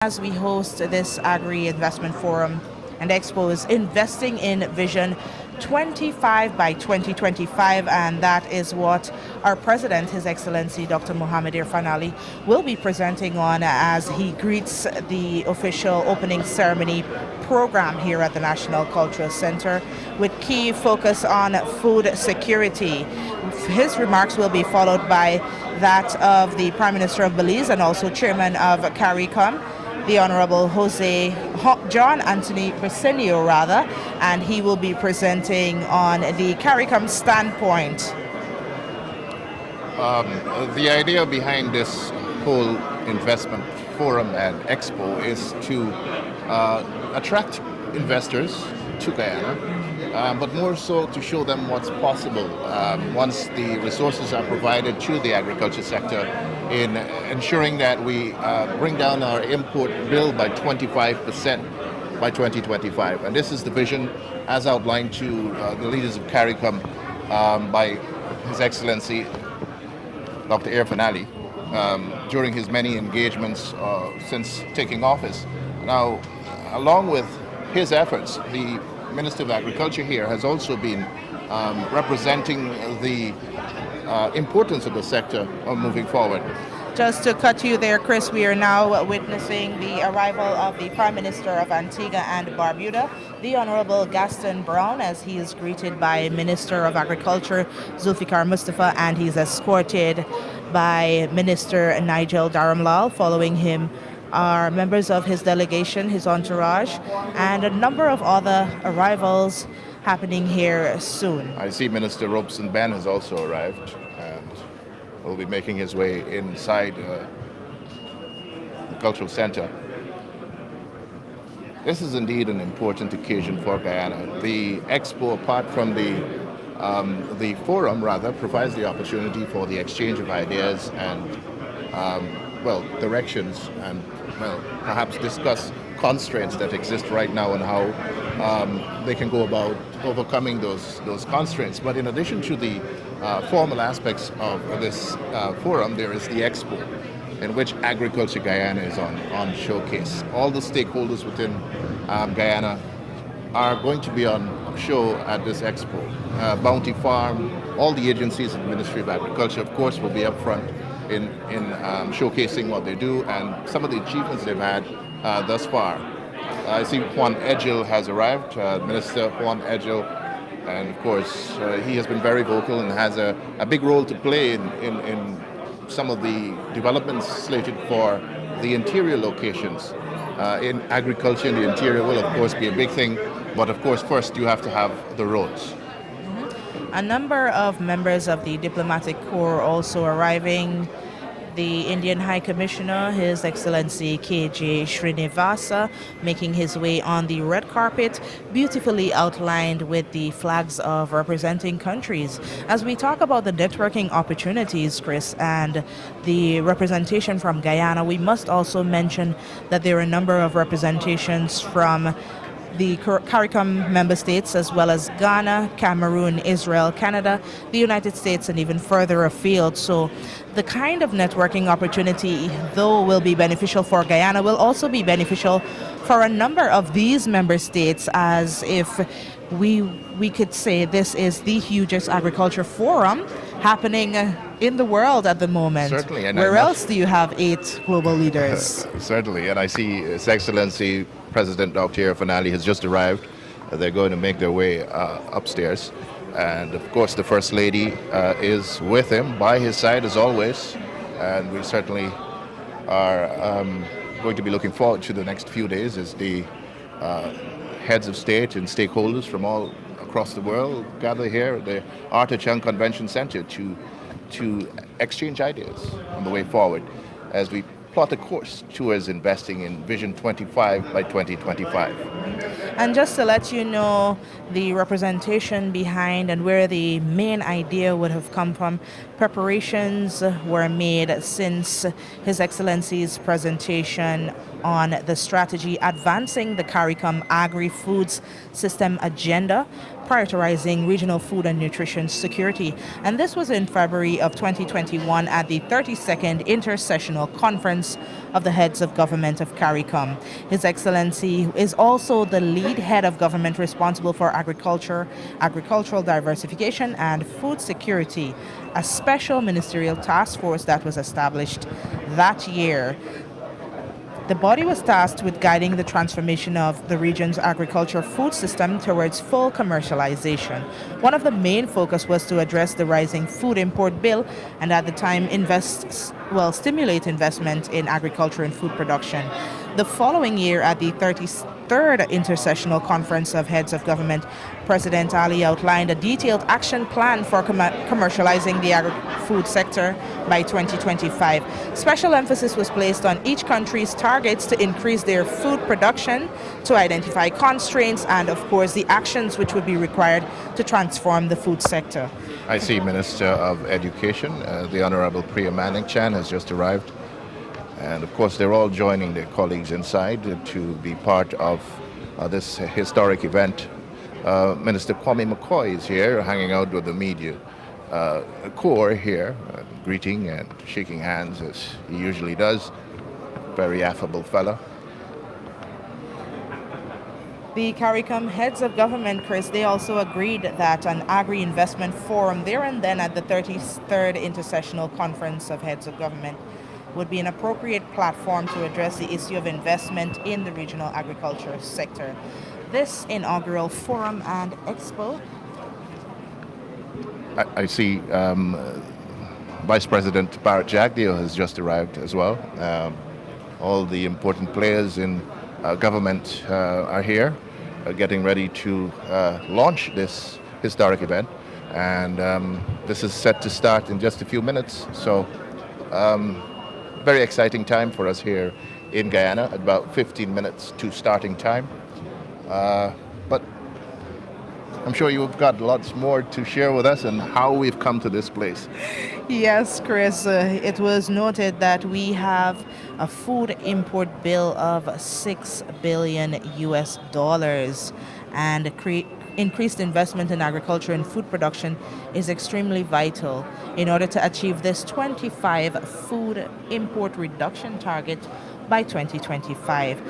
As we host this Agri Investment Forum and Expo is investing in Vision 25 by 2025, and that is what our President, His Excellency Dr. Mohamed Irfan Ali, will be presenting on as he greets the official opening ceremony program here at the National Cultural Center, with key focus on food security. His remarks will be followed by that of the Prime Minister of Belize and also Chairman of CARICOM, the Honorable John Anthony Bersenio, and he will be presenting on the CARICOM standpoint. The idea behind this whole investment forum and expo is to attract investors to Guyana, but more so to show them what's possible once the resources are provided to the agriculture sector in ensuring that we bring down our import bill by 25% by 2025. And this is the vision as outlined to the leaders of CARICOM by His Excellency Dr. Irfan Ali during his many engagements since taking office. Now, along with his efforts, the Minister of Agriculture here has also been representing the importance of the sector moving forward. Just to cut you there, Chris, we are now witnessing the arrival of the Prime Minister of Antigua and Barbuda, the Honorable Gaston Brown, as he is greeted by Minister of Agriculture Zulfikar Mustafa, and he's escorted by Minister Nigel Dharamlal. Following him are members of his delegation, his entourage, and a number of other arrivals happening here soon. I see Minister Robeson Ben has also arrived and will be making his way inside the cultural center. This is indeed an important occasion for Guyana. The expo, apart from the forum, provides the opportunity for the exchange of ideas and directions and perhaps discuss constraints that exist right now and how they can go about overcoming those constraints. But in addition to the formal aspects of this forum, there is the expo, in which Agriculture Guyana is on showcase. All the stakeholders within Guyana are going to be on show at this expo. Bounty Farm, all the agencies of the Ministry of Agriculture, of course, will be up front in showcasing what they do and some of the achievements they've had thus far. I see Juan Edgil has arrived, Minister Juan Edgil, and of course he has been very vocal and has a big role to play in some of the developments slated for the interior locations. In agriculture in the interior will of course be a big thing, but of course first you have to have the roads. A number of members of the diplomatic corps also arriving. The Indian High Commissioner, His Excellency K.J. Srinivasa, making his way on the red carpet, beautifully outlined with the flags of representing countries. As we talk about the networking opportunities, Chris, and the representation from Guyana, we must also mention that there are a number of representations from the CARICOM member states, as well as Ghana, Cameroon, Israel, Canada, the United States, and even further afield. So the kind of networking opportunity, though will be beneficial for Guyana, will also be beneficial for a number of these member states, as if we could say this is the hugest agriculture forum happening in the world at the moment. Certainly. And where else do you have 8 global leaders? Certainly, and I see His Excellency President Dr. Irfan Ali has just arrived. They're going to make their way upstairs. And of course the First Lady is with him, by his side as always. And we certainly are going to be looking forward to the next few days as the heads of state and stakeholders from all across the world gather here at the Arthur Chung Convention Center to exchange ideas on the way forward as we plot a course towards investing in Vision 25 by 2025. And just to let you know the representation behind and where the main idea would have come from, preparations were made since His Excellency's presentation on the strategy advancing the CARICOM Agri-Foods System agenda, prioritizing regional food and nutrition security. And this was in February of 2021 at the 32nd Intersessional Conference of the Heads of Government of CARICOM. His Excellency is also the lead head of government responsible for agriculture, agricultural diversification, and food security, a special ministerial task force that was established that year. The body was tasked with guiding the transformation of the region's agriculture food system towards full commercialization. One of the main focus was to address the rising food import bill and at the time stimulate investment in agriculture and food production. The following year at the 33rd Intersessional Conference of Heads of Government, President Ali outlined a detailed action plan for commercializing the agri-food sector by 2025. Special emphasis was placed on each country's targets to increase their food production, to identify constraints, and of course the actions which would be required to transform the food sector. I see Minister of Education, the Honorable Priya Manik-Chan has just arrived. And of course, they're all joining their colleagues inside to be part of this historic event. Minister Kwame McCoy is here, hanging out with the media corps here, greeting and shaking hands as he usually does. Very affable fella. The CARICOM heads of government, Chris, they also agreed that an agri-investment forum there and then at the 33rd Intersessional Conference of Heads of Government would be an appropriate platform to address the issue of investment in the regional agriculture sector. This inaugural forum and expo. I see Vice President Barrett Jagdeo has just arrived as well. All the important players in government are here, getting ready to launch this historic event. And this is set to start in just a few minutes. So very exciting time for us here in Guyana, at about 15 minutes to starting time. But I'm sure you've got lots more to share with us and how we've come to this place. Yes, Chris, it was noted that we have a food import bill of 6 billion US dollars, and increased investment in agriculture and food production is extremely vital in order to achieve this 25 food import reduction target by 2025.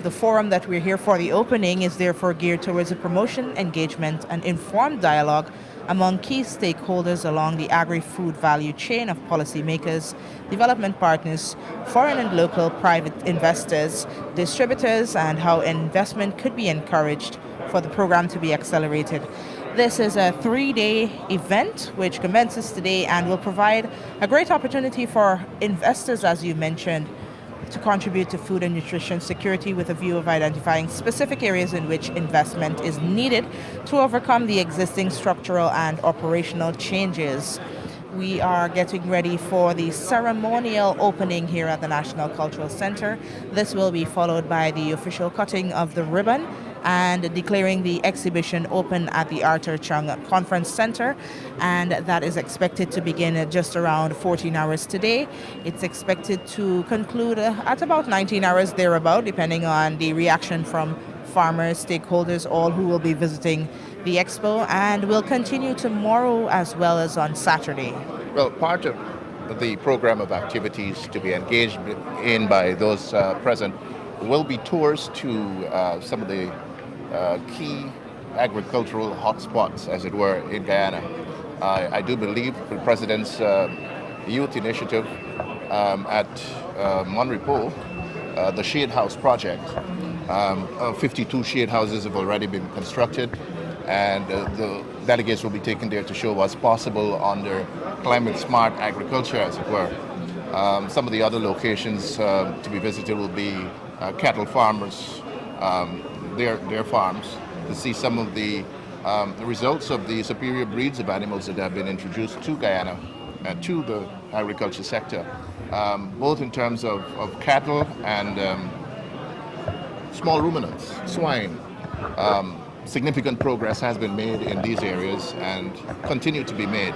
The forum that we're here for, the opening, is therefore geared towards the promotion, engagement, and informed dialogue among key stakeholders along the agri-food value chain of policymakers, development partners, foreign and local private investors, distributors, and how investment could be encouraged for the program to be accelerated. This is a 3-day event which commences today and will provide a great opportunity for investors, as you mentioned, to contribute to food and nutrition security with a view of identifying specific areas in which investment is needed to overcome the existing structural and operational changes. We are getting ready for the ceremonial opening here at the National Cultural Center. This will be followed by the official cutting of the ribbon and declaring the exhibition open at the Arthur Chung Conference Center, and that is expected to begin at just around 14 hours today. It's expected to conclude at about 19 hours thereabout, depending on the reaction from farmers, stakeholders, all who will be visiting the expo, and will continue tomorrow as well as on Saturday. Well, part of the program of activities to be engaged in by those present will be tours to some of the key agricultural hotspots, as it were, in Guyana. I do believe the President's youth initiative at Monrepo, the Shade House project, 52 shade houses have already been constructed, and the delegates will be taken there to show what's possible under climate-smart agriculture, as it were. Some of the other locations to be visited will be cattle farmers, their farms, to see some of the results of the superior breeds of animals that have been introduced to Guyana and to the agriculture sector, both in terms of cattle and small ruminants, swine. Significant progress has been made in these areas and continue to be made.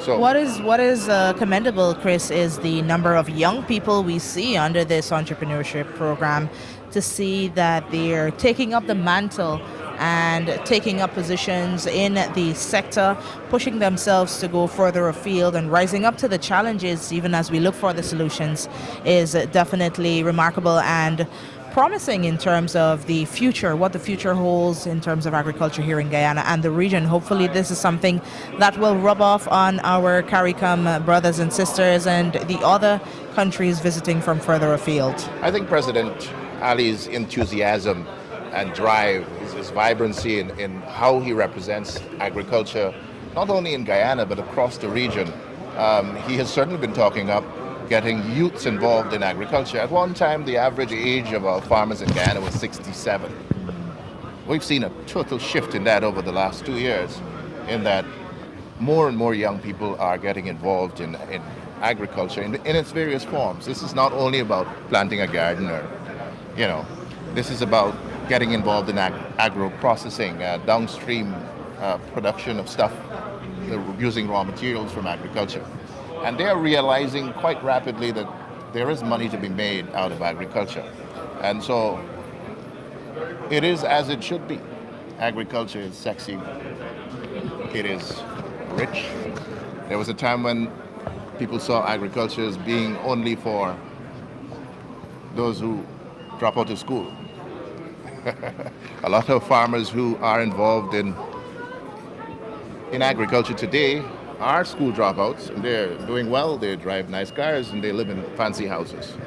So What is commendable, Chris, is the number of young people we see under this entrepreneurship program, to see that they're taking up the mantle and taking up positions in the sector, pushing themselves to go further afield and rising up to the challenges even as we look for the solutions, is definitely remarkable and promising in terms of the future, what the future holds in terms of agriculture here in Guyana and the region. Hopefully this is something that will rub off on our CARICOM brothers and sisters and the other countries visiting from further afield. I think President Ali's enthusiasm and drive, his vibrancy in how he represents agriculture, not only in Guyana but across the region. He has certainly been talking up getting youths involved in agriculture. At one time, the average age of our farmers in Guyana was 67. We've seen a total shift in that over the last 2 years, in that more and more young people are getting involved in agriculture in its various forms. This is not only about planting a garden or, this is about getting involved in agro-processing, downstream production of stuff, using raw materials from agriculture. And they are realizing quite rapidly that there is money to be made out of agriculture. And so it is as it should be. Agriculture is sexy. It is rich. There was a time when people saw agriculture as being only for those who drop out of school. A lot of farmers who are involved in agriculture today are school dropouts, and they're doing well. They drive nice cars and they live in fancy houses.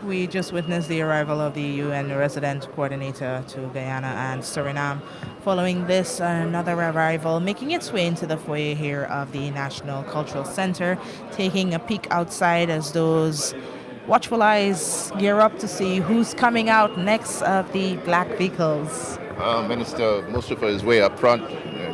We just witnessed the arrival of the UN resident coordinator to Guyana and Suriname. Following this, another arrival making its way into the foyer here of the National Cultural Center, taking a peek outside as those watchful eyes gear up to see who's coming out next of the black vehicles. Minister Mustafa is way up front,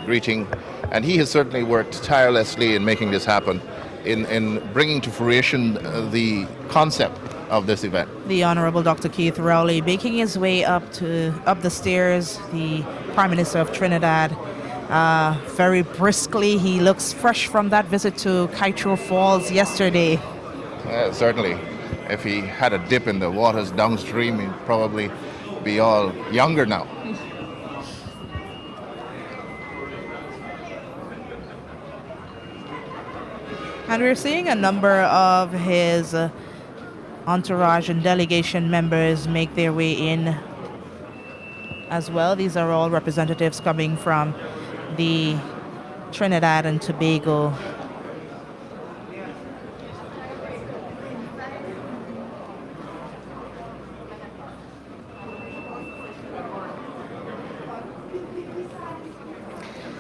greeting, and he has certainly worked tirelessly in making this happen, in bringing to fruition the concept of this event. The Honorable Dr. Keith Rowley making his way up the stairs, the Prime Minister of Trinidad, very briskly. He looks fresh from that visit to Kaitro Falls yesterday. Certainly. If he had a dip in the waters downstream, he'd probably be all younger now. And we're seeing a number of his entourage and delegation members make their way in as well. These are all representatives coming from the Trinidad and Tobago.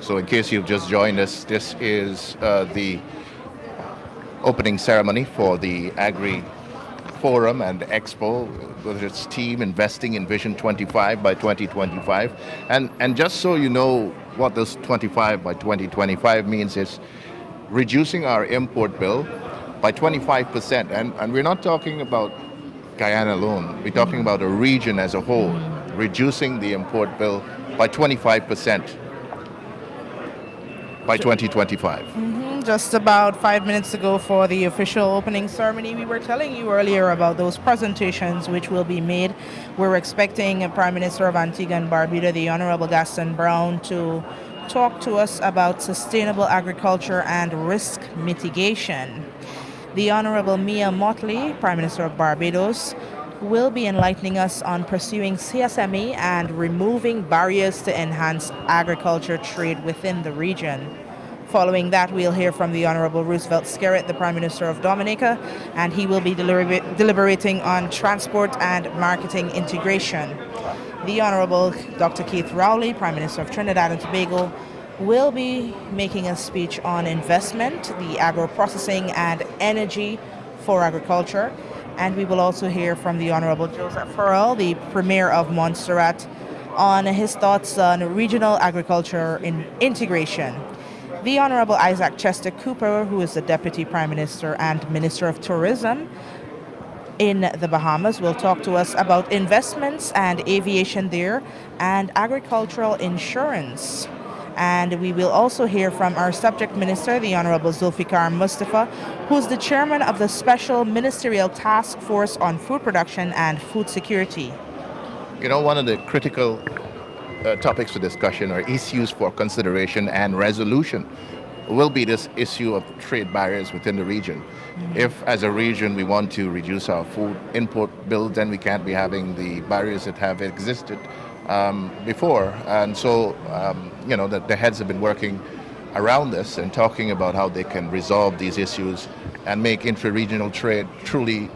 So in case you've just joined us, this is the opening ceremony for the Agri Forum and Expo, with its team investing in Vision 25 by 2025. And just so you know what this 25 by 2025 means, is reducing our import bill by 25%. And we're not talking about Guyana alone. We're talking about a region as a whole, reducing the import bill by 25% by 2025. Just about 5 minutes ago for the official opening ceremony, we were telling you earlier about those presentations which will be made. We're expecting Prime Minister of Antigua and Barbuda, the Honorable Gaston Brown, to talk to us about sustainable agriculture and risk mitigation. The Honorable Mia Motley, Prime Minister of Barbados, will be enlightening us on pursuing CSME and removing barriers to enhance agriculture trade within the region. Following that, we'll hear from the Honorable Roosevelt Skerritt, the Prime Minister of Dominica, and he will be deliberating on transport and marketing integration. The Honorable Dr. Keith Rowley, Prime Minister of Trinidad and Tobago, will be making a speech on investment, the agro-processing and energy for agriculture. And we will also hear from the Honorable Joseph Farrell, the Premier of Montserrat, on his thoughts on regional agriculture integration. The Honorable Isaac Chester Cooper, who is the Deputy Prime Minister and Minister of Tourism in the Bahamas, will talk to us about investments and aviation there and agricultural insurance. And we will also hear from our subject minister, the Honorable Zulfikar Mustafa, who's the chairman of the Special Ministerial Task Force on Food Production and Food Security. You know, one of the critical topics for discussion or issues for consideration and resolution will be this issue of trade barriers within the region. If, as a region, we want to reduce our food input bills, then we can't be having the barriers that have existed before. And so, the heads have been working around this and talking about how they can resolve these issues and make intra-regional trade truly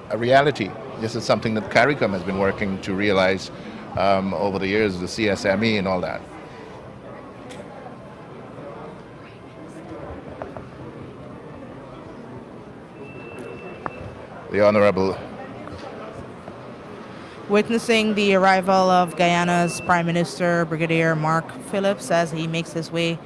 a reality. This is something that CARICOM has been working to realize over the years, the CSME and all that. The Honorable. Witnessing the arrival of Guyana's Prime Minister, Brigadier Mark Phillips, as he makes his way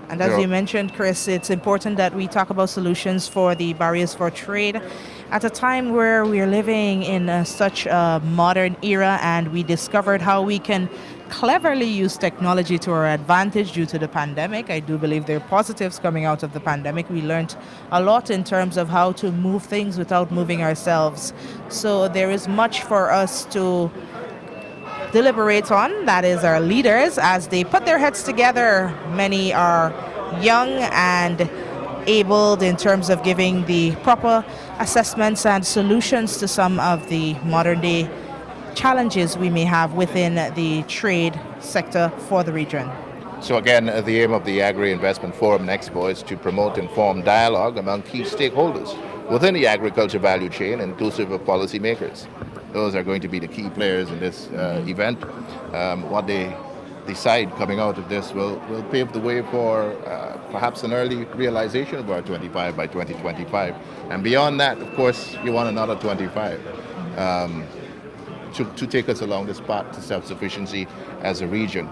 and as you mentioned, Chris, it's important that we talk about solutions for the barriers for trade at a time where we are living in such a modern era, and we discovered how we can cleverly use technology to our advantage due to the pandemic. I do believe there are positives coming out of the pandemic. We learned a lot in terms of how to move things without moving ourselves. So there is much for us to deliberate on. That is our leaders as they put their heads together. Many are young and abled in terms of giving the proper assessments and solutions to some of the modern day challenges we may have within the trade sector for the region. So again, the aim of the Agri Investment Forum and Expo is to promote informed dialogue among key stakeholders within the agriculture value chain, inclusive of policymakers. Those are going to be the key players in this event. What they decide coming out of this will pave the way for perhaps an early realization of our 25 by 2025. And beyond that, of course, you want another 25 to take us along this path to self-sufficiency as a region.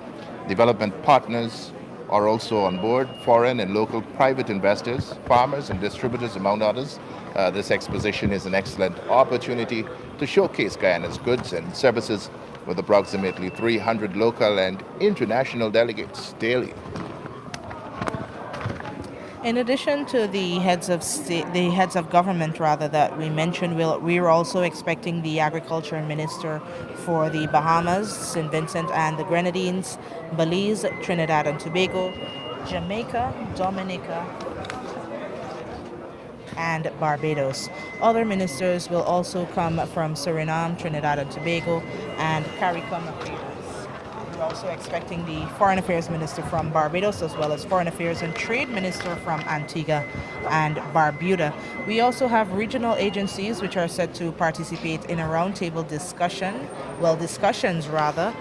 Development partners are also on board, foreign and local private investors, farmers and distributors, among others. This exposition is an excellent opportunity to showcase Guyana's goods and services with approximately 300 local and international delegates daily. In addition to the heads of government rather that we mentioned, we're also expecting the agriculture minister for the Bahamas, St. Vincent and the Grenadines, Belize, Trinidad and Tobago, Jamaica, Dominica, and Barbados. Other ministers will also come from Suriname, Trinidad and Tobago, and CARICOM affairs. We're also expecting the Foreign Affairs Minister from Barbados, as well as Foreign Affairs and Trade Minister from Antigua and Barbuda. We also have regional agencies which are set to participate in a roundtable discussions rather,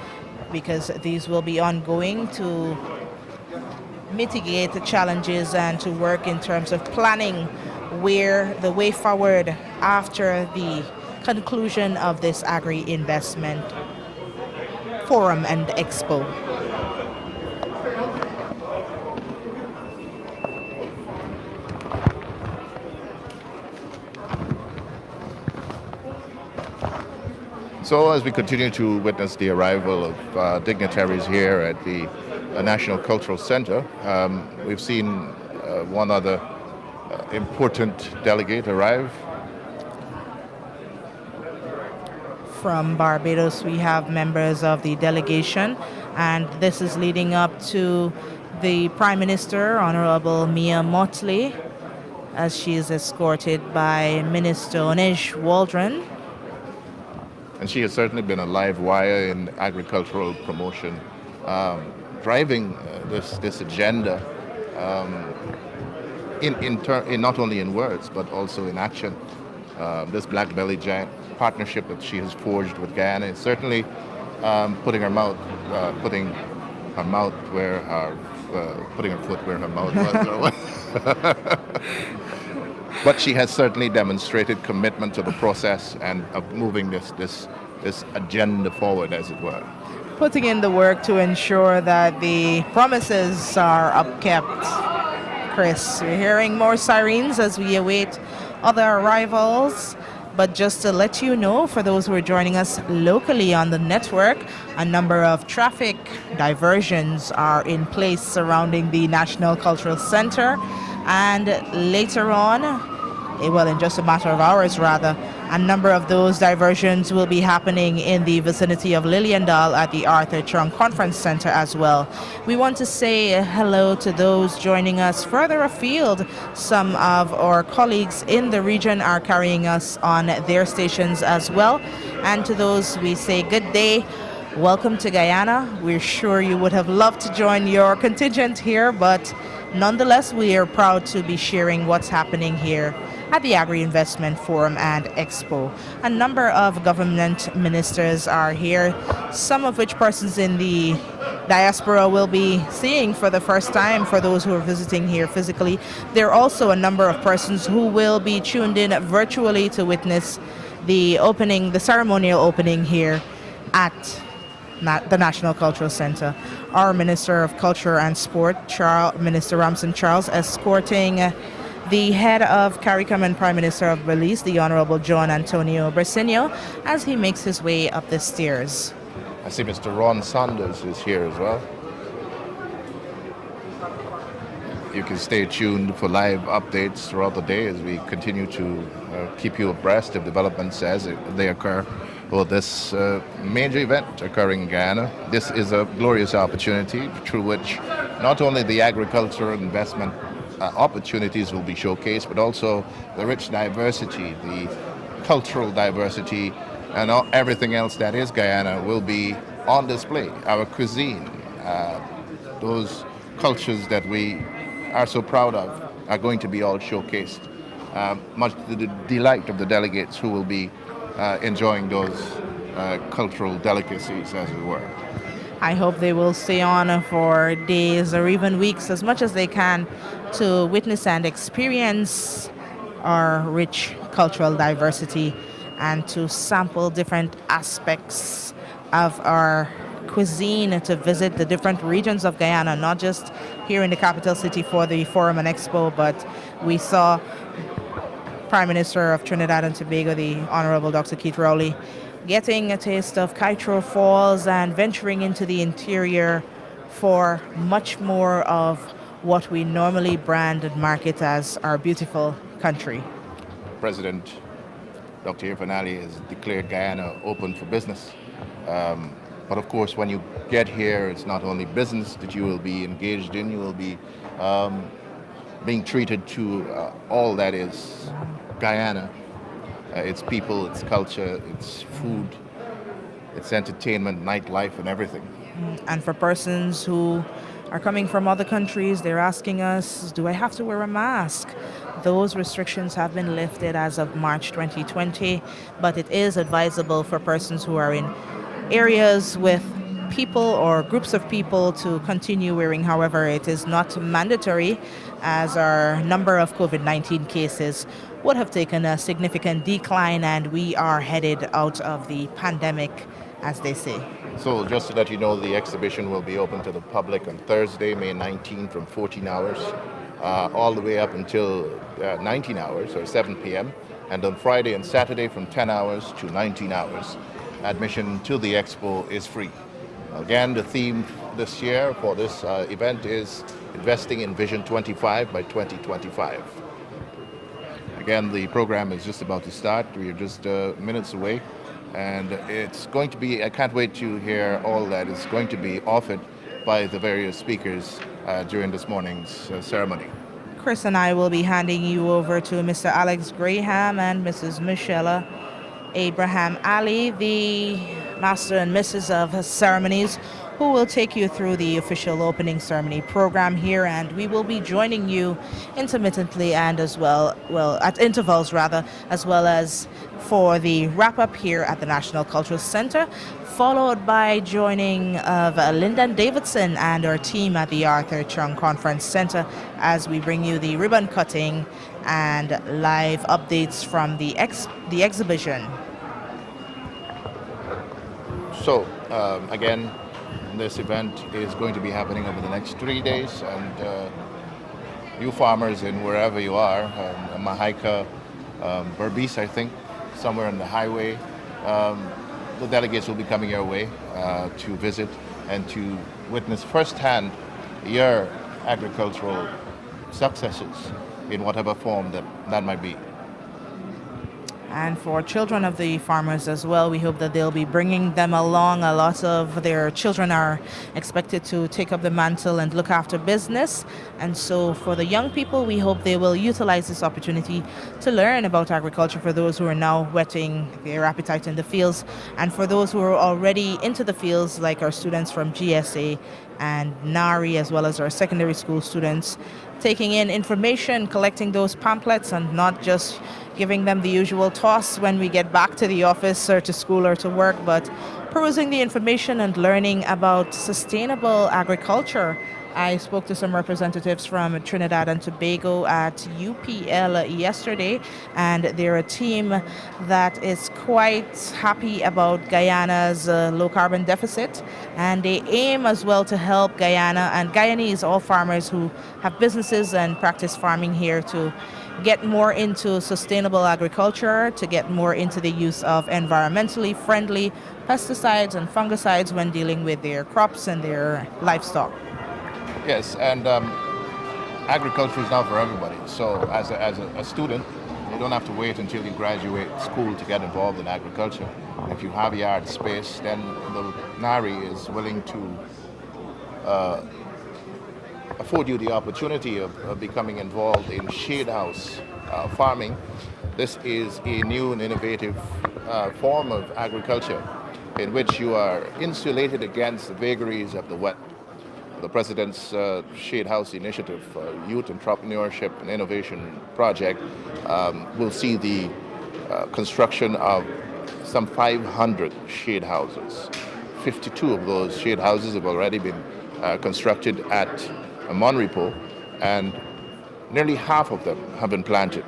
because these will be ongoing to mitigate the challenges and to work in terms of planning where the way forward after the conclusion of this Agri Investment Forum and Expo. So as we continue to witness the arrival of dignitaries here at the National Cultural Center, we've seen one other important delegate arrive. From Barbados, we have members of the delegation, and this is leading up to the Prime Minister, Honorable Mia Motley, as she is escorted by Minister Onej Waldron. And she has certainly been a live wire in agricultural promotion, driving this agenda in not only in words but also in action. This black belly giant partnership that she has forged with Guyana is certainly putting her foot where her mouth was. But she has certainly demonstrated commitment to the process and of moving this agenda forward, as it were. Putting in the work to ensure that the promises are upkept. Chris, we're hearing more sirens as we await other arrivals. But just to let you know, for those who are joining us locally on the network, a number of traffic diversions are in place surrounding the National Cultural Center. And later on, in just a matter of hours rather, a number of those diversions will be happening in the vicinity of Liliendal at the Arthur Chung Conference Center as well. We want to say hello to those joining us further afield. Some of our colleagues in the region are carrying us on their stations as well. And to those, we say good day. Welcome to Guyana. We're sure you would have loved to join your contingent here, but nonetheless, we are proud to be sharing what's happening here at the Agri Investment Forum and Expo. A number of government ministers are here, some of which persons in the diaspora will be seeing for the first time for those who are visiting here physically. There are also a number of persons who will be tuned in virtually to witness the ceremonial opening here at the National Cultural Center. Our Minister of Culture and Sport, Minister Ramson Charles, escorting the head of CARICOM and Prime Minister of Belize, the Honorable John Antonio Bersenio, as he makes his way up the stairs. I see Mr. Ron Sanders is here as well. You can stay tuned for live updates throughout the day as we continue to keep you abreast of developments as they occur. Well, this major event occurring in Guyana. This is a glorious opportunity through which not only the agricultural investment opportunities will be showcased, but also the rich diversity, the cultural diversity, and everything else that is Guyana will be on display. Our cuisine, those cultures that we are so proud of, are going to be all showcased, much to the delight of the delegates who will be enjoying those cultural delicacies, as it were. I hope they will stay on for days or even weeks, as much as they can, to witness and experience our rich cultural diversity and to sample different aspects of our cuisine, to visit the different regions of Guyana, not just here in the capital city for the Forum and Expo, but we saw Prime Minister of Trinidad and Tobago, the Honorable Dr. Keith Rowley, getting a taste of Kaitro Falls and venturing into the interior for much more of what we normally brand and market as our beautiful country. President Dr. Irfan Ali has declared Guyana open for business. But of course, when you get here, it's not only business that you will be engaged in, you will be being treated to all that is Guyana. Its people, its culture, its food, its entertainment, nightlife, and everything. And for persons who are coming from other countries, they're asking us, do I have to wear a mask? Those restrictions have been lifted as of March 2020, but it is advisable for persons who are in areas with people or groups of people to continue wearing. However, it is not mandatory, as our number of COVID-19 cases would have taken a significant decline and we are headed out of the pandemic, as they say. So just to let you know, the exhibition will be open to the public on Thursday, May 19, from 14 hours all the way up until 19 hours or 7 p.m. and on Friday and Saturday from 10 hours to 19 hours. Admission to the Expo is free. Again, the theme this year for this event is Investing in Vision 25 by 2025. Again, the program is just about to start. We are just minutes away. And it's going to be, I can't wait to hear all that is going to be offered by the various speakers during this morning's ceremony. Chris and I will be handing you over to Mr. Alex Graham and Mrs. Michelle Abraham Ali, the Master and Mrs. of Ceremonies, who will take you through the official opening ceremony program here, and we will be joining you intermittently and as well at intervals rather, as well as for the wrap-up here at the National Cultural Center, followed by joining of Lyndon Davidson and our team at the Arthur Chung Conference Center as we bring you the ribbon cutting and live updates from the exhibition. So, again, this event is going to be happening over the next 3 days, and you farmers in wherever you are, Mahaika, Berbice, I think, somewhere on the highway, the delegates will be coming your way to visit and to witness firsthand your agricultural successes in whatever form that might be. And for children of the farmers as well, we hope that they'll be bringing them along. A lot of their children are expected to take up the mantle and look after business. And so for the young people, we hope they will utilize this opportunity to learn about agriculture for those who are now whetting their appetite in the fields. And for those who are already into the fields, like our students from GSA and NARI, as well as our secondary school students, taking in information, collecting those pamphlets, and not just giving them the usual toss when we get back to the office or to school or to work, but perusing the information and learning about sustainable agriculture. I spoke to some representatives from Trinidad and Tobago at UPL yesterday, and they're a team that is quite happy about Guyana's low carbon deficit, and they aim as well to help Guyana and Guyanese, all farmers who have businesses and practice farming here, to get more into sustainable agriculture, to get more into the use of environmentally friendly pesticides and fungicides when dealing with their crops and their livestock. Yes, and agriculture is now for everybody. So as a student, you don't have to wait until you graduate school to get involved in agriculture. If you have yard space, then the NARI is willing to afford you the opportunity of becoming involved in shade house farming. This is a new and innovative form of agriculture in which you are insulated against the vagaries of the wet. The President's Shade House Initiative, Youth Entrepreneurship and Innovation Project, will see the construction of some 500 shade houses. 52 of those shade houses have already been constructed at Monrepo, and nearly half of them have been planted.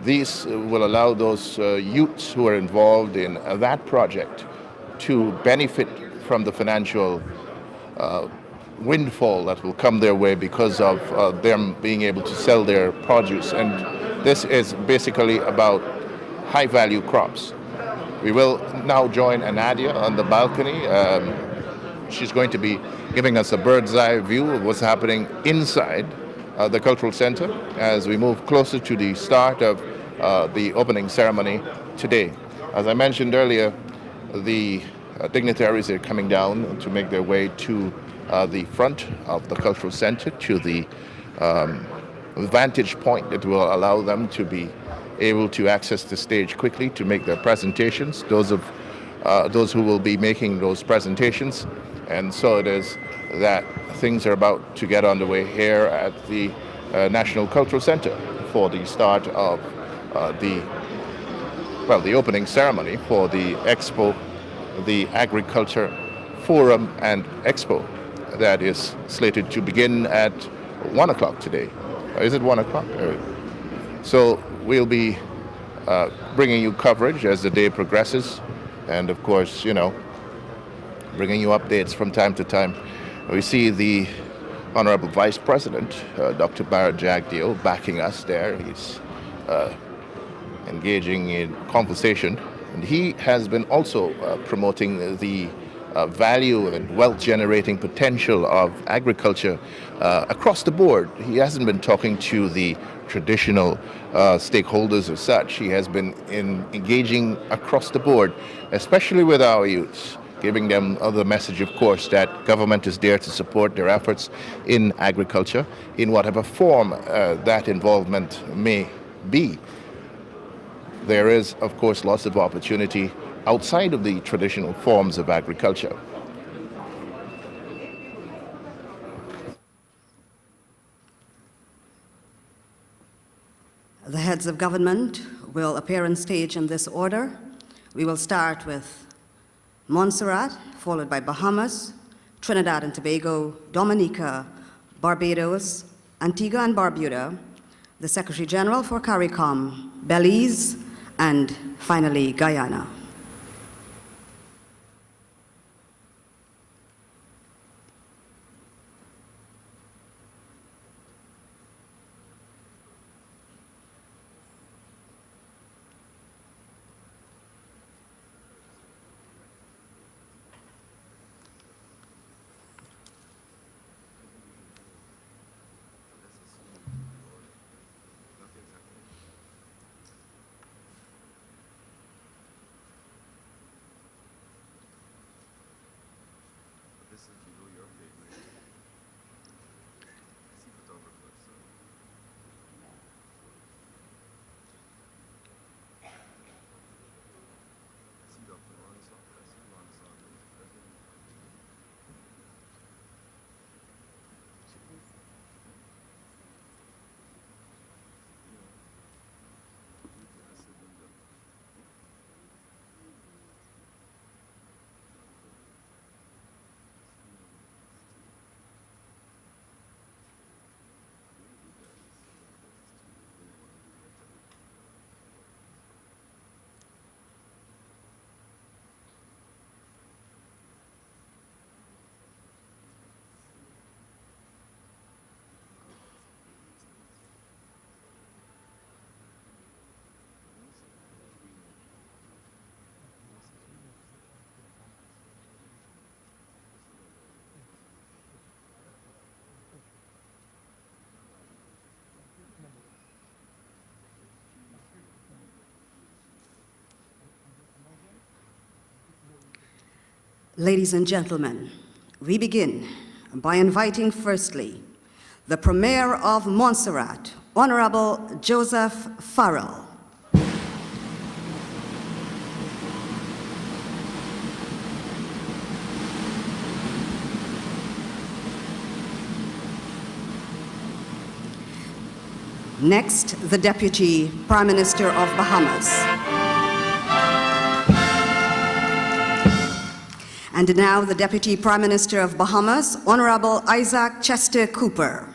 These will allow those youths who are involved in that project to benefit from the financial windfall that will come their way because of them being able to sell their produce. And this is basically about high-value crops. We will now join Anadia on the balcony. She's going to be giving us a bird's eye view of what's happening inside the cultural center as we move closer to the start of the opening ceremony today. As I mentioned earlier, the dignitaries are coming down to make their way to the front of the cultural center, to the vantage point that will allow them to be able to access the stage quickly to make their presentations, those who will be making those presentations. And so it is that things are about to get underway here at the National Cultural Center for the start of the opening ceremony for the Expo, the Agriculture Forum and Expo, that is slated to begin at 1 o'clock today. Is it 1 o'clock? So we'll be bringing you coverage as the day progresses, and of course, bringing you updates from time to time. We see the Honorable Vice President, Dr. Barrett Jagdeo, backing us there. He's engaging in conversation, and he has been also promoting the value and wealth-generating potential of agriculture across the board. He hasn't been talking to the traditional stakeholders as such. He has been engaging across the board, especially with our youths, giving them the message, of course, that government is there to support their efforts in agriculture in whatever form that involvement may be. There is, of course, lots of opportunity outside of the traditional forms of agriculture. The heads of government will appear on stage in this order. We will start with Montserrat, followed by Bahamas, Trinidad and Tobago, Dominica, Barbados, Antigua and Barbuda, the Secretary General for CARICOM, Belize, and finally Guyana. Ladies and gentlemen, we begin by inviting firstly the Premier of Montserrat, Honorable Joseph Farrell. Next, the Deputy Prime Minister of Bahamas. And now the Deputy Prime Minister of Bahamas, Honorable Isaac Chester Cooper.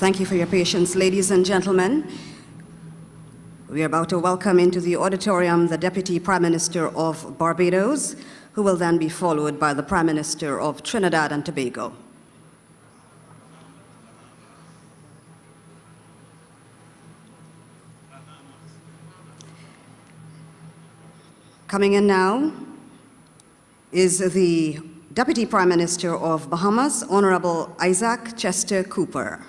Thank you for your patience, ladies and gentlemen. We are about to welcome into the auditorium the Deputy Prime Minister of Barbados, who will then be followed by the Prime Minister of Trinidad and Tobago. Coming in now is the Deputy Prime Minister of Bahamas, Honorable Isaac Chester Cooper.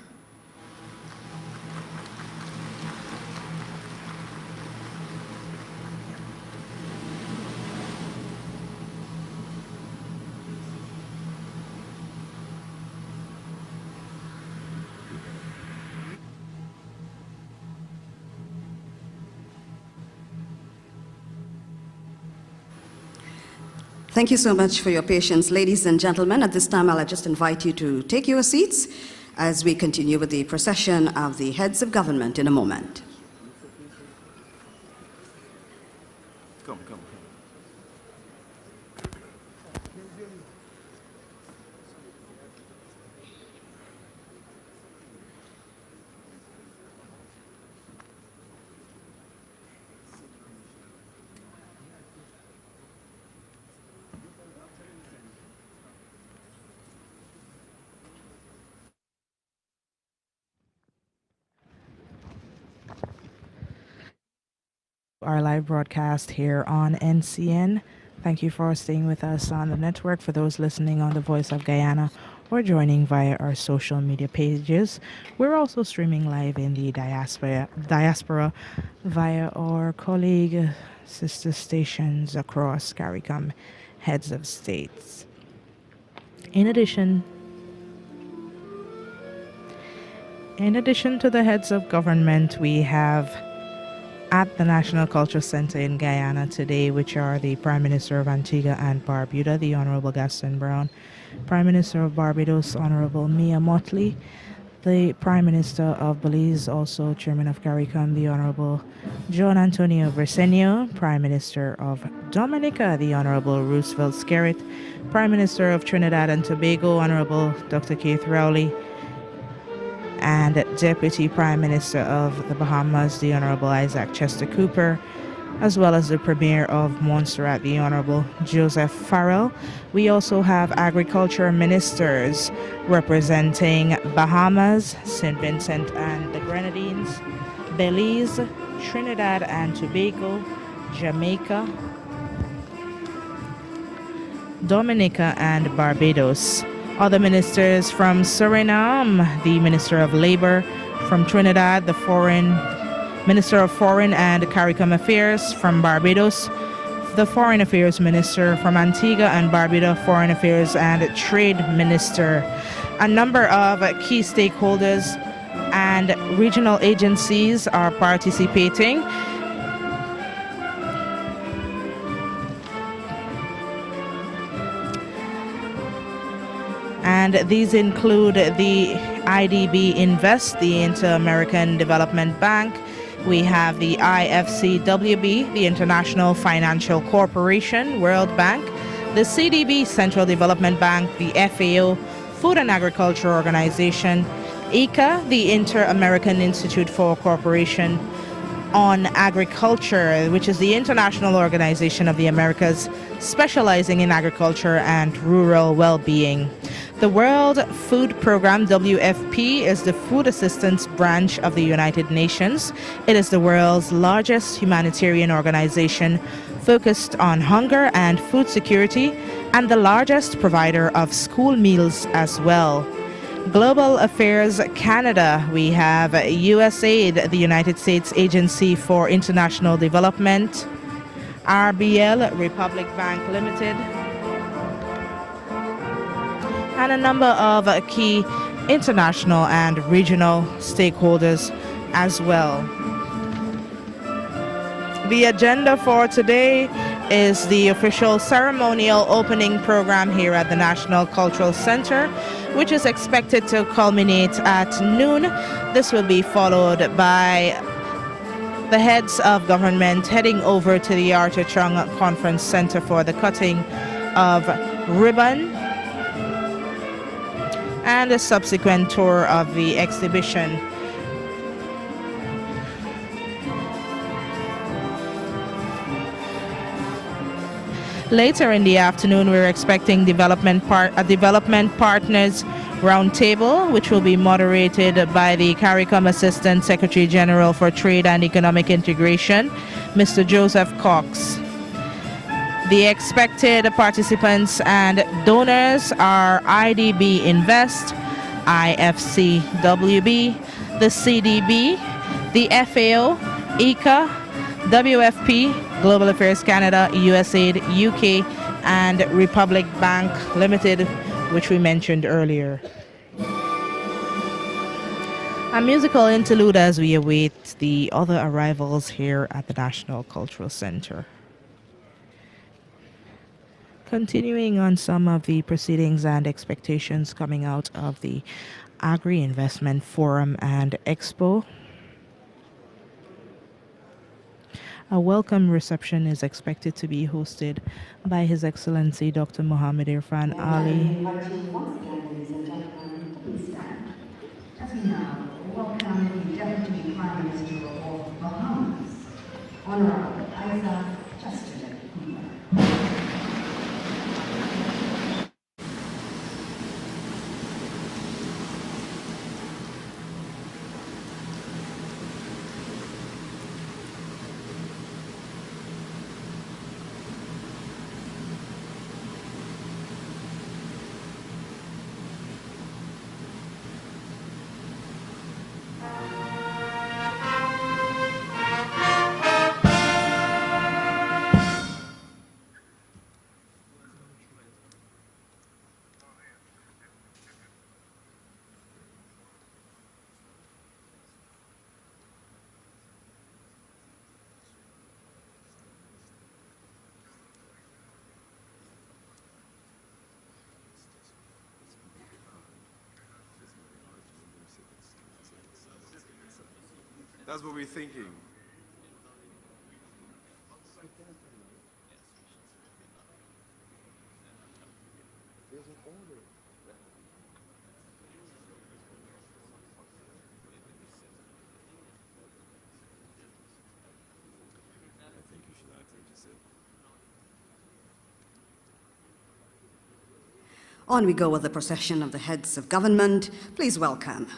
Thank you so much for your patience, ladies and gentlemen. At this time, I'll just invite you to take your seats as we continue with the procession of the heads of government in a moment. Come. our live broadcast here on NCN. Thank you for staying with us on the network. For those listening on the Voice of Guyana or joining via our social media pages, we're also streaming live in the diaspora via our colleague sister stations across CARICOM heads of states. In addition to the heads of government, we have at the National Culture Center in Guyana today, which are the Prime Minister of Antigua and Barbuda, the Honorable Gaston Brown, Prime Minister of Barbados, Honorable Mia Motley, the Prime Minister of Belize, also Chairman of CARICOM, the Honorable John Antonio Briceño, Prime Minister of Dominica, the Honorable Roosevelt Skerritt, Prime Minister of Trinidad and Tobago, Honorable Dr. Keith Rowley, and Deputy Prime Minister of the Bahamas, the Honorable Isaac Chester Cooper, as well as the Premier of Montserrat, the Honorable Joseph Farrell. We also have agriculture ministers representing Bahamas, St. Vincent and the Grenadines, Belize, Trinidad and Tobago, Jamaica, Dominica, and Barbados. Other ministers from Suriname, the Minister of Labor; from Trinidad, the Minister of Foreign and CARICOM Affairs; from Barbados, the Foreign Affairs Minister; from Antigua and Barbuda, Foreign Affairs and Trade Minister. A number of key stakeholders and regional agencies are participating. And these include the IDB Invest, the Inter-American Development Bank. We have the IFCWB, the International Financial Corporation, World Bank, the CDB, Central Development Bank, the FAO, Food and Agriculture Organization, ICA, the Inter-American Institute for Cooperation on Agriculture, which is the International Organization of the Americas, specializing in agriculture and rural well-being. The World Food Programme, WFP, is the food assistance branch of the United Nations. It is the world's largest humanitarian organization focused on hunger and food security, and the largest provider of school meals as well. Global Affairs Canada, we have USAID, the United States Agency for International Development, RBL, Republic Bank Limited, and a number of key international and regional stakeholders as well. The agenda for today is the official ceremonial opening program here at the National Cultural Center, which is expected to culminate at noon. This will be followed by the heads of government heading over to the Arthur Chung Conference Center for the cutting of ribbon and a subsequent tour of the exhibition. Later in the afternoon, we're expecting a development partners roundtable, which will be moderated by the CARICOM Assistant Secretary General for Trade and Economic Integration, Mr. Joseph Cox. The expected participants and donors are IDB Invest, IFCWB, the CDB, the FAO, ICA, WFP, Global Affairs Canada, USAID, UK, and Republic Bank Limited, which we mentioned earlier. A musical interlude as we await the other arrivals here at the National Cultural Center. Continuing on some of the proceedings and expectations coming out of the Agri Investment Forum and Expo. A welcome reception is expected to be hosted by His Excellency Dr. Mohammed Irfan Ali. Once again, ladies and gentlemen, to please stand. As we now welcome the Deputy Prime Minister of Bahamas, Honorable Isaac Chester Cooper. That's what we're thinking. On we go with the procession of the heads of government. Please welcome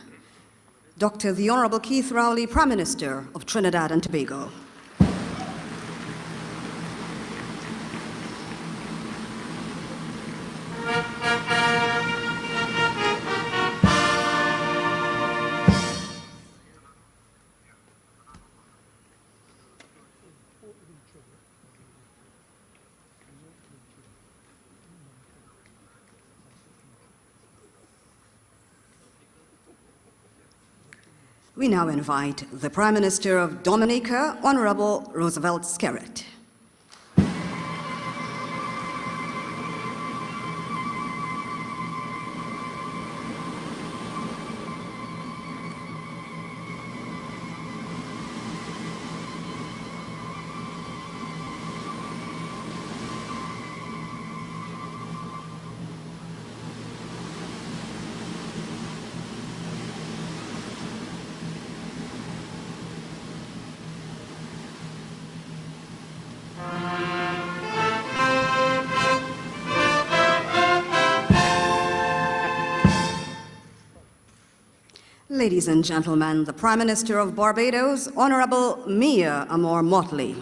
Dr. the Honorable Keith Rowley, Prime Minister of Trinidad and Tobago. We now invite the Prime Minister of Dominica, Honorable Roosevelt Skerritt. Ladies and gentlemen, the Prime Minister of Barbados, Honorable Mia Amor Motley.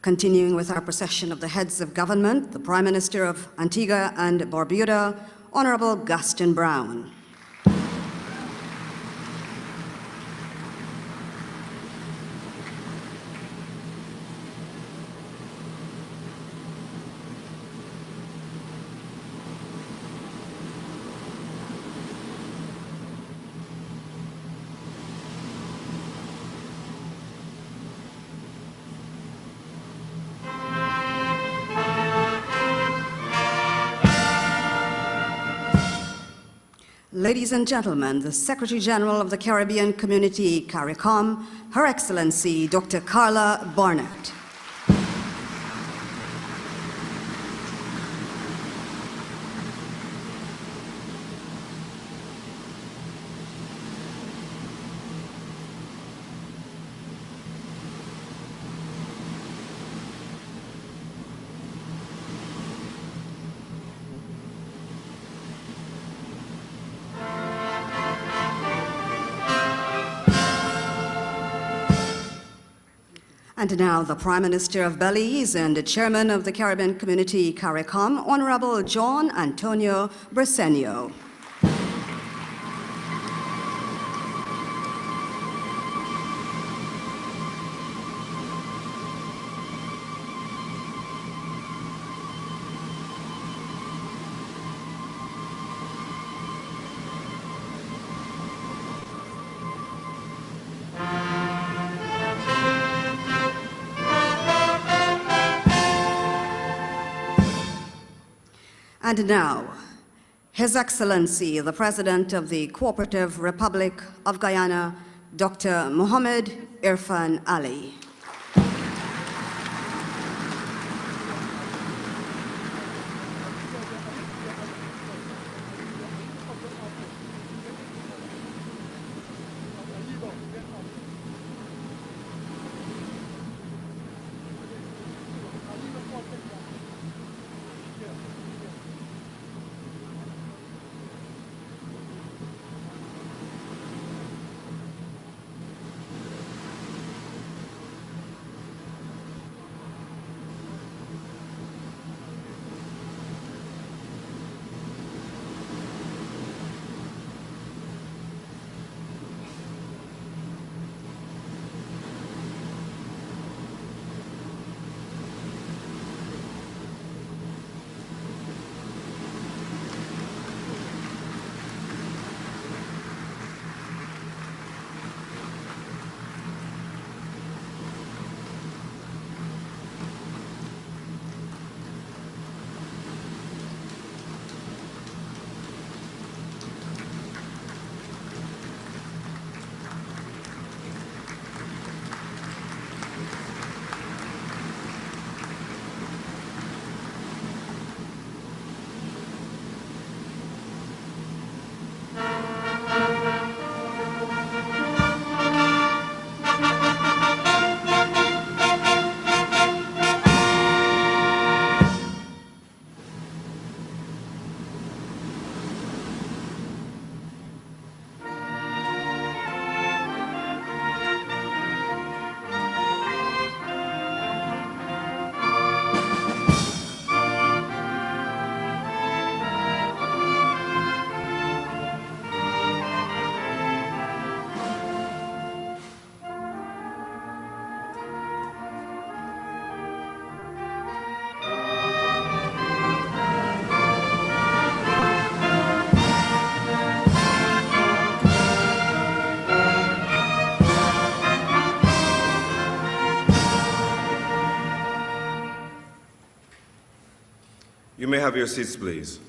Continuing with our procession of the heads of government, the Prime Minister of Antigua and Barbuda, Honorable Gaston Brown. Ladies and gentlemen, the Secretary General of the Caribbean Community, CARICOM, Her Excellency Dr. Carla Barnett. And now the Prime Minister of Belize and the Chairman of the Caribbean Community, CARICOM, Honorable John Antonio Briceño. And now, His Excellency, the President of the Cooperative Republic of Guyana, Dr. Mohammed Irfan Ali. You may have your seats, please.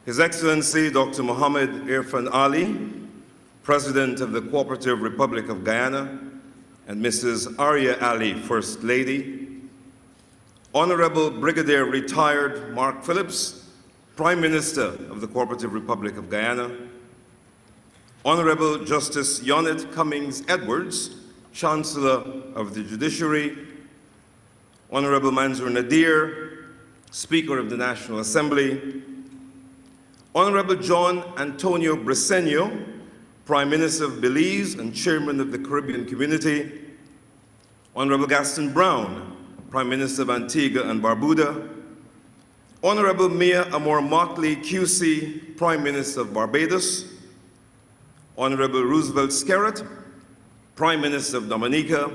His Excellency Dr. Mohammed Irfan Ali, President of the Cooperative Republic of Guyana, and Mrs. Arya Ali, First Lady, Honorable Brigadier Retired Mark Phillips, Prime Minister of the Cooperative Republic of Guyana, Honorable Justice Yonette Cummings Edwards, Chancellor of the Judiciary, Honorable Mansour Nadir, Speaker of the National Assembly, Honorable John Antonio Briceño, Prime Minister of Belize and Chairman of the Caribbean Community, Honorable Gaston Brown, Prime Minister of Antigua and Barbuda, Honorable Mia Amor Motley QC, Prime Minister of Barbados, Honorable Roosevelt Skerritt, Prime Minister of Dominica,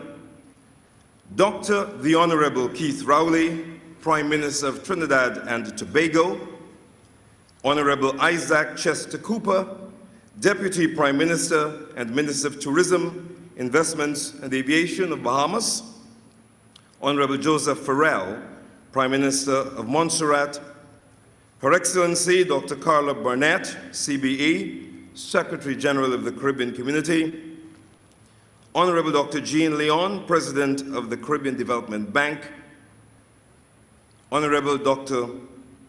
Dr. the Honorable Keith Rowley, Prime Minister of Trinidad and Tobago, Honorable Isaac Chester Cooper, Deputy Prime Minister and Minister of Tourism, Investments and Aviation of Bahamas, Honorable Joseph Farrell, Prime Minister of Montserrat, Her Excellency Dr. Carla Barnett, CBE, Secretary General of the Caribbean Community, Honorable Dr. Jean Leon, President of the Caribbean Development Bank, Honorable Dr.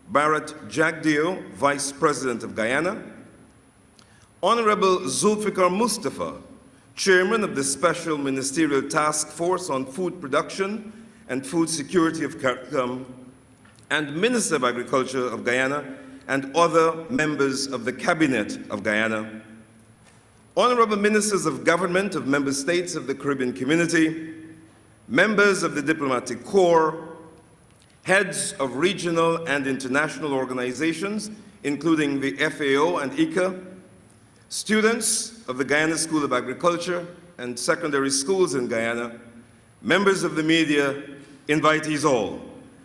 Barrett Jagdeo, Vice President of Guyana, Honorable Zulfikar Mustafa, Chairman of the Special Ministerial Task Force on Food Production and Food Security of CARICOM, and Minister of Agriculture of Guyana, and other members of the Cabinet of Guyana, Honorable Ministers of Government of Member States of the Caribbean Community, members of the Diplomatic Corps, heads of regional and international organizations, including the FAO and ICA, students of the Guyana School of Agriculture and secondary schools in Guyana, members of the media, invitees all.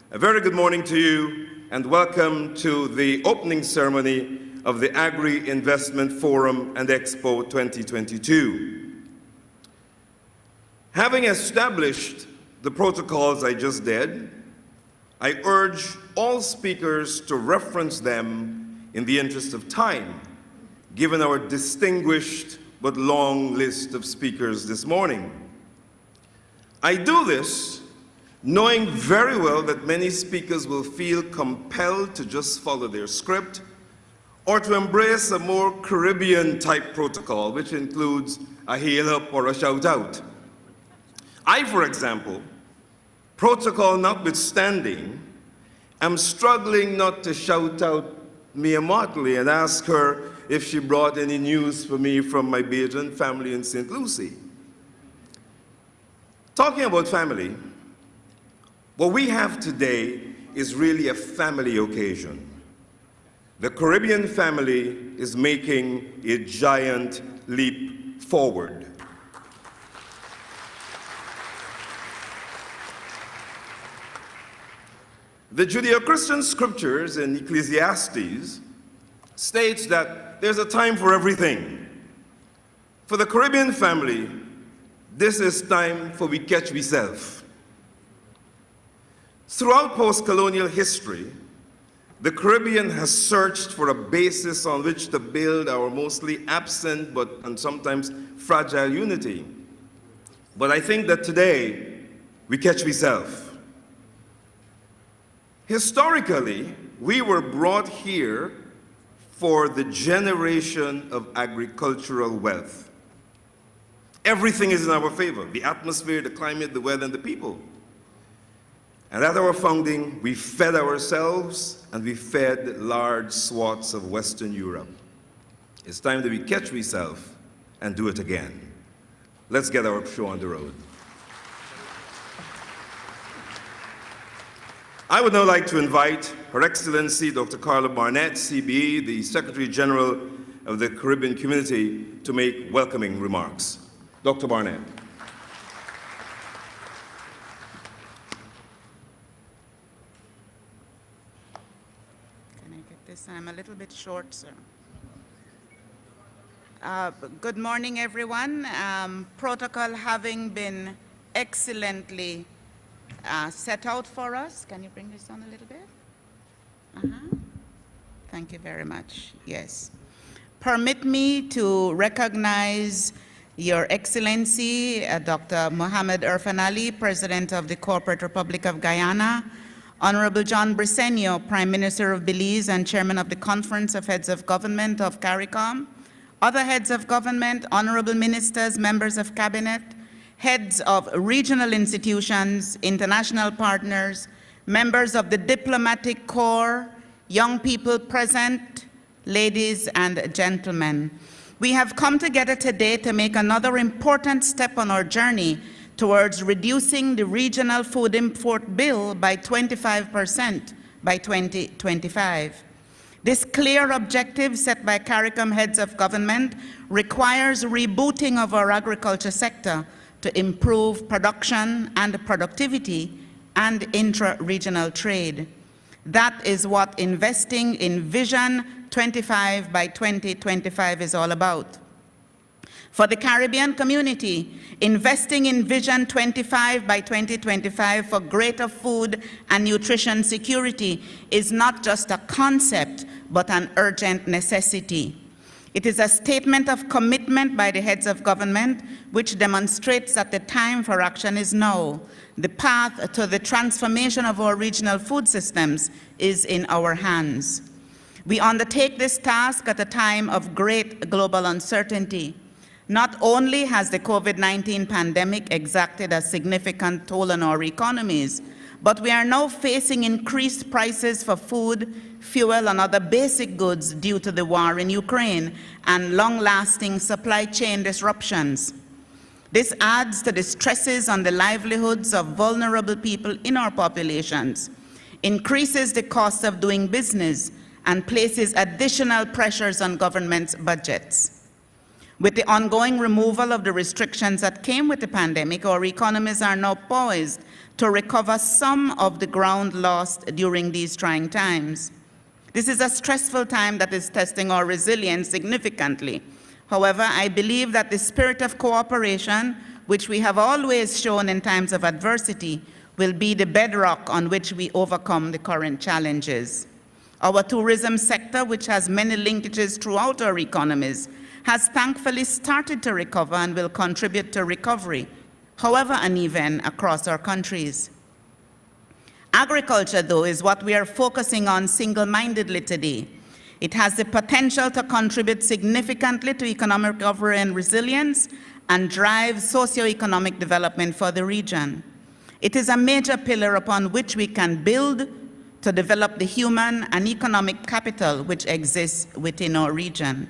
A very good morning to you and welcome to the opening ceremony of the Agri Investment Forum and Expo 2022. Having established the protocols I just did, I urge all speakers to reference them in the interest of time, given our distinguished but long list of speakers this morning. I do this knowing very well that many speakers will feel compelled to just follow their script or to embrace a more Caribbean-type protocol, which includes a hail up or a shout out. I, for example, protocol notwithstanding, am struggling not to shout out Mia Motley and ask her if she brought any news for me from my Bajan family in St. Lucie. Talking about family, what we have today is really a family occasion. The Caribbean family is making a giant leap forward. The Judeo-Christian scriptures in Ecclesiastes states that there's a time for everything. For the Caribbean family, this is time for we catch we self. Throughout post-colonial history, the Caribbean has searched for a basis on which to build our mostly absent and sometimes fragile unity. But I think that today, we catch we self. Historically, we were brought here for the generation of agricultural wealth. Everything is in our favor: the atmosphere, the climate, the weather, and the people. And at our founding, we fed ourselves and we fed large swaths of Western Europe. It's time that we catch ourselves and do it again. Let's get our show on the road. I would now like to invite Her Excellency Dr. Carla Barnett, CBE, the Secretary General of the Caribbean Community, to make welcoming remarks. Dr. Barnett. Can I get this? I'm a little bit short, sir. Good morning, everyone. Protocol having been excellently set out for us. Can you bring this on a little bit? Thank you very much. Yes. Permit me to recognize Your Excellency, Dr. Mohamed Irfan Ali, President of the Corporate Republic of Guyana, Honorable John Briceño, Prime Minister of Belize and Chairman of the Conference of Heads of Government of CARICOM, other heads of government, honorable ministers, members of cabinet, heads of regional institutions, international partners, members of the diplomatic corps, young people present, ladies and gentlemen. We have come together today to make another important step on our journey towards reducing the regional food import bill by 25% by 2025. This clear objective set by CARICOM heads of government requires rebooting of our agriculture sector to improve production and productivity and intra-regional trade. That is what investing in Vision 25 by 2025 is all about. For the Caribbean community, investing in Vision 25 by 2025 for greater food and nutrition security is not just a concept, but an urgent necessity. It is a statement of commitment by the heads of government, which demonstrates that the time for action is now. The path to the transformation of our regional food systems is in our hands. We undertake this task at a time of great global uncertainty. Not only has the COVID-19 pandemic exacted a significant toll on our economies, but we are now facing increased prices for food, fuel, and other basic goods due to the war in Ukraine and long-lasting supply chain disruptions. This adds to the stresses on the livelihoods of vulnerable people in our populations, increases the cost of doing business, and places additional pressures on government's budgets. With the ongoing removal of the restrictions that came with the pandemic, our economies are now poised to recover some of the ground lost during these trying times. This is a stressful time that is testing our resilience significantly. However, I believe that the spirit of cooperation, which we have always shown in times of adversity, will be the bedrock on which we overcome the current challenges. Our tourism sector, which has many linkages throughout our economies, has thankfully started to recover and will contribute to recovery, however uneven, across our countries. Agriculture, though, is what we are focusing on single-mindedly today. It has the potential to contribute significantly to economic recovery and resilience and drive socioeconomic development for the region. It is a major pillar upon which we can build to develop the human and economic capital which exists within our region.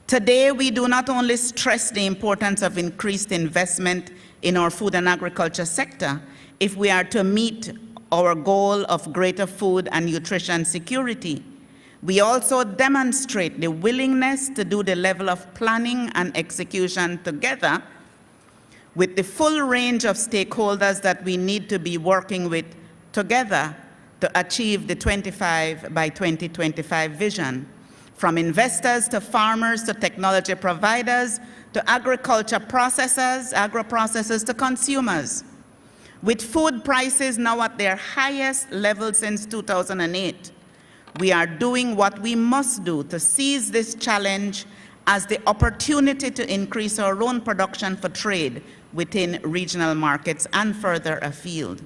Today, we do not only stress the importance of increased investment in our food and agriculture sector if we are to meet our goal of greater food and nutrition security. We also demonstrate the willingness to do the level of planning and execution together with the full range of stakeholders that we need to be working with together to achieve the 25 by 2025 vision. From investors to farmers to technology providers to agriculture processors, agro-processors to consumers. With food prices now at their highest level since 2008, we are doing what we must do to seize this challenge as the opportunity to increase our own production for trade within regional markets and further afield.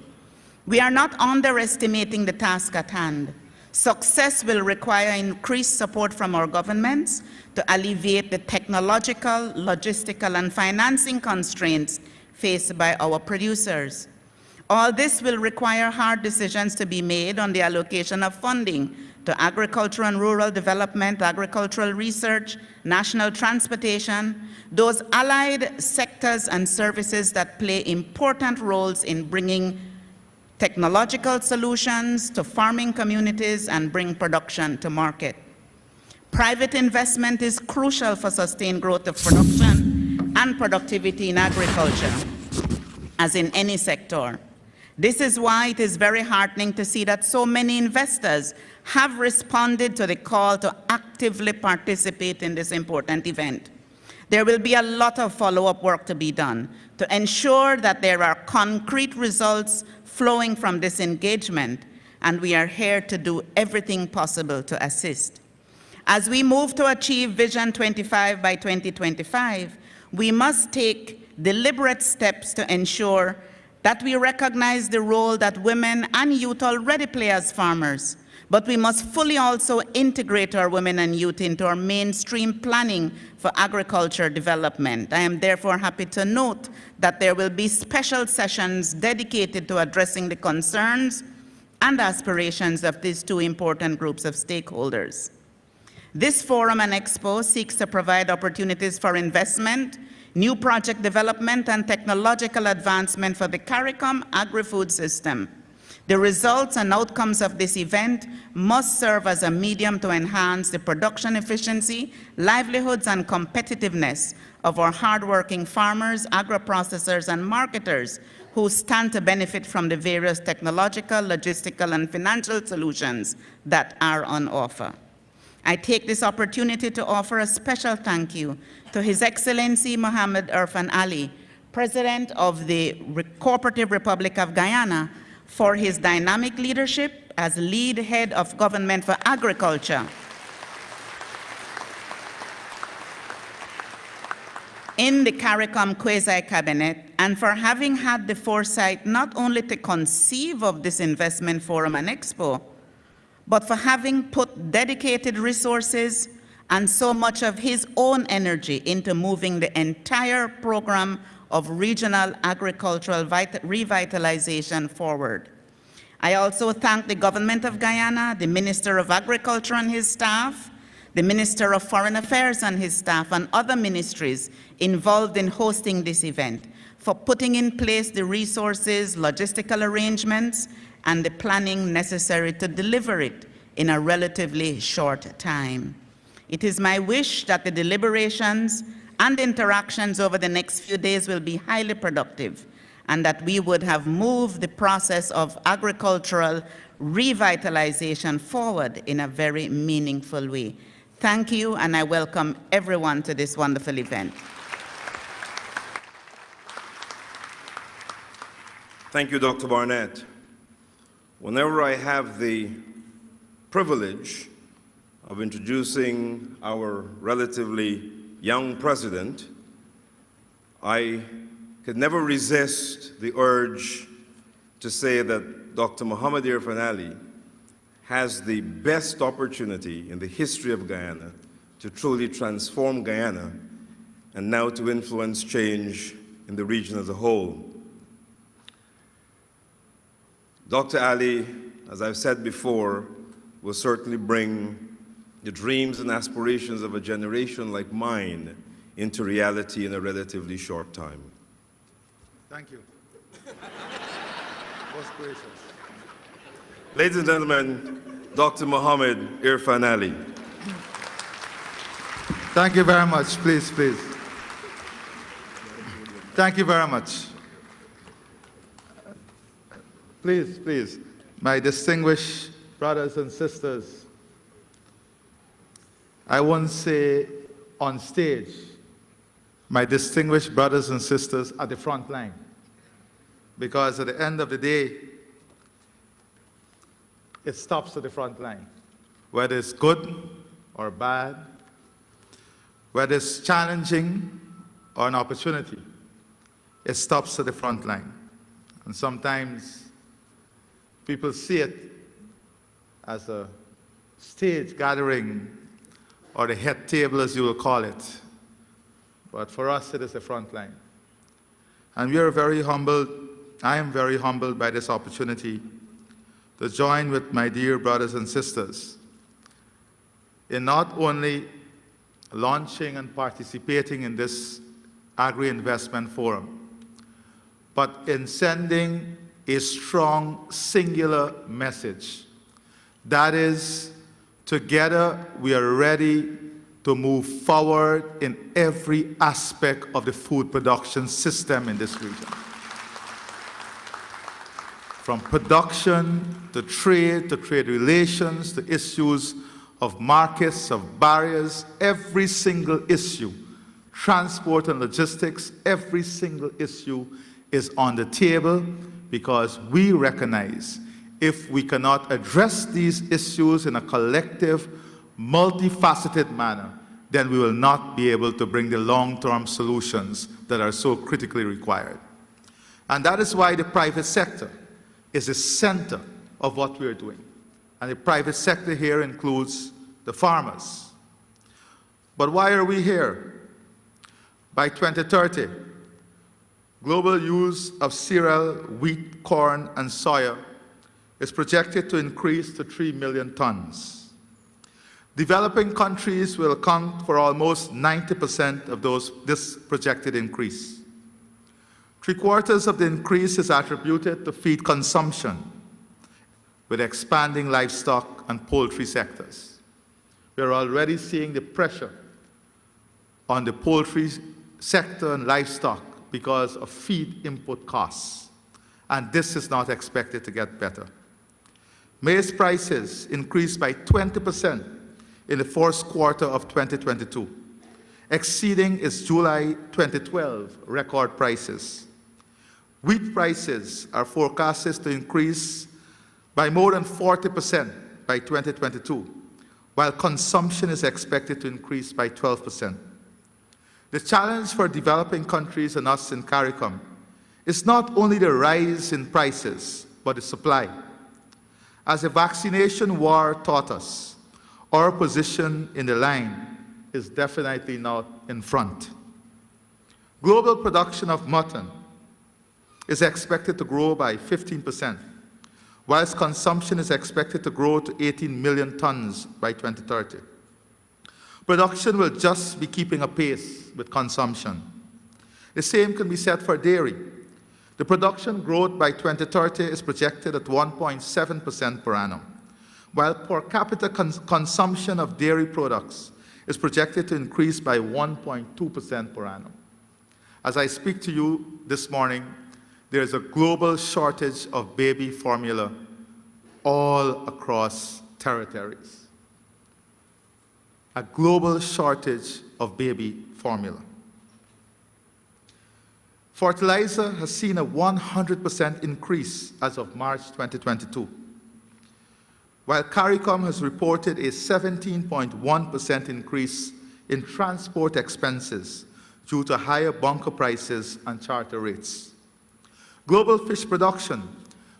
We are not underestimating the task at hand. Success will require increased support from our governments to alleviate the technological, logistical, and financing constraints faced by our producers. All this will require hard decisions to be made on the allocation of funding to agriculture and rural development, agricultural research, national transportation, those allied sectors and services that play important roles in bringing technological solutions to farming communities and bring production to market. Private investment is crucial for sustained growth of production and productivity in agriculture, as in any sector. This is why it is very heartening to see that so many investors have responded to the call to actively participate in this important event. There will be a lot of follow-up work to be done to ensure that there are concrete results flowing from this engagement, and we are here to do everything possible to assist. As we move to achieve Vision 25 by 2025, we must take deliberate steps to ensure that we recognize the role that women and youth already play as farmers, but we must fully also integrate our women and youth into our mainstream planning for agriculture development. I am therefore happy to note that there will be special sessions dedicated to addressing the concerns and aspirations of these two important groups of stakeholders. This forum and expo seeks to provide opportunities for investment, new project development, and technological advancement for the CARICOM agri-food system. The results and outcomes of this event must serve as a medium to enhance the production efficiency, livelihoods, and competitiveness of our hardworking farmers, agro-processors, and marketers who stand to benefit from the various technological, logistical, and financial solutions that are on offer. I take this opportunity to offer a special thank you to His Excellency Mohammed Irfan Ali, President of the Cooperative Republic of Guyana, for his dynamic leadership as lead head of government for agriculture. In the CARICOM quasi-cabinet, and for having had the foresight not only to conceive of this investment forum and expo, but for having put dedicated resources and so much of his own energy into moving the entire program of regional agricultural revitalization forward. I also thank the government of Guyana, the Minister of Agriculture and his staff, the Minister of Foreign Affairs and his staff, and other ministries involved in hosting this event for putting in place the resources, logistical arrangements, and the planning necessary to deliver it in a relatively short time. It is my wish that the deliberations and interactions over the next few days will be highly productive, and that we would have moved the process of agricultural revitalization forward in a very meaningful way. Thank you, and I welcome everyone to this wonderful event. Thank you, Dr. Barnett. Whenever I have the privilege of introducing our relatively young president, I could never resist the urge to say that Dr. Mohammed Irfan Ali has the best opportunity in the history of Guyana to truly transform Guyana and now to influence change in the region as a whole. Dr. Ali, as I've said before, will certainly bring the dreams and aspirations of a generation like mine into reality in a relatively short time. Thank you. Most gracious. Ladies and gentlemen, Dr. Mohammed Irfan Ali. Thank you very much. Please, please. Thank you very much. Please, please, my distinguished brothers and sisters, I won't say on stage, my distinguished brothers and sisters at the front line, because at the end of the day, it stops at the front line. Whether it's good or bad, whether it's challenging or an opportunity, it stops at the front line. And sometimes people see it as a stage gathering or the head table, as you will call it. But for us, it is the front line. And we are very humbled, I am very humbled by this opportunity to join with my dear brothers and sisters in not only launching and participating in this Agri-Investment Forum, but in sending a strong, singular message. That is, together we are ready to move forward in every aspect of the food production system in this region. from production to trade relations, to issues of markets, of barriers, every single issue, transport and logistics, every single issue is on the table because we recognize if we cannot address these issues in a collective, multifaceted manner, then we will not be able to bring the long-term solutions that are so critically required. And that is why the private sector is the center of what we are doing. And the private sector here includes the farmers. But why are we here? By 2030, global use of cereal, wheat, corn, and soya is projected to increase to 3 million tons. Developing countries will account for almost 90% of this projected increase. 3/4 of the increase is attributed to feed consumption, with expanding livestock and poultry sectors. We are already seeing the pressure on the poultry sector and livestock because of feed input costs, and this is not expected to get better. Maize prices increased by 20% in the first quarter of 2022, exceeding its July 2012 record prices. Wheat prices are forecasted to increase by more than 40% by 2022, while consumption is expected to increase by 12%. The challenge for developing countries and us in CARICOM is not only the rise in prices, but the supply. As the vaccination war taught us, our position in the line is definitely not in front. Global production of mutton is expected to grow by 15%, whilst consumption is expected to grow to 18 million tons by 2030. Production will just be keeping a pace with consumption. The same can be said for dairy. The production growth by 2030 is projected at 1.7% per annum, while per capita consumption of dairy products is projected to increase by 1.2% per annum. As I speak to you this morning, there is a global shortage of baby formula all across territories. A global shortage of baby formula. Fertilizer has seen a 100% increase as of March 2022, while CARICOM has reported a 17.1% increase in transport expenses due to higher bunker prices and charter rates. Global fish production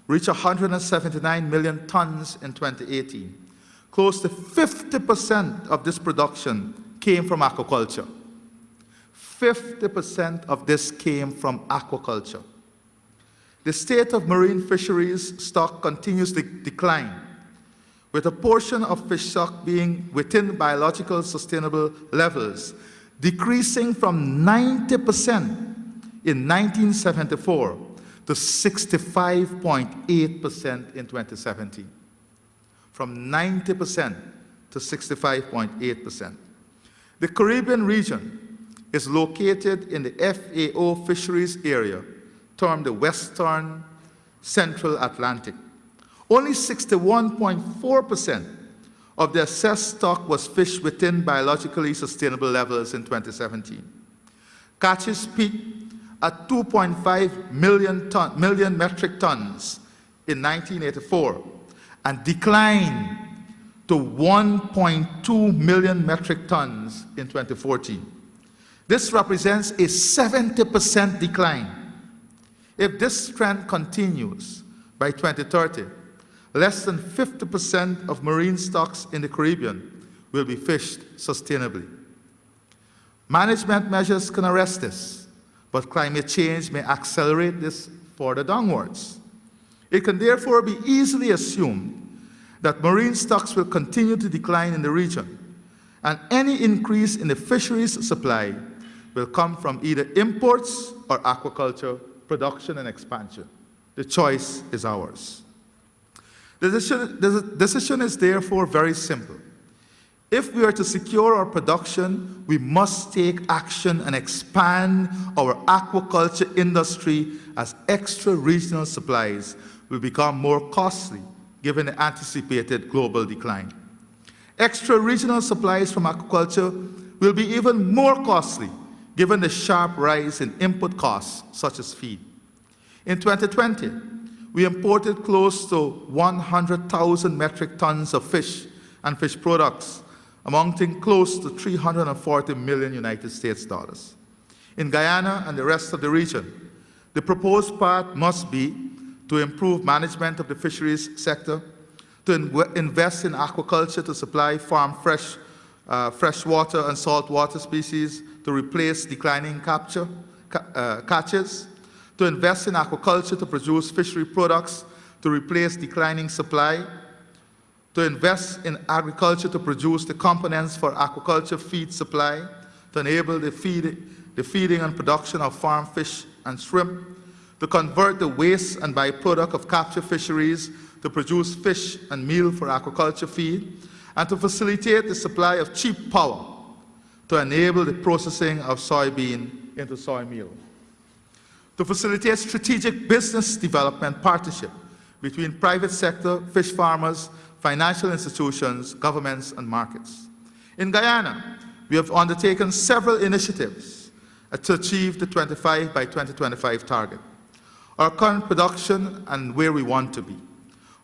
reached 179 million tons in 2018. Close to 50% of this production came from aquaculture. 50% of this came from aquaculture. The state of marine fisheries stock continues to decline, with a portion of fish stock being within biological sustainable levels, decreasing from 90% in 1974 to 65.8% in 2017. From 90% to 65.8%. The Caribbean region is located in the FAO fisheries area, termed the Western Central Atlantic. Only 61.4% of the assessed stock was fished within biologically sustainable levels in 2017. Catches peaked at 2.5 million metric tons in 1984 and declined to 1.2 million metric tons in 2014. This represents a 70% decline. If this trend continues by 2030, less than 50% of marine stocks in the Caribbean will be fished sustainably. Management measures can arrest this, but climate change may accelerate this further downwards. It can therefore be easily assumed that marine stocks will continue to decline in the region, and any increase in the fisheries supply will come from either imports or aquaculture production and expansion. The choice is ours. The decision is therefore very simple. If we are to secure our production, we must take action and expand our aquaculture industry as extra-regional supplies will become more costly given the anticipated global decline. Extra-regional supplies from aquaculture will be even more costly given the sharp rise in input costs such as feed. In 2020, we imported close to 100,000 metric tons of fish and fish products, amounting close to 340 million United States dollars. In Guyana and the rest of the region, the proposed path must be to improve management of the fisheries sector, to invest in aquaculture to supply farm freshwater and saltwater species to replace declining catches, to invest in aquaculture to produce fishery products to replace declining supply, to invest in agriculture to produce the components for aquaculture feed supply, to enable the feeding and production of farm fish and shrimp, to convert the waste and byproduct of capture fisheries to produce fish and meal for aquaculture feed, and to facilitate the supply of cheap power to enable the processing of soybean into soy meal. To facilitate strategic business development partnership between private sector, fish farmers, financial institutions, governments, and markets. In Guyana, we have undertaken several initiatives to achieve the 25 by 2025 target. Our current production and where we want to be.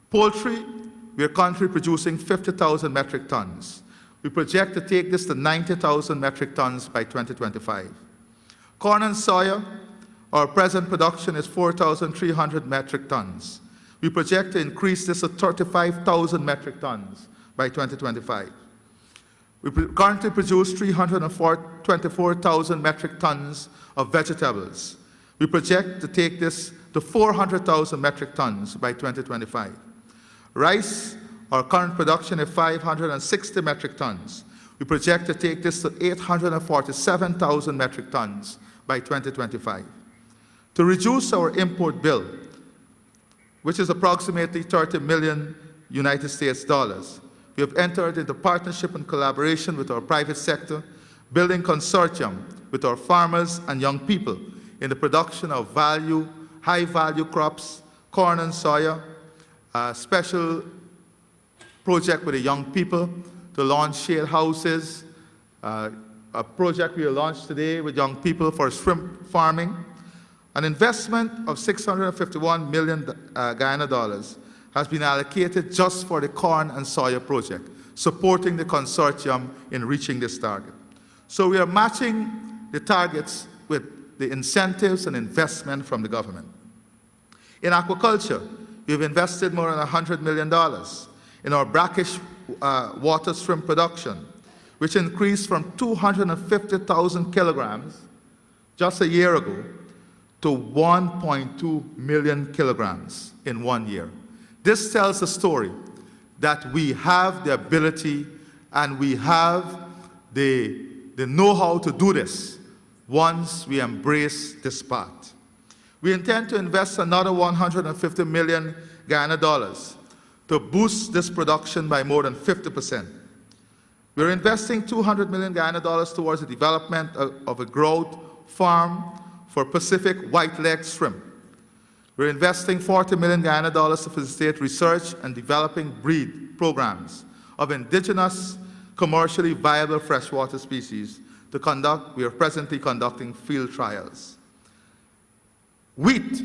Poultry, we are currently producing 50,000 metric tons. We project to take this to 90,000 metric tons by 2025. Corn and soya, our present production is 4,300 metric tons. We project to increase this to 35,000 metric tons by 2025. We currently produce 324,000 metric tons of vegetables. We project to take this to 400,000 metric tons by 2025. Rice, our current production is 560 metric tons. We project to take this to 847,000 metric tons by 2025. To reduce our import bill, which is approximately 30 million United States dollars, we have entered into partnership and collaboration with our private sector, building consortium with our farmers and young people in the production of high-value crops, corn and soya, a special project with the young people to launch shade houses, a project we will launch today with young people for shrimp farming. An investment of 651 million Guyana dollars has been allocated just for the corn and soya project, supporting the consortium in reaching this target. So we are matching the targets with the incentives and investment from the government. In aquaculture, we've invested more than $100 million in our brackish water shrimp production, which increased from 250,000 kilograms just a year ago to 1.2 million kilograms in 1 year. This tells a story that we have the ability and we have the know-how to do this once we embrace this path. We intend to invest another 150 million Guyana dollars to boost this production by more than 50%. We're investing 200 million Guyana dollars towards the development of a growth farm for Pacific white-legged shrimp. We're investing 40 million Guyana dollars to facilitate research and developing breed programs of indigenous, commercially viable freshwater species to conduct. We are presently conducting field trials. Wheat,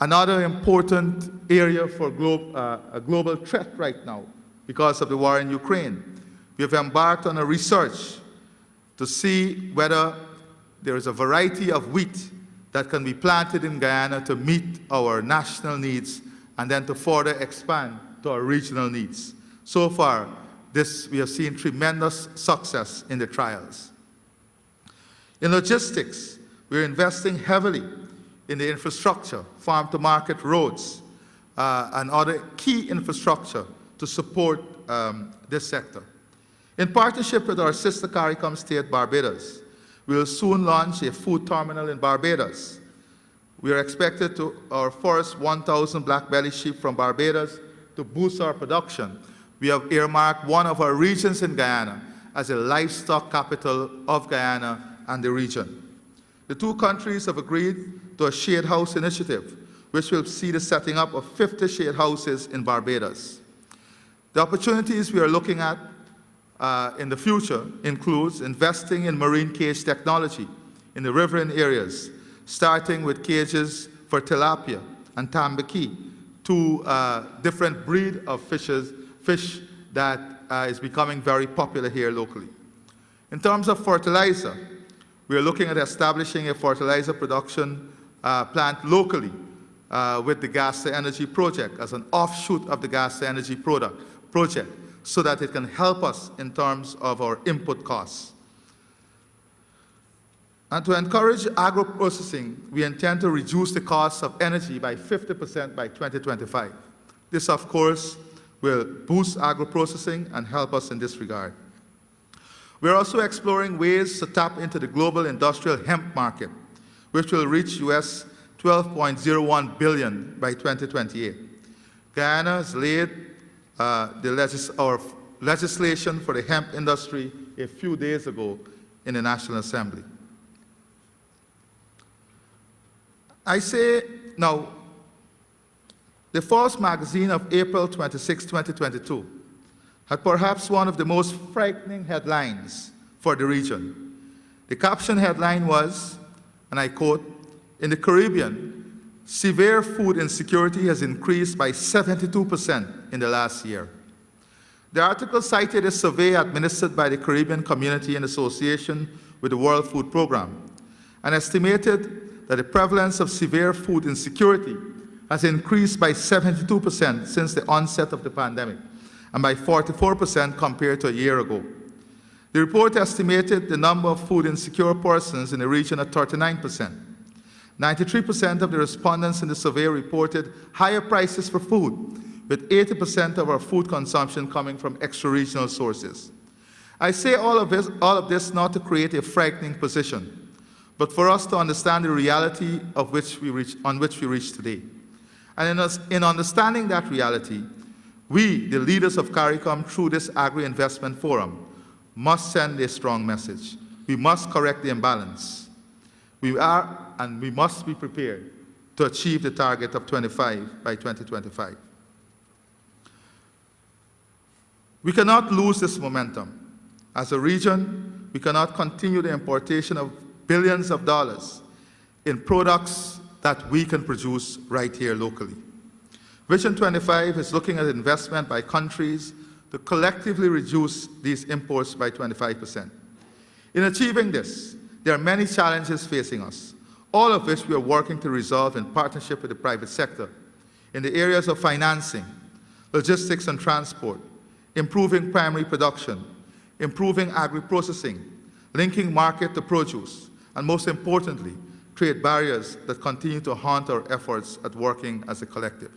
another important area for a global threat right now because of the war in Ukraine. We have embarked on a research to see whether there is a variety of wheat that can be planted in Guyana to meet our national needs and then to further expand to our regional needs. So far, we have seen tremendous success in the trials. In logistics, we're investing heavily in the infrastructure, farm-to-market roads, and other key infrastructure to support this sector. In partnership with our sister CARICOM state, Barbados, we will soon launch a food terminal in Barbados. We are expected to our first 1,000 black belly sheep from Barbados to boost our production. We have earmarked one of our regions in Guyana as a livestock capital of Guyana and the region. The two countries have agreed to a shade house initiative which will see the setting up of 50 shade houses in Barbados. The opportunities we are looking at in the future includes investing in marine cage technology in the riverine areas, starting with cages for tilapia and tambaqui, two different breed of fish that is becoming very popular here locally. In terms of fertilizer, we are looking at establishing a fertilizer production plant locally with the gas-to-energy project as an offshoot of the gas-to-energy project so that it can help us in terms of our input costs. And to encourage agro-processing, we intend to reduce the cost of energy by 50% by 2025. This, of course, will boost agro-processing and help us in this regard. We are also exploring ways to tap into the global industrial hemp market, which will reach US $12.01 billion by 2028. Guyana has laid our legislation for the hemp industry a few days ago in the National Assembly. I say now, the Forbes magazine of April 26, 2022 had perhaps one of the most frightening headlines for the region. The caption headline was, and I quote, "In the Caribbean, severe food insecurity has increased by 72% in the last year." The article cited a survey administered by the Caribbean Community in association with the World Food Programme and estimated that the prevalence of severe food insecurity has increased by 72% since the onset of the pandemic and by 44% compared to a year ago. The report estimated the number of food insecure persons in the region at 39%. 93% of the respondents in the survey reported higher prices for food, with 80% of our food consumption coming from extra-regional sources. I say all of this not to create a frightening position, but for us to understand the reality on which we reach today. And in understanding that reality, we, the leaders of CARICOM, through this Agri-Investment Forum, must send a strong message. We must correct the imbalance. We are and we must be prepared to achieve the target of 25 by 2025. We cannot lose this momentum. As a region, we cannot continue the importation of billions of dollars in products that we can produce right here locally. Vision 25 is looking at investment by countries to collectively reduce these imports by 25%. In achieving this, there are many challenges facing us, all of which we are working to resolve in partnership with the private sector in the areas of financing, logistics and transport, improving primary production, improving agri-processing, linking market to produce, and most importantly, create barriers that continue to haunt our efforts at working as a collective.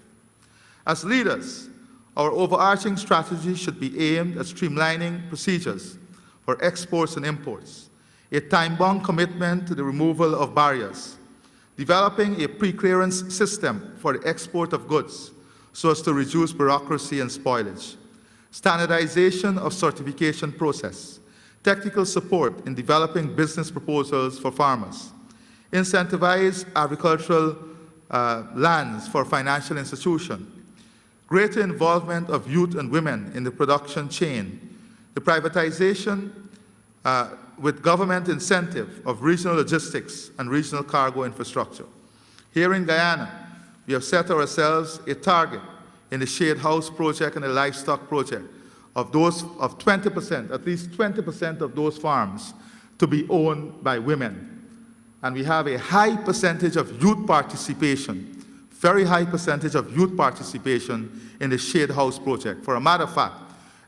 As leaders, our overarching strategy should be aimed at streamlining procedures for exports and imports, a time-bound commitment to the removal of barriers, developing a pre-clearance system for the export of goods so as to reduce bureaucracy and spoilage, standardization of certification process, technical support in developing business proposals for farmers, incentivize agricultural lands for financial institutions, greater involvement of youth and women in the production chain, the privatization with government incentive of regional logistics and regional cargo infrastructure. Here in Guyana, we have set ourselves a target in the Shade House project and the Livestock project of 20%, at least 20% of those farms to be owned by women. And we have a high percentage of youth participation, very high percentage of youth participation in the Shade House project. For a matter of fact,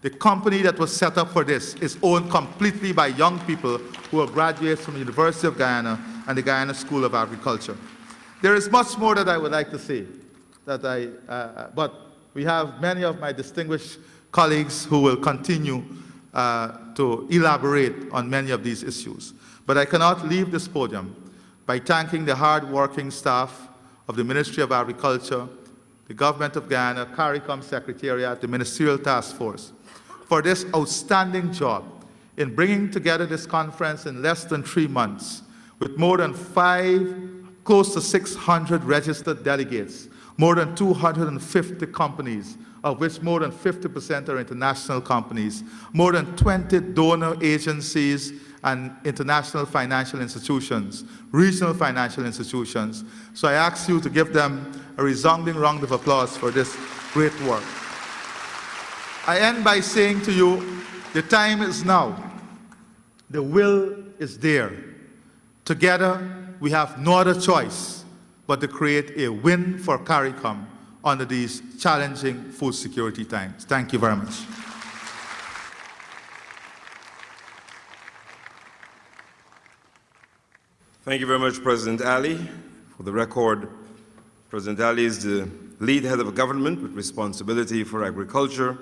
the company that was set up for this is owned completely by young people who are graduates from the University of Guyana and the Guyana School of Agriculture. There is much more that I would like to say, but we have many of my distinguished colleagues who will continue to elaborate on many of these issues. But I cannot leave this podium by thanking the hard-working staff of the Ministry of Agriculture, the Government of Guyana, CARICOM Secretariat, the Ministerial Task Force, for this outstanding job in bringing together this conference in less than 3 months with more than 5 close to 600 registered delegates, more than 250 companies, of which more than 50% are international companies, more than 20 donor agencies and international financial institutions, regional financial institutions. So I ask you to give them a resounding round of applause for this great work. I end by saying to you, the time is now. The will is there. Together, we have no other choice but to create a win for CARICOM under these challenging food security times. Thank you very much. Thank you very much, President Ali. For the record, President Ali is the lead head of a government with responsibility for agriculture,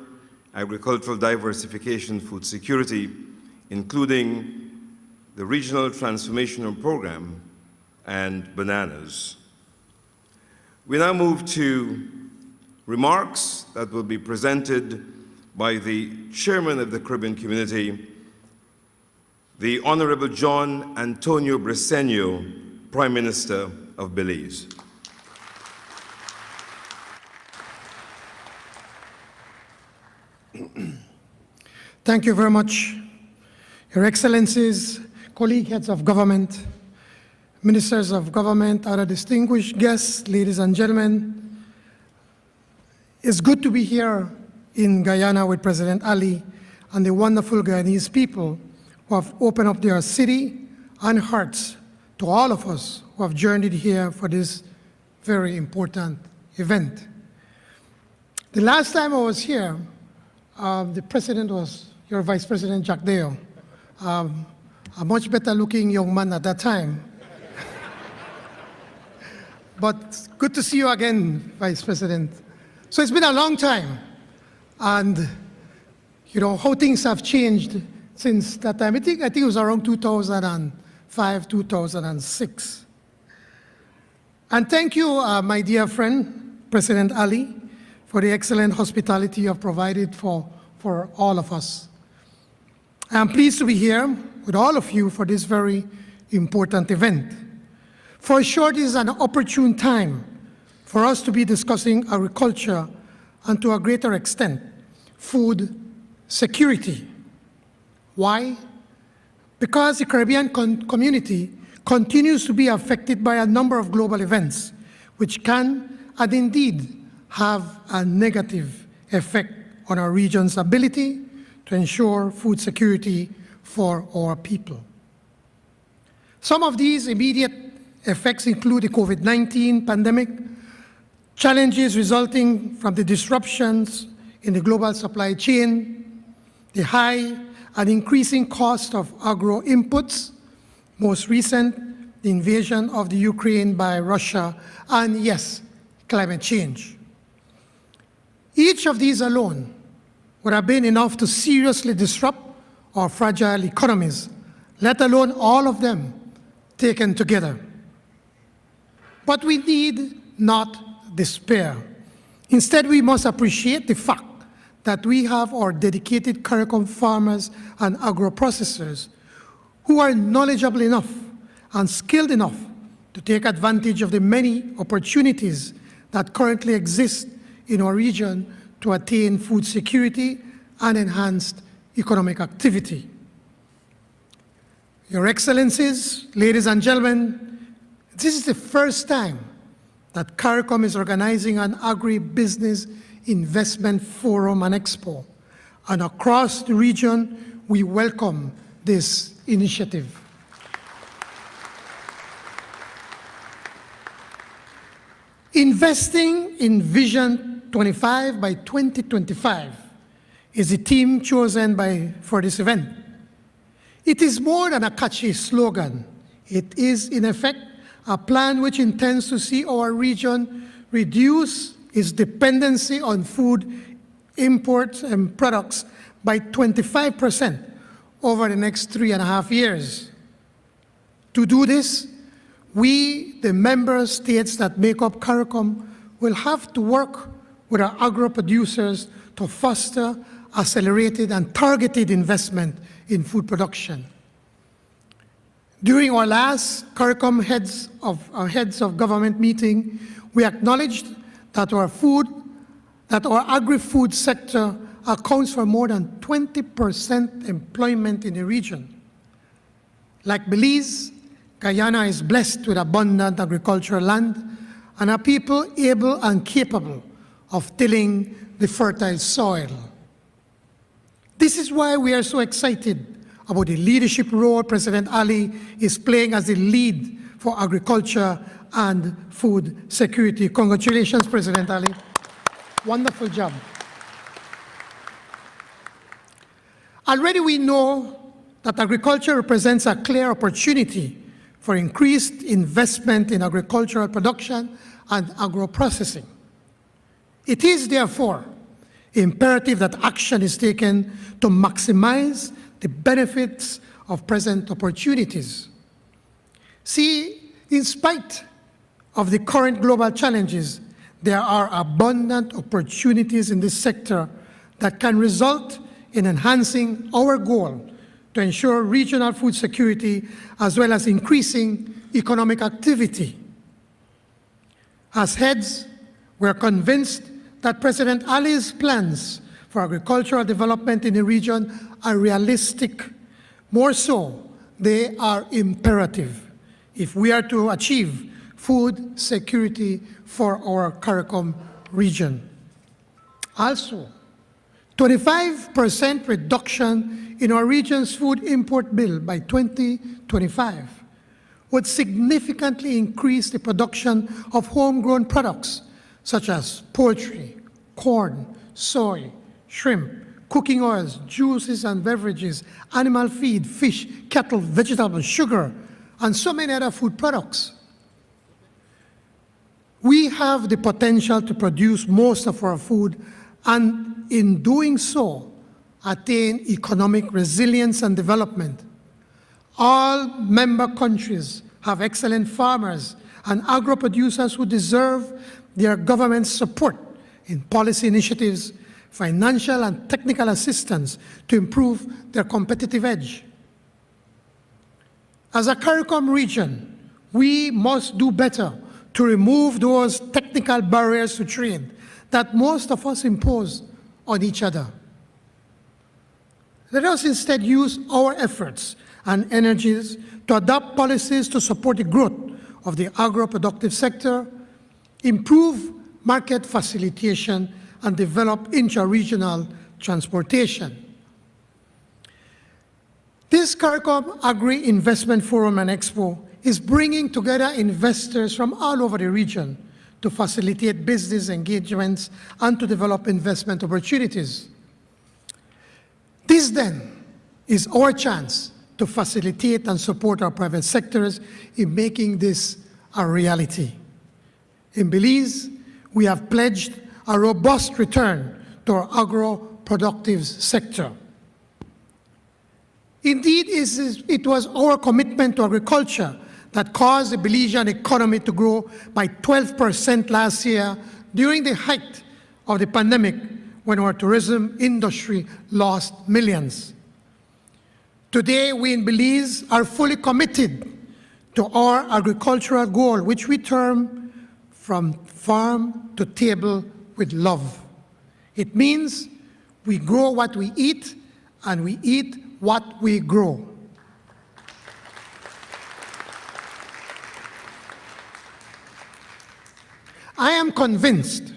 agricultural diversification, food security, including the Regional Transformational Program and bananas. We now move to remarks that will be presented by the Chairman of the Caribbean Community, the Honorable John Antonio Briceño, Prime Minister of Belize. Thank you very much, Your Excellencies, colleague heads of government, ministers of government, other distinguished guests, ladies and gentlemen. It's good to be here in Guyana with President Ali and the wonderful Guyanese people who have opened up their city and hearts to all of us who have journeyed here for this very important event. The last time I was here, the president was your Vice President Jack Dale, a much better looking young man at that time. But good to see you again, Vice President. So it's been a long time, and you know how things have changed since that time. I think it was around 2005, 2006. And thank you, my dear friend, President Ali, for the excellent hospitality you have provided for all of us. I am pleased to be here with all of you for this very important event. For sure, this is an opportune time for us to be discussing agriculture and, to a greater extent, food security. Why? Because the Caribbean community continues to be affected by a number of global events, which can and indeed have a negative effect on our region's ability to ensure food security for our people. Some of these immediate effects include the COVID-19 pandemic, challenges resulting from the disruptions in the global supply chain, the high and increasing cost of agro inputs, most recent, the invasion of the Ukraine by Russia, and yes, climate change. Each of these alone would have been enough to seriously disrupt our fragile economies, let alone all of them taken together. But we need not despair. Instead, we must appreciate the fact that we have our dedicated CARICOM farmers and agro-processors who are knowledgeable enough and skilled enough to take advantage of the many opportunities that currently exist in our region to attain food security and enhanced economic activity. Your Excellencies, ladies and gentlemen, this is the first time that CARICOM is organizing an agri-business investment forum and expo. And across the region, we welcome this initiative. Investing in Vision 25 by 2025 is the theme chosen for this event. It is more than a catchy slogan. It is, in effect, a plan which intends to see our region reduce its dependency on food imports and products by 25% over the next 3.5 years. To do this, we, the member states that make up CARICOM, will have to work with our agro-producers to foster accelerated and targeted investment in food production. During our last CARICOM heads of government meeting, we acknowledged that our agri-food sector accounts for more than 20% employment in the region. Like Belize, Guyana is blessed with abundant agricultural land and a people able and capable of tilling the fertile soil. This is why we are so excited about the leadership role President Ali is playing as the lead for agriculture and food security. Congratulations, President Ali. Wonderful job. Already we know that agriculture represents a clear opportunity for increased investment in agricultural production and agro-processing. It is therefore imperative that action is taken to maximize the benefits of present opportunities. See, in spite of the current global challenges, there are abundant opportunities in this sector that can result in enhancing our goal to ensure regional food security as well as increasing economic activity. As heads, we are convinced that President Ali's plans for agricultural development in the region are realistic. More so, they are imperative if we are to achieve food security for our CARICOM region. Also, 25% reduction in our region's food import bill by 2025 would significantly increase the production of homegrown products such as poultry, corn, soy, shrimp, cooking oils, juices and beverages, animal feed, fish, cattle, vegetables, sugar, and so many other food products. We have the potential to produce most of our food and in doing so, attain economic resilience and development. All member countries have excellent farmers and agro-producers who deserve their government's support in policy initiatives, financial and technical assistance to improve their competitive edge. As a CARICOM region, we must do better to remove those technical barriers to trade that most of us impose on each other. Let us instead use our efforts and energies to adopt policies to support the growth of the agro-productive sector, improve market facilitation, and develop intra-regional transportation. This CARICOM Agri Investment Forum and Expo is bringing together investors from all over the region to facilitate business engagements and to develop investment opportunities. This then is our chance to facilitate and support our private sectors in making this a reality. In Belize, we have pledged a robust return to our agro-productive sector. Indeed, it was our commitment to agriculture that caused the Belizean economy to grow by 12% last year during the height of the pandemic when our tourism industry lost millions. Today, we in Belize are fully committed to our agricultural goal, which we term from farm to table with love. It means we grow what we eat and we eat what we grow. I am convinced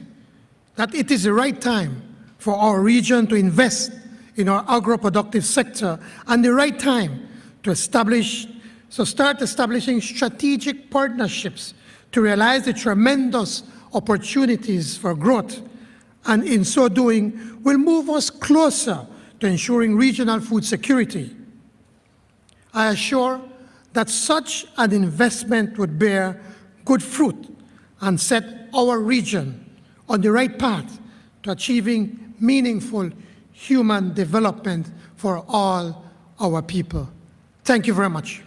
that it is the right time for our region to invest in our agro-productive sector and the right time to start establishing strategic partnerships to realize the tremendous opportunities for growth, and in so doing will move us closer to ensuring regional food security. I assure that such an investment would bear good fruit and set our region on the right path to achieving meaningful human development for all our people. Thank you very much.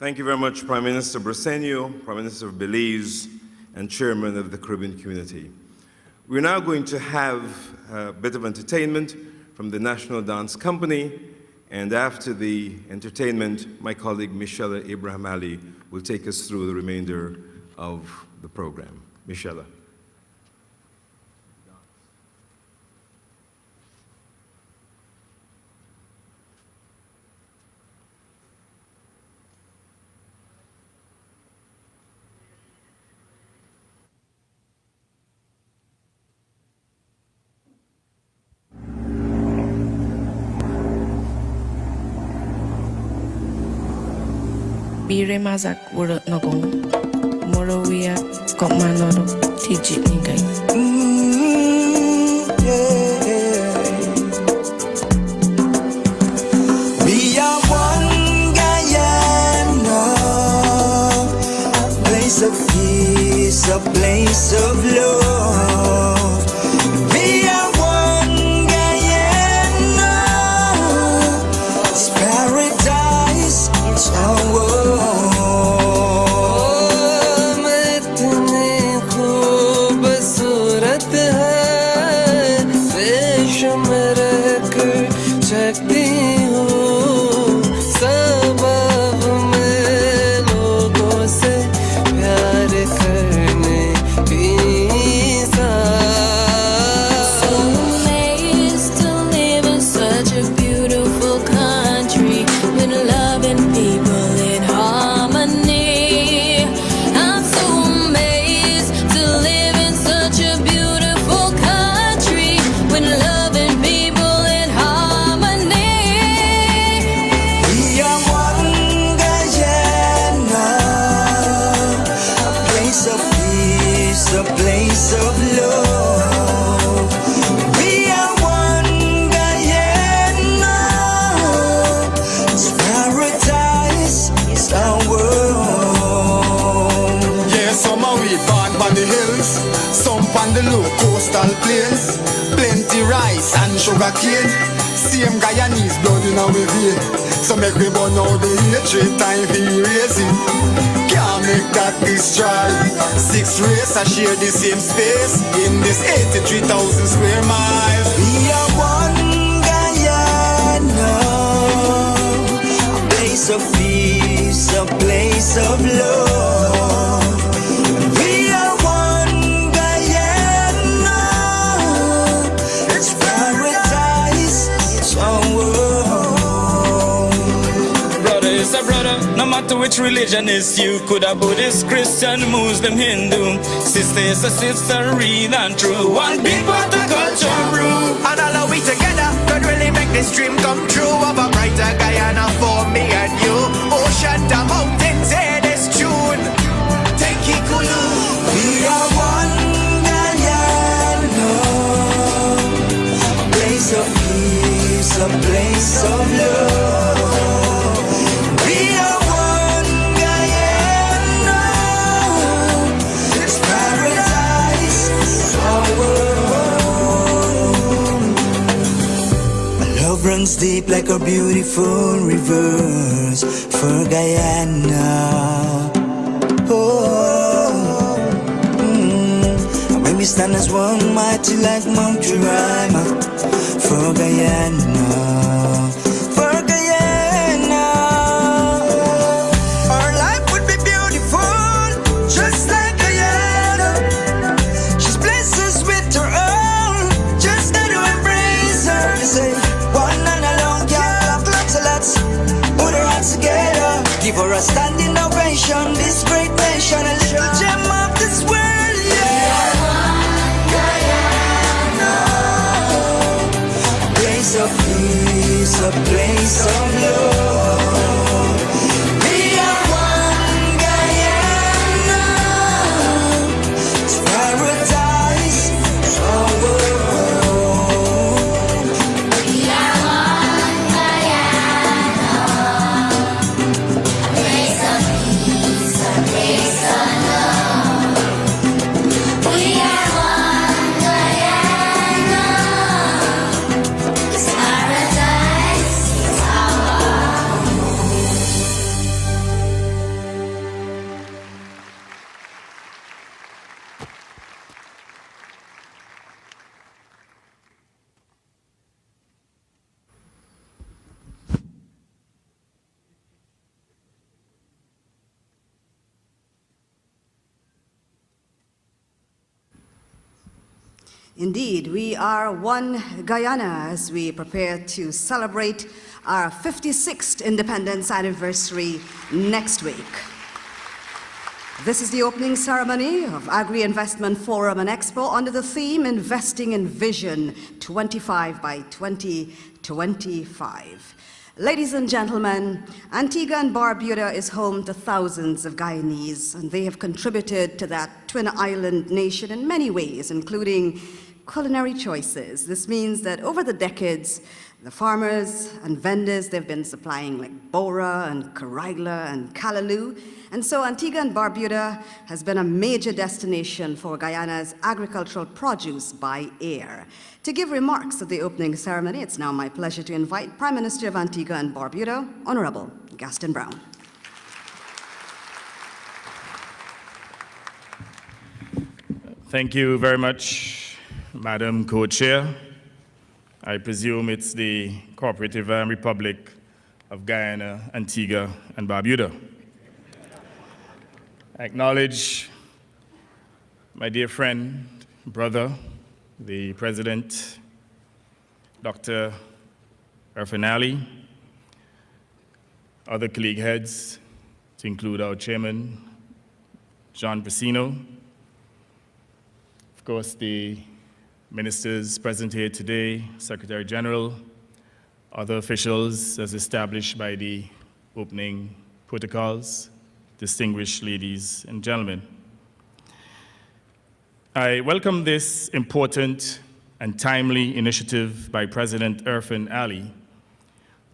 Thank you very much, Prime Minister Briceño, Prime Minister of Belize, and Chairman of the Caribbean Community. We're now going to have a bit of entertainment from the National Dance Company, and after the entertainment, my colleague Michelle Abraham Ali will take us through the remainder of the program. Michelle. Bire mazak wurut nogong Morovia Kopmanoro Tijit Ningai. We are one Guyana, place of peace, a place of love. We are one Guyana, it's paradise, it's our world. Plains, plenty rice and sugar cane. Same Guyanese blood in our vein. So make we burn out the hatred, time for erasing. Can't make that destroy. 6 races I share the same space in this 83,000 square miles. We are one Guyana, a place of peace, a place of love. No matter which religion is you, could a Buddhist, Christian, Muslim, Hindu. Sister is a sister, real and true. One big part of culture brew. And all of we together could really make this dream come true of a brighter Guyana for me and you. Ocean to mountains, hear this tune. Take it cool. We are one Guyana, a place of peace, a place of love. Runs deep like a beautiful rivers for Guyana. Oh, and when we stand as one, mighty like Montserrat for Guyana, for Guyana. Our life would be beautiful, just like Guyana. She's blessed us with her own, just got to embrace her. Say, together, give her a standing ovation. This great nation, a little gem of this world, yeah. Guyana, a place of peace, a place of love. We are one Guyana, it's paradise, it's our world. We are one Guyana, a place of peace, a place of love. We are one Guyana, it's paradise, it's our Indeed, we are one Guyana as we prepare to celebrate our 56th independence anniversary next week. This is the opening ceremony of Agri Investment Forum and Expo under the theme Investing in Vision 25 by 2025. Ladies and gentlemen, Antigua and Barbuda is home to thousands of Guyanese, and they have contributed to that twin island nation in many ways, including culinary choices. This means that over the decades, the farmers and vendors, they've been supplying like Bora and Karigla and Callaloo. And so Antigua and Barbuda has been a major destination for Guyana's agricultural produce by air. To give remarks at the opening ceremony, it's now my pleasure to invite Prime Minister of Antigua and Barbuda, Honorable Gaston Brown. Thank you very much, Madam Co-Chair. I presume it's the Cooperative Republic of Guyana, Antigua, and Barbuda. I acknowledge my dear friend, brother, the President, Dr. Irfan Ali, other colleague heads, to include our chairman, John Brasino, of course, the ministers present here today, Secretary General, other officials as established by the opening protocols, distinguished ladies and gentlemen. I welcome this important and timely initiative by President Irfan Ali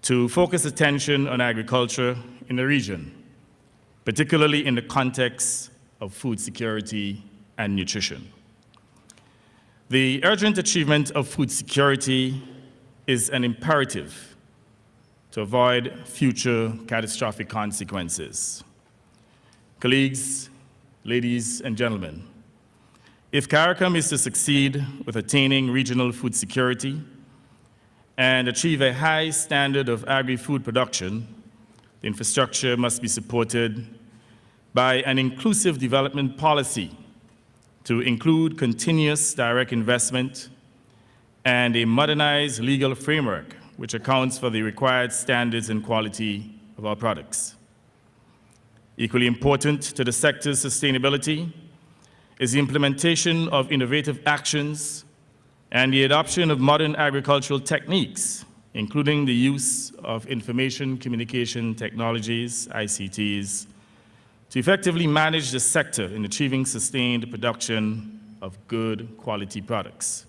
to focus attention on agriculture in the region, particularly in the context of food security and nutrition. The urgent achievement of food security is an imperative to avoid future catastrophic consequences. Colleagues, ladies and gentlemen, if CARICOM is to succeed with attaining regional food security and achieve a high standard of agri-food production, the infrastructure must be supported by an inclusive development policy to include continuous direct investment and a modernized legal framework which accounts for the required standards and quality of our products. Equally important to the sector's sustainability is the implementation of innovative actions and the adoption of modern agricultural techniques, including the use of information communication technologies, ICTs, to effectively manage the sector in achieving sustained production of good quality products.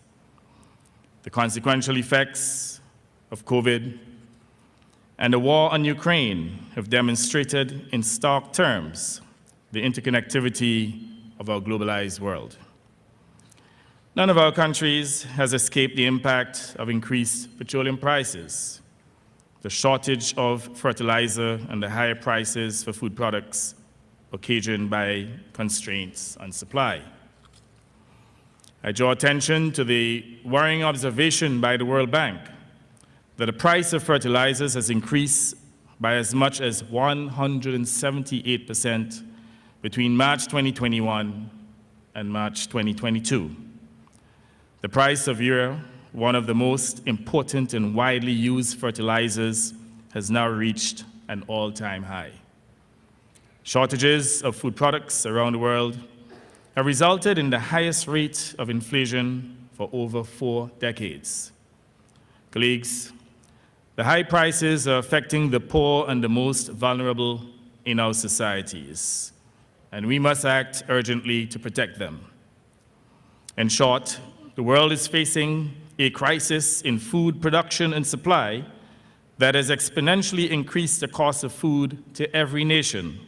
The consequential effects of COVID and the war on Ukraine have demonstrated in stark terms the interconnectivity of our globalized world. None of our countries has escaped the impact of increased petroleum prices, the shortage of fertilizer, and the higher prices for food products occasioned by constraints on supply. I draw attention to the worrying observation by the World Bank that the price of fertilizers has increased by as much as 178% between March 2021 and March 2022. The price of urea, one of the most important and widely used fertilizers, has now reached an all-time high. Shortages of food products around the world have resulted in the highest rate of inflation for over 4 decades. Colleagues, the high prices are affecting the poor and the most vulnerable in our societies, and we must act urgently to protect them. In short, the world is facing a crisis in food production and supply that has exponentially increased the cost of food to every nation,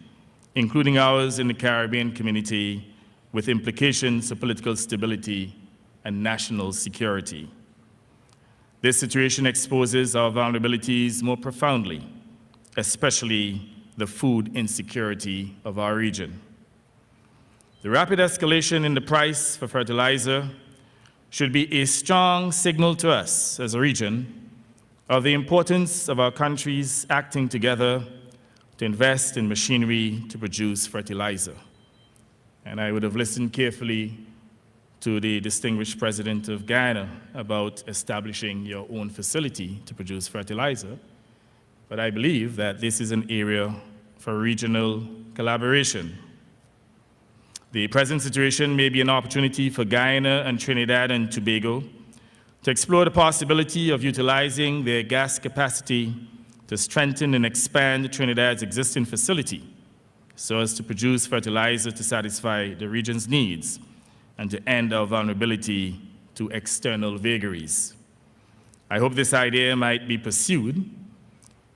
including ours in the Caribbean community, with implications for political stability and national security. This situation exposes our vulnerabilities more profoundly, especially the food insecurity of our region. The rapid escalation in the price for fertilizer should be a strong signal to us as a region of the importance of our countries acting together to invest in machinery to produce fertilizer. And I would have listened carefully to the distinguished president of Guyana about establishing your own facility to produce fertilizer, but I believe that this is an area for regional collaboration. The present situation may be an opportunity for Guyana and Trinidad and Tobago to explore the possibility of utilizing their gas capacity to strengthen and expand Trinidad's existing facility so as to produce fertilizer to satisfy the region's needs and to end our vulnerability to external vagaries. I hope this idea might be pursued,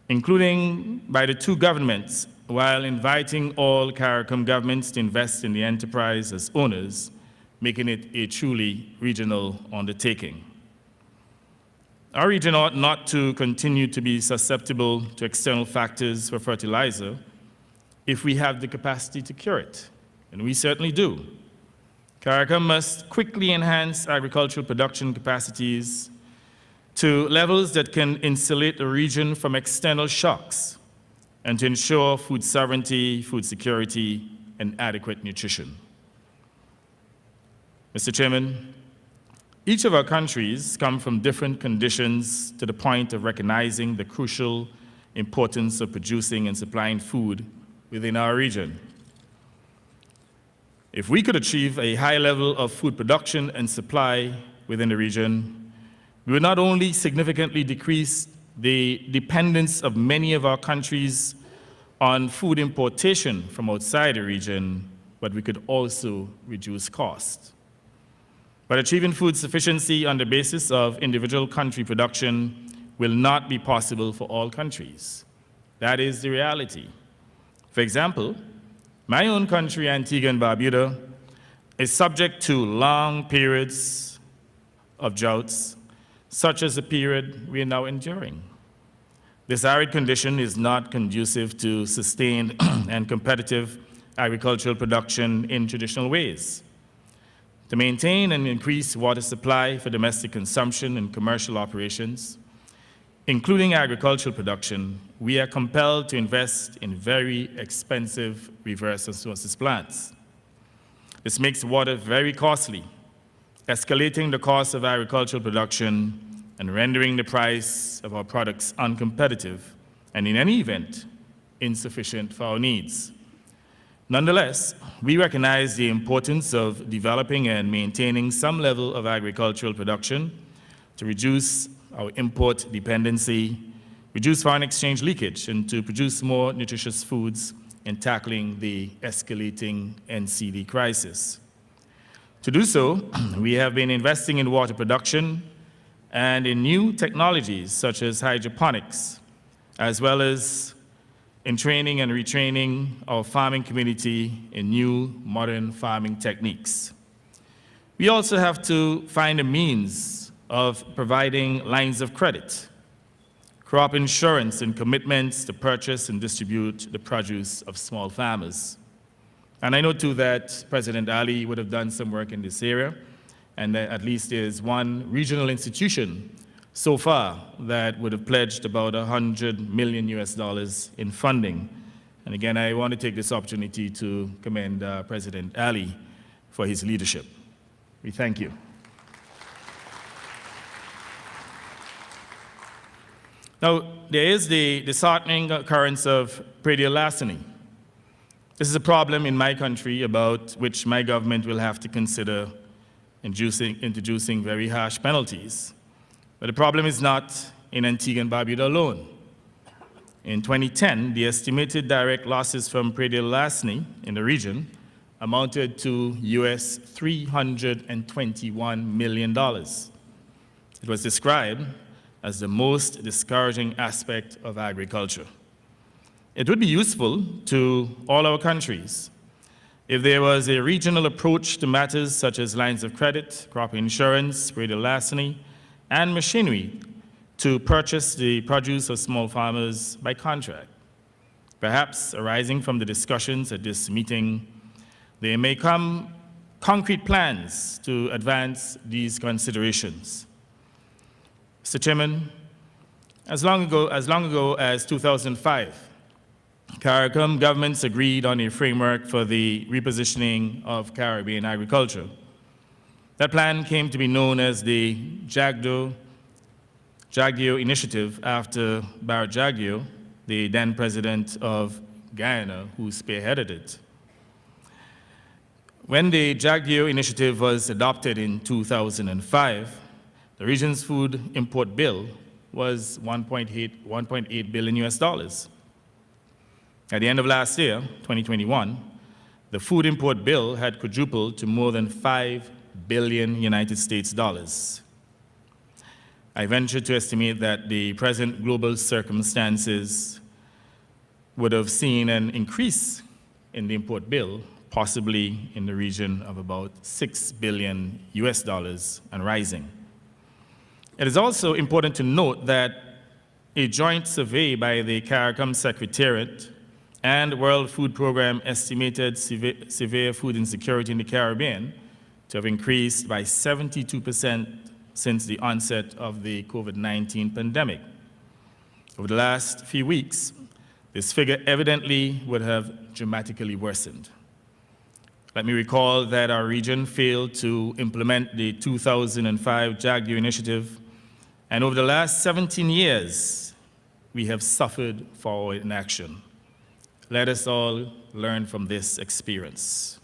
including by the two governments, while inviting all CARICOM governments to invest in the enterprise as owners, making it a truly regional undertaking. Our region ought not to continue to be susceptible to external factors for fertilizer if we have the capacity to cure it, and we certainly do. CARICOM must quickly enhance agricultural production capacities to levels that can insulate the region from external shocks and to ensure food sovereignty, food security, and adequate nutrition. Mr. Chairman, each of our countries come from different conditions to the point of recognizing the crucial importance of producing and supplying food within our region. If we could achieve a high level of food production and supply within the region, we would not only significantly decrease the dependence of many of our countries on food importation from outside the region, but we could also reduce costs. But achieving food sufficiency on the basis of individual country production will not be possible for all countries. That is the reality. For example, my own country, Antigua and Barbuda, is subject to long periods of droughts, such as the period we are now enduring. This arid condition is not conducive to sustained and competitive agricultural production in traditional ways. To maintain and increase water supply for domestic consumption and commercial operations, including agricultural production, we are compelled to invest in very expensive reverse osmosis plants. This makes water very costly, escalating the cost of agricultural production and rendering the price of our products uncompetitive and, in any event, insufficient for our needs. Nonetheless, we recognize the importance of developing and maintaining some level of agricultural production to reduce our import dependency, reduce foreign exchange leakage, and to produce more nutritious foods in tackling the escalating NCD crisis. To do so, we have been investing in water production and in new technologies such as hydroponics, as well as in training and retraining our farming community in new modern farming techniques. We also have to find a means of providing lines of credit, crop insurance, and commitments to purchase and distribute the produce of small farmers. And I know too that President Ali would have done some work in this area, and that at least there's one regional institution so far that would have pledged about $100 million in funding. And again, I want to take this opportunity to commend President Ali for his leadership. We thank you. Now, there is the disheartening occurrence of prairie larceny. This is a problem in my country about which my government will have to consider introducing very harsh penalties. But the problem is not in Antigua and Barbuda alone. In 2010, the estimated direct losses from prairie larceny in the region amounted to US $321 million. It was described as the most discouraging aspect of agriculture. It would be useful to all our countries if there was a regional approach to matters such as lines of credit, crop insurance, prairie larceny, and machinery to purchase the produce of small farmers by contract. Perhaps arising from the discussions at this meeting, there may come concrete plans to advance these considerations. Mr. Chairman, as long ago as 2005, CARICOM governments agreed on a framework for the repositioning of Caribbean agriculture. That plan came to be known as the Jagdio Initiative after Barrett Jagdio, the then president of Guyana, who spearheaded it. When the Jagdio Initiative was adopted in 2005, the region's food import bill was $1.8 billion US dollars. At the end of last year, 2021, the food import bill had quadrupled to more than $5 billion United States dollars. I venture to estimate that the present global circumstances would have seen an increase in the import bill, possibly in the region of about $6 billion US dollars and rising. It is also important to note that a joint survey by the CARICOM Secretariat and World Food Program estimated severe food insecurity in the Caribbean to have increased by 72% since the onset of the COVID-19 pandemic. Over the last few weeks, this figure evidently would have dramatically worsened. Let me recall that our region failed to implement the 2005 Jagdio Initiative, and over the last 17 years, we have suffered for our inaction. Let us all learn from this experience.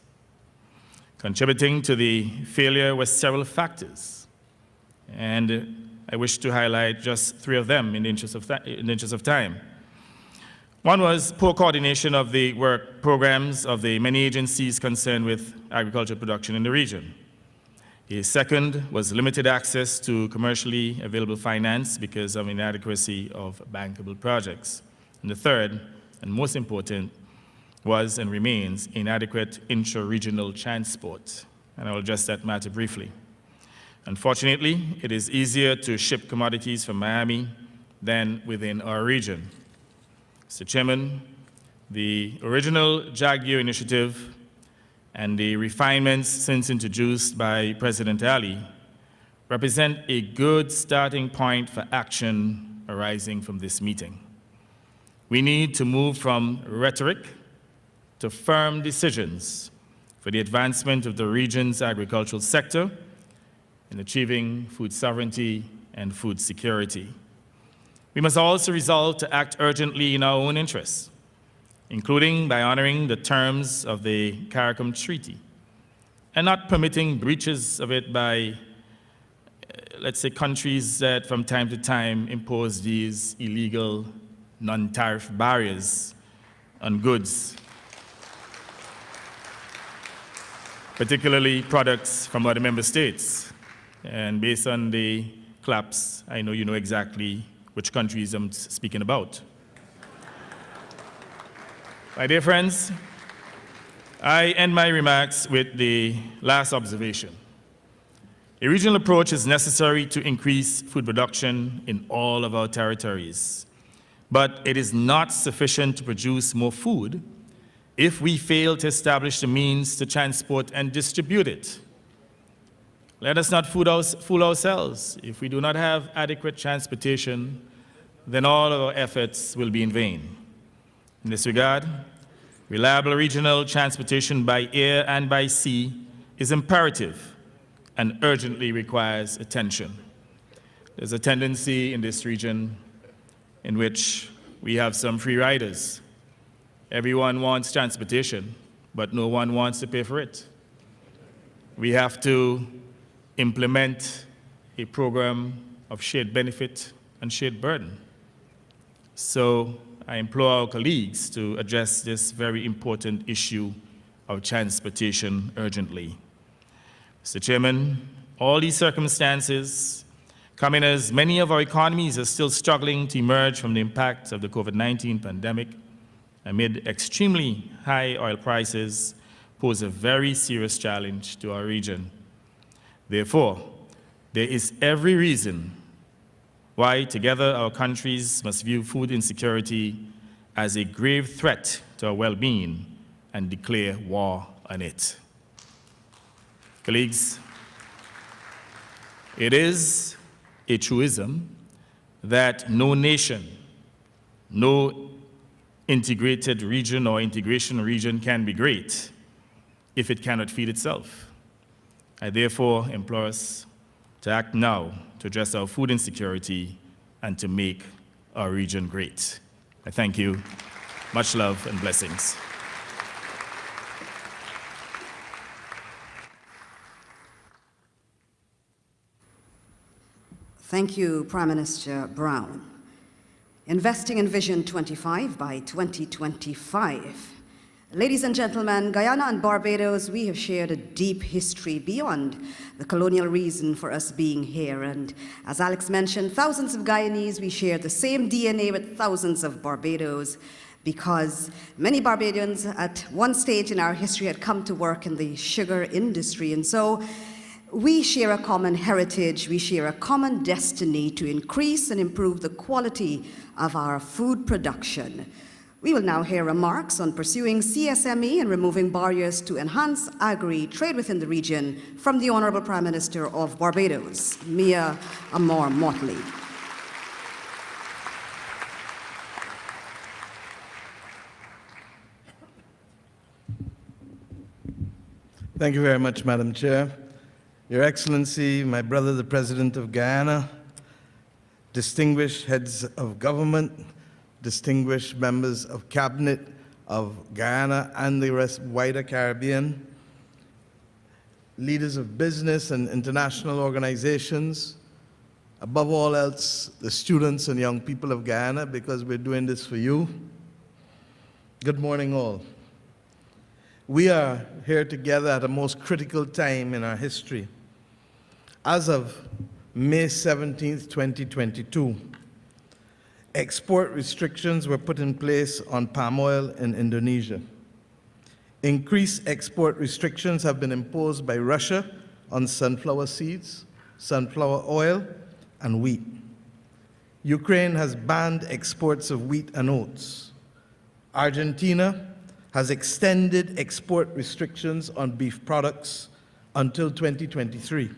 Contributing to the failure were several factors, and I wish to highlight just three of them in the interest of time. One was poor coordination of the work programs of the many agencies concerned with agricultural production in the region. The second was limited access to commercially available finance because of inadequacy of bankable projects. And the third, and most important, was and remains inadequate intra-regional transport. And I will address that matter briefly. Unfortunately, it is easier to ship commodities from Miami than within our region. Mr. Chairman, the original Jagdio Initiative and the refinements since introduced by President Ali represent a good starting point for action arising from this meeting. We need to move from rhetoric to firm decisions for the advancement of the region's agricultural sector in achieving food sovereignty and food security. We must also resolve to act urgently in our own interests, including by honoring the terms of the CARICOM Treaty and not permitting breaches of it by, let's say, countries that from time to time impose these illegal non-tariff barriers on goods, particularly products from other member states. And based on the claps, I know you know exactly which countries I'm speaking about. My dear friends, I end my remarks with the last observation. A regional approach is necessary to increase food production in all of our territories, but it is not sufficient to produce more food if we fail to establish the means to transport and distribute it. Let us not fool ourselves. If we do not have adequate transportation, then all of our efforts will be in vain. In this regard, reliable regional transportation by air and by sea is imperative and urgently requires attention. There's a tendency in this region in which we have some free riders. Everyone wants transportation, but no one wants to pay for it. We have to implement a program of shared benefit and shared burden. So I implore our colleagues to address this very important issue of transportation urgently. Mr. Chairman, all these circumstances come in as many of our economies are still struggling to emerge from the impact of the COVID-19 pandemic amid extremely high oil prices pose a very serious challenge to our region. Therefore, there is every reason why together our countries must view food insecurity as a grave threat to our well-being and declare war on it. Colleagues, it is a truism that no nation, no integrated region or integration region can be great if it cannot feed itself. I therefore implore us to act now to address our food insecurity and to make our region great. I thank you. Much love and blessings. Thank you, Prime Minister Brown. Investing in Vision 25 by 2025. Ladies and gentlemen, Guyana and Barbados, we have shared a deep history beyond the colonial reason for us being here. And as Alex mentioned, thousands of Guyanese, we share the same DNA with thousands of Barbados, because many Barbadians at one stage in our history had come to work in the sugar industry. And so we share a common heritage, we share a common destiny to increase and improve the quality of our food production. We will now hear remarks on pursuing CSME and removing barriers to enhance Agri trade within the region from the Honourable Prime Minister of Barbados, Mia Amor Motley. Thank you very much, Madam Chair. Your Excellency, my brother, the President of Guyana, distinguished heads of government, distinguished members of Cabinet of Guyana and the rest wider Caribbean, leaders of business and international organizations, above all else, the students and young people of Guyana, because we're doing this for you. Good morning, all. We are here together at a most critical time in our history. As of May 17th, 2022, export restrictions were put in place on palm oil in Indonesia. Increased export restrictions have been imposed by Russia on sunflower seeds, sunflower oil, and wheat. Ukraine has banned exports of wheat and oats. Argentina has extended export restrictions on beef products until 2023.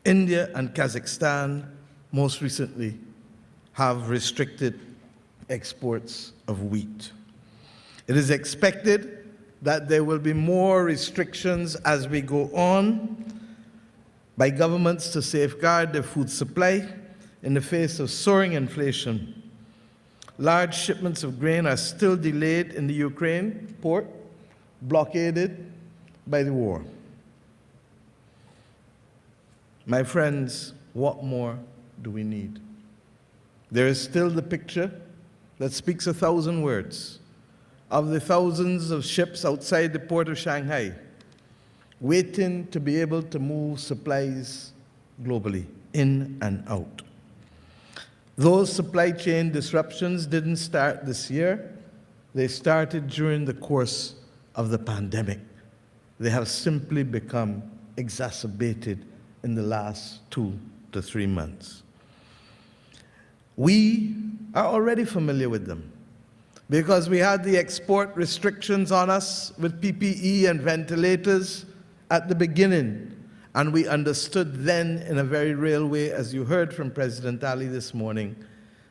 India and Kazakhstan, most recently, have restricted exports of wheat. It is expected that there will be more restrictions as we go on by governments to safeguard their food supply in the face of soaring inflation. Large shipments of grain are still delayed in the Ukraine port, blockaded by the war. My friends, what more do we need? There is still the picture that speaks 1,000 words of the thousands of ships outside the port of Shanghai waiting to be able to move supplies globally, in and out. Those supply chain disruptions didn't start this year. They started during the course of the pandemic. They have simply become exacerbated in the last 2 to 3 months. We are already familiar with them because we had the export restrictions on us with PPE and ventilators at the beginning, and we understood then in a very real way, as you heard from President Ali this morning,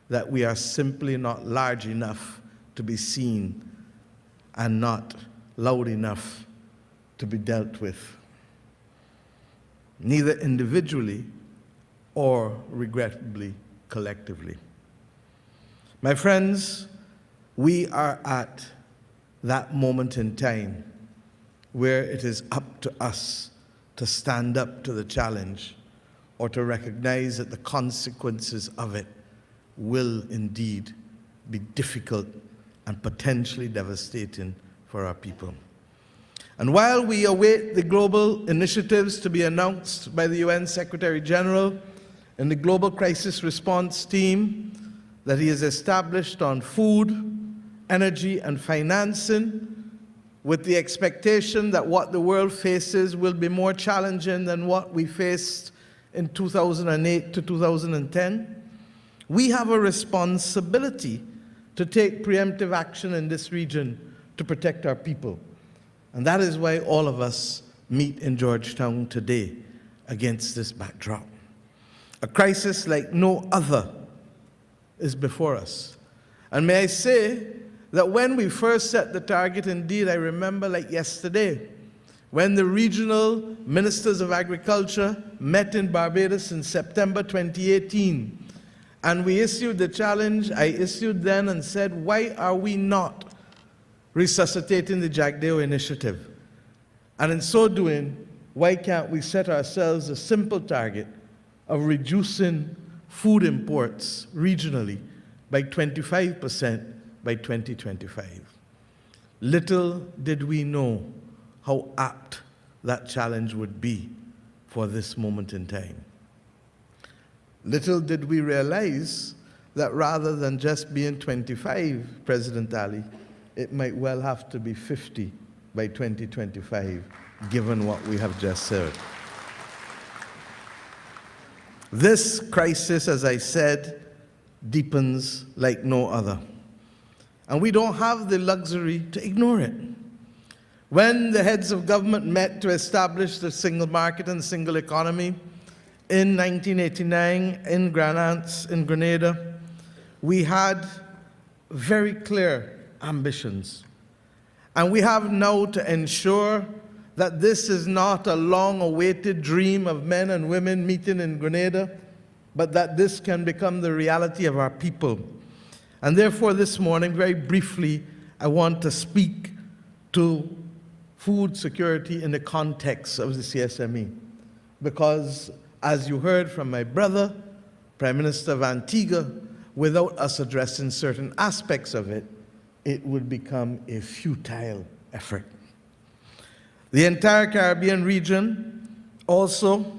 that we are simply not large enough to be seen and not loud enough to be dealt with, neither individually or, regrettably, collectively. My friends, we are at that moment in time where it is up to us to stand up to the challenge or to recognize that the consequences of it will indeed be difficult and potentially devastating for our people. And while we await the global initiatives to be announced by the UN Secretary General and the Global Crisis Response Team that he has established on food, energy, and financing, with the expectation that what the world faces will be more challenging than what we faced in 2008 to 2010, we have a responsibility to take preemptive action in this region to protect our people. And that is why all of us meet in Georgetown today against this backdrop. A crisis like no other is before us. And may I say that when we first set the target, indeed, I remember like yesterday, when the regional ministers of agriculture met in Barbados in September 2018, and we issued the challenge. I issued then and said, why are we not resuscitating the Jagdeo initiative? And in so doing, why can't we set ourselves a simple target of reducing food imports regionally by 25% by 2025? Little did we know how apt that challenge would be for this moment in time. Little did we realize that rather than just being 25, President Ali, it might well have to be 50 by 2025, given what we have just said. This crisis, as I said, deepens like no other. And we don't have the luxury to ignore it. When the heads of government met to establish the single market and single economy in 1989 in Grenada, we had very clear ambitions. And we have now to ensure that this is not a long-awaited dream of men and women meeting in Grenada, but that this can become the reality of our people. And therefore, this morning, very briefly, I want to speak to food security in the context of the CSME. Because, as you heard from my brother, Prime Minister of Antigua, without us addressing certain aspects of it, it would become a futile effort. The entire Caribbean region also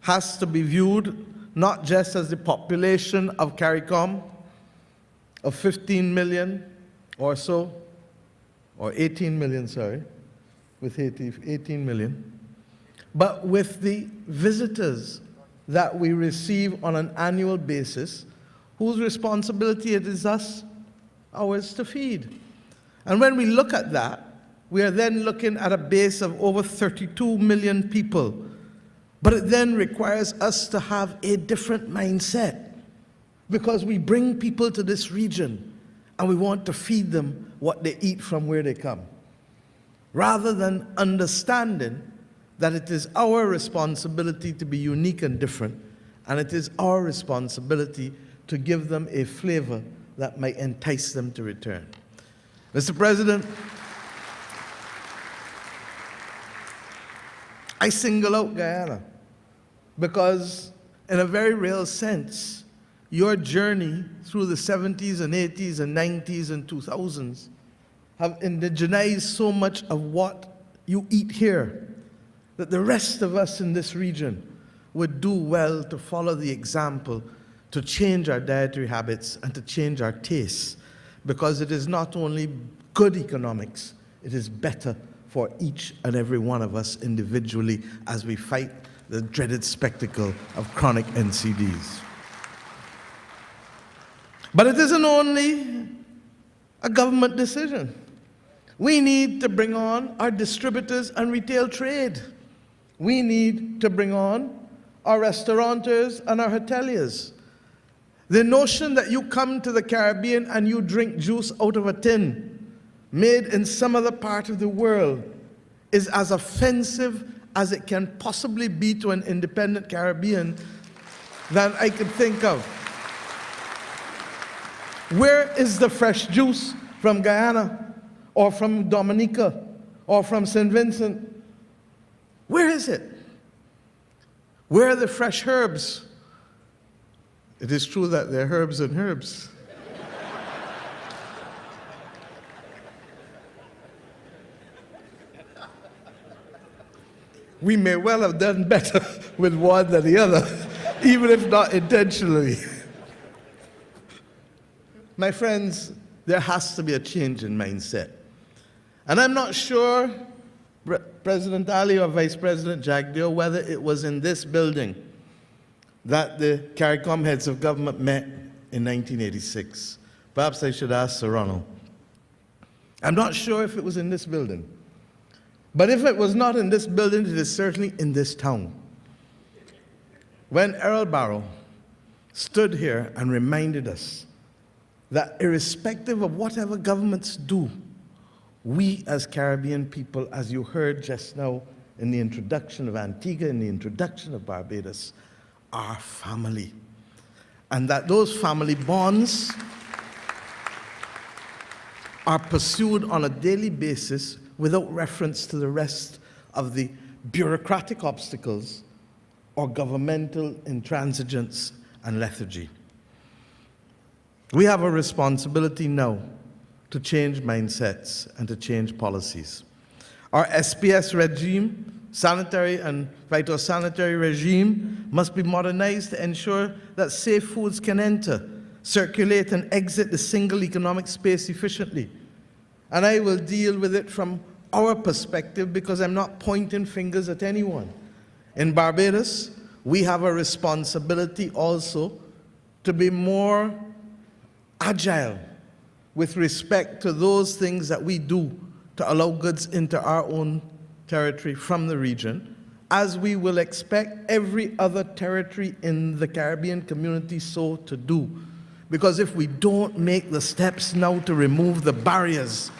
has to be viewed not just as the population of CARICOM of 15 million or so, or 18 million, sorry, with 18 million, but with the visitors that we receive on an annual basis, whose responsibility it is ours to feed. And when we look at that, we are then looking at a base of over 32 million people. But it then requires us to have a different mindset, because we bring people to this region and we want to feed them what they eat from where they come, rather than understanding that it is our responsibility to be unique and different, and it is our responsibility to give them a flavor that might entice them to return. Mr. President, I single out Guyana because, in a very real sense, your journey through the 70s and 80s and 90s and 2000s have indigenized so much of what you eat here that the rest of us in this region would do well to follow the example, to change our dietary habits and to change our tastes, because it is not only good economics, it is better for each and every one of us individually as we fight the dreaded spectacle of chronic NCDs. But it isn't only a government decision. We need to bring on our distributors and retail trade. We need to bring on our restaurateurs and our hoteliers. The notion that you come to the Caribbean and you drink juice out of a tin made in some other part of the world is as offensive as it can possibly be to an independent Caribbean than I could think of. Where is the fresh juice from Guyana or from Dominica or from St. Vincent? Where is it? Where are the fresh herbs? It is true that they're herbs and herbs. We may well have done better with one than the other, even if not intentionally. My friends, there has to be a change in mindset. And I'm not sure, President Ali or Vice President Jagdeo, whether it was in this building that the CARICOM heads of government met in 1986. Perhaps I should ask Sir Ronald. I'm not sure if it was in this building. But if it was not in this building, it is certainly in this town. When Errol Barrow stood here and reminded us that irrespective of whatever governments do, we as Caribbean people, as you heard just now in the introduction of Antigua, in the introduction of Barbados, are family. And that those family bonds are pursued on a daily basis without reference to the rest of the bureaucratic obstacles or governmental intransigence and lethargy. We have a responsibility now to change mindsets and to change policies. Our SPS regime, sanitary and phytosanitary regime, must be modernized to ensure that safe foods can enter, circulate, and exit the single economic space efficiently. And I will deal with it from our perspective because I'm not pointing fingers at anyone. In Barbados, we have a responsibility also to be more agile with respect to those things that we do to allow goods into our own territory from the region, as we will expect every other territory in the Caribbean community so to do. Because if we don't make the steps now to remove the barriers,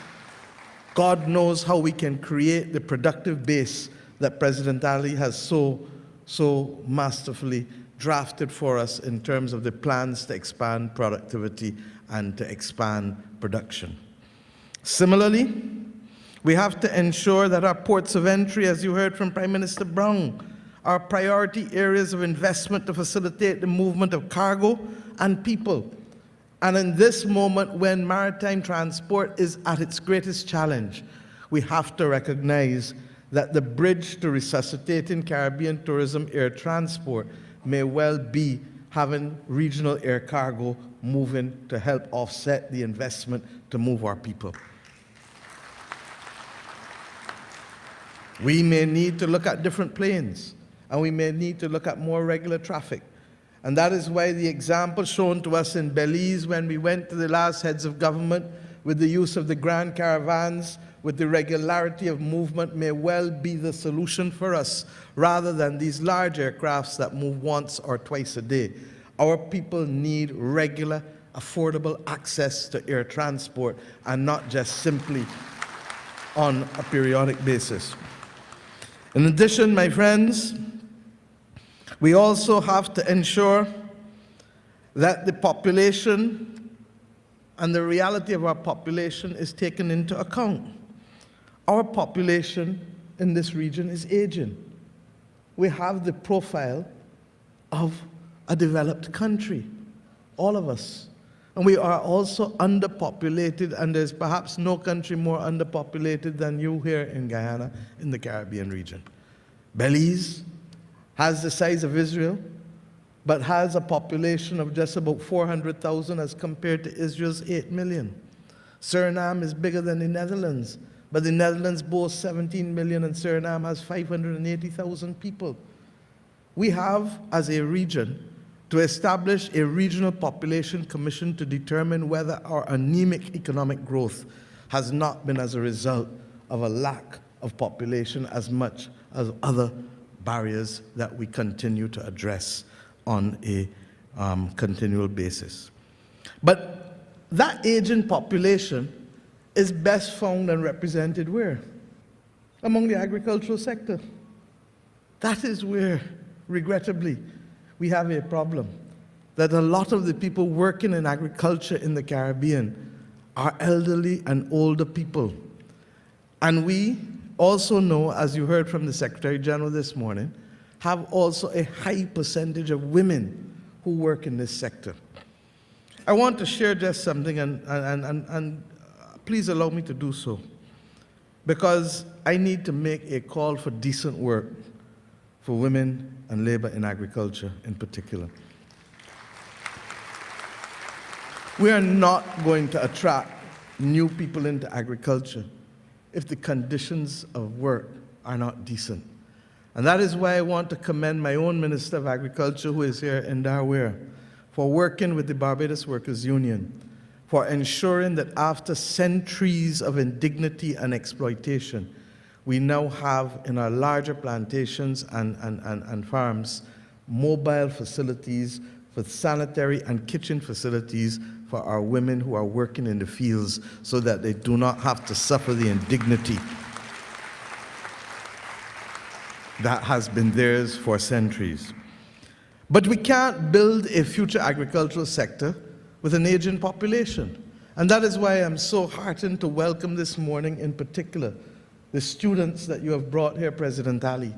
God knows how we can create the productive base that President Ali has so masterfully drafted for us in terms of the plans to expand productivity and to expand production. Similarly, we have to ensure that our ports of entry, as you heard from Prime Minister Brown, are priority areas of investment to facilitate the movement of cargo and people. And in this moment when maritime transport is at its greatest challenge, we have to recognize that the bridge to resuscitating Caribbean tourism air transport may well be having regional air cargo moving to help offset the investment to move our people. We may need to look at different planes, and we may need to look at more regular traffic. And that is why the example shown to us in Belize when we went to the last heads of government with the use of the grand caravans, with the regularity of movement, may well be the solution for us, rather than these large aircrafts that move once or twice a day. Our people need regular, affordable access to air transport, and not just simply on a periodic basis. In addition, my friends, we also have to ensure that the population and the reality of our population is taken into account. Our population in this region is aging. We have the profile of a developed country, all of us. And we are also underpopulated, and there's perhaps no country more underpopulated than you here in Guyana, in the Caribbean region. Belize has the size of Israel, but has a population of just about 400,000 as compared to Israel's 8 million. Suriname is bigger than the Netherlands, but the Netherlands boasts 17 million and Suriname has 580,000 people. We have, as a region, to establish a regional population commission to determine whether our anemic economic growth has not been as a result of a lack of population as much as other barriers that we continue to address on a continual basis. But that aging population is best found and represented where? Among the agricultural sector. That is where, regrettably, we have a problem. That a lot of the people working in agriculture in the Caribbean are elderly and older people. And we also know, as you heard from the Secretary General this morning, have also a high percentage of women who work in this sector. I want to share just something, and please allow me to do so, because I need to make a call for decent work for women and labor in agriculture in particular. We are not going to attract new people into agriculture if the conditions of work are not decent. And that is why I want to commend my own Minister of Agriculture, who is here in Darware, for working with the Barbados Workers' Union, for ensuring that after centuries of indignity and exploitation, we now have in our larger plantations and farms mobile facilities for sanitary and kitchen facilities for our women who are working in the fields so that they do not have to suffer the indignity that has been theirs for centuries. But we can't build a future agricultural sector with an aging population. And that is why I'm so heartened to welcome this morning in particular the students that you have brought here, President Ali,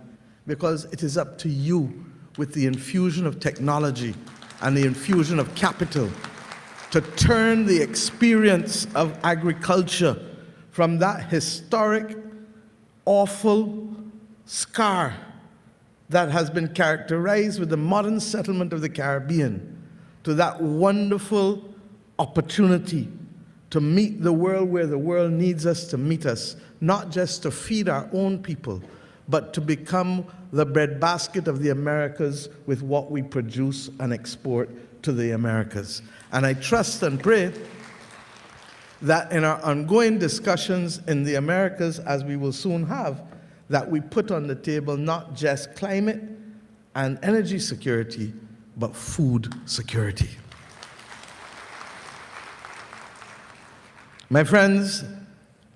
because it is up to you with the infusion of technology and the infusion of capital to turn the experience of agriculture from that historic, awful scar that has been characterized with the modern settlement of the Caribbean to that wonderful opportunity to meet the world where the world needs us to meet us, not just to feed our own people, but to become the breadbasket of the Americas with what we produce and export to the Americas. And I trust and pray that in our ongoing discussions in the Americas, as we will soon have, that we put on the table not just climate and energy security, but food security. My friends,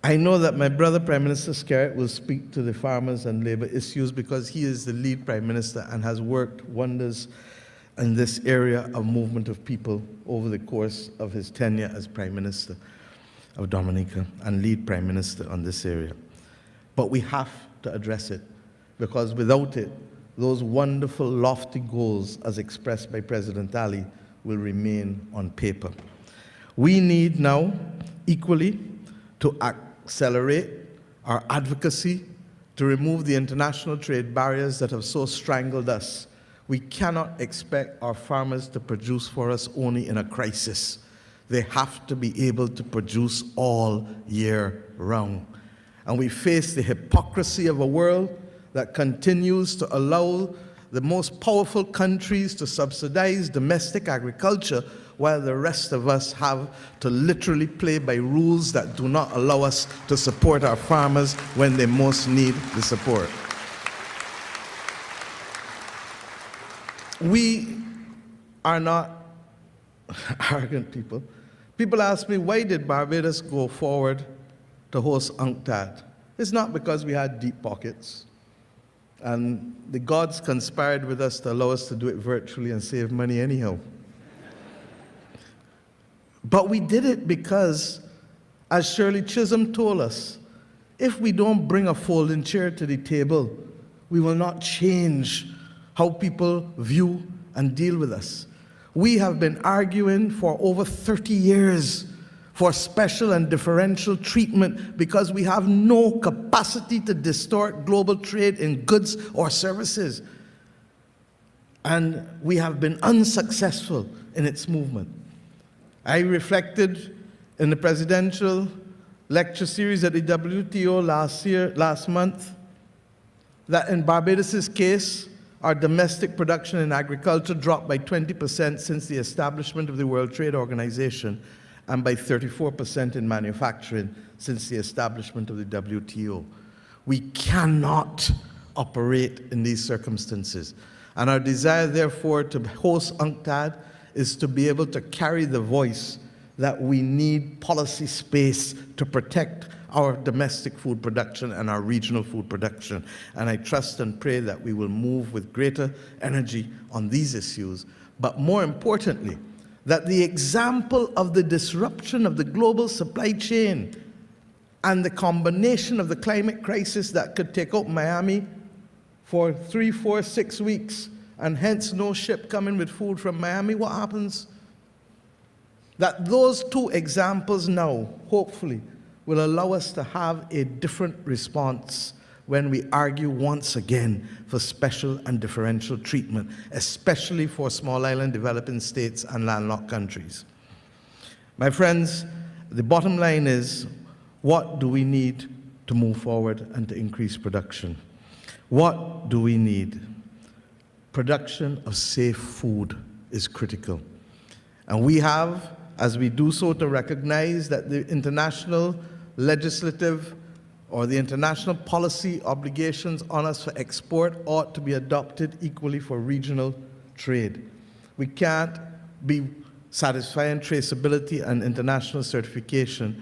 I know that my brother Prime Minister Skerritt will speak to the farmers and labor issues because he is the lead Prime Minister and has worked wonders in this area of movement of people over the course of his tenure as Prime Minister of Dominica and lead Prime Minister on this area. But we have to address it because without it, those wonderful lofty goals as expressed by President Ali will remain on paper. We need now equally to accelerate our advocacy to remove the international trade barriers that have so strangled us. We cannot expect our farmers to produce for us only in a crisis. They have to be able to produce all year round. And we face the hypocrisy of a world that continues to allow the most powerful countries to subsidize domestic agriculture while the rest of us have to literally play by rules that do not allow us to support our farmers when they most need the support. We are not arrogant people. People ask me, why did Barbados go forward to host UNCTAD? It's not because we had deep pockets. And the gods conspired with us to allow us to do it virtually and save money anyhow. But we did it because, as Shirley Chisholm told us, if we don't bring a folding chair to the table, we will not change how people view and deal with us. We have been arguing for over 30 years for special and differential treatment because we have no capacity to distort global trade in goods or services. And we have been unsuccessful in its movement. I reflected in the presidential lecture series at the WTO last month that in Barbados' case, our domestic production in agriculture dropped by 20% since the establishment of the World Trade Organization and by 34% in manufacturing since the establishment of the WTO. We cannot operate in these circumstances. And our desire, therefore, to host UNCTAD is to be able to carry the voice that we need policy space to protect our domestic food production and our regional food production. And I trust and pray that we will move with greater energy on these issues. But more importantly, that the example of the disruption of the global supply chain and the combination of the climate crisis that could take out Miami for 3, 4, 6 weeks, and hence no ship coming with food from Miami, what happens? That those two examples now, hopefully, will allow us to have a different response when we argue once again for special and differential treatment, especially for small island developing states and landlocked countries. My friends, the bottom line is, what do we need to move forward and to increase production? What do we need? Production of safe food is critical. And we have, as we do so, to recognize that the international legislative or the international policy obligations on us for export ought to be adopted equally for regional trade. We can't be satisfying traceability and international certification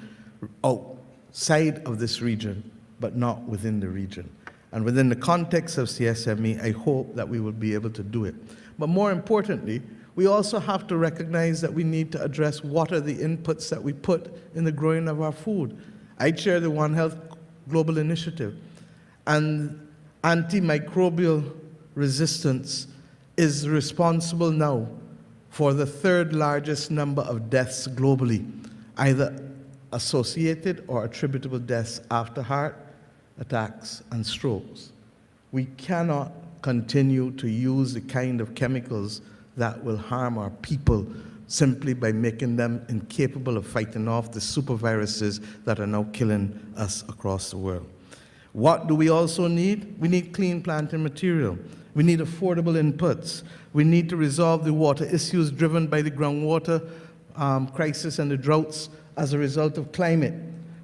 outside of this region, but not within the region. And within the context of CSME, I hope that we will be able to do it. But more importantly, we also have to recognize that we need to address what are the inputs that we put in the growing of our food. I chair the One Health Global Initiative, and antimicrobial resistance is responsible now for the third largest number of deaths globally, either associated or attributable deaths after heart attacks and strokes. We cannot continue to use the kind of chemicals that will harm our people simply by making them incapable of fighting off the superviruses that are now killing us across the world. What do we also need? We need clean planting material. We need affordable inputs. We need to resolve the water issues driven by the groundwater crisis and the droughts as a result of climate.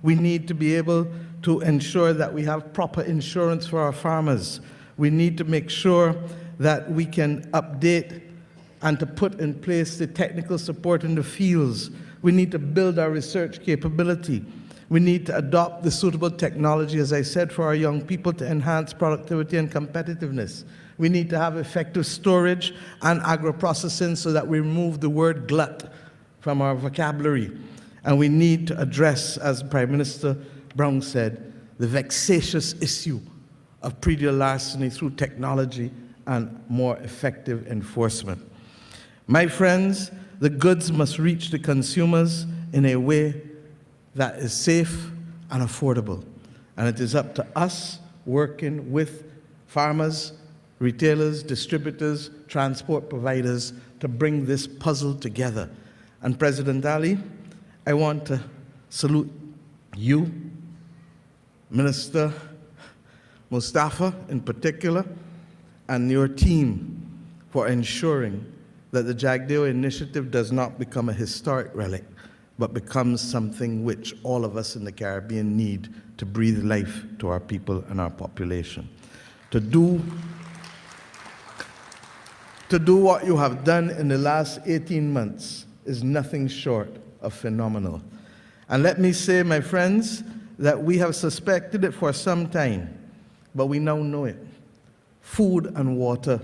We need to be able to ensure that we have proper insurance for our farmers. We need to make sure that we can update and to put in place the technical support in the fields. We need to build our research capability. We need to adopt the suitable technology, as I said, for our young people to enhance productivity and competitiveness. We need to have effective storage and agro-processing so that we remove the word glut from our vocabulary. And we need to address, as Prime Minister Brown said, the vexatious issue of predial larceny through technology and more effective enforcement. My friends, the goods must reach the consumers in a way that is safe and affordable. And it is up to us, working with farmers, retailers, distributors, transport providers, to bring this puzzle together. And President Ali, I want to salute you, Minister Mustafa in particular, and your team for ensuring that the Jagdeo initiative does not become a historic relic, but becomes something which all of us in the Caribbean need to breathe life to our people and our population. To do what you have done in the last 18 months is nothing short of phenomenal. And let me say, my friends, that we have suspected it for some time, but we now know it. Food and water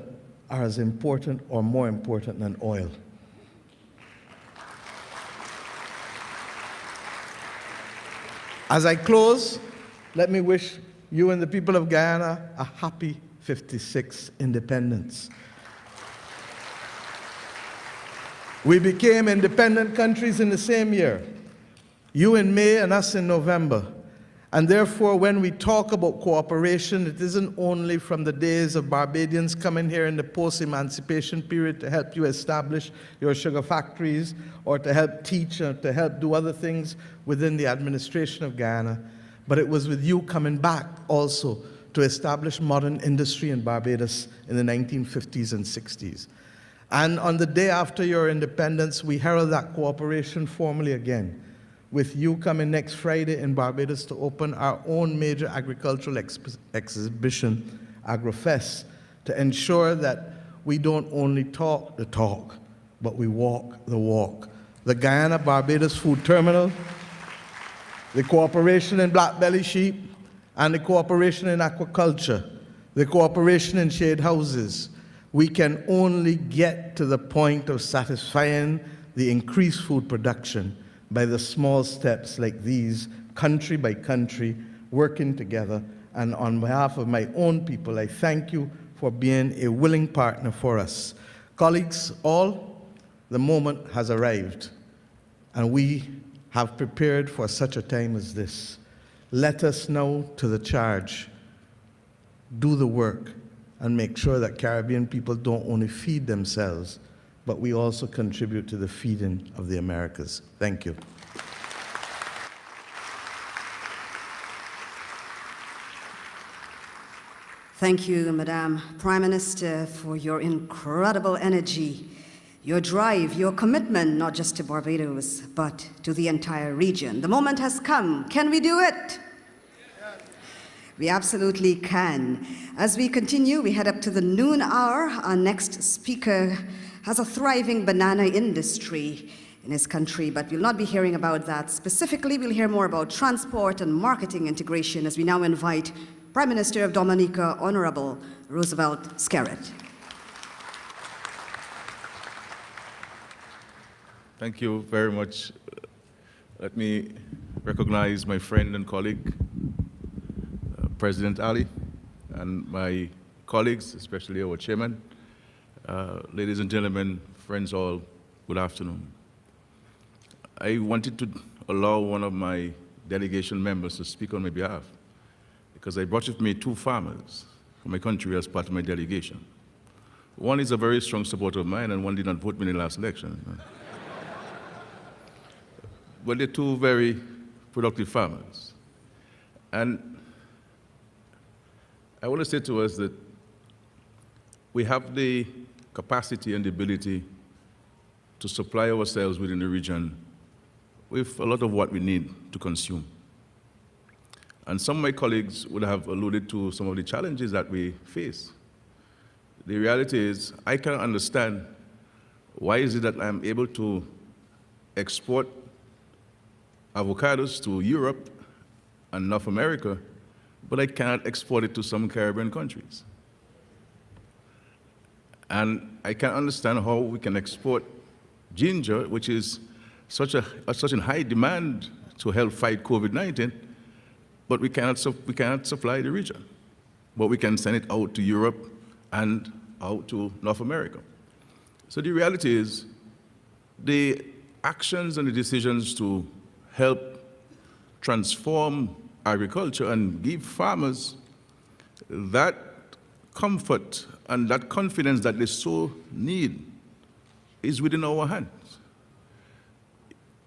are as important or more important than oil. As I close, let me wish you and the people of Guyana a happy 56th independence. We became independent countries in the same year, you in May and us in November. And therefore, when we talk about cooperation, it isn't only from the days of Barbadians coming here in the post-emancipation period to help you establish your sugar factories or to help teach or to help do other things within the administration of Guyana, but it was with you coming back also to establish modern industry in Barbados in the 1950s and 60s. And on the day after your independence, we herald that cooperation formally again, with you coming next Friday in Barbados to open our own major agricultural exhibition, AgroFest, to ensure that we don't only talk the talk, but we walk the walk. The Guyana-Barbados Food Terminal, the cooperation in black belly sheep, and the cooperation in aquaculture, the cooperation in shade houses. We can only get to the point of satisfying the increased food production by the small steps like these, country by country, working together. And on behalf of my own people, I thank you for being a willing partner for us. Colleagues, all, the moment has arrived, and we have prepared for such a time as this. Let us now to the charge, do the work, and make sure that Caribbean people don't only feed themselves, but we also contribute to the feeding of the Americas. Thank you. Thank you, Madam Prime Minister, for your incredible energy, your drive, your commitment, not just to Barbados, but to the entire region. The moment has come. Can we do it? We absolutely can. As we continue, we head up to the noon hour. Our next speaker has a thriving banana industry in his country, but we'll not be hearing about that specifically. We'll hear more about transport and marketing integration as we now invite Prime Minister of Dominica, Honorable Roosevelt Skerrit. Thank you very much. Let me recognize my friend and colleague, President Ali, and my colleagues, especially our chairman. Ladies and gentlemen, friends all, good afternoon. I wanted to allow one of my delegation members to speak on my behalf because I brought with me two farmers from my country as part of my delegation. One is a very strong supporter of mine and one did not vote me in the last election. But they're two very productive farmers. And I want to say to us that we have the capacity and the ability to supply ourselves within the region with a lot of what we need to consume. And some of my colleagues would have alluded to some of the challenges that we face. The reality is, I cannot understand why is it that I'm able to export avocados to Europe and North America, but I cannot export it to some Caribbean countries. And I can't understand how we can export ginger, which is such a high demand to help fight COVID-19, but we cannot supply the region. But we can send it out to Europe and out to North America. So the reality is, the actions and the decisions to help transform agriculture and give farmers that comfort and that confidence that they so need is within our hands.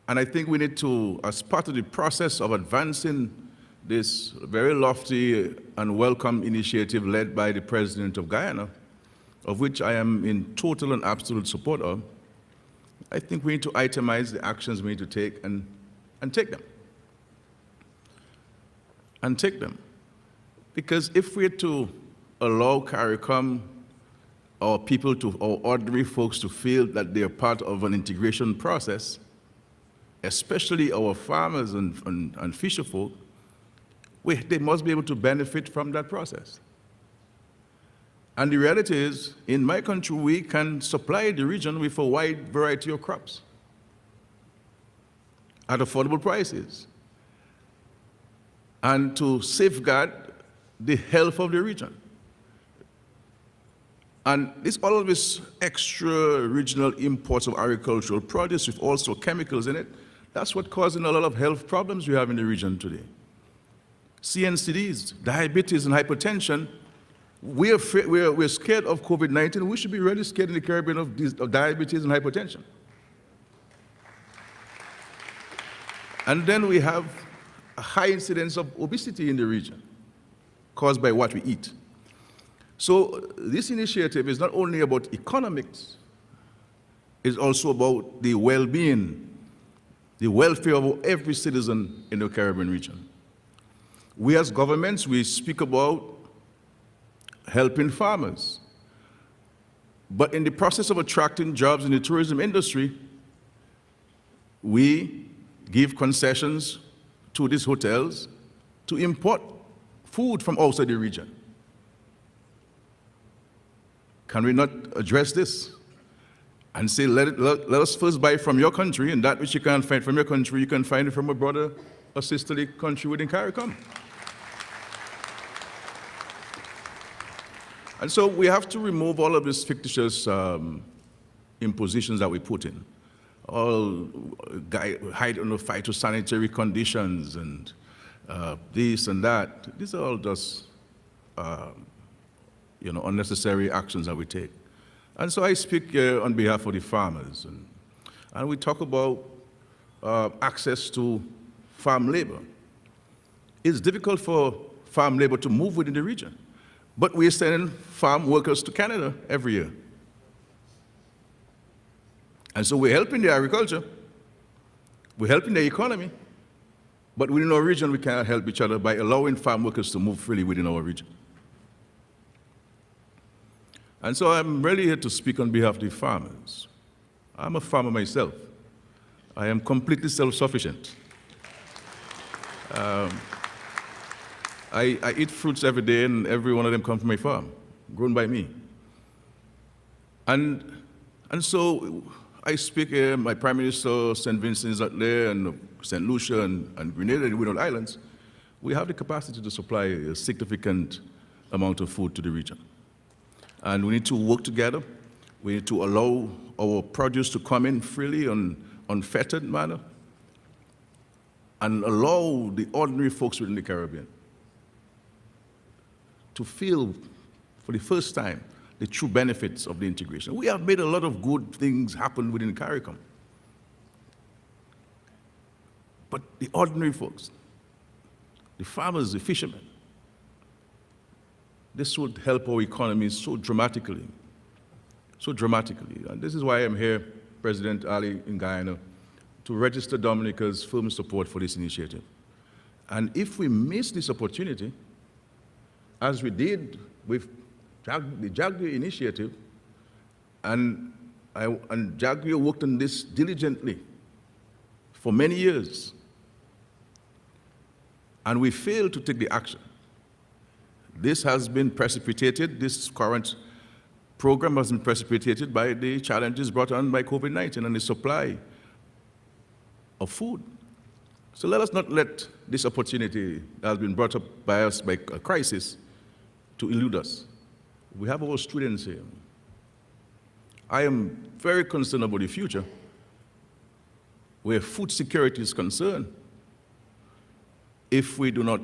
And I think we need to, as part of the process of advancing this very lofty and welcome initiative led by the President of Guyana, of which I am in total and absolute support of, I think we need to itemize the actions we need to take and take them. And take them. Because if we're to allow CARICOM, our people, our ordinary folks to feel that they're part of an integration process, especially our farmers and fisher folk, they must be able to benefit from that process. And the reality is, in my country, we can supply the region with a wide variety of crops at affordable prices and to safeguard the health of the region. And this all of this extra regional imports of agricultural produce with also chemicals in it, that's what's causing a lot of health problems we have in the region today. CNCDs, diabetes and hypertension, we're scared of COVID-19. We should be really scared in the Caribbean of diabetes and hypertension. And then we have a high incidence of obesity in the region caused by what we eat. So this initiative is not only about economics, it's also about the well-being, the welfare of every citizen in the Caribbean region. We as governments, we speak about helping farmers. But in the process of attracting jobs in the tourism industry, we give concessions to these hotels to import food from outside the region. Can we not address this and say, let us first buy from your country, and that which you can't find from your country, you can find it from a brother or sisterly country within CARICOM? And so we have to remove all of these fictitious impositions that we put in. All hide under phytosanitary conditions and this and that. These are all just unnecessary actions that we take. And so I speak on behalf of the farmers. And we talk about access to farm labor. It's difficult for farm labor to move within the region. But we're sending farm workers to Canada every year. And so we're helping the agriculture, we're helping the economy, but within our region we cannot help each other by allowing farm workers to move freely within our region. And so I'm really here to speak on behalf of the farmers. I'm a farmer myself. I am completely self-sufficient. I eat fruits every day, and every one of them come from my farm, grown by me. And so I speak here, my Prime Minister, St. Vincent is out there, and St. Lucia, and Grenada, and the Windward Islands. We have the capacity to supply a significant amount of food to the region. And we need to work together. We need to allow our produce to come in freely on unfettered manner, and allow the ordinary folks within the Caribbean to feel, for the first time, the true benefits of the integration. We have made a lot of good things happen within CARICOM. But the ordinary folks, the farmers, the fishermen, this would help our economy so dramatically. And this is why I'm here, President Ali in Guyana, to register Dominica's firm support for this initiative. And if we miss this opportunity, as we did with the Jagri initiative, and Jagri worked on this diligently for many years, and we failed to take the action. This has been precipitated, this current program has been precipitated by the challenges brought on by COVID-19 and the supply of food. So let us not let this opportunity that has been brought up by us by a crisis to elude us. We have our students here. I am very concerned about the future where food security is concerned if we do not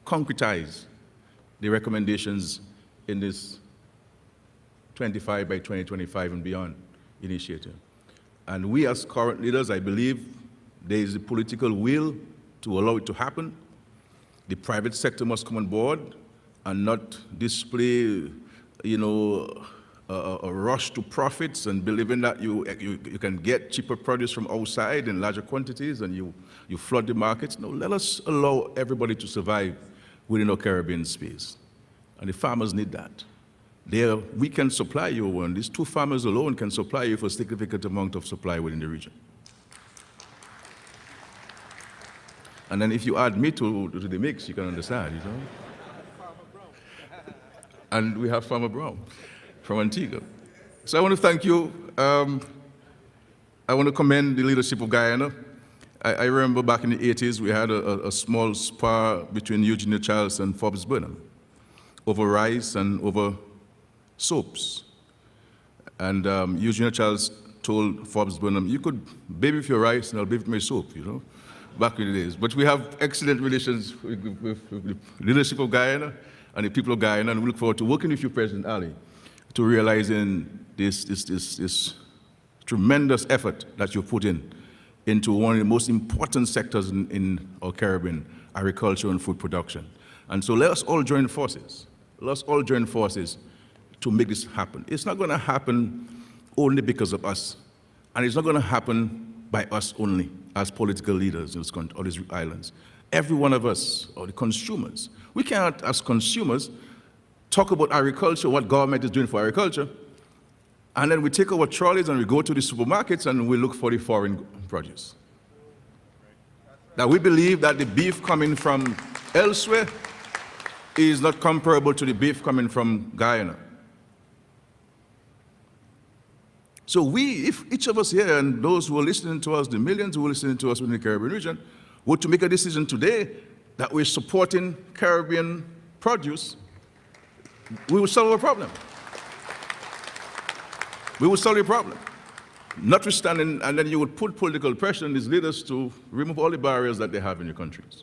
concretize the recommendations in this 25 by 2025 and beyond initiative. And we as current leaders, I believe there is the political will to allow it to happen. The private sector must come on board and not display, a rush to profits and believing that you can get cheaper produce from outside in larger quantities and you flood the markets. No, let us allow everybody to survive within our Caribbean space. And the farmers need that. We can supply you, and these two farmers alone can supply you for a significant amount of supply within the region. And then if you add me to the mix, you can understand, And we have Farmer Brown from Antigua. So I want to thank you. I want to commend the leadership of Guyana. I remember back in the 80s, we had a small spar between Eugenia Charles and Forbes Burnham over rice and over soaps. And Eugenia Charles told Forbes Burnham, you could baby with your rice and I'll baby with my soap, back in the days. But we have excellent relations with the leadership of Guyana and the people of Guyana, and we look forward to working with you, President Ali, to realizing this tremendous effort that you've put into one of the most important sectors in our Caribbean, agriculture and food production. And so let us all join forces. Let us all join forces to make this happen. It's not going to happen only because of us, and it's not going to happen by us only as political leaders in this country, or these islands. Every one of us, or the consumers, we cannot, as consumers, talk about agriculture, what government is doing for agriculture, and then we take our trolleys and we go to the supermarkets and we look for the foreign produce. Now we believe that the beef coming from elsewhere is not comparable to the beef coming from Guyana. So if each of us here and those who are listening to us, the millions who are listening to us within the Caribbean region, were to make a decision today that we're supporting Caribbean produce, we will solve a problem. We will solve a problem. Notwithstanding, and then you would put political pressure on these leaders to remove all the barriers that they have in your countries.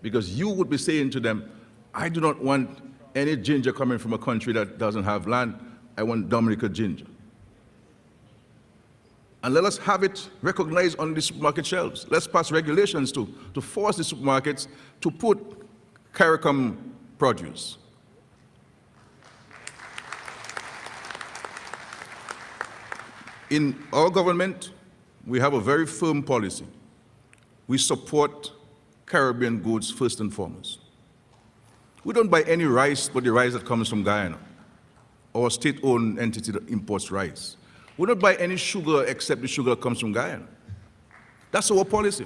Because you would be saying to them, I do not want any ginger coming from a country that doesn't have land. I want Dominica ginger. And let us have it recognized on the supermarket shelves. Let's pass regulations to force the supermarkets to put CARICOM produce. In our government, we have a very firm policy. We support Caribbean goods first and foremost. We don't buy any rice but the rice that comes from Guyana. our state-owned entity that imports rice. We don't buy any sugar except the sugar that comes from Guyana. That's our policy.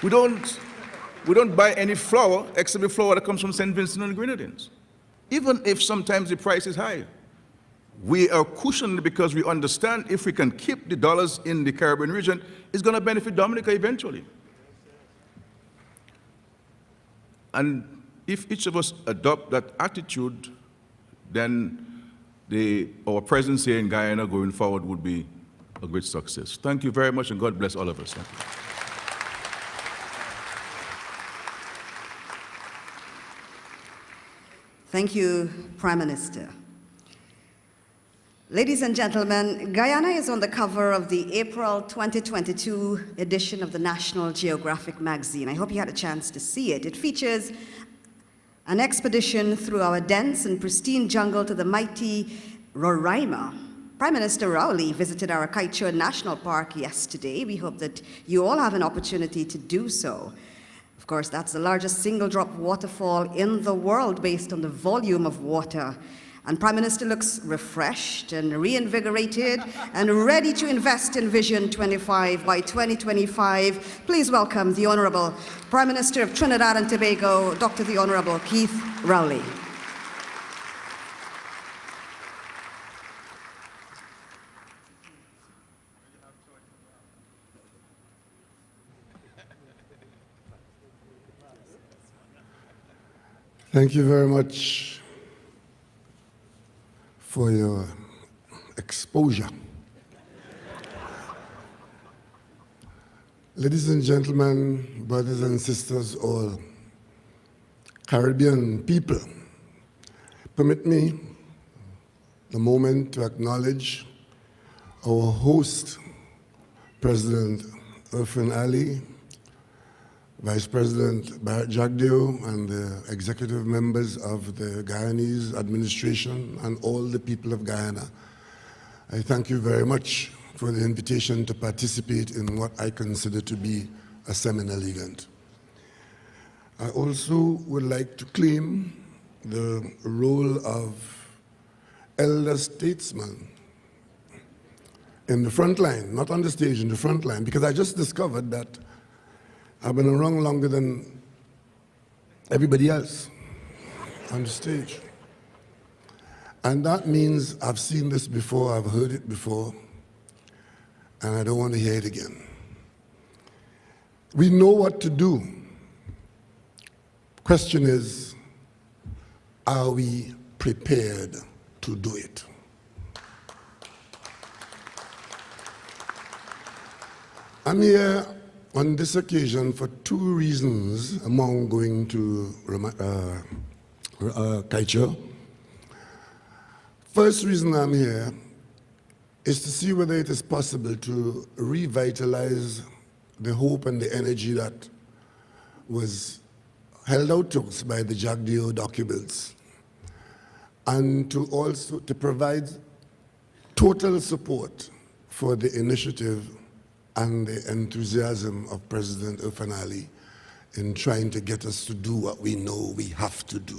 We don't buy any flour except the flour that comes from St. Vincent and the Grenadines. Even if sometimes the price is high, we are cushioned because we understand if we can keep the dollars in the Caribbean region, it's going to benefit Dominica eventually. And if each of us adopt that attitude, then our presence here in Guyana going forward would be a great success. Thank you very much, and God bless all of us. Thank you. Thank you, Prime Minister. Ladies and gentlemen, Guyana is on the cover of the April 2022 edition of the National Geographic magazine. I hope you had a chance to see it. It features an expedition through our dense and pristine jungle to the mighty Roraima. Prime Minister Rowley visited our Aquaculture National Park yesterday. We hope that you all have an opportunity to do so. Of course, that's the largest single-drop waterfall in the world based on the volume of water. And Prime Minister looks refreshed and reinvigorated and ready to invest in Vision 25 by 2025. Please welcome the Honorable Prime Minister of Trinidad and Tobago, Dr. the Honorable Keith Rowley. Thank you very much for your exposure. Ladies and gentlemen, brothers and sisters, all Caribbean people, permit me the moment to acknowledge our host, President Irfan Ali, Vice President Barrett Jagdeo, and the executive members of the Guyanese administration and all the people of Guyana. I thank you very much for the invitation to participate in what I consider to be a seminal event. I also would like to claim the role of elder statesman in the front line, not on the stage, in the front line, because I just discovered that I've been around longer than everybody else on the stage. And that means I've seen this before, I've heard it before, and I don't want to hear it again. We know what to do. Question is, are we prepared to do it? I'm here on this occasion for two reasons among going to Aquaculture. First reason I'm here is to see whether it is possible to revitalize the hope and the energy that was held out to us by the Jagdeo documents, and to also to provide total support for the initiative and the enthusiasm of President Irfan Ali in trying to get us to do what we know we have to do.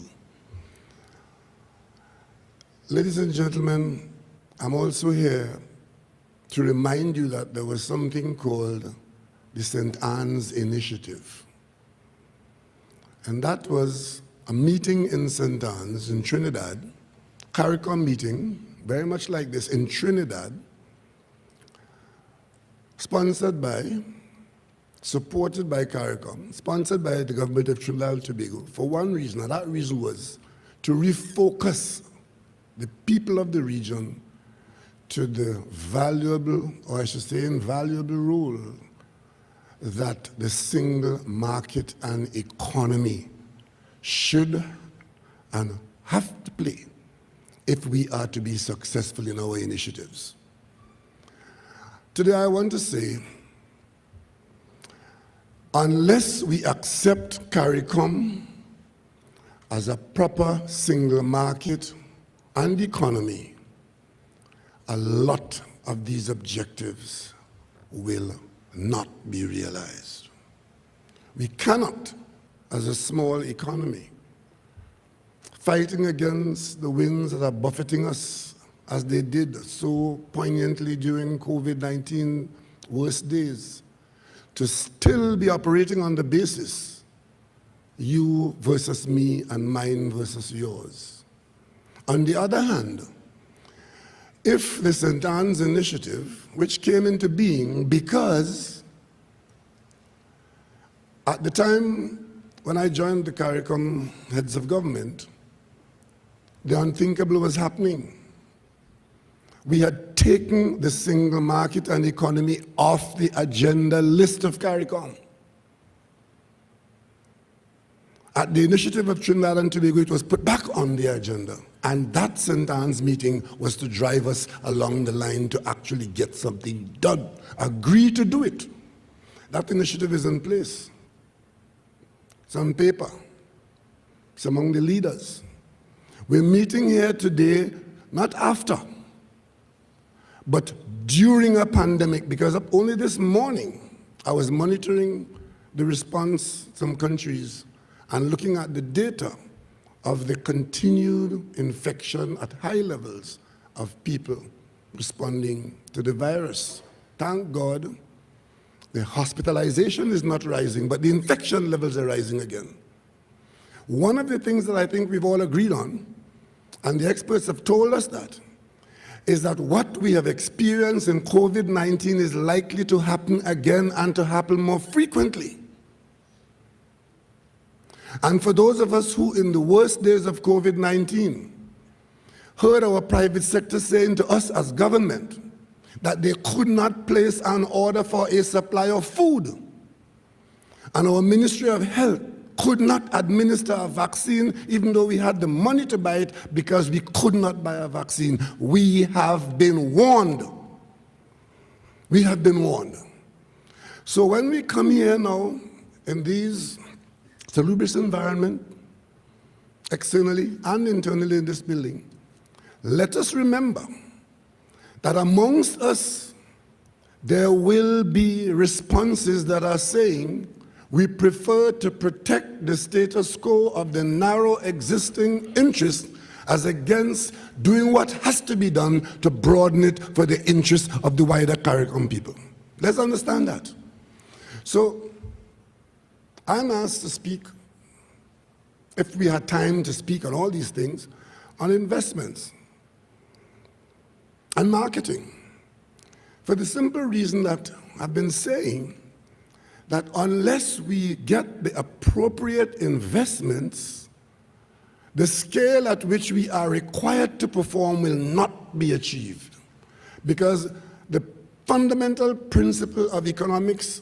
Ladies and gentlemen, I'm also here to remind you that there was something called the St. Anne's Initiative. And that was a meeting in St. Anne's in Trinidad, CARICOM meeting, very much like this in Trinidad, sponsored by, supported by CARICOM, sponsored by the government of Trinidad and Tobago, for one reason, and that reason was to refocus the people of the region to the valuable, or I should say invaluable role that the single market and economy should and have to play if we are to be successful in our initiatives. Today I want to say, unless we accept CARICOM as a proper single market and economy, a lot of these objectives will not be realized. We cannot, as a small economy, fighting against the winds that are buffeting us as they did so poignantly during COVID-19 worst days, to still be operating on the basis you versus me and mine versus yours. On the other hand, if the St. Anne's Initiative, which came into being because at the time when I joined the CARICOM heads of government, the unthinkable was happening. We had taken the single market and economy off the agenda list of CARICOM. At the initiative of Trinidad and Tobago, it was put back on the agenda. And that St. Anne's meeting was to drive us along the line to actually get something done, agree to do it. That initiative is in place. It's on paper. It's among the leaders. We're meeting here today, not after, but during a pandemic, because only this morning I was monitoring the response to some countries and looking at the data of the continued infection at high levels of people responding to the virus. Thank God, the hospitalization is not rising, but the infection levels are rising again. One of the things that I think we've all agreed on, and the experts have told us that, is that what we have experienced in COVID-19 is likely to happen again and to happen more frequently. And for those of us who, in the worst days of COVID-19, heard our private sector saying to us as government that they could not place an order for a supply of food, and our Ministry of Health could not administer a vaccine even though we had the money to buy it because we could not buy a vaccine. We have been warned. We have been warned. So when we come here now in these salubrious environment, externally and internally in this building, let us remember that amongst us there will be responses that are saying we prefer to protect the status quo of the narrow existing interest as against doing what has to be done to broaden it for the interest of the wider CARICOM people. Let's understand that. So I'm asked to speak, if we had time to speak on all these things, on investments and marketing, for the simple reason that I've been saying that unless we get the appropriate investments, the scale at which we are required to perform will not be achieved. Because the fundamental principle of economics,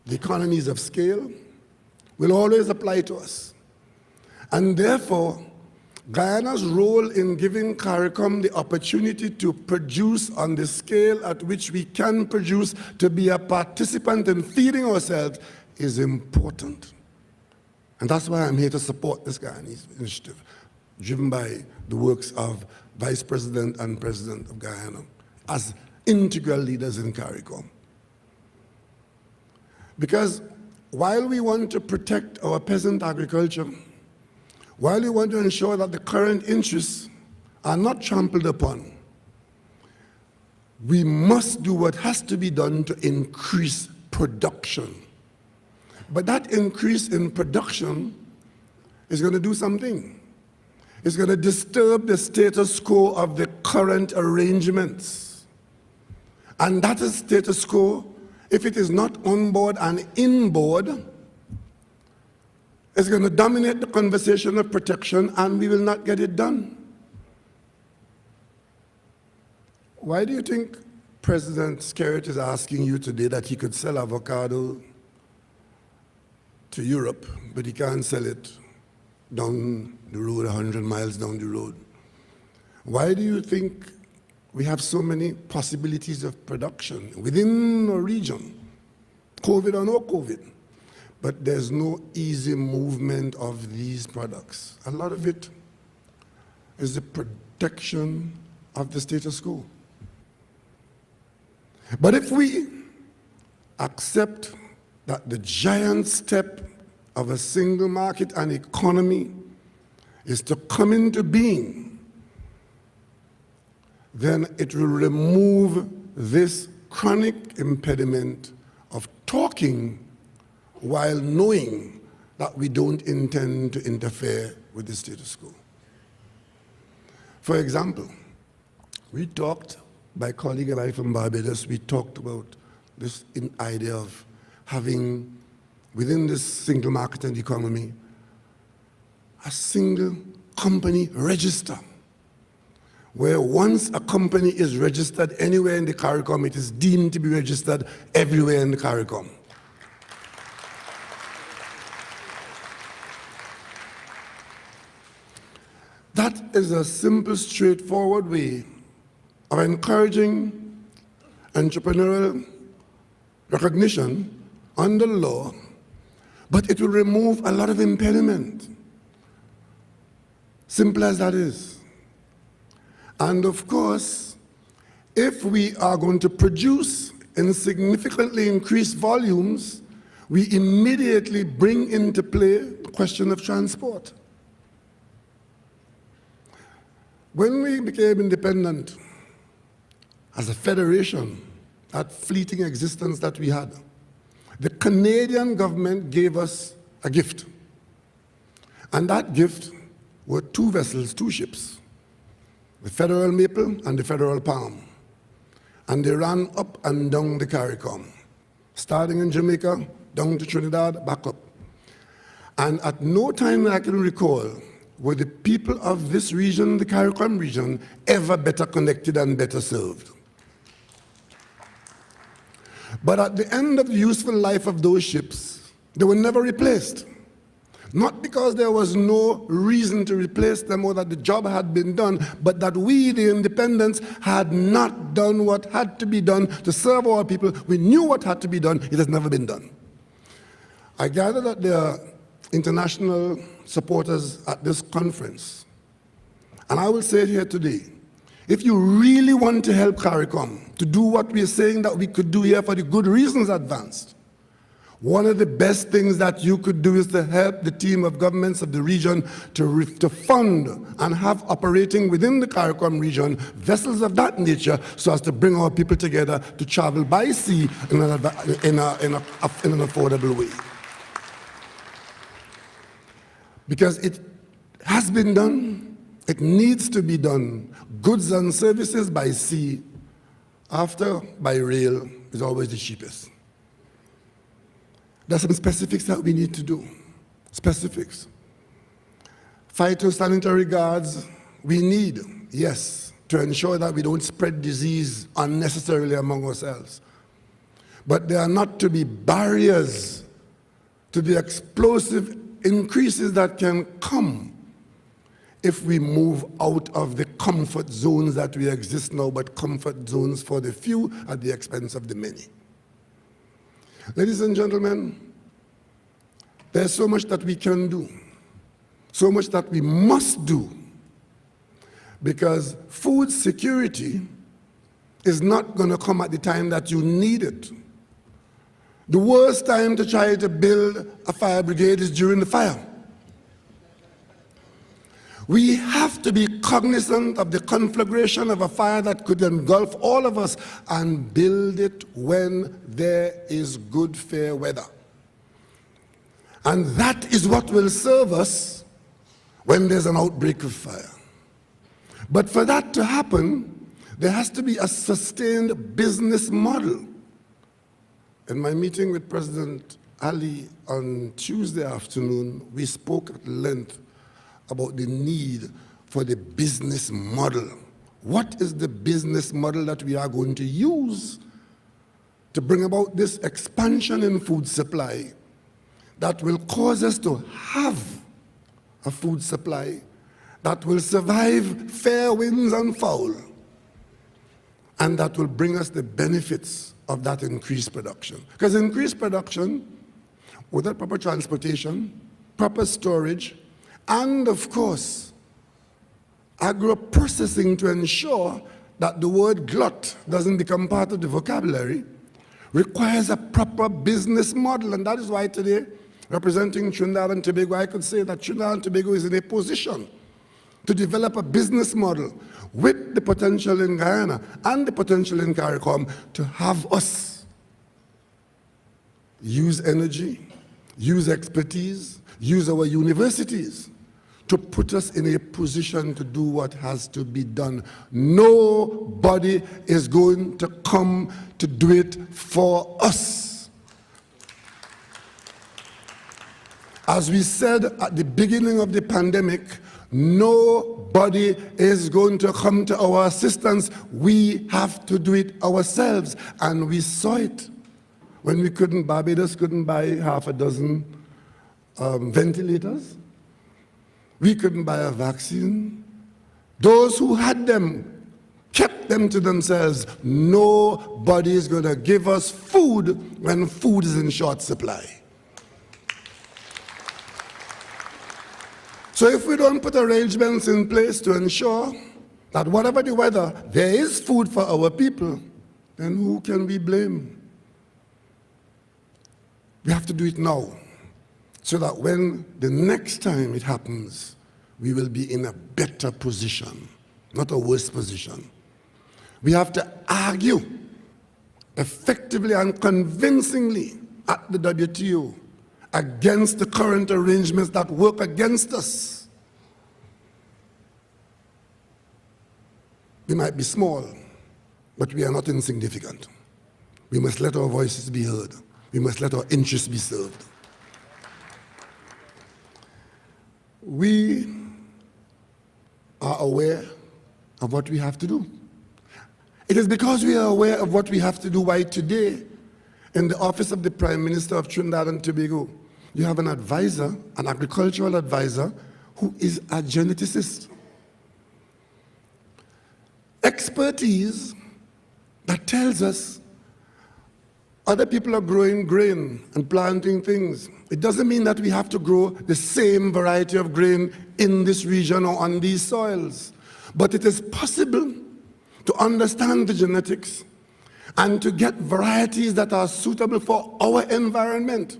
the economies of scale, will always apply to us. And therefore, Guyana's role in giving CARICOM the opportunity to produce on the scale at which we can produce, to be a participant in feeding ourselves, is important. And that's why I'm here to support this Guyanese initiative, driven by the works of Vice President and President of Guyana as integral leaders in CARICOM. Because while we want to protect our peasant agriculture, while we want to ensure that the current interests are not trampled upon, we must do what has to be done to increase production. But that increase in production is going to do something. It's going to disturb the status quo of the current arrangements. And that is status quo, if it is not on board and in board, is going to dominate the conversation of protection, and we will not get it done. Why do you think President Skerrit is asking you today that he could sell avocado to Europe, but he can't sell it down the road, 100 miles down the road? Why do you think we have so many possibilities of production within a region, COVID or no COVID? But there's no easy movement of these products. A lot of it is the protection of the status quo. But if we accept that the giant step of a single market and economy is to come into being, then it will remove this chronic impediment of talking while knowing that we don't intend to interfere with the status quo. For example, we talked, my colleague and I from Barbados, we talked about this idea of having, within this single market and economy, a single company register, where once a company is registered anywhere in the CARICOM, it is deemed to be registered everywhere in the CARICOM. That is a simple, straightforward way of encouraging entrepreneurial recognition under law, but it will remove a lot of impediment. Simple as that is. And of course, if we are going to produce in significantly increased volumes, we immediately bring into play the question of transport. When we became independent as a federation, that fleeting existence that we had, the Canadian government gave us a gift. And that gift were 2 vessels, 2 ships, the Federal Maple and the Federal Palm. And they ran up and down the CARICOM, starting in Jamaica, down to Trinidad, back up. And at no time I can recall were the people of this region, the CARICOM region, ever better connected and better served. But at the end of the useful life of those ships, they were never replaced. Not because there was no reason to replace them or that the job had been done, but that we, the independents, had not done what had to be done to serve our people. We knew what had to be done. It has never been done. I gather that there are international supporters at this conference. And I will say it here today. If you really want to help CARICOM to do what we are saying that we could do here for the good reasons advanced, one of the best things that you could do is to help the team of governments of the region to fund and have operating within the CARICOM region vessels of that nature so as to bring our people together to travel by sea in an affordable way. Because it has been done, it needs to be done. Goods and services by sea, after by rail, is always the cheapest. There's some specifics that we need to do. Specifics. Phytosanitary guards, we need, yes, to ensure that we don't spread disease unnecessarily among ourselves. But there are not to be barriers to the explosive increases that can come if we move out of the comfort zones that we exist now, but comfort zones for the few at the expense of the many. Ladies and gentlemen, there's so much that we can do, so much that we must do, because food security is not going to come at the time that you need it. The worst time to try to build a fire brigade is during the fire. We have to be cognizant of the conflagration of a fire that could engulf all of us and build it when there is good, fair weather. And that is what will serve us when there's an outbreak of fire. But for that to happen, there has to be a sustained business model. In my meeting with President Ali on Tuesday afternoon, we spoke at length about the need for the business model. What is the business model that we are going to use to bring about this expansion in food supply that will cause us to have a food supply that will survive fair winds and foul, and that will bring us the benefits of that increased production? Because increased production, without proper transportation, proper storage, and of course, agro-processing to ensure that the word glut doesn't become part of the vocabulary, requires a proper business model. And that is why today, representing Trinidad and Tobago, I could say that Trinidad and Tobago is in a position to develop a business model with the potential in Guyana and the potential in CARICOM to have us use energy, use expertise, use our universities to put us in a position to do what has to be done. Nobody is going to come to do it for us. As we said at the beginning of the pandemic, nobody is going to come to our assistance. We have to do it ourselves, and we saw it. When we Barbados couldn't buy half a dozen ventilators. We couldn't buy a vaccine. Those who had them kept them to themselves. Nobody is going to give us food when food is in short supply. So if we don't put arrangements in place to ensure that whatever the weather, there is food for our people, then who can we blame? We have to do it now, so that when the next time it happens, we will be in a better position, not a worse position. We have to argue effectively and convincingly at the WTO against the current arrangements that work against us. We might be small, but we are not insignificant. We must let our voices be heard. We must let our interests be served. We are aware of what we have to do. It is because we are aware of what we have to do why today, in the office of the Prime Minister of Trinidad and Tobago, you have an advisor, an agricultural advisor, who is a geneticist. Expertise that tells us other people are growing grain and planting things. It doesn't mean that we have to grow the same variety of grain in this region or on these soils. But it is possible to understand the genetics and to get varieties that are suitable for our environment.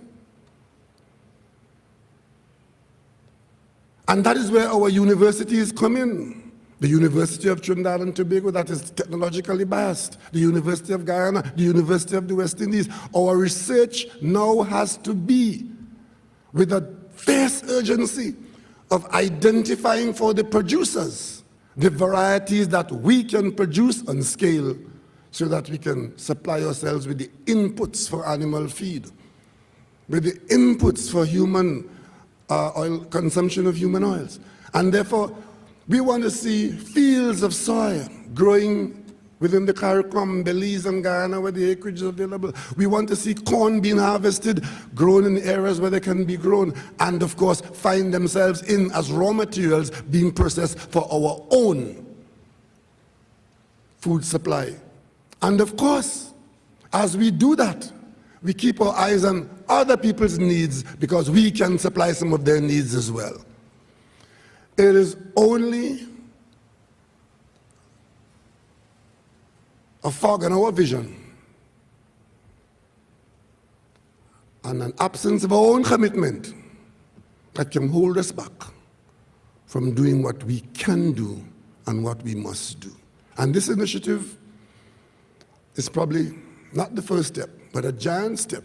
And that is where our universities come in. The University of Trinidad and Tobago, that is technologically biased. The University of Guyana, the University of the West Indies. Our research now has to be with a fierce urgency of identifying for the producers the varieties that we can produce on scale so that we can supply ourselves with the inputs for animal feed, with the inputs for human oil, consumption of human oils. And therefore, we want to see fields of soy growing within the CARICOM, Belize and Guyana where the acreage is available. We want to see corn being harvested, grown in areas where they can be grown, and of course find themselves in as raw materials being processed for our own food supply. And of course, as we do that, we keep our eyes on other people's needs because we can supply some of their needs as well. It is only a fog in our vision and an absence of our own commitment that can hold us back from doing what we can do and what we must do. And this initiative is probably not the first step, but a giant step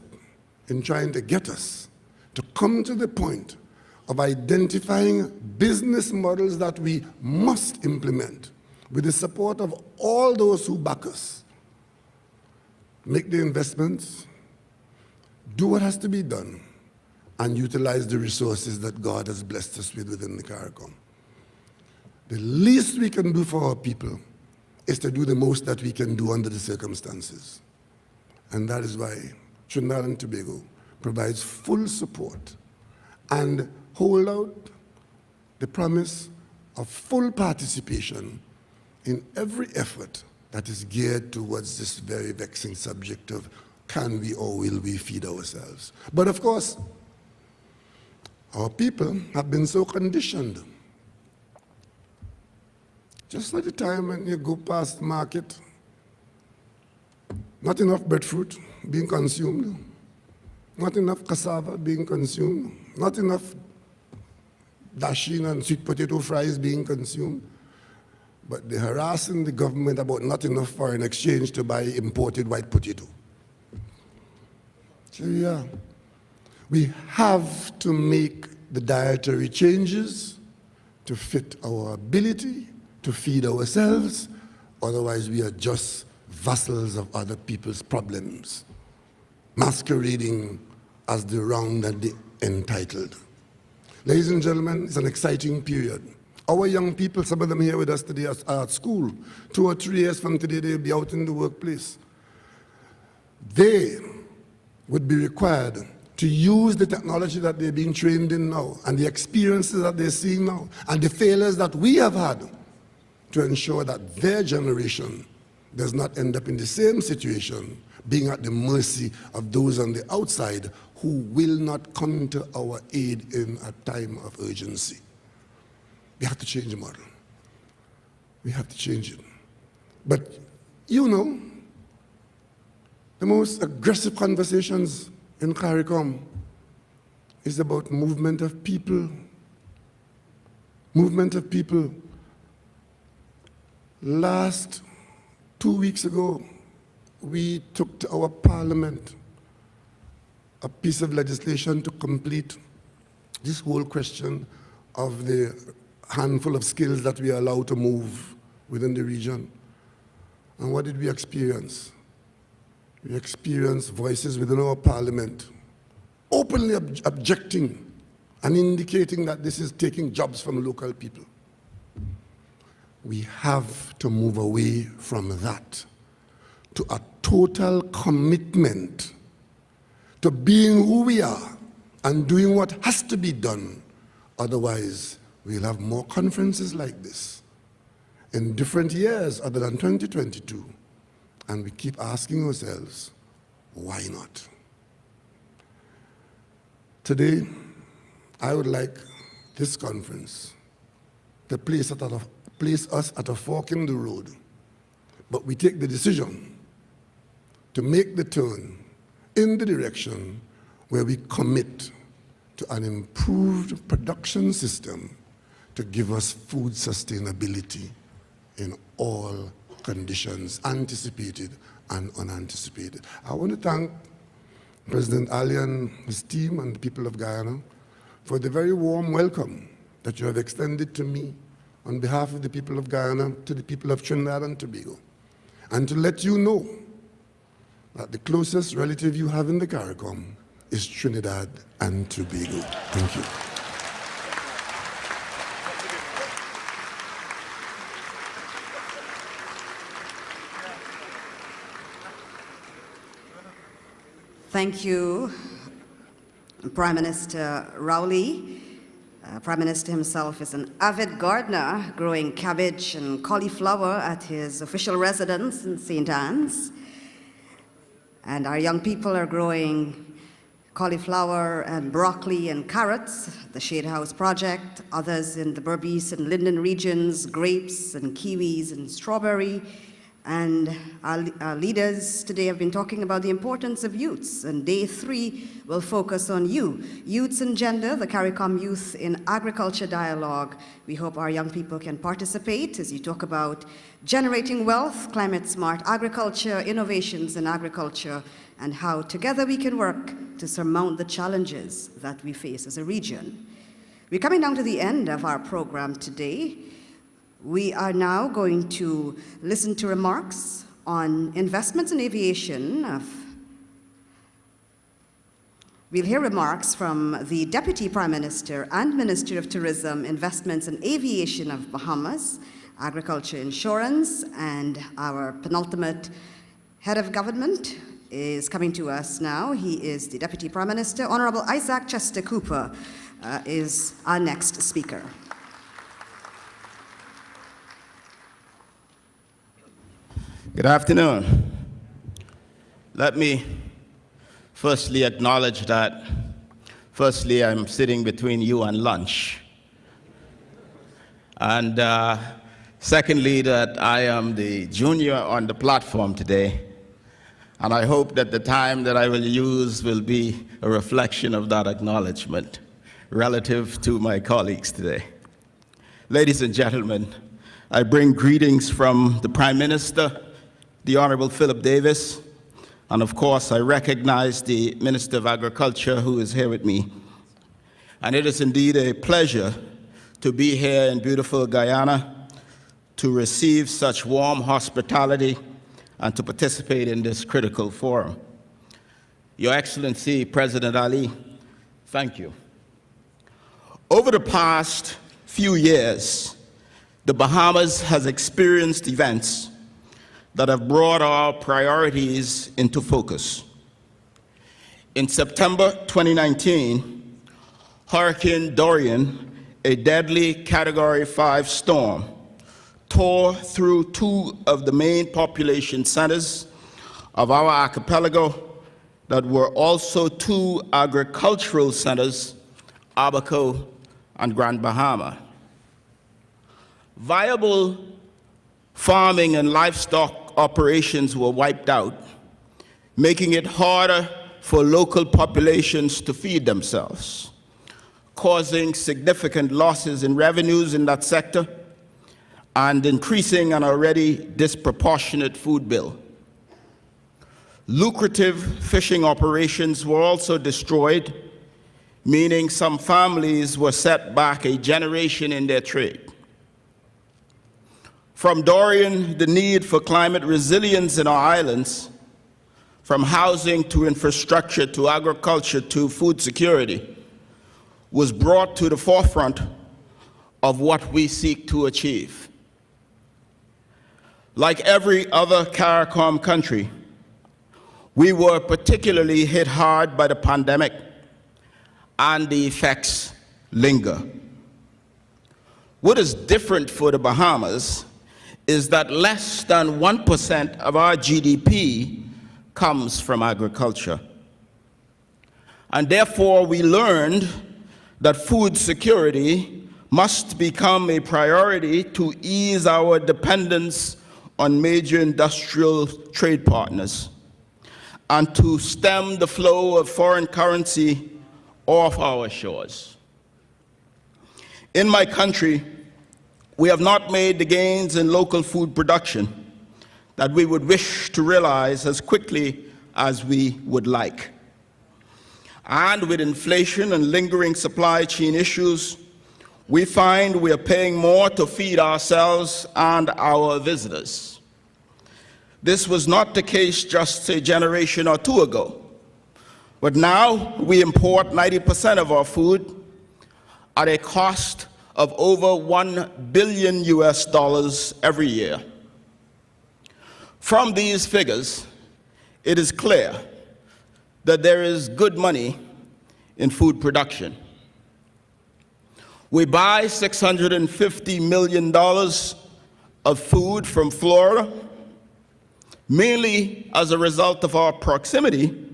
in trying to get us to come to the point of identifying business models that we must implement with the support of all those who back us. Make the investments, do what has to be done, and utilize the resources that God has blessed us with within the CARICOM. The least we can do for our people is to do the most that we can do under the circumstances. And that is why Trinidad and Tobago provides full support and hold out the promise of full participation in every effort that is geared towards this very vexing subject of can we or will we feed ourselves. But of course, our people have been so conditioned. Just like the time when you go past the market, not enough breadfruit being consumed, not enough cassava being consumed, not enough dasheen and sweet potato fries being consumed, but they're harassing the government about not enough foreign exchange to buy imported white potato. So yeah, we have to make the dietary changes to fit our ability to feed ourselves, otherwise we are just vassals of other people's problems, masquerading as the wronged and the entitled. Ladies and gentlemen, it's an exciting period. Our young people, some of them here with us today are at school. 2 or 3 years from today, they'll be out in the workplace. They would be required to use the technology that they're being trained in now, and the experiences that they're seeing now, and the failures that we have had, to ensure that their generation does not end up in the same situation, being at the mercy of those on the outside who will not come to our aid in a time of urgency. We have to change the model. We have to change it. But you know, the most aggressive conversations in CARICOM is about movement of people. Movement of people. Last 2 weeks ago, we took to our parliament a piece of legislation to complete this whole question of the handful of skills that we are allowed to move within the region. And what did we experience? We experienced voices within our parliament openly objecting and indicating that this is taking jobs from local people. We have to move away from that to a total commitment to being who we are and doing what has to be done. Otherwise, we'll have more conferences like this in different years other than 2022. And we keep asking ourselves, why not? Today, I would like this conference to place us at a fork in the road. But we take the decision to make the turn in the direction where we commit to an improved production system to give us food sustainability in all conditions, anticipated and unanticipated. I want to thank President Ali and his team and the people of Guyana for the very warm welcome that you have extended to me on behalf of the people of Guyana to the people of Trinidad and Tobago, and to let you know that the closest relative you have in the CARICOM is Trinidad and Tobago. Thank you. Thank you, Prime Minister Rowley. Prime Minister himself is an avid gardener, growing cabbage and cauliflower at his official residence in St. Anne's. And our young people are growing cauliflower and broccoli and carrots, the Shade House Project, others in the Berbice and Linden regions, grapes and kiwis and strawberry. And our leaders today have been talking about the importance of youths, and day 3 will focus on youths and gender, the CARICOM Youth in Agriculture Dialogue. We hope our young people can participate as you talk about generating wealth, climate-smart agriculture, innovations in agriculture, and how together we can work to surmount the challenges that we face as a region. We're coming down to the end of our program today. We are now going to listen to remarks on investments in aviation. We'll hear remarks from the Deputy Prime Minister and Minister of Tourism, Investments and Aviation of Bahamas, Agriculture Insurance, and our penultimate head of government is coming to us now. He is the Deputy Prime Minister. Honorable Isaac Chester Cooper is our next speaker. Good afternoon. Let me firstly acknowledge that, firstly, I'm sitting between you and lunch. And secondly, that I am the junior on the platform today. And I hope that the time that I will use will be a reflection of that acknowledgement. relative to my colleagues today. Ladies and gentlemen, I bring greetings from the Prime Minister, the Honorable Philip Davis, and of course I recognize the Minister of Agriculture who is here with me. And it is indeed a pleasure to be here in beautiful Guyana to receive such warm hospitality and to participate in this critical forum. Your Excellency, President Ali, thank you. Over the past few years, the Bahamas has experienced events that have brought our priorities into focus. In September 2019, Hurricane Dorian, a deadly Category 5 storm, tore through two of the main population centers of our archipelago that were also two agricultural centers, Abaco and Grand Bahama. Viable farming and livestock operations were wiped out, making it harder for local populations to feed themselves, causing significant losses in revenues in that sector and increasing an already disproportionate food bill. Lucrative fishing operations were also destroyed, meaning some families were set back a generation in their trade. From Dorian, the need for climate resilience in our islands, from housing to infrastructure to agriculture to food security, was brought to the forefront of what we seek to achieve. Like every other CARICOM country, we were particularly hit hard by the pandemic, and the effects linger. What is different for the Bahamas is that less than 1% of our GDP comes from agriculture. And therefore, we learned that food security must become a priority to ease our dependence on major industrial trade partners and to stem the flow of foreign currency off our shores. In my country, we have not made the gains in local food production that we would wish to realize as quickly as we would like. And with inflation and lingering supply chain issues, we find we are paying more to feed ourselves and our visitors. This was not the case just a generation or two ago, but now we import 90% of our food at a cost of over $1 billion every year. From these figures, it is clear that there is good money in food production. We buy $650 million of food from Florida, mainly as a result of our proximity,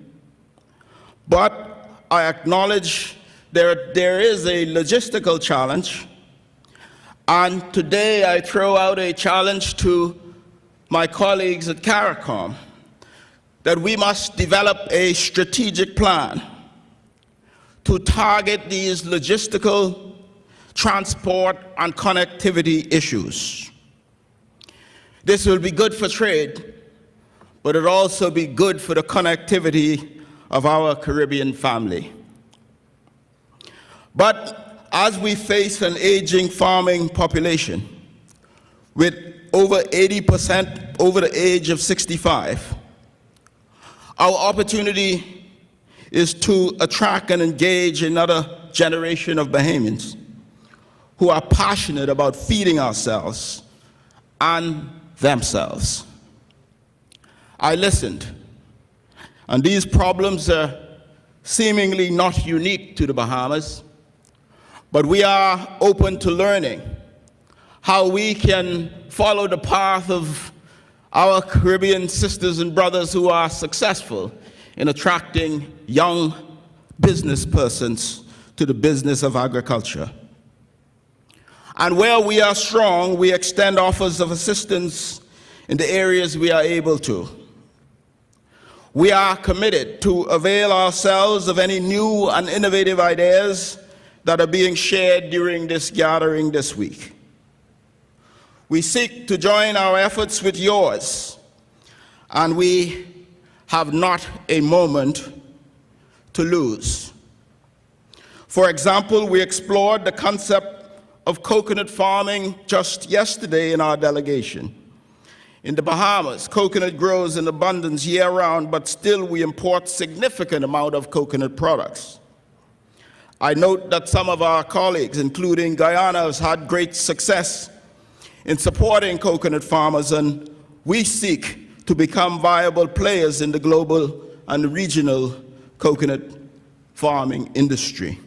but I acknowledge there is a logistical challenge, and today I throw out a challenge to my colleagues at CARICOM that we must develop a strategic plan to target these logistical, transport, and connectivity issues. This will be good for trade, but it'll also be good for the connectivity of our Caribbean family. But as we face an aging farming population with over 80% over the age of 65, our opportunity is to attract and engage another generation of Bahamians who are passionate about feeding ourselves and themselves. I listened, and these problems are seemingly not unique to the Bahamas, but we are open to learning how we can follow the path of our Caribbean sisters and brothers who are successful in attracting young business persons to the business of agriculture. And where we are strong, we extend offers of assistance in the areas we are able to. We are committed to avail ourselves of any new and innovative ideas that are being shared during this gathering this week. We seek to join our efforts with yours, and we have not a moment to lose. For example, we explored the concept of coconut farming just yesterday in our delegation. In the Bahamas, coconut grows in abundance year-round, but still we import significant amount of coconut products. I note that some of our colleagues, including Guyana, has had great success in supporting coconut farmers, and we seek to become viable players in the global and regional coconut farming industry.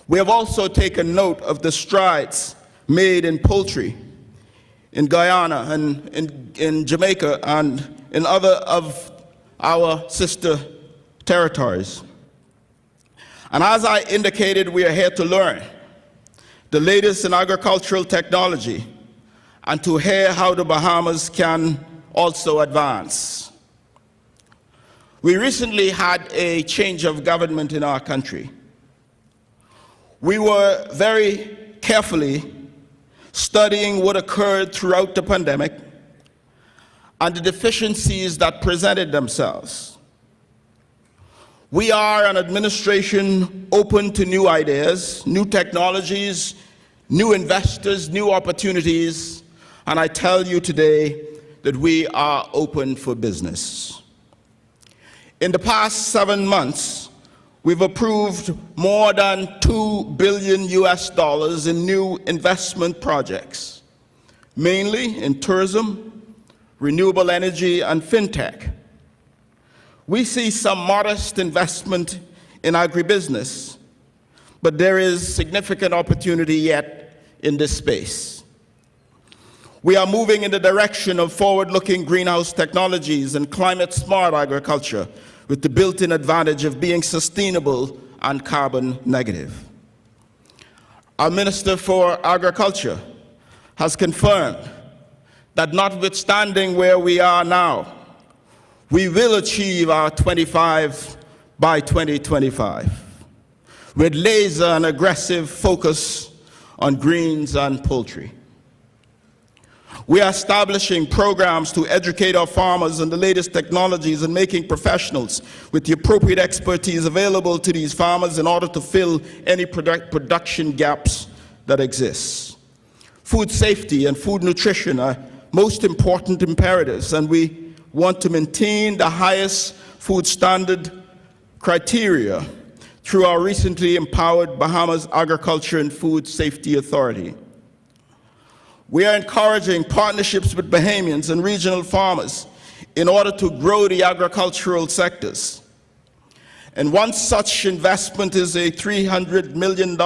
We have also taken note of the strides made in poultry in Guyana and in Jamaica and in other of our sister territories. And as I indicated, we are here to learn the latest in agricultural technology and to hear how the Bahamas can also advance. We recently had a change of government in our country. We were very carefully studying what occurred throughout the pandemic and the deficiencies that presented themselves. We are an administration open to new ideas, new technologies, new investors, new opportunities, and I tell you today that we are open for business. In the past 7 months, we've approved more than $2 billion in new investment projects, mainly in tourism, renewable energy, and fintech. We see some modest investment in agribusiness, but there is significant opportunity yet in this space. We are moving in the direction of forward-looking greenhouse technologies and climate-smart agriculture with the built-in advantage of being sustainable and carbon negative. Our Minister for Agriculture has confirmed that notwithstanding where we are now, we will achieve our 25 by 2025 with laser and aggressive focus on greens and poultry. We are establishing programs to educate our farmers on the latest technologies and making professionals with the appropriate expertise available to these farmers in order to fill any production gaps that exist. Food safety and food nutrition are most important imperatives, and we want to maintain the highest food standard criteria through our recently empowered Bahamas Agriculture and Food Safety Authority. We are encouraging partnerships with Bahamians and regional farmers in order to grow the agricultural sectors. And one such investment is a $300 million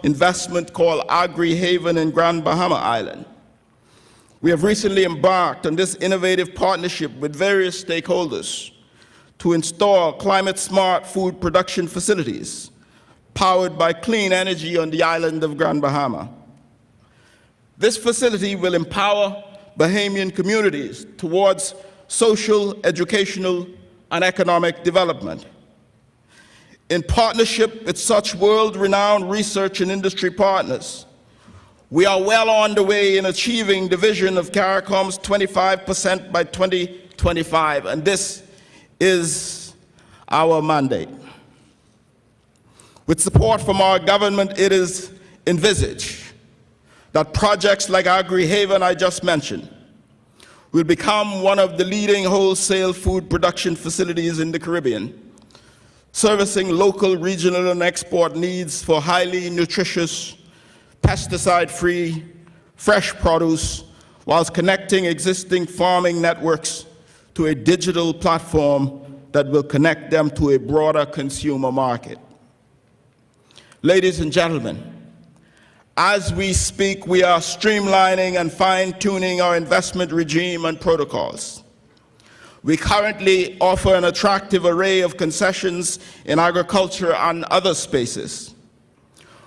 investment called Agri Haven in Grand Bahama Island. We have recently embarked on this innovative partnership with various stakeholders to install climate-smart food production facilities powered by clean energy on the island of Grand Bahama. This facility will empower Bahamian communities towards social, educational, and economic development. In partnership with such world-renowned research and industry partners, we are well on the way in achieving the vision of CARICOM's 25% by 2025, and this is our mandate. With support from our government, it is envisaged that projects like Agri Haven I just mentioned will become one of the leading wholesale food production facilities in the Caribbean, servicing local, regional, and export needs for highly nutritious, pesticide-free, fresh produce, whilst connecting existing farming networks to a digital platform that will connect them to a broader consumer market. Ladies and gentlemen, as we speak, we are streamlining and fine-tuning our investment regime and protocols. We currently offer an attractive array of concessions in agriculture and other spaces.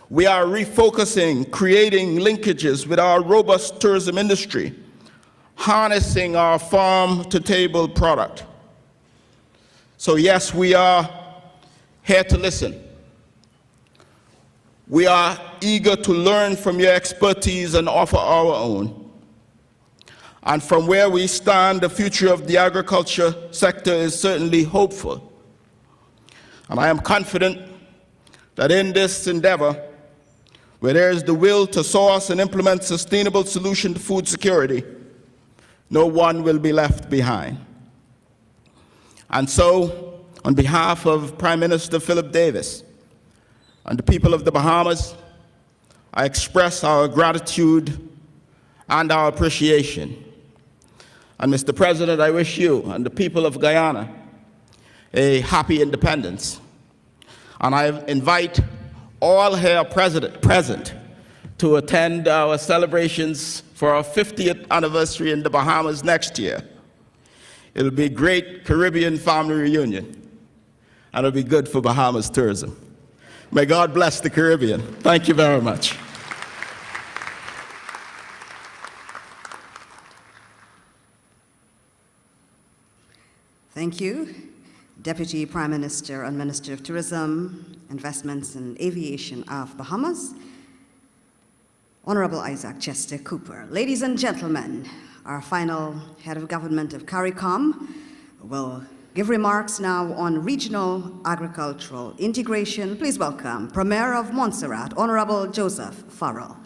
We are refocusing, creating linkages with our robust tourism industry, harnessing our farm-to-table product. So yes, we are here to listen. We are eager to learn from your expertise and offer our own. And from where we stand, the future of the agriculture sector is certainly hopeful. And I am confident that in this endeavor, where there is the will to source and implement sustainable solutions to food security, no one will be left behind. And so, on behalf of Prime Minister Philip Davis and the people of the Bahamas, I express our gratitude and our appreciation. And Mr. President, I wish you and the people of Guyana a happy independence. And I invite all here present to attend our celebrations for our 50th anniversary in the Bahamas next year. It'll be a great Caribbean family reunion, and it'll be good for Bahamas tourism. May God bless the Caribbean. Thank you very much. Thank you, Deputy Prime Minister and Minister of Tourism, Investments and Aviation of Bahamas, Honorable Isaac Chester Cooper. Ladies and gentlemen, our final head of government of CARICOM will give remarks now on regional agricultural integration. Please welcome Premier of Montserrat, Honorable Joseph Farrell.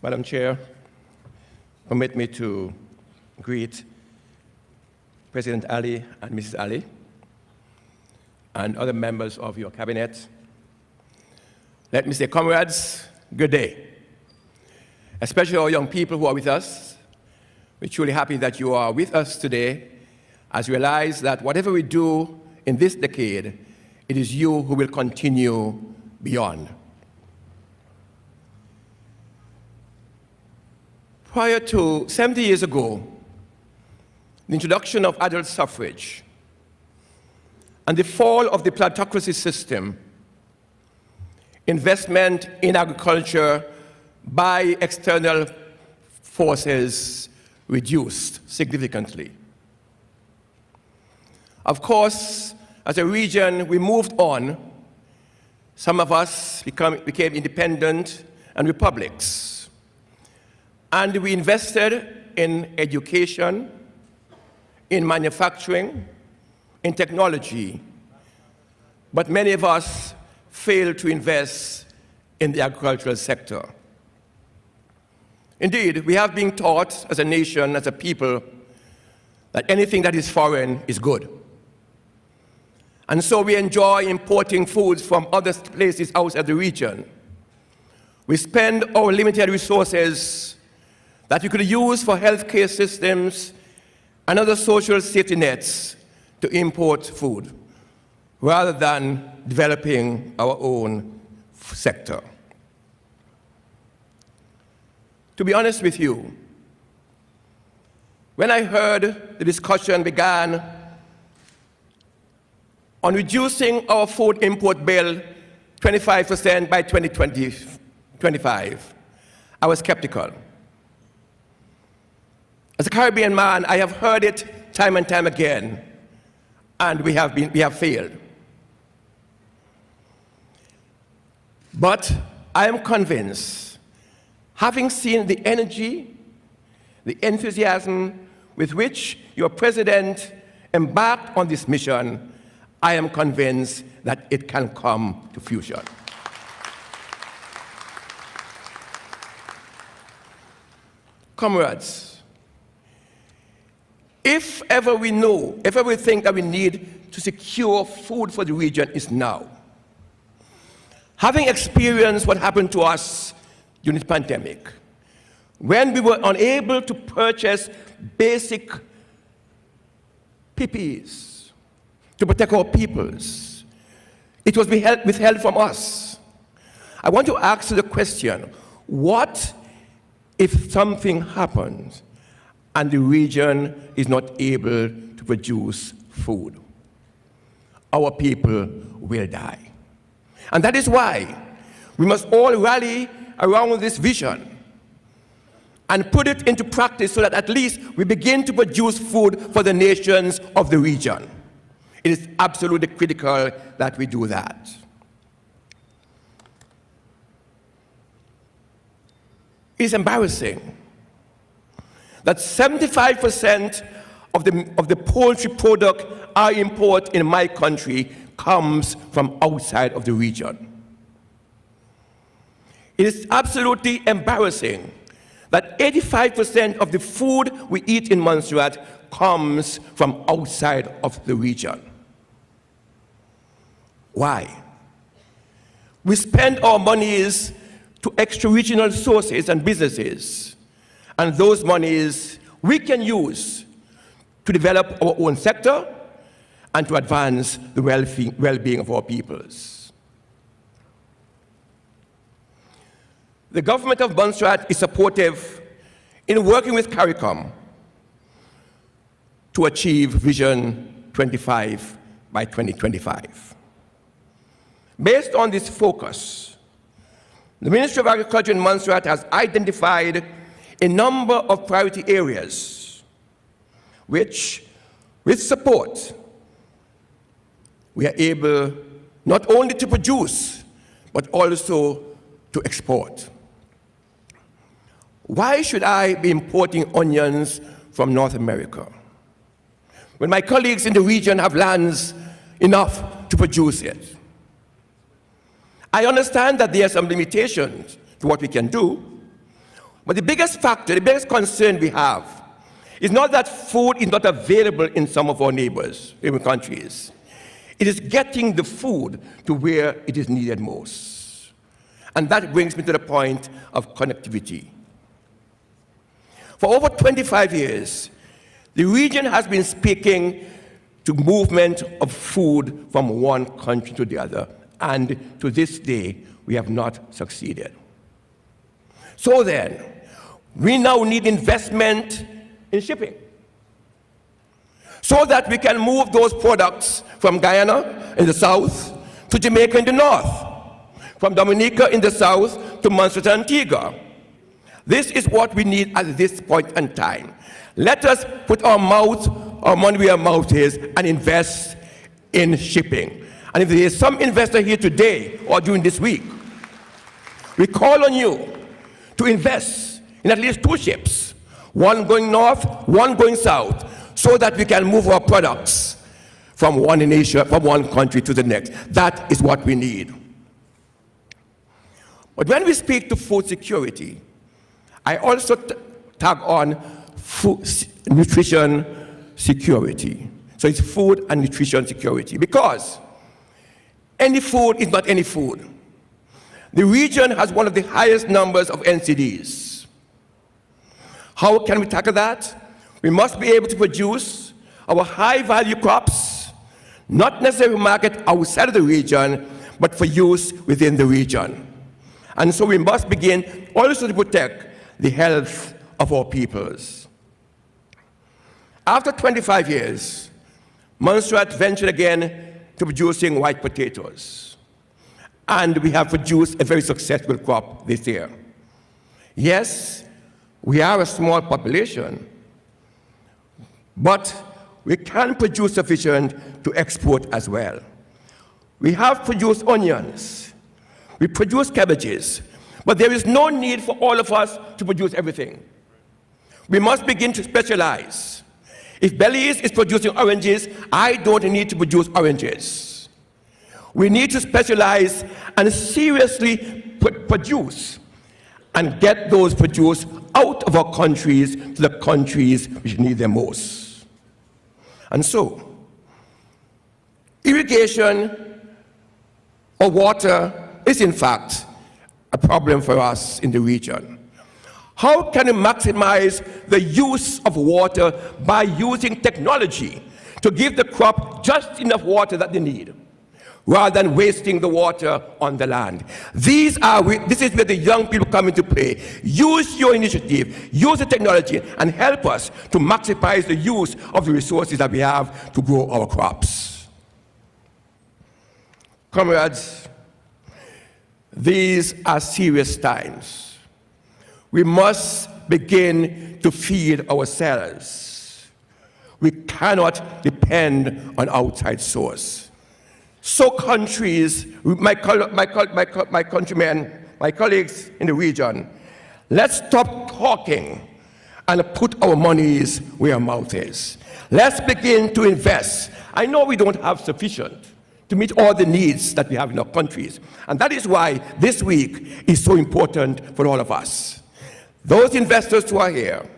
Madam Chair, permit me to greet President Ali and Mrs. Ali and other members of your cabinet. Let me say, comrades, good day. Especially our young people who are with us. We're truly happy that you are with us today, as we realize that whatever we do in this decade, it is you who will continue beyond. Prior to 70 years ago, the introduction of adult suffrage and the fall of the plutocracy system, investment in agriculture by external forces reduced significantly. Of course, as a region, we moved on. Some of us became independent and republics. And we invested in education, in manufacturing, in technology. But many of us failed to invest in the agricultural sector. Indeed, we have been taught as a nation, as a people, that anything that is foreign is good. And so we enjoy importing foods from other places outside the region. We spend our limited resources that we could use for healthcare systems and other social safety nets to import food, rather than developing our own sector. To be honest with you, when I heard the discussion began on reducing our food import bill 25% by 2025, I was skeptical. As a Caribbean man, I have heard it time and time again, and we have failed. But I am convinced, having seen the energy, the enthusiasm with which your president embarked on this mission, I am convinced that it can come to fruition. Comrades, if ever we think that we need to secure food for the region, is now. Having experienced what happened to us during the pandemic, when we were unable to purchase basic PPEs to protect our peoples, it was withheld from us. I want to ask you the question, what if something happens and the region is not able to produce food? Our people will die. And that is why we must all rally around this vision and put it into practice so that at least we begin to produce food for the nations of the region. It is absolutely critical that we do that. It is embarrassing that 75% of the poultry product I import in my country comes from outside of the region. It is absolutely embarrassing that 85% of the food we eat in Montserrat comes from outside of the region. Why? We spend our monies to extra-regional sources and businesses, and those monies we can use to develop our own sector and to advance the well-being of our peoples. The government of Montserrat is supportive in working with CARICOM to achieve Vision 25 by 2025. Based on this focus, the Ministry of Agriculture in Montserrat has identified a number of priority areas which, with support, we are able not only to produce, but also to export. Why should I be importing onions from North America when my colleagues in the region have lands enough to produce it? I understand that there are some limitations to what we can do, but the biggest factor, the biggest concern we have is not that food is not available in some of our neighbors, countries. It is getting the food to where it is needed most. And that brings me to the point of connectivity. For over 25 years, the region has been speaking to movement of food from one country to the other, and to this day, we have not succeeded. So then, we now need investment in shipping so that we can move those products from Guyana in the south to Jamaica in the north, from Dominica in the south to Montserrat and Antigua. This is what we need at this point in time. Let us put our money where our mouth is and invest in shipping. And if there is some investor here today or during this week, we call on you to invest in at least 2 ships, one going north, one going south, so that we can move our products from one country to the next. That is what we need. But when we speak to food security, I also tag on food, nutrition security. So it's food and nutrition security, because any food is not any food. The region has one of the highest numbers of NCDs. How can we tackle that? We must be able to produce our high-value crops, not necessarily market outside of the region, but for use within the region. And so we must begin also to protect the health of our peoples. After 25 years, Montserrat ventured again to producing white potatoes. And we have produced a very successful crop this year. Yes, we are a small population, but we can produce sufficient to export as well. We have produced onions, we produce cabbages, but there is no need for all of us to produce everything. We must begin to specialize. If Belize is producing oranges, I don't need to produce oranges. We need to specialize and seriously produce and get those produced out of our countries to the countries which need them most. And so, irrigation or water is in fact a problem for us in the region. How can we maximize the use of water by using technology to give the crop just enough water that they need, rather than wasting the water on the land? This is where the young people come into play. Use your initiative, use the technology, and help us to maximize the use of the resources that we have to grow our crops. Comrades, these are serious times. We must begin to feed ourselves. We cannot depend on outside source. So countries, my countrymen, my colleagues in the region, let's stop talking and put our monies where our mouth is. Let's begin to invest. I know we don't have sufficient to meet all the needs that we have in our countries. And that is why this week is so important for all of us. Those investors who are here,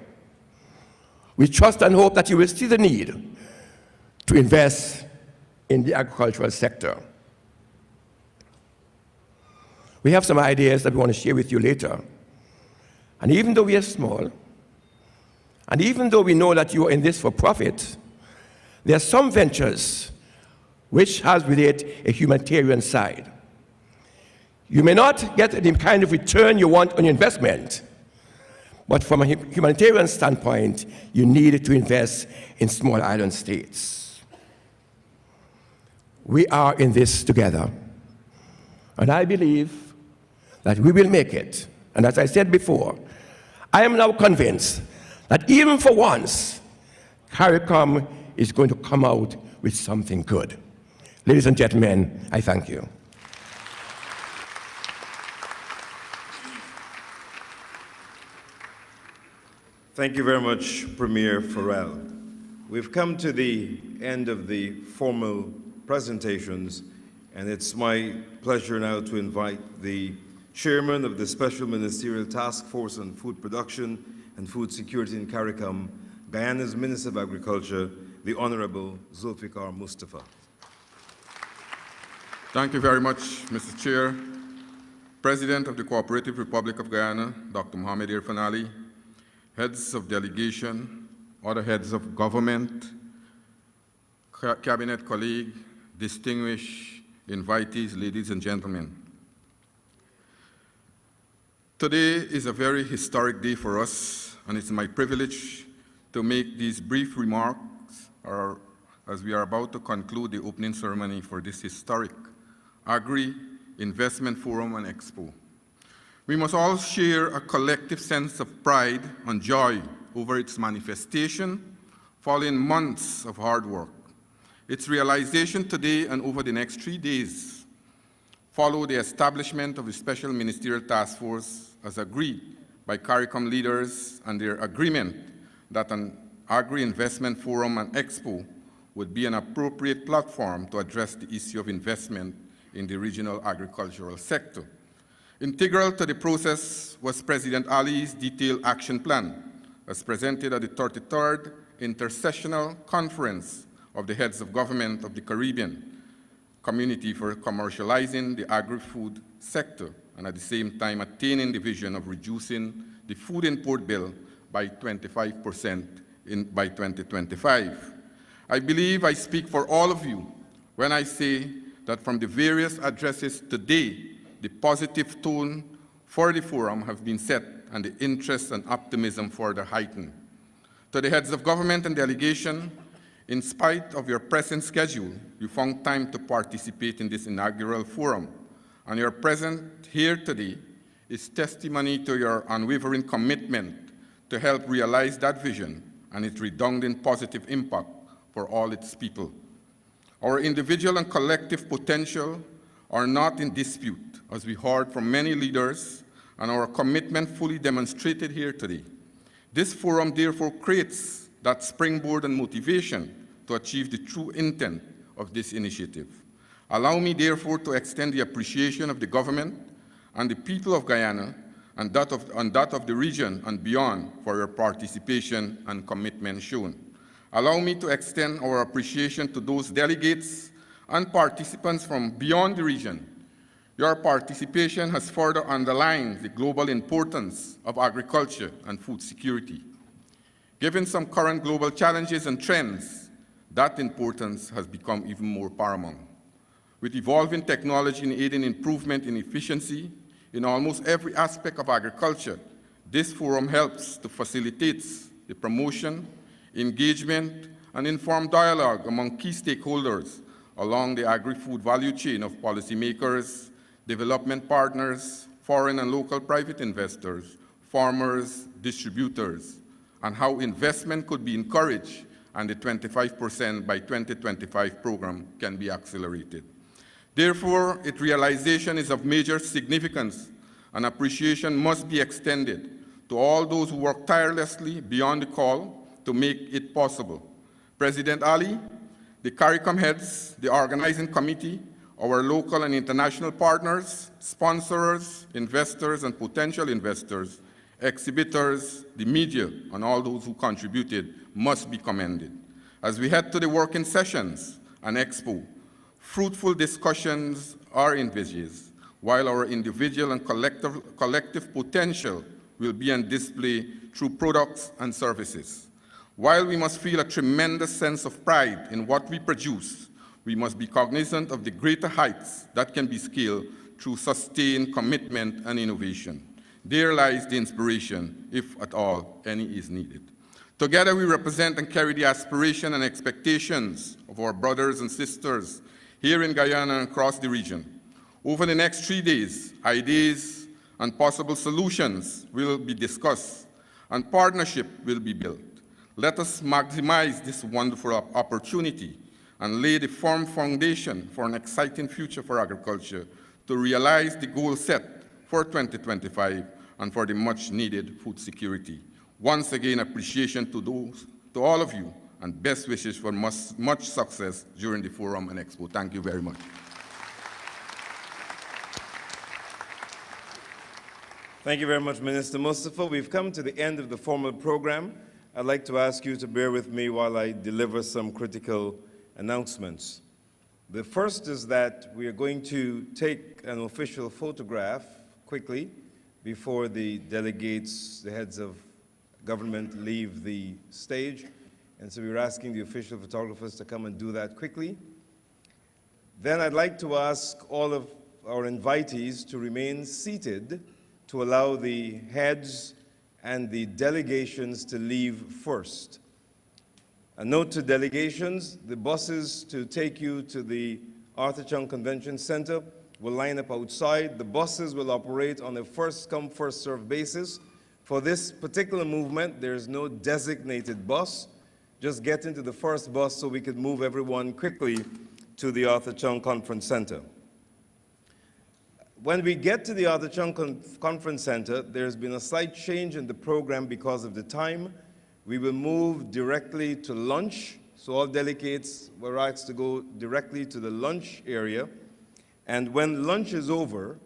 we trust and hope that you will see the need to invest in the agricultural sector. We have some ideas that we want to share with you later. And even though we are small, and even though we know that you are in this for profit, there are some ventures which has with it a humanitarian side. You may not get the kind of return you want on your investment, but from a humanitarian standpoint, you need to invest in small island states. We are in this together, and I believe that we will make it. And as I said before, I am now convinced that even for once, CARICOM is going to come out with something good. Ladies and gentlemen, I thank you. Thank you very much, Premier Farrell. We've come to the end of the formal presentations, and it's my pleasure now to invite the Chairman of the Special Ministerial Task Force on Food Production and Food Security in CARICOM, Guyana's Minister of Agriculture, the Honorable Zulfikar Mustafa. Thank you very much, Mr. Chair. President of the Cooperative Republic of Guyana, Dr. Mohamed Irfan Ali, heads of delegation, other heads of government, cabinet colleague, distinguished invitees, ladies and gentlemen. Today is a very historic day for us, and it's my privilege to make these brief remarks as we are about to conclude the opening ceremony for this historic Agri Investment Forum and Expo. We must all share a collective sense of pride and joy over its manifestation following months of hard work. Its realization today and over the next 3 days follow the establishment of the Special Ministerial Task Force as agreed by CARICOM leaders and their agreement that an Agri Investment Forum and Expo would be an appropriate platform to address the issue of investment in the regional agricultural sector. Integral to the process was President Ali's detailed action plan, as presented at the 33rd Intersessional Conference of the Heads of Government of the Caribbean Community for commercializing the agri-food sector, and at the same time attaining the vision of reducing the food import bill by 25% by 2025. I believe I speak for all of you when I say that from the various addresses today, the positive tone for the forum have been set and the interest and optimism further heightened. To the heads of government and delegation, in spite of your present schedule, you found time to participate in this inaugural forum, and your presence here today is testimony to your unwavering commitment to help realize that vision and its redounding positive impact for all its people. Our individual and collective potential are not in dispute, as we heard from many leaders, and our commitment fully demonstrated here today. This forum therefore creates that springboard and motivation to achieve the true intent of this initiative. Allow me therefore to extend the appreciation of the government and the people of Guyana and that of the region and beyond for your participation and commitment shown. Allow me to extend our appreciation to those delegates and participants from beyond the region. Your participation has further underlined the global importance of agriculture and food security. Given some current global challenges and trends, that importance has become even more paramount. With evolving technology in aiding improvement in efficiency in almost every aspect of agriculture, this forum helps to facilitate the promotion, engagement, and informed dialogue among key stakeholders along the agri-food value chain of policymakers, development partners, foreign and local private investors, farmers, distributors, and how investment could be encouraged and the 25% by 2025 program can be accelerated. Therefore, its realization is of major significance, and appreciation must be extended to all those who work tirelessly beyond the call to make it possible. President Ali, the CARICOM heads, the organizing committee, our local and international partners, sponsors, investors and potential investors, exhibitors, the media, and all those who contributed must be commended. As we head to the working sessions and Expo, fruitful discussions are envisaged, while our individual and collective potential will be on display through products and services. While we must feel a tremendous sense of pride in what we produce, we must be cognizant of the greater heights that can be scaled through sustained commitment and innovation. There lies the inspiration, if at all any is needed. Together we represent and carry the aspiration and expectations of our brothers and sisters here in Guyana and across the region. Over the next 3 days, ideas and possible solutions will be discussed and partnership will be built. Let us maximize this wonderful opportunity and lay the firm foundation for an exciting future for agriculture to realize the goal set for 2025 and for the much needed food security. Once again, appreciation to all of you, and best wishes for much success during the forum and Expo. Thank you very much. Thank you very much, Minister Mustafa. We've come to the end of the formal program. I'd like to ask you to bear with me while I deliver some critical announcements. The first is that we are going to take an official photograph quickly before the delegates, the heads of government, leave the stage. And so we're asking the official photographers to come and do that quickly. Then I'd like to ask all of our invitees to remain seated to allow the heads and the delegations to leave first. A note to delegations: the buses to take you to the Arthur Chung Convention Center will line up outside. The buses will operate on a first-come, first-served basis. For this particular movement, there's no designated bus. Just get into the first bus so we could move everyone quickly to the Arthur Chung Conference Center. When we get to the Arthur Chung Conference Center, there's been a slight change in the program because of the time. We will move directly to lunch. So all delegates were asked to go directly to the lunch area. And when lunch is over,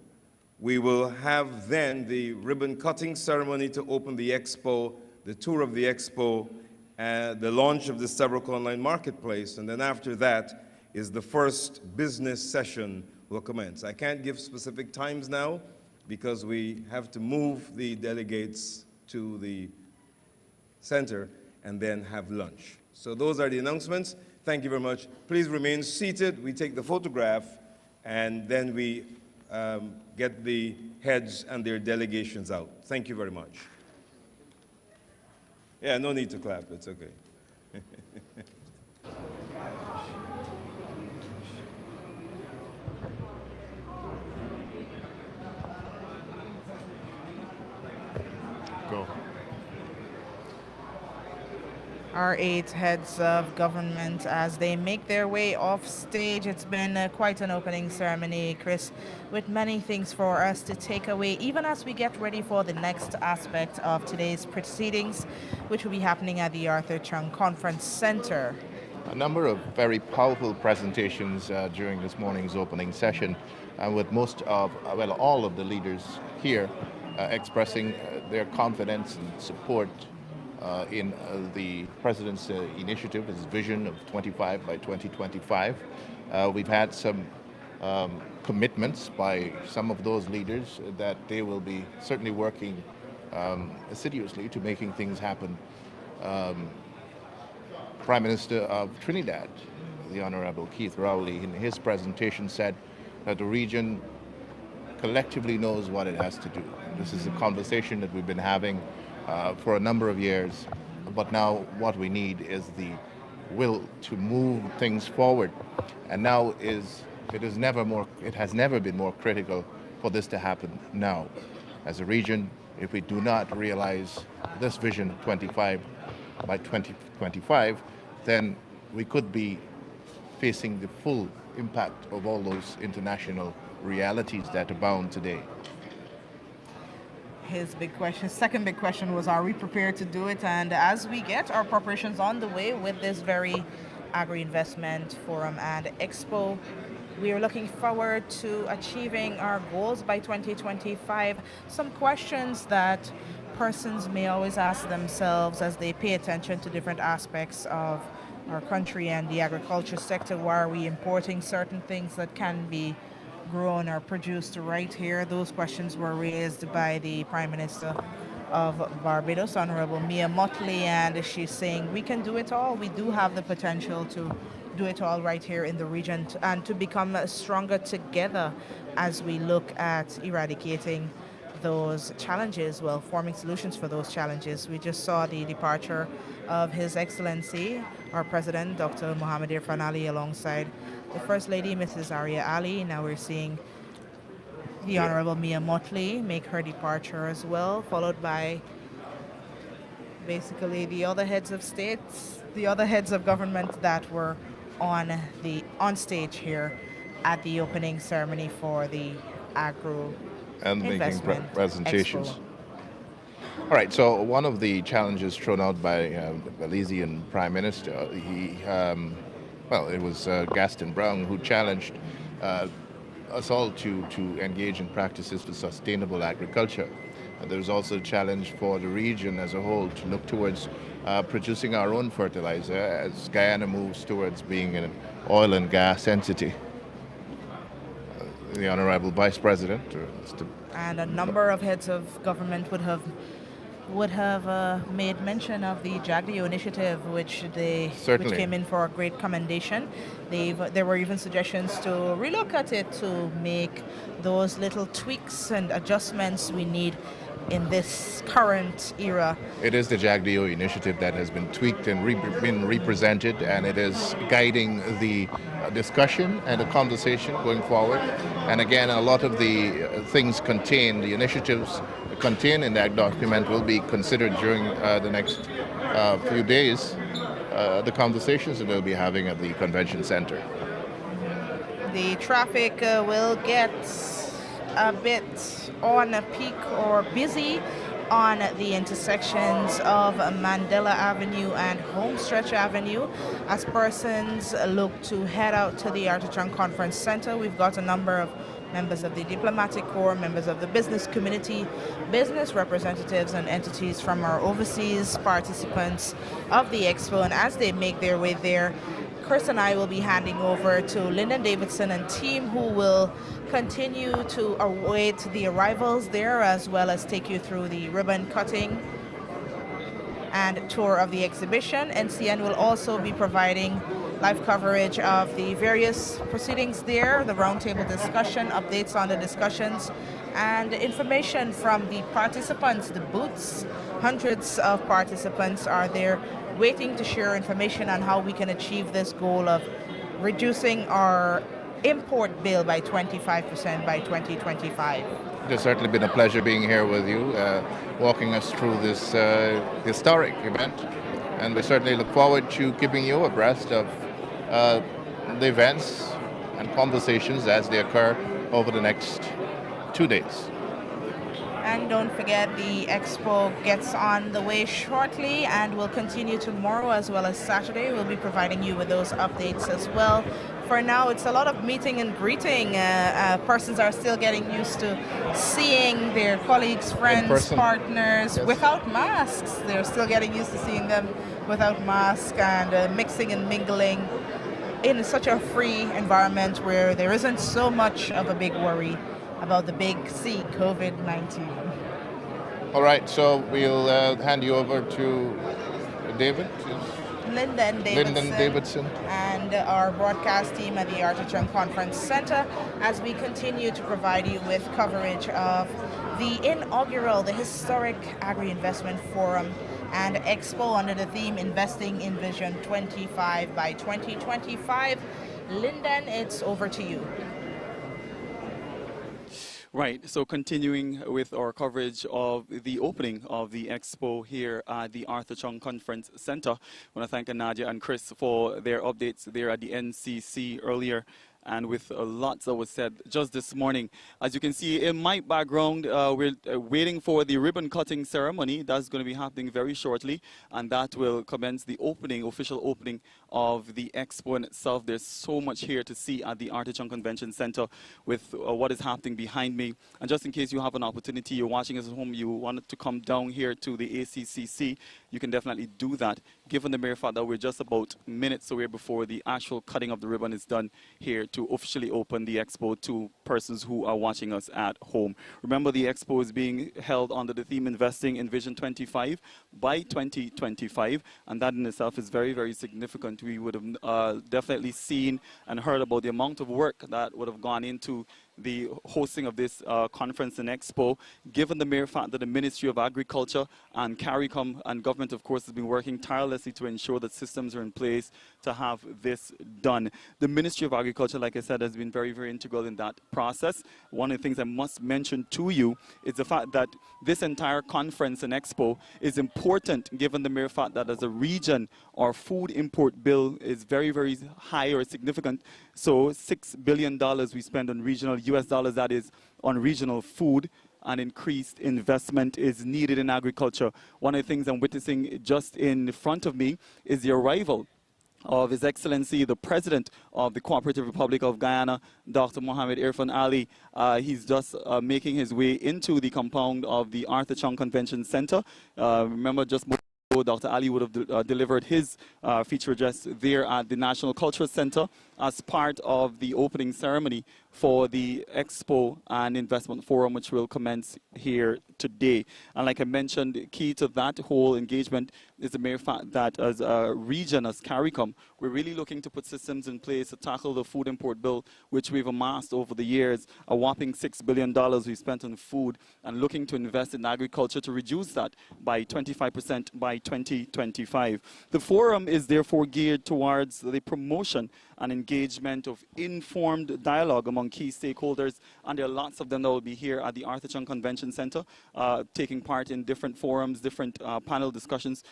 we will have then the ribbon cutting ceremony to open the Expo, the tour of the Expo, the launch of the Several Online Marketplace, and then after that is the first business session will commence. I can't give specific times now because we have to move the delegates to the center and then have lunch. So those are the announcements. Thank you very much. Please remain seated. We take the photograph and then we get the heads and their delegations out. Thank you very much. Yeah, no need to clap. It's okay. Go. Our 8 heads of government as they make their way off stage. It's been quite an opening ceremony, Chris, with many things for us to take away, even as we get ready for the next aspect of today's proceedings, which will be happening at the Arthur Chung Conference Center. A number of very powerful presentations during this morning's opening session, with most of, well, all of the leaders here expressing their confidence and support in the President's initiative, his vision of 25 by 2025. We've had some commitments by some of those leaders that they will be certainly working assiduously to making things happen. Prime Minister of Trinidad, the Honorable Keith Rowley, in his presentation said that the region collectively knows what it has to do. This is a conversation that we've been having for a number of years, but now what we need is the will to move things forward. And now it has never been more critical for this to happen now. As a region, if we do not realize this vision 25 by 2025, then we could be facing the full impact of all those international realities that abound today. His big question, second big question was, are we prepared to do it? And as we get our preparations on the way with this very Agri-Investment Forum and Expo, we are looking forward to achieving our goals by 2025. Some questions that persons may always ask themselves as they pay attention to different aspects of our country and the agriculture sector. Why are we importing certain things that can be grown or produced right here? Those questions were raised by the Prime Minister of Barbados, Honorable Mia Mottley, and she's saying we can do it all. We do have the potential to do it all right here in the region and to become stronger together as we look at eradicating those challenges, well, forming solutions for those challenges. We just saw the departure of His Excellency, our President, Dr. Mohammed Irfan Ali, alongside the First Lady, Mrs. Arya Ali. Now we're seeing the Honorable Mia Mottley make her departure as well, followed by basically the other heads of states, the other heads of government that were on stage here at the opening ceremony for the Agro and making Investment presentations. Expo. All right, so one of the challenges thrown out by the Belizean Prime Minister, it was Gaston Brown who challenged us all to engage in practices for sustainable agriculture. There's also a challenge for the region as a whole to look towards producing our own fertilizer as Guyana moves towards being an oil and gas entity. The Honorable Vice President, and a number of heads of government would have made mention of the JAGDIO initiative, which came in for a great commendation. There were even suggestions to relook at it to make those little tweaks and adjustments we need in this current era. It is the JAGDIO initiative that has been tweaked and been represented, and it is guiding the discussion and the conversation going forward. And again, a lot of the things contained, the initiatives contained in that document will be considered during the next few days, the conversations that we'll be having at the convention center. The traffic will get a bit on a peak or busy on the intersections of Mandela Avenue and Homestretch Avenue as persons look to head out to the Artichon Conference Center. We've got a number of members of the diplomatic corps, members of the business community, business representatives and entities from our overseas participants of the Expo, and as they make their way there, Chris and I will be handing over to Lyndon Davidson and team, who will continue to await the arrivals there, as well as take you through the ribbon cutting and tour of the exhibition. NCN will also be providing live coverage of the various proceedings there, the roundtable discussion, updates on the discussions, and information from the participants, the booths. Hundreds of participants are there waiting to share information on how we can achieve this goal of reducing our import bill by 25% by 2025. It's certainly been a pleasure being here with you, walking us through this historic event, and we certainly look forward to keeping you abreast of the events and conversations as they occur over the next 2 days. And don't forget, the Expo gets on the way shortly and will continue tomorrow as well as Saturday. We'll be providing you with those updates as well. For now, it's a lot of meeting and greeting. Persons are still getting used to seeing their colleagues, friends, partners without masks. They're still getting used to seeing them without masks and mixing and mingling in such a free environment where there isn't so much of a big worry about the big C, COVID-19. All right, so we'll hand you over to David. Lyndon Davidson and our broadcast team at the Artichon Conference Center as we continue to provide you with coverage of the inaugural, the historic Agri-Investment Forum and Expo under the theme Investing in Vision 25 by 2025. Lyndon, it's over to you. Right, so continuing with our coverage of the opening of the Expo here at the Arthur Chung Conference Center. I want to thank Nadia and Chris for their updates there at the NCC earlier, and with lots that was said just this morning. As you can see in my background, we're waiting for the ribbon cutting ceremony. That's going to be happening very shortly, and that will commence the opening, official opening of the Expo in itself. There's so much here to see at the Arthur Chung Convention Center with what is happening behind me. And just in case you have an opportunity, you're watching us at home, you wanted to come down here to the ACCC, you can definitely do that, given the mere fact that we're just about minutes away before the actual cutting of the ribbon is done here to officially open the Expo to persons who are watching us at home. Remember, the Expo is being held under the theme Investing in Vision 25 by 2025, and that in itself is very, very significant. We would have definitely seen and heard about the amount of work that would have gone into the hosting of this conference and Expo, given the mere fact that the Ministry of Agriculture and CARICOM and government, of course, has been working tirelessly to ensure that systems are in place to have this done. The Ministry of Agriculture, like I said, has been very, very integral in that process. One of the things I must mention to you is the fact that this entire conference and Expo is important, given the mere fact that as a region, our food import bill is very, very high or significant. So $6 billion we spend on regional US dollars, that is, on regional food, and increased investment is needed in agriculture. One of the things I'm witnessing just in front of me is the arrival of His Excellency, the President of the Cooperative Republic of Guyana, Dr. Mohamed Irfan Ali. He's just making his way into the compound of the Arthur Chung Convention Center. Remember, just Dr. Ali would have delivered his feature address there at the National Cultural Center as part of the opening ceremony for the Expo and Investment Forum, which will commence here today. And like I mentioned, key to that whole engagement is the mere fact that as a region, as CARICOM, we're really looking to put systems in place to tackle the food import bill, which we've amassed over the years, a whopping $6 billion we spent on food, and looking to invest in agriculture to reduce that by 25% by 2025. The forum is therefore geared towards the promotion and engagement of informed dialogue among key stakeholders, and there are lots of them that will be here at the Arthur Chung Convention Center, taking part in different forums, different panel discussions,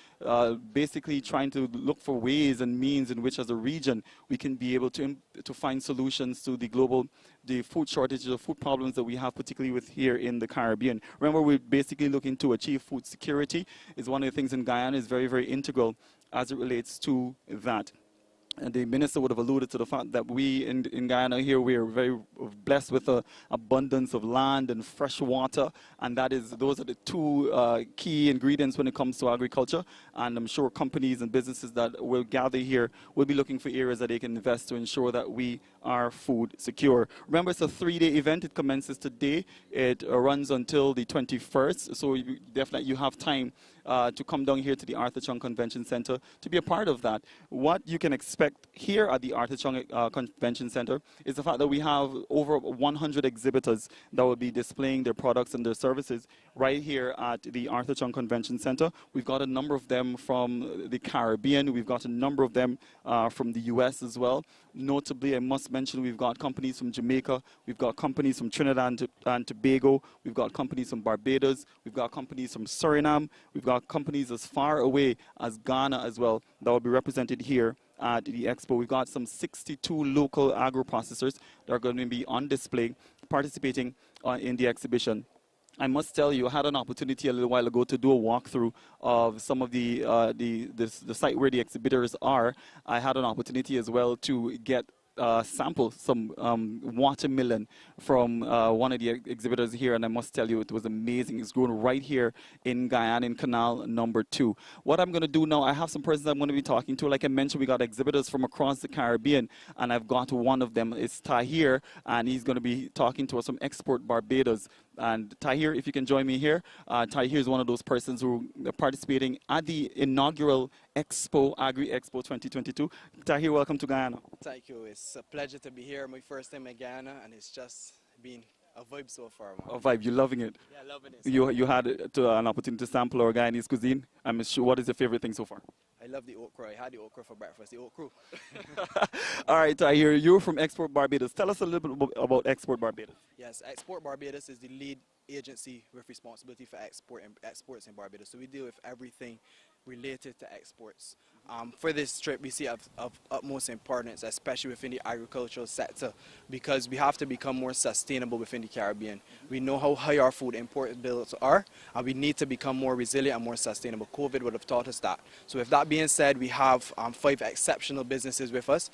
basically trying to look for ways and means in which as a region we can be able to find solutions to the food shortages, the food problems that we have, particularly with here in the Caribbean. Remember, we're basically looking to achieve food security. Is one of the things in Guyana is very, very integral as it relates to that. And the minister would have alluded to the fact that we in Guyana here, we are very blessed with an abundance of land and fresh water, and those are the two key ingredients when it comes to agriculture. And I'm sure companies and businesses that will gather here will be looking for areas that they can invest to ensure that we are food secure. Remember, it's a 3-day event. It commences today. It runs until the 21st, so you have time to come down here to the Arthur Chung Convention Center to be a part of that. What you can expect here at the Arthur Chung Convention Center is the fact that we have over 100 exhibitors that will be displaying their products and their services right here at the Arthur Chung Convention Center. We've got a number of them from the Caribbean. We've got a number of them from the US as well. Notably, I must mention, we've got companies from Jamaica, we've got companies from Trinidad and Tobago, we've got companies from Barbados, we've got companies from Suriname, we've got companies as far away as Ghana as well that will be represented here at the Expo. We've got some 62 local agro-processors that are going to be on display, participating in the exhibition. I must tell you, I had an opportunity a little while ago to do a walkthrough of some of the site where the exhibitors are. I had an opportunity as well to get sample some watermelon from one of the exhibitors here, and I must tell you, it was amazing. It's grown right here in Guyana, in Canal number 2. What I'm going to do now, I have some persons I'm going to be talking to. Like I mentioned, we got exhibitors from across the Caribbean, and I've got one of them. It's Tahir, and he's going to be talking to us from Export Barbados. And Tahir, if you can join me here. Tahir is one of those persons who are participating at the inaugural Expo, Agri Expo 2022. Tahir, welcome to Guyana. Thank you. It's a pleasure to be here. My first time in Guyana, and it's just been a vibe so far. Man. A vibe, you're loving it. Yeah, loving it. You had an opportunity to sample our Guyanese cuisine. I'm sure. What is your favorite thing so far? I I love the okra. I had the okra for breakfast, the okra. All right, Tahir, you're from Export Barbados. Tell us a little bit about Export Barbados. Yes, Export Barbados is the lead agency with responsibility for exports in Barbados. So we deal with everything related to exports. For this trip, we see of utmost importance, especially within the agricultural sector, because we have to become more sustainable within the Caribbean. We know how high our food import bills are, and we need to become more resilient and more sustainable. COVID would have taught us that. So with that being said, we have 5 exceptional businesses with us,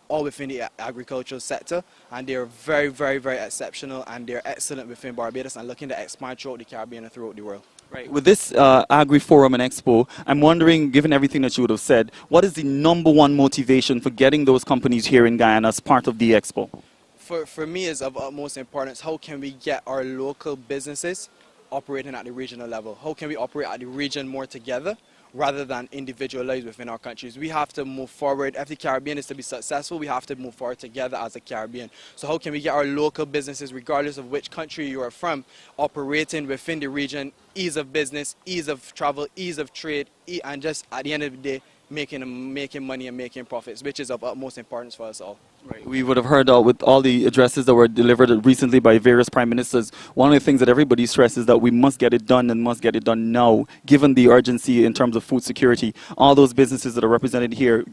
all within the agricultural sector, and they're very, very, very exceptional, and they're excellent within Barbados and looking to expand throughout the Caribbean and throughout the world. Right. With this Agri Forum and Expo, I'm wondering, given everything that you would have said, what is the #1 motivation for getting those companies here in Guyana as part of the Expo? For me, is of utmost importance, how can we get our local businesses operating at the regional level? How can we operate at the region more together rather than individualized within our countries? We have to move forward. If the Caribbean is to be successful, we have to move forward together as a Caribbean. So how can we get our local businesses, regardless of which country you are from, operating within the region, ease of business, ease of travel, ease of trade, and just at the end of the day, making money and making profits, which is of utmost importance for us all. Right. We would have heard with all the addresses that were delivered recently by various prime ministers, one of the things that everybody stresses is that we must get it done and must get it done now, given the urgency in terms of food security. All those businesses that are represented here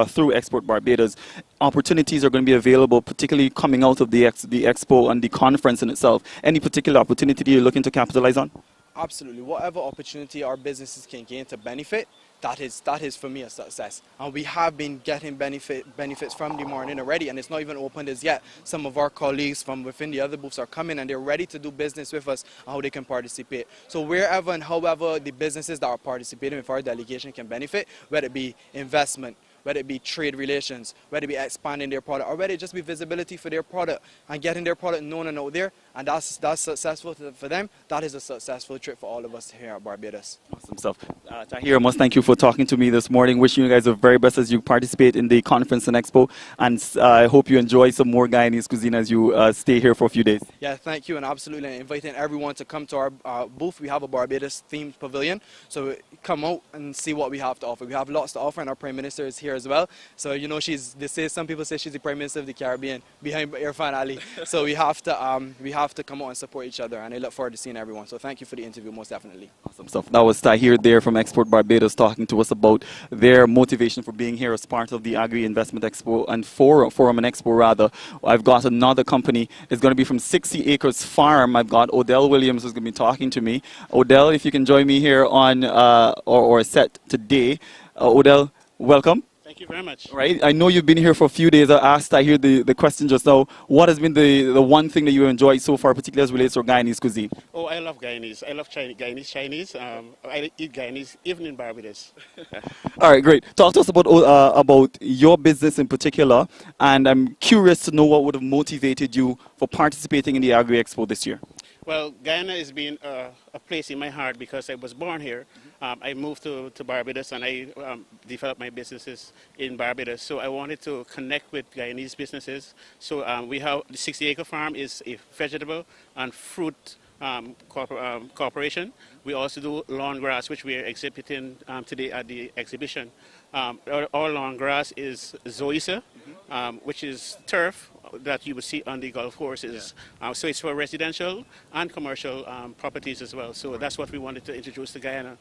through Export Barbados, opportunities are going to be available, particularly coming out of the Expo and the conference in itself. Any particular opportunity you're looking to capitalize on? Absolutely. Whatever opportunity our businesses can gain to benefit, that is for me a success. And we have been getting benefits from the morning already, and it's not even opened as yet. Some of our colleagues from within the other booths are coming and they're ready to do business with us and how they can participate. So wherever and however the businesses that are participating with our delegation can benefit, whether it be investment, whether it be trade relations, whether it be expanding their product, or whether it just be visibility for their product and getting their product known and out there, and that's successful for them, that is a successful trip for all of us here at Barbados. Awesome stuff. Tahir, I must thank you for talking to me this morning. Wishing you guys the very best as you participate in the conference and expo, and I hope you enjoy some more Guyanese cuisine as you stay here for a few days. Yeah, thank you, and absolutely inviting everyone to come to our booth. We have a Barbados-themed pavilion, so come out and see what we have to offer. We have lots to offer, and our Prime Minister is here as well. So, you know, some people say she's the Prime Minister of the Caribbean behind Irfan Ali. So we have to come out and support each other, and I look forward to seeing everyone. So thank you for the interview, most definitely. Awesome stuff. That was Tahir there from Export Barbados talking to us about their motivation for being here as part of the Agri Investment Expo and Forum and Expo rather. I've got another company. It's going to be from 60 Acres Farm. I've got Odell Williams who's going to be talking to me. Odell, if you can join me here on or set today. Odell, welcome. Thank you very much. Right. I know you've been here for a few days. I hear the question just now. What has been the one thing that you enjoyed so far, particularly as relates to Guyanese cuisine? Oh, I love Guyanese. I love Guyanese Chinese. I eat Guyanese even in Barbados. All right, great. Talk to us about your business in particular, and I'm curious to know what would have motivated you for participating in the Agri Expo this year. Well, Guyana has been a place in my heart because I was born here. I moved to Barbados and I developed my businesses in Barbados. So I wanted to connect with Guyanese businesses. So we have the 60 Acre Farm is a vegetable and fruit corporation. We also do lawn grass, which we are exhibiting today at the exhibition. Our lawn grass is zoysia, which is turf that you would see on the golf courses. Yeah. So it's for residential and commercial properties as well. So that's what we wanted to introduce to Guyana.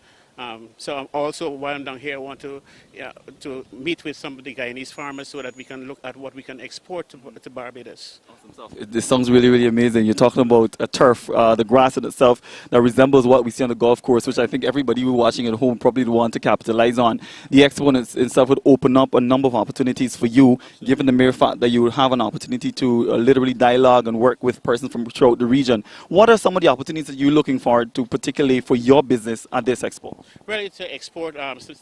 So I'm also, while I'm down here, I want to meet with some of the Guyanese farmers so that we can look at what we can export to Barbados. Awesome stuff. This sounds really, really amazing. You're talking about a turf, the grass in itself that resembles what we see on the golf course, which I think everybody watching at home probably would want to capitalize on. The Expo itself would open up a number of opportunities for you, given the mere fact that you would have an opportunity to literally dialogue and work with persons from throughout the region. What are some of the opportunities that you're looking forward to, particularly for your business at this Expo? Well, it's to export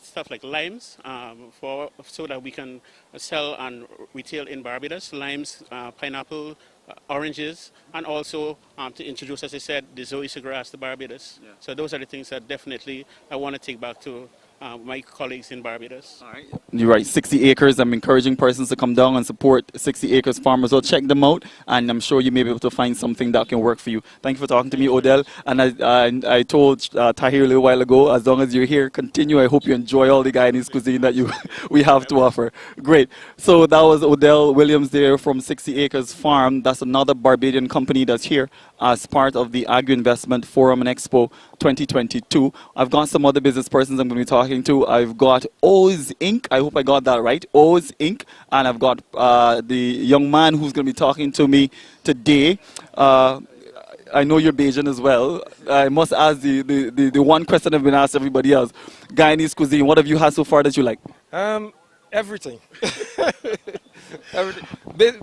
stuff like limes so that we can sell and retail in Barbados. Limes, pineapple, oranges, and also to introduce, as I said, the zoysia grass to Barbados. Yeah. So those are the things that definitely I want to take back to my colleagues in Barbados. All right. You're right, 60 acres. I'm encouraging persons to come down and support 60 acres farmers. Well, check them out, and I'm sure you may be able to find something that can work for you. Thank you for talking to me, Odell. And I told Tahir a little while ago, as long as you're here, continue. I hope you enjoy all the Guyanese cuisine that we have to offer. Great. So that was Odell Williams there from 60 Acres Farm. That's another Barbadian company that's here as part of the Agri Investment Forum and Expo 2022. I've got some other business persons I'm going to be talking to. I've got O's Inc. I hope I got that right. O's Inc. And I've got the young man who's going to be talking to me today. I know you're Bajan as well. I must ask the one question I've been asked everybody else. Guyanese cuisine, what have you had so far that you like? Everything. Everything.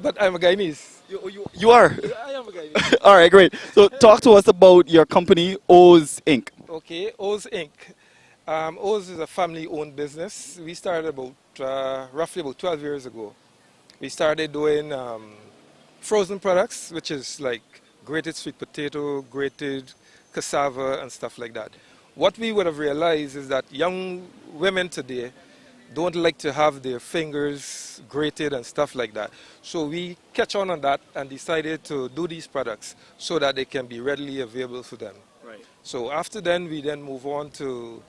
But I'm a Guyanese. You are? I am a Guyanese. All right, great. So talk to us about your company, O's Inc. Okay, O's Inc. O's is a family-owned business. We started roughly about 12 years ago. We started doing frozen products, which is like grated sweet potato, grated cassava, and stuff like that. What we would have realized is that young women today don't like to have their fingers grated and stuff like that. So we catch on that and decided to do these products so that they can be readily available for them. Right. So after then, we then move on to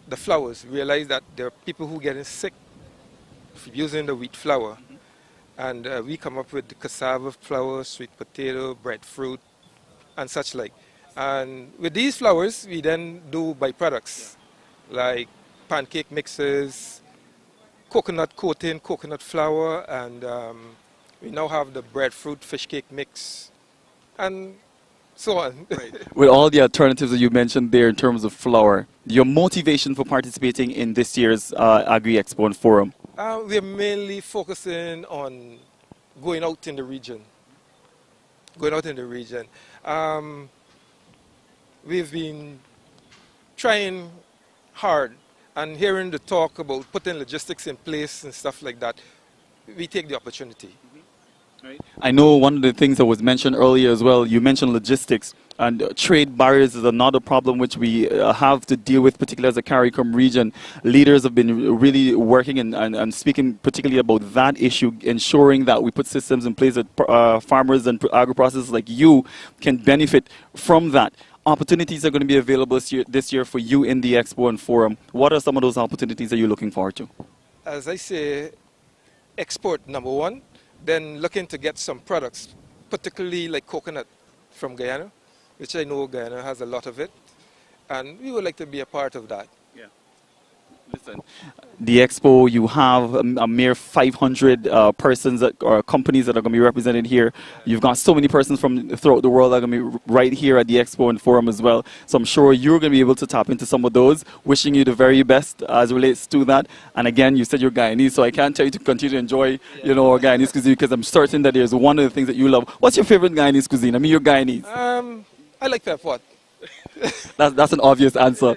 the flours. We realize that there are people who are getting sick using the wheat flour. And we come up with the cassava flour, sweet potato, breadfruit, and such like. And with these flours, we then do byproducts, like pancake mixes, coconut coating, coconut flour, and we now have the breadfruit fish cake mix, and so on. Right. With all the alternatives that you mentioned there in terms of flour, your motivation for participating in this year's Agri Expo and Forum? We're mainly focusing on going out in the region. Going out in the region. We've been trying hard and hearing the talk about putting logistics in place and stuff like that. We take the opportunity. I know one of the things that was mentioned earlier as well, you mentioned logistics, and trade barriers is another problem which we have to deal with, particularly as a CARICOM region. Leaders have been really working and speaking particularly about that issue, ensuring that we put systems in place that farmers and agro-processors like you can benefit from that. Opportunities are going to be available this year for you in the Expo and Forum. What are some of those opportunities that you're looking forward to? As I say, export, number one. Then looking to get some products, particularly like coconut from Guyana, which I know Guyana has a lot of it. And we would like to be a part of that. Yeah. Listen, the Expo, you have a mere 500 persons or companies that are going to be represented here. You've got so many persons from throughout the world that are going to be right here at the Expo and Forum as well. So I'm sure you're going to be able to tap into some of those. Wishing you the very best as it relates to that. And again, you said you're Guyanese, so I can't tell you to continue to enjoy, our Guyanese cuisine, because I'm certain that there's one of the things that you love. What's your favorite Guyanese cuisine? I mean, you're Guyanese. I like pepper pot. That's an obvious answer.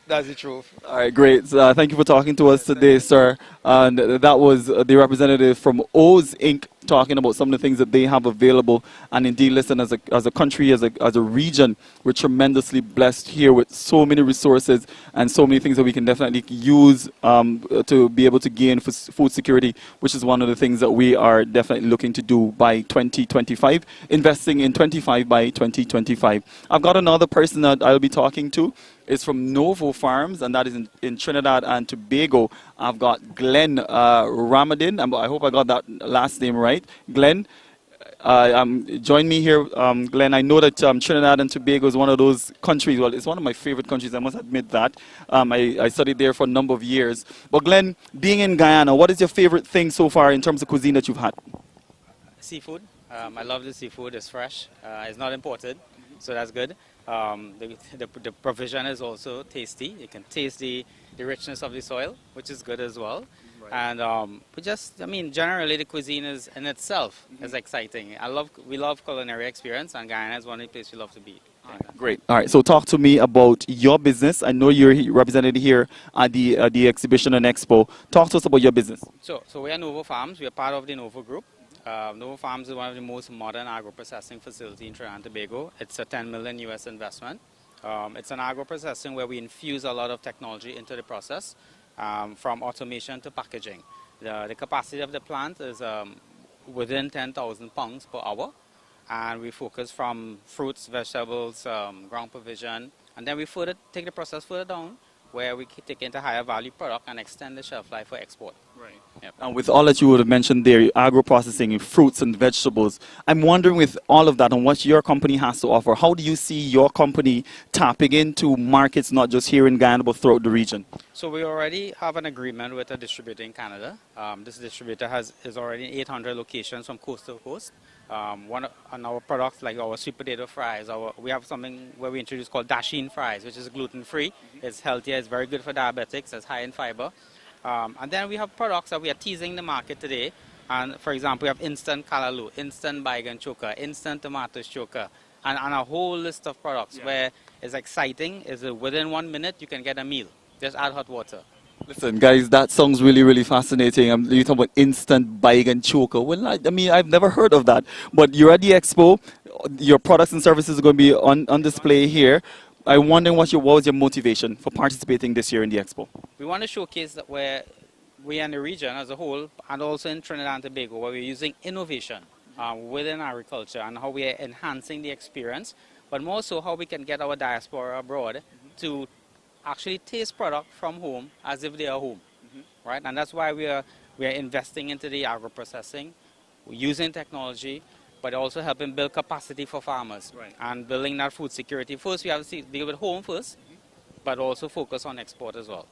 That's the truth. All right, great. So, thank you for talking to us today, sir. And that was the representative from O's Inc. talking about some of the things that they have available. And indeed, listen, as a country, as a region, we're tremendously blessed here with so many resources and so many things that we can definitely use to be able to gain food security, which is one of the things that we are definitely looking to do by 2025, investing in 25 by 2025. I've got another person that I'll be talking to. It's from Novo Farms, and that is in Trinidad and Tobago. I've got Glenn Ramadin. I hope I got that last name right. Glenn, join me here. Glenn, I know that Trinidad and Tobago is one of those countries. Well, it's one of my favorite countries, I must admit that. I studied there for a number of years. But Glenn, being in Guyana, what is your favorite thing so far in terms of cuisine that you've had? Seafood. I love the seafood. It's fresh. It's not imported, so that's good. The provision is also tasty. You can taste the richness of the soil, which is good as well. Right. And generally the cuisine is in itself is exciting. We love culinary experience, and Guyana is one of the places we love to be. Great. All right. So talk to me about your business. I know you're represented here at the exhibition and expo. Talk to us about your business. So we are Novo Farms. We are part of the Novo Group. Novo Farms is one of the most modern agro-processing facilities in Trinidad and Tobago. It's a $10 million US investment. It's an agro-processing where we infuse a lot of technology into the process, from automation to packaging. The capacity of the plant is within 10,000 pounds per hour, and we focus from fruits, vegetables, ground provision, and then we further take the process further down, where we take into higher value product and extend the shelf life for export. Right. Yep. And with all that you would have mentioned there, agro-processing, fruits and vegetables, I'm wondering with all of that and what your company has to offer, how do you see your company tapping into markets not just here in Guyana but throughout the region? So we already have an agreement with a distributor in Canada. This distributor is already in 800 locations from coast to coast. On our products, like our sweet potato fries, we have something where we introduce called Dasheen fries, which is gluten-free. It's healthier, it's very good for diabetics, it's high in fiber. And then we have products that we are teasing the market today. And for example, we have instant kalaloo, instant baigan choker, instant tomatoes choker, and a whole list of products where it's exciting. Is within 1 minute you can get a meal. Just add hot water. Listen, guys, that sounds really, really fascinating. You talk about instant baigan choker. Well, I mean, I've never heard of that. But you're at the Expo. Your products and services are going to be on display here. I'm wondering what was your motivation for participating this year in the Expo? We want to showcase that where we in the region as a whole, and also in Trinidad and Tobago, where we're using innovation within agriculture and how we are enhancing the experience, but more so how we can get our diaspora abroad to actually taste product from home as if they are home, right? And that's why we are investing into the agro-processing, using technology, but also helping build capacity for farmers and building that food security. First, we have to deal with home first, but also focus on export as well.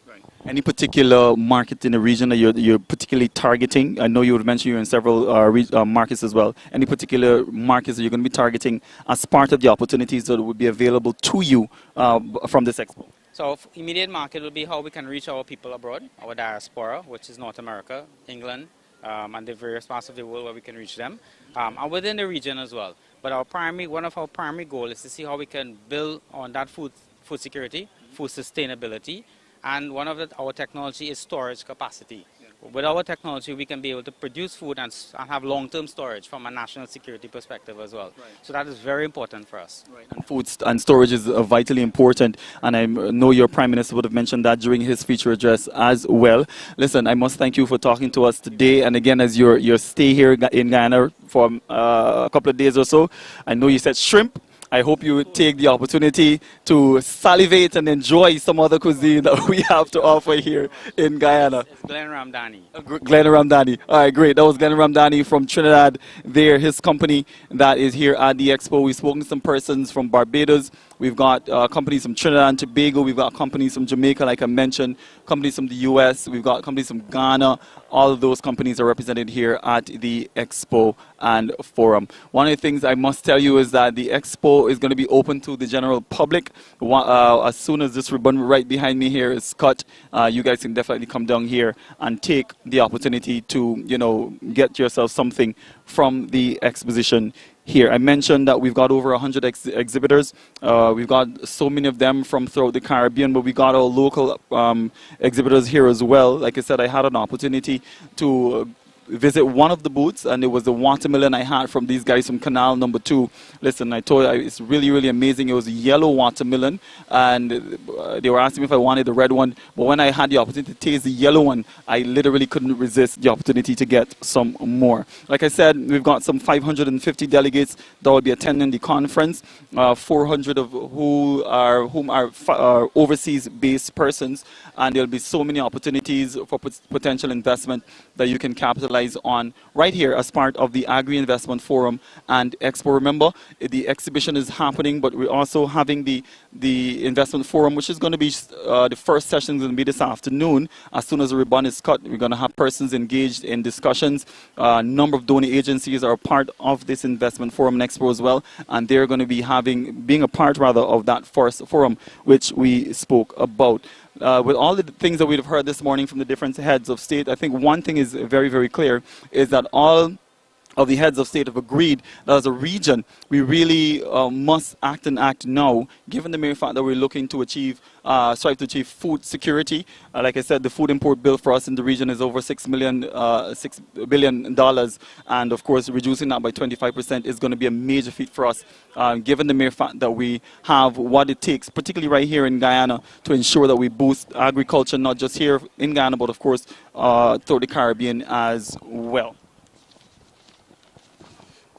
Any particular market in the region that you're particularly targeting? I know you would mention you're in several markets as well. Any particular markets that you're going to be targeting as part of the opportunities that would be available to you from this Expo? So immediate market will be how we can reach our people abroad, our diaspora, which is North America, England, and the various parts of the world where we can reach them, and within the region as well. But one of our primary goals is to see how we can build on that food security, food sustainability, and one of our technology is storage capacity. With our technology, we can be able to produce food and have long-term storage from a national security perspective as well. So that is very important for us. And food and storage is vitally important, and I know your Prime Minister would have mentioned that during his feature address as well. Listen, I must thank you for talking to us today, and again, as your stay here in Guyana for a couple of days or so, I know you said shrimp. I hope you take the opportunity to salivate and enjoy some other cuisine that we have to offer here in Guyana. It's Glenn Ramdani. Glenn Ramdani. All right, great. That was Glenn Ramdani from Trinidad there, his company that is here at the Expo. We've spoken to some persons from Barbados. We've got companies from Trinidad and Tobago. We've got companies from Jamaica, like I mentioned, companies from the US. We've got companies from Ghana. All of those companies are represented here at the Expo and Forum. One of the things I must tell you is that the Expo is going to be open to the general public. As soon as this ribbon right behind me here is cut, you guys can definitely come down here and take the opportunity to, get yourself something from the exposition here. I mentioned that we've got over 100 exhibitors. We've got so many of them from throughout the Caribbean, but we got our local exhibitors here as well. Like I said, I had an opportunity to visit one of the booths, and it was the watermelon I had from these guys from Canal Number 2. Listen, I told you, it's really, really amazing. It was a yellow watermelon, and they were asking me if I wanted the red one, but when I had the opportunity to taste the yellow one, I literally couldn't resist the opportunity to get some more. Like I said, we've got some 550 delegates that will be attending the conference, 400 of whom are overseas-based persons, and there'll be so many opportunities for potential investment that you can capitalize on right here as part of the Agri Investment Forum and Expo. Remember, the exhibition is happening, but we're also having the Investment Forum, which is going to be the first session is going to be this afternoon. As soon as the ribbon is cut, we're going to have persons engaged in discussions. A number of donor agencies are part of this Investment Forum and Expo as well, and they're going to be being a part rather of that first forum, which we spoke about. With all the things that we've heard this morning from the different heads of state, I think one thing is very, very clear, is that all of the heads of state have agreed that as a region, we really must act and act now, given the mere fact that we're looking to strive to achieve food security. Like I said, the food import bill for us in the region is over $6 billion, and of course, reducing that by 25% is going to be a major feat for us, given the mere fact that we have what it takes, particularly right here in Guyana, to ensure that we boost agriculture, not just here in Guyana, but of course, throughout the Caribbean as well.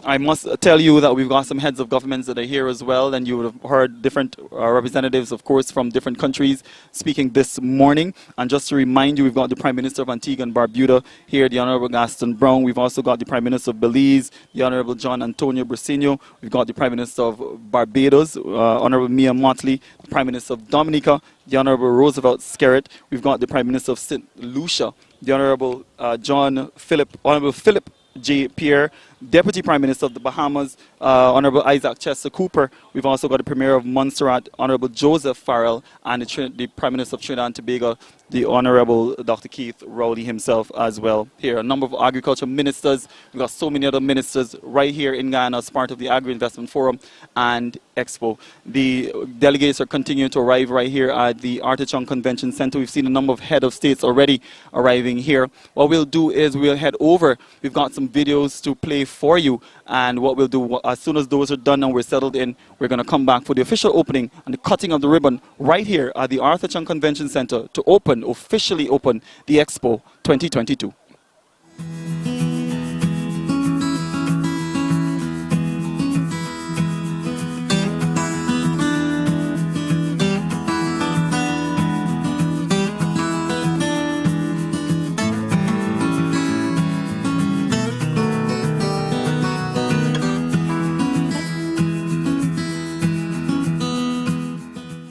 I must tell you that we've got some heads of governments that are here as well, and you would have heard different representatives, of course, from different countries speaking this morning. And just to remind you, we've got the Prime Minister of Antigua and Barbuda here, the Honorable Gaston Brown. We've also got the Prime Minister of Belize, the Honorable John Antonio Briceño. We've got the Prime Minister of Barbados, Honorable Mia Motley, the Prime Minister of Dominica, the Honorable Roosevelt Skerritt. We've got the Prime Minister of St. Lucia, the Honorable Honorable Philip J. Pierre, Deputy Prime Minister of the Bahamas, Honorable Isaac Chester Cooper. We've also got the Premier of Montserrat, Honorable Joseph Farrell, and the Prime Minister of Trinidad and Tobago, the Honorable Dr. Keith Rowley himself as well here. A number of agriculture ministers. We've got so many other ministers right here in Guyana as part of the Agri Investment Forum and Expo. The delegates are continuing to arrive right here at the Artichon Convention Center. We've seen a number of head of states already arriving here. What we'll do is we'll head over. We've got some videos to play for you, and what we'll do as soon as those are done and we're settled in, we're going to come back for the official opening and the cutting of the ribbon right here at the Artichon Convention Center to officially open the Expo 2022.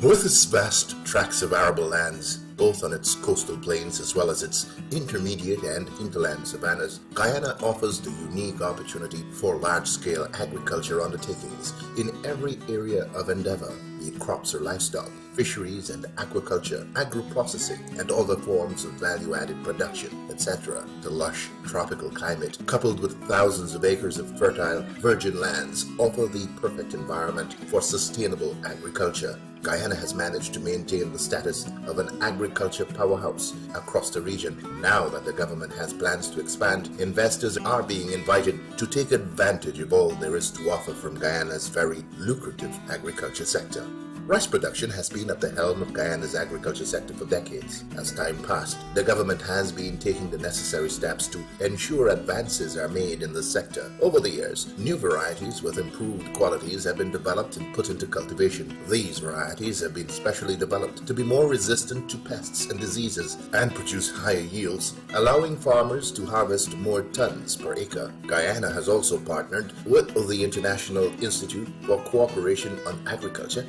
With its vast tracts of arable lands, both on its coastal plains as well as its intermediate and hinterland savannas, Guyana offers the unique opportunity for large-scale agriculture undertakings in every area of endeavor, be it crops or livestock, fisheries and aquaculture, agro-processing, and other forms of value-added production, etc. The lush tropical climate, coupled with thousands of acres of fertile virgin lands, offer the perfect environment for sustainable agriculture. Guyana has managed to maintain the status of an agriculture powerhouse across the region. Now that the government has plans to expand, investors are being invited to take advantage of all there is to offer from Guyana's very lucrative agriculture sector. Rice production has been at the helm of Guyana's agriculture sector for decades. As time passed, the government has been taking the necessary steps to ensure advances are made in the sector. Over the years, new varieties with improved qualities have been developed and put into cultivation. These varieties have been specially developed to be more resistant to pests and diseases and produce higher yields, allowing farmers to harvest more tons per acre. Guyana has also partnered with the International Institute for Cooperation on Agriculture,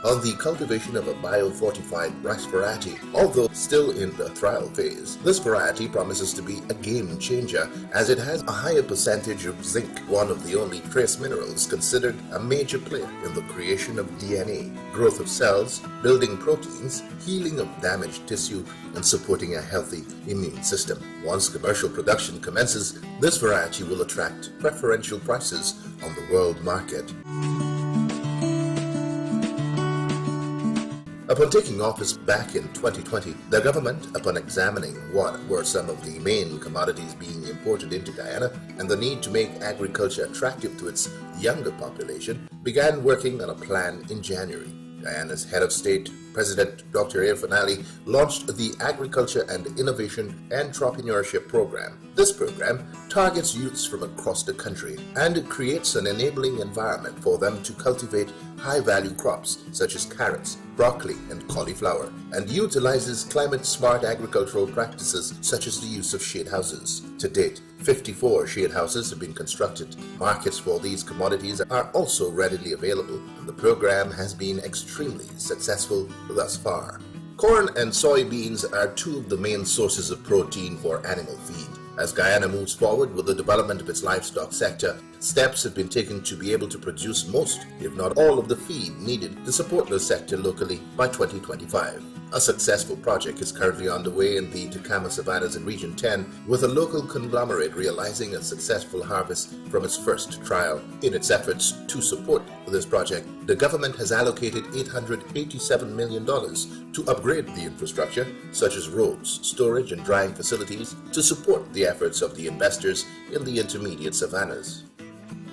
on the cultivation of a biofortified rice variety. Although still in the trial phase, this variety promises to be a game changer as it has a higher percentage of zinc, one of the only trace minerals considered a major player in the creation of DNA, growth of cells, building proteins, healing of damaged tissue, and supporting a healthy immune system. Once commercial production commences, this variety will attract preferential prices on the world market. Upon taking office back in 2020, the government, upon examining what were some of the main commodities being imported into Guyana and the need to make agriculture attractive to its younger population, began working on a plan in January. Guyana's head of state, President Dr. Irfaan Ali, launched the Agriculture and Innovation Entrepreneurship Program. This program targets youths from across the country and creates an enabling environment for them to cultivate high-value crops such as carrots, broccoli, and cauliflower, and utilizes climate-smart agricultural practices such as the use of shade houses. To date, 54 shade houses have been constructed. Markets for these commodities are also readily available, and the program has been extremely successful thus far. Corn and soybeans are two of the main sources of protein for animal feed. As Guyana moves forward with the development of its livestock sector, Steps have been taken to be able to produce most, if not all, of the feed needed to support the sector locally by 2025. A successful project is currently underway in the Tacoma Savannas in Region 10, with a local conglomerate realizing a successful harvest from its first trial. In its efforts to support this project, the government has allocated $887 million to upgrade the infrastructure, such as roads, storage, and drying facilities, to support the efforts of the investors in the intermediate savannas.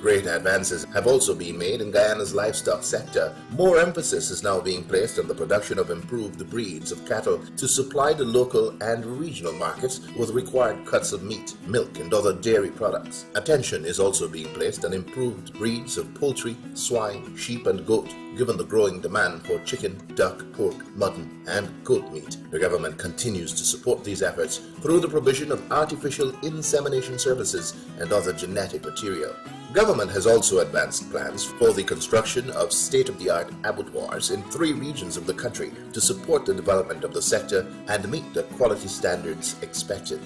Great advances have also been made in Guyana's livestock sector. More emphasis is now being placed on the production of improved breeds of cattle to supply the local and regional markets with required cuts of meat, milk, and other dairy products. Attention is also being placed on improved breeds of poultry, swine, sheep, and goat, given the growing demand for chicken, duck, pork, mutton, and goat meat. The government continues to support these efforts through the provision of artificial insemination services and other genetic material. Government has also advanced plans for the construction of state-of-the-art abattoirs in 3 regions of the country to support the development of the sector and meet the quality standards expected.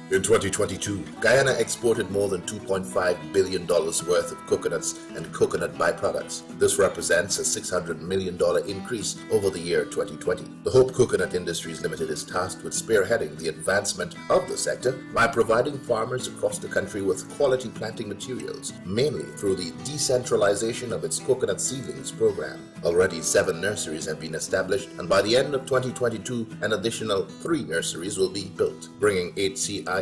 In 2022, Guyana exported more than $2.5 billion worth of coconuts and coconut byproducts. This represents a $600 million increase over the year 2020. The Hope Coconut Industries Limited is tasked with spearheading the advancement of the sector by providing farmers across the country with quality planting materials, mainly through the decentralization of its coconut seedlings program. Already 7 nurseries have been established, and by the end of 2022, an additional 3 nurseries will be built, bringing HCIL's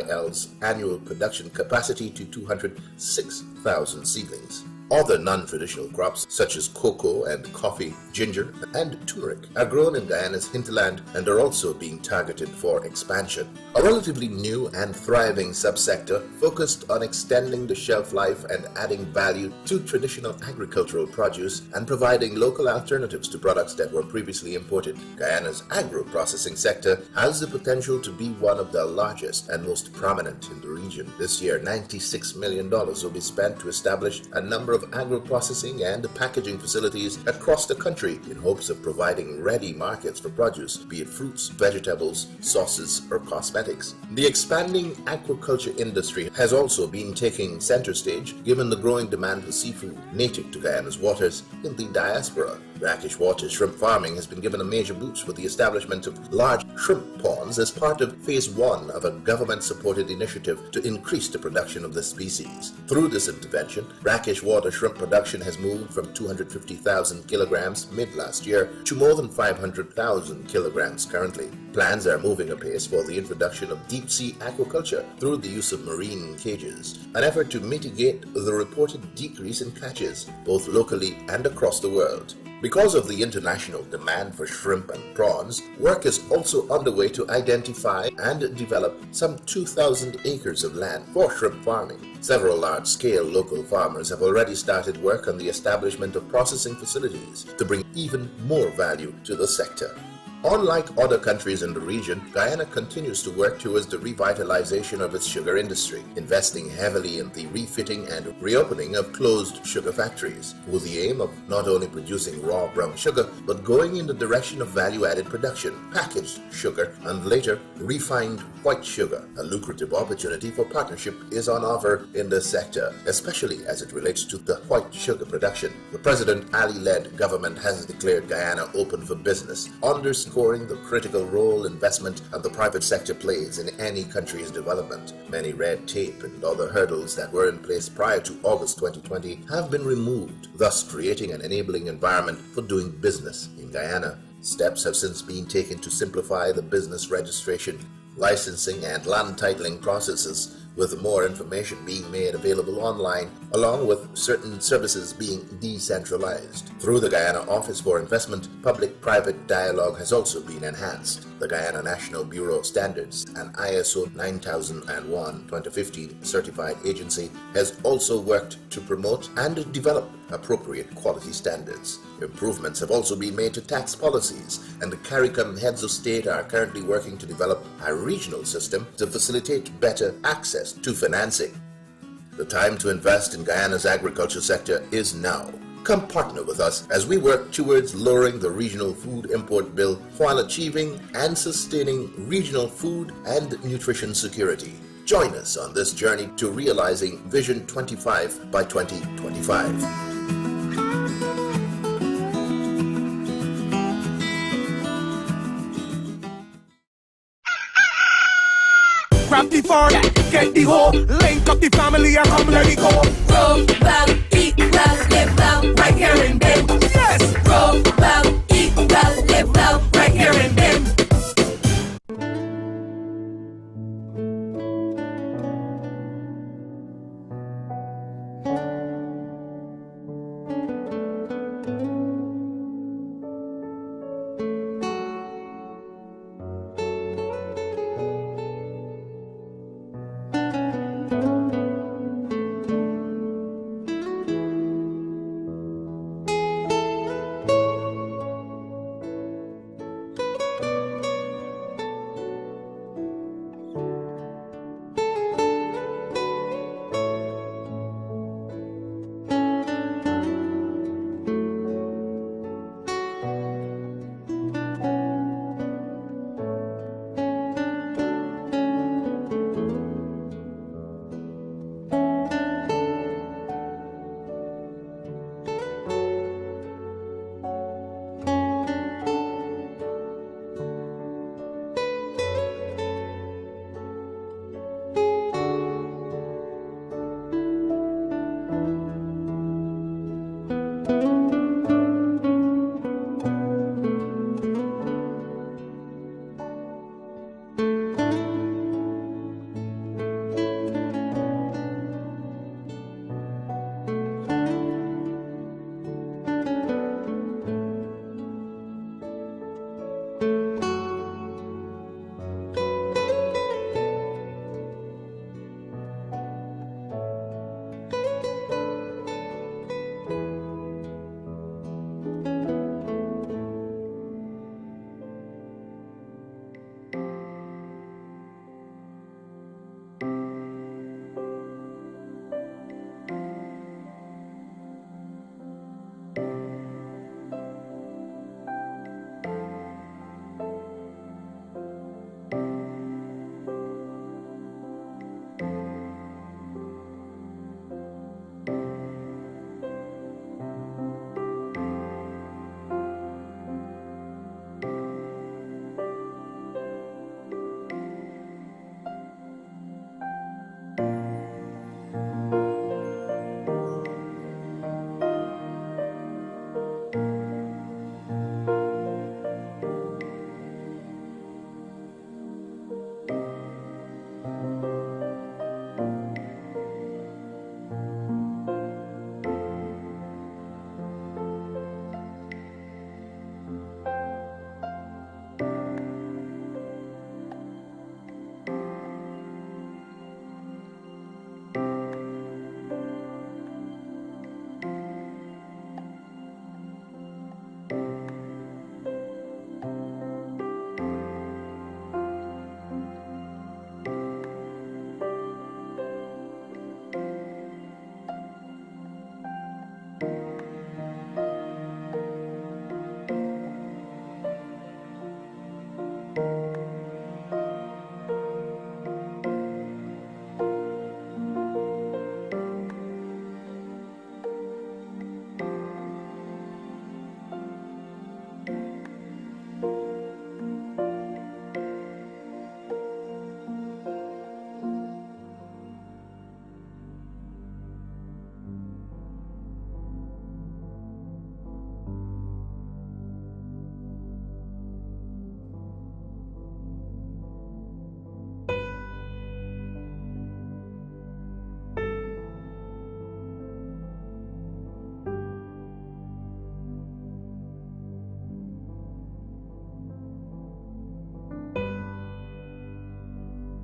annual production capacity to 206,000 seedlings. Other non-traditional crops such as cocoa and coffee, ginger, and turmeric are grown in Guyana's hinterland and are also being targeted for expansion. A relatively new and thriving subsector focused on extending the shelf life and adding value to traditional agricultural produce and providing local alternatives to products that were previously imported. Guyana's agro-processing sector has the potential to be one of the largest and most prominent in the region. This year, $96 million will be spent to establish a number of agro-processing and packaging facilities across the country in hopes of providing ready markets for produce, be it fruits, vegetables, sauces, or cosmetics. The expanding aquaculture industry has also been taking center stage given the growing demand for seafood native to Guyana's waters in the diaspora. Brackish water shrimp farming has been given a major boost with the establishment of large shrimp ponds as part of Phase 1 of a government-supported initiative to increase the production of this species. Through this intervention, brackish water shrimp production has moved from 250,000 kilograms mid-last year to more than 500,000 kilograms currently. Plans are moving apace for the introduction of deep-sea aquaculture through the use of marine cages, an effort to mitigate the reported decrease in catches, both locally and across the world. Because of the international demand for shrimp and prawns, work is also underway to identify and develop some 2,000 acres of land for shrimp farming. Several large-scale local farmers have already started work on the establishment of processing facilities to bring even more value to the sector. Unlike other countries in the region, Guyana continues to work towards the revitalization of its sugar industry, investing heavily in the refitting and reopening of closed sugar factories, with the aim of not only producing raw brown sugar, but going in the direction of value-added production, packaged sugar, and later refined white sugar. A lucrative opportunity for partnership is on offer in this sector, especially as it relates to the white sugar production. The President Ali-led government has declared Guyana open for business, underscoring the critical role investment and the private sector plays in any country's development. Many red tape and other hurdles that were in place prior to August 2020 have been removed, thus creating an enabling environment for doing business in Guyana. Steps have since been taken to simplify the business registration, licensing, and land titling processes, with more information being made available online, along with certain services being decentralized. Through the Guyana Office for Investment, public-private dialogue has also been enhanced. The Guyana National Bureau of Standards, an ISO 9001-2015 certified agency, has also worked to promote and develop appropriate quality standards. Improvements have also been made to tax policies, and the CARICOM heads of state are currently working to develop a regional system to facilitate better access to financing. The time to invest in Guyana's agriculture sector is now. Come partner with us as we work towards lowering the regional food import bill while achieving and sustaining regional food and nutrition security. Join us on this journey to realizing Vision 25 by 2025. Grab the phone, get the hoe, link up the family and come let it go. Roll well, eat well, live well, right here in BIM. Yes! Roll well, eat well, live well, right here in BIM.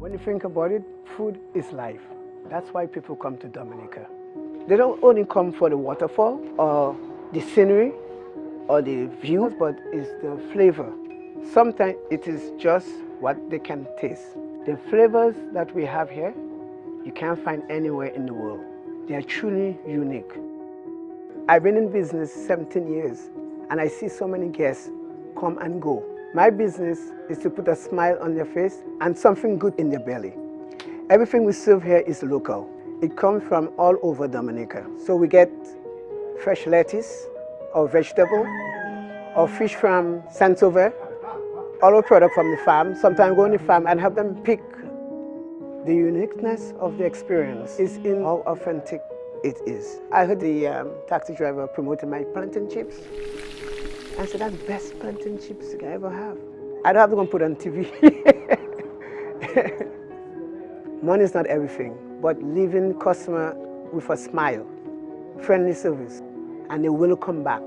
When you think about it, food is life. That's why people come to Dominica. They don't only come for the waterfall or the scenery or the views, but it's the flavor. Sometimes it is just what they can taste. The flavors that we have here, you can't find anywhere in the world. They are truly unique. I've been in business 17 years, and I see so many guests come and go. My business is to put a smile on their face and something good in their belly. Everything we serve here is local. It comes from all over Dominica. So we get fresh lettuce or vegetable or fish from Saint-Sauveur, all our product from the farm. Sometimes go on the farm and help them pick. The uniqueness of the experience is in how authentic it is. I heard the taxi driver promoting my plantain chips. I said, that's the best plantain chips you can ever have. I don't have to go and put on TV. Money is not everything, but leaving customer with a smile, friendly service, and they will come back.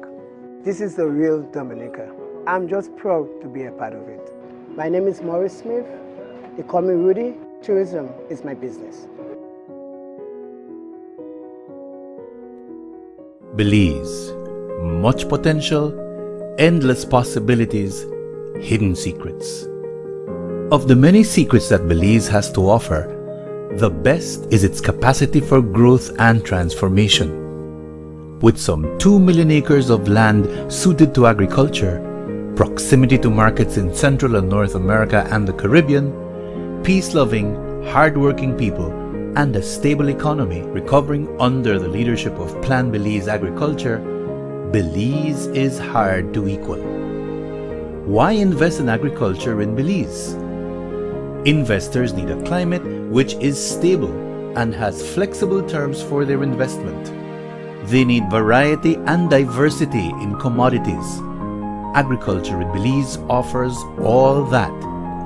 This is the real Dominica. I'm just proud to be a part of it. My name is Maurice Smith. They call me Rudy. Tourism is my business. Belize. Much potential, endless possibilities, hidden secrets. Of the many secrets that Belize has to offer, the best is its capacity for growth and transformation. With some 2 million acres of land suited to agriculture, proximity to markets in Central and North America and the Caribbean, peace-loving, hard-working people, and a stable economy recovering under the leadership of Plan Belize Agriculture, Belize is hard to equal. Why invest in agriculture in Belize? Investors need a climate which is stable and has flexible terms for their investment. They need variety and diversity in commodities. Agriculture in Belize offers all that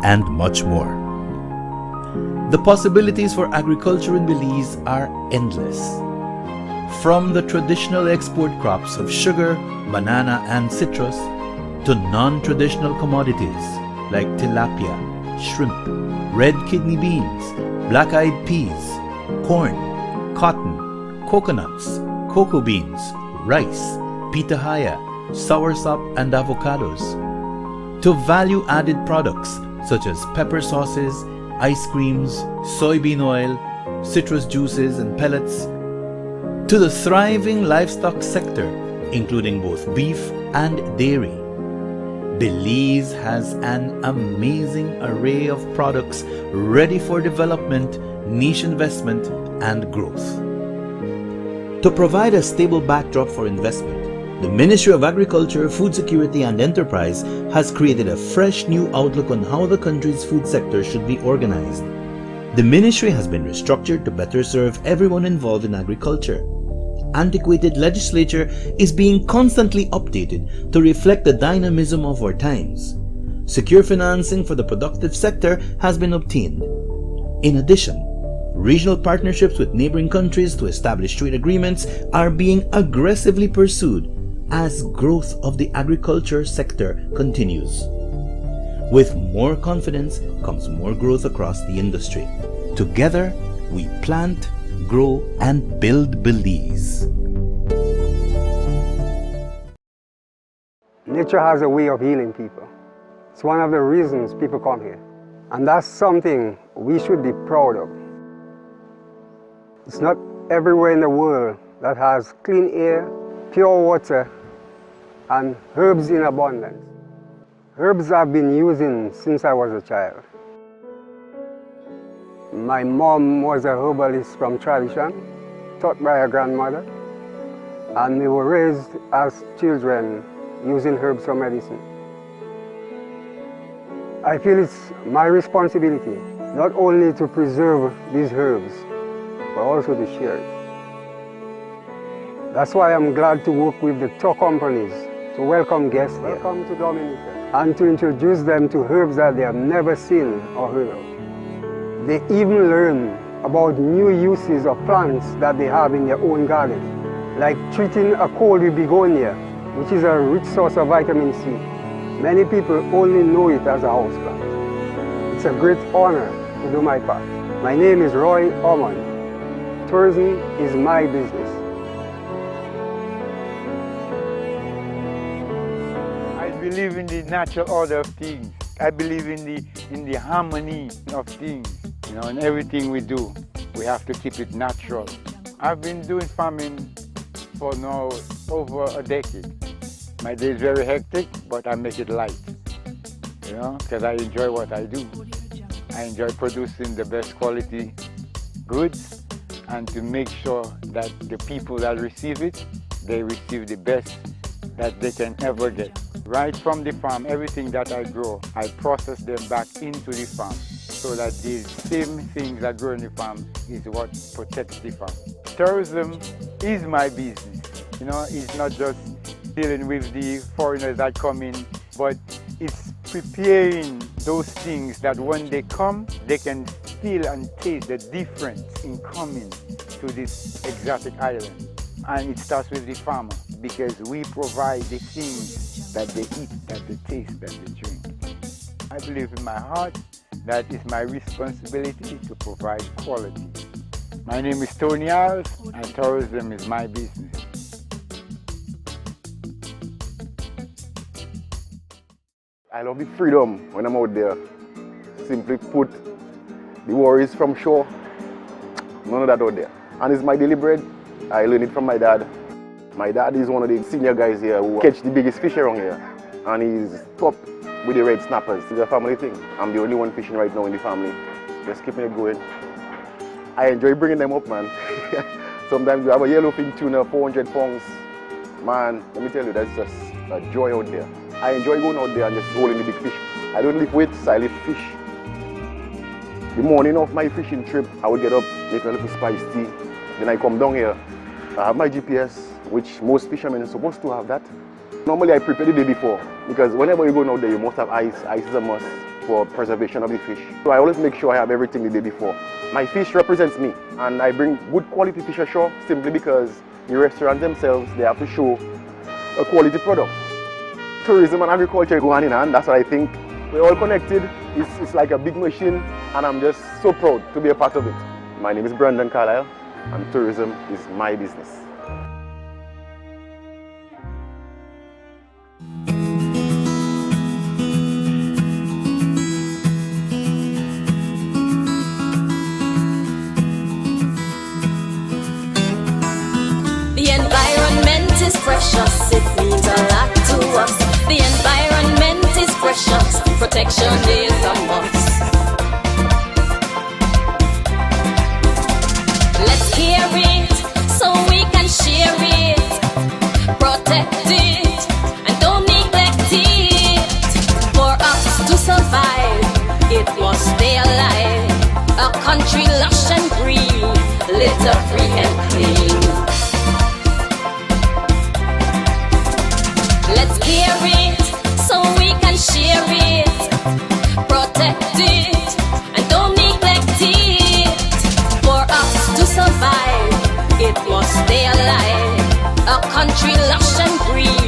and much more. The possibilities for agriculture in Belize are endless. From the traditional export crops of sugar, banana, and citrus to non-traditional commodities like tilapia, shrimp, red kidney beans, black-eyed peas, corn, cotton, coconuts, cocoa beans, rice, pitahaya, soursop, and avocados, to value-added products such as pepper sauces, ice creams, soybean oil, citrus juices and pellets, to the thriving livestock sector, including both beef and dairy. Belize has an amazing array of products ready for development, niche investment, and growth. To provide a stable backdrop for investment, the Ministry of Agriculture, Food Security and Enterprise has created a fresh new outlook on how the country's food sector should be organized. The ministry has been restructured to better serve everyone involved in agriculture. Antiquated legislature is being constantly updated to reflect the dynamism of our times. Secure financing for the productive sector has been obtained. In addition, regional partnerships with neighboring countries to establish trade agreements are being aggressively pursued as growth of the agriculture sector continues. With more confidence comes more growth across the industry. Together, we plant, grow, and build Belize. Nature has a way of healing people. It's one of the reasons people come here. And that's something we should be proud of. It's not everywhere in the world that has clean air, pure water, and herbs in abundance. Herbs I've been using since I was a child. My mom was a herbalist from tradition, taught by her grandmother, and we were raised as children using herbs for medicine. I feel it's my responsibility not only to preserve these herbs, but also to share it. That's why I'm glad to work with the tour companies to welcome guests here. Welcome to Dominica. And to introduce them to herbs that they have never seen or heard of. They even learn about new uses of plants that they have in their own garden, like treating a cold with begonia, which is a rich source of vitamin C. Many people only know it as a houseplant. It's a great honor to do my part. My name is Roy Ormond. Tourism is my business. I believe in the natural order of things. I believe in the harmony of things. You know, in everything we do, we have to keep it natural. I've been doing farming for now over a decade. My day is very hectic, but I make it light, you know, because I enjoy what I do. I enjoy producing the best quality goods and to make sure that the people that receive it, they receive the best that they can ever get. Right from the farm, everything that I grow, I process them back into the farm so that the same things that grow in the farm is what protects the farm. Tourism is my business. You know, it's not just dealing with the foreigners that come in, but it's preparing those things that when they come, they can feel and taste the difference in coming to this exotic island. And it starts with the farmer, because we provide the things that they eat, that they taste, that they drink. I believe in my heart that it's my responsibility to provide quality. My name is Tony Alves, and tourism is my business. I love the freedom when I'm out there. Simply put, the worries from shore, none of that out there. And it's my daily bread. I learned it from my dad. My dad is one of the senior guys here who catch the biggest fish around here. And he's top with the red snappers. It's a family thing. I'm the only one fishing right now in the family. Just keeping it going. I enjoy bringing them up, man. Sometimes you have a yellowfin tuna, 400 pounds. Man, let me tell you, that's just a joy out there. I enjoy going out there and just holding the big fish. I don't lift weights, I lift fish. The morning of my fishing trip, I would get up, make a little spice tea. Then I come down here. I have my GPS, which most fishermen are supposed to have that. Normally I prepare the day before, because whenever you go out there, you must have ice. Ice is a must for preservation of the fish. So I always make sure I have everything the day before. My fish represents me, and I bring good quality fish ashore simply because the restaurants themselves, they have to show a quality product. Tourism and agriculture go hand in hand, that's what I think. We're all connected, it's like a big machine, and I'm just so proud to be a part of it. My name is Brandon Carlisle, and tourism is my business. The environment is precious, it means a lot to us. The environment is precious, protection is a must. Let's care it so we can share it, protect it and don't neglect it. For us to survive, it must stay alive. A country lush and green, litter free and clean. Let's care it so we can share it, protect it and don't neglect it. For us to survive, it must stay alive. A country lush and green,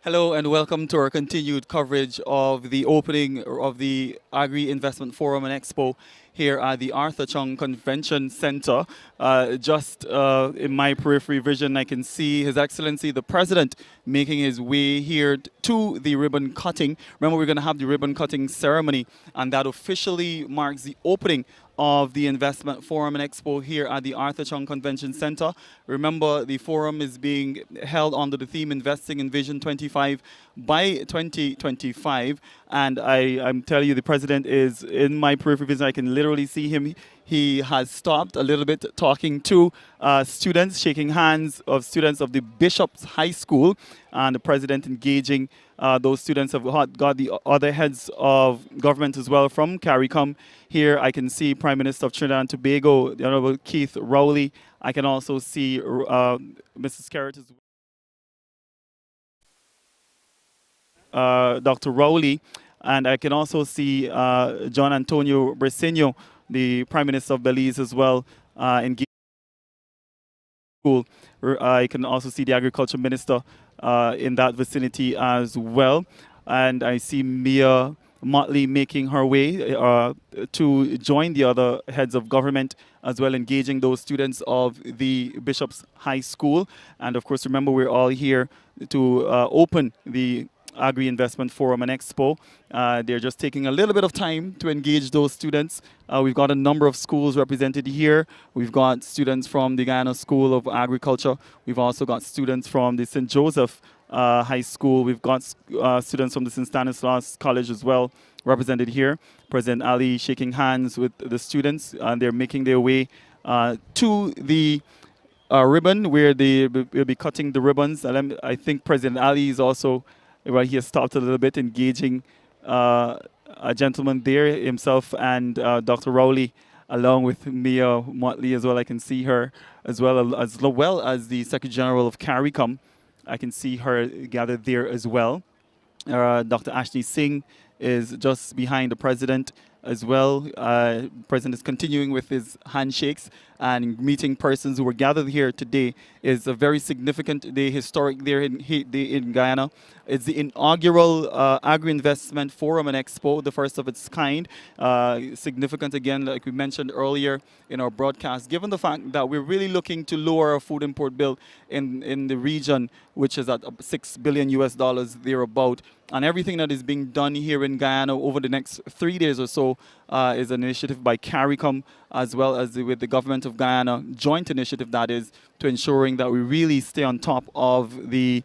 Hello and welcome to our continued coverage of the opening of the Agri Investment Forum and Expo here at the Arthur Chung Convention Center. Just in my periphery vision, I can see His Excellency the President making his way here to the ribbon cutting. Remember, we're going to have the ribbon cutting ceremony, and that officially marks the opening of the Investment Forum and Expo here at the Arthur Chung Convention Center. Remember, the forum is being held under the theme Investing in Vision 25 by 2025. And I'm telling you, the President is in my periphery vision. I can literally see him. He has stopped a little bit talking to students, shaking hands of students of the Bishop's High School, and the President engaging those students. Have got the other heads of government as well from CARICOM. Here I can see Prime Minister of Trinidad and Tobago, the Honorable Keith Rowley. I can also see Mrs. Carrot as well. Dr. Rowley, and I can also see John Antonio Briceño, the Prime Minister of Belize as well, in school. I can also see the Agriculture Minister in that vicinity as well. And I see Mia Motley making her way to join the other heads of government as well, engaging those students of the Bishop's High School. And of course, remember, we're all here to open the Agri Investment Forum and Expo. They're just taking a little bit of time to engage those students. We've got a number of schools represented here. We've got students from the Guyana School of Agriculture. We've also got students from the St. Joseph High School. We've got students from the St. Stanislaus College as well represented here. President Ali shaking hands with the students, and they're making their way to the ribbon where they will be cutting the ribbons. And I think President Ali is also, well, he has stopped a little bit, engaging a gentleman there himself and Dr. Rowley, along with Mia Motley as well. I can see her as well as the Secretary General of CARICOM. I can see her gathered there as well. Dr. Ashley Singh is just behind the President as well. President is continuing with his handshakes and meeting persons who were gathered here today. Is a very significant day, historic there in Guyana. It's the inaugural Agri-Investment Forum and Expo, the first of its kind. Significant again, like we mentioned earlier in our broadcast, given the fact that we're really looking to lower our food import bill in the region, which is at $6 billion thereabout. And everything that is being done here in Guyana over the next 3 days or so is an initiative by CARICOM, as well as with the government of Guyana, joint initiative that is, to ensuring that we really stay on top of the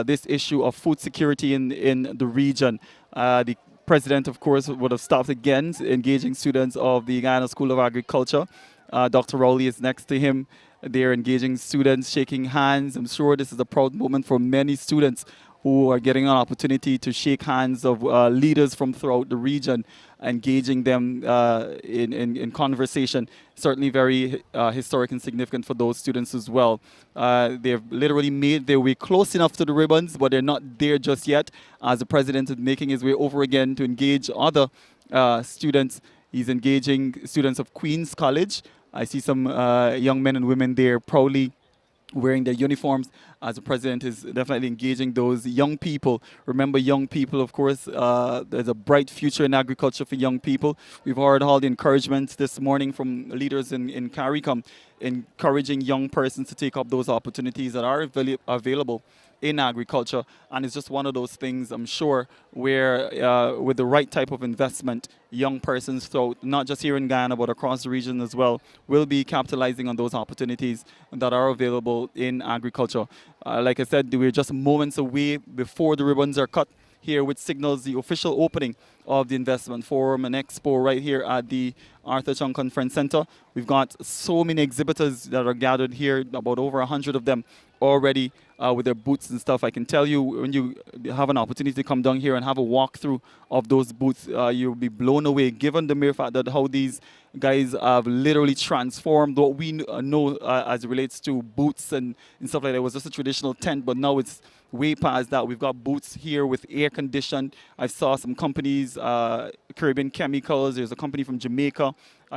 this issue of food security in the region. The President, of course, would have stopped again, engaging students of the Guyana School of Agriculture. Dr. Rowley is next to him. They're engaging students, shaking hands. I'm sure this is a proud moment for many students who are getting an opportunity to shake hands of leaders from throughout the region, engaging them in conversation. Certainly very historic and significant for those students as well. They've literally made their way close enough to the ribbons, but they're not there just yet, as the President is making his way over again to engage other students. He's engaging students of Queen's College. I see some young men and women there proudly wearing their uniforms, as the President is definitely engaging those young people. Remember, young people, of course, there's a bright future in agriculture for young people. We've heard all the encouragement this morning from leaders in CARICOM, encouraging young persons to take up those opportunities that are available in agriculture. And it's just one of those things, I'm sure, where with the right type of investment, young persons throughout, not just here in Guyana, but across the region as well, will be capitalizing on those opportunities that are available in agriculture. Like I said, we're just moments away before the ribbons are cut here, which signals the official opening of the Investment Forum and Expo right here at the Arthur Chung Conference Center. We've got so many exhibitors that are gathered here, about over 100 of them already with their booths and stuff. I can tell you, when you have an opportunity to come down here and have a walkthrough of those booths, you'll be blown away, given the mere fact that how these guys have literally transformed what we know as it relates to booths and stuff like that. It was just a traditional tent, but now it's way past that. We've got booths here with air conditioned. I saw some companies, Caribbean Chemicals. There's a company from Jamaica,